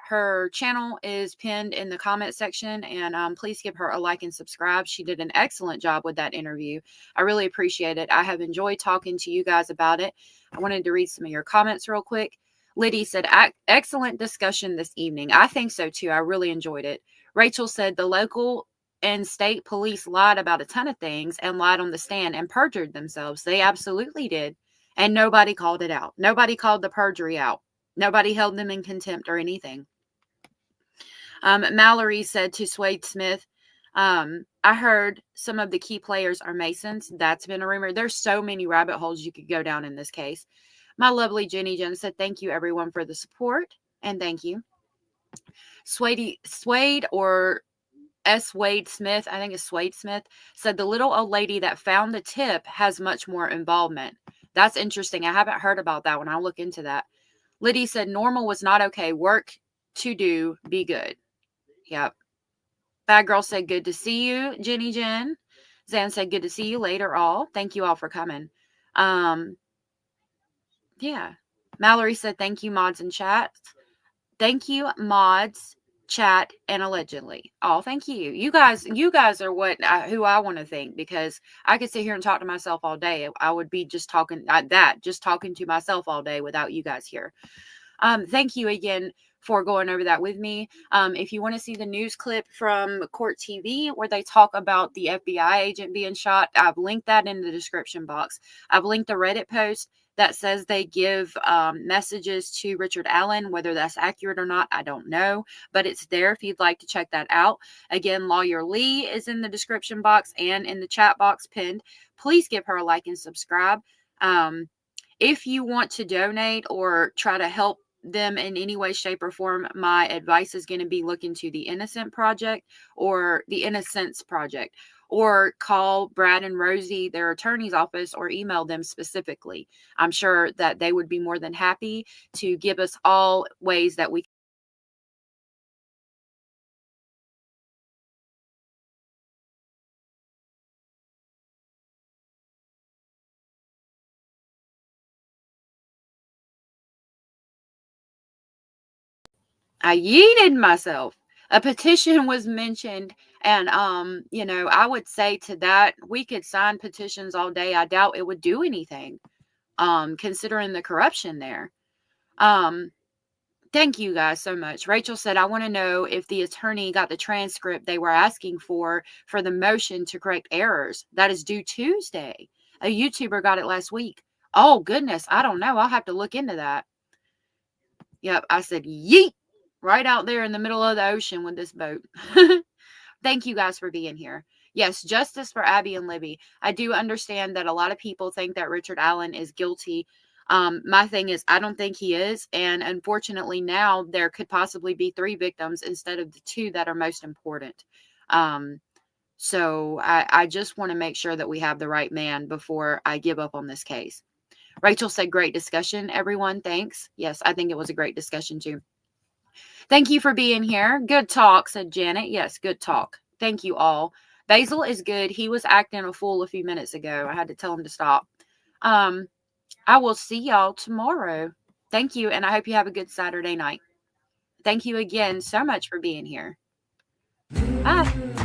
Her channel is pinned in the comment section, and please give her a like and subscribe. She did an excellent job with that interview. I really appreciate it. I have enjoyed talking to you guys about it. I wanted to read some of your comments real quick. Liddy said, excellent discussion this evening. I think so too. I really enjoyed it. Rachel said, the local and state police lied about a ton of things and lied on the stand and perjured themselves. They absolutely did. And nobody called it out. Nobody called the perjury out. Nobody held them in contempt or anything. Mallory said to Swade Smith, I heard some of the key players are Masons. That's been a rumor. There's so many rabbit holes you could go down in this case. My lovely Jenny Jen said, thank you everyone for the support. And thank you. Swade or S. Wade Smith, I think it's Swade Smith, said the little old lady that found the tip has much more involvement. That's interesting. I haven't heard about that one. I'll look into that. Liddy said normal was not okay. Work to do. Be good. Yep. Bad Girl said good to see you, Jenny Jen. Zan said good to see you later all. Thank you all for coming. Yeah. Mallory said thank you mods and chat. Thank you mods, chat, and allegedly. Oh, thank you. You guys are who I want to thank, because I could sit here and talk to myself all day. I would be just talking to myself all day without you guys here. Thank you again for going over that with me. If you want to see the news clip from Court TV where they talk about the FBI agent being shot, I've linked that in the description box. I've linked a Reddit post that says they give messages to Richard Allen. Whether that's accurate or not, I don't know, but it's there if you'd like to check that out. Again, Lawyer Lee is in the description box and in the chat box pinned. Please give her a like and subscribe. If you want to donate or try to help them in any way, shape, or form, my advice is going to be look into the Innocent Project or the Innocence Project, or call Brad and Rosie, their attorney's office, or email them specifically. I'm sure that they would be more than happy to give us all ways that we I yeeted myself. A petition was mentioned, and you know, I would say to that, we could sign petitions all day. I doubt it would do anything, considering the corruption there. Thank you guys so much. Rachel said, I want to know if the attorney got the transcript they were asking for the motion to correct errors. That is due Tuesday. A YouTuber got it last week. Oh, goodness. I don't know. I'll have to look into that. Yep. I said, yeet, right out there in the middle of the ocean with this boat. Thank you guys for being here. Yes, justice for Abby and Libby. I do understand that a lot of people think that Richard Allen is guilty. My thing is, I don't think he is. And unfortunately, now there could possibly be 3 victims instead of the 2 that are most important. So I just want to make sure that we have the right man before I give up on this case. Rachel said, great discussion, everyone. Thanks. Yes, I think it was a great discussion too. Thank you for being here. Good talk, said Janet. Yes, good talk. Thank you all. Basil is good. He was acting a fool a few minutes ago. I had to tell him to stop. I will see y'all tomorrow. Thank you, and I hope you have a good Saturday night. Thank you again so much for being here. Bye.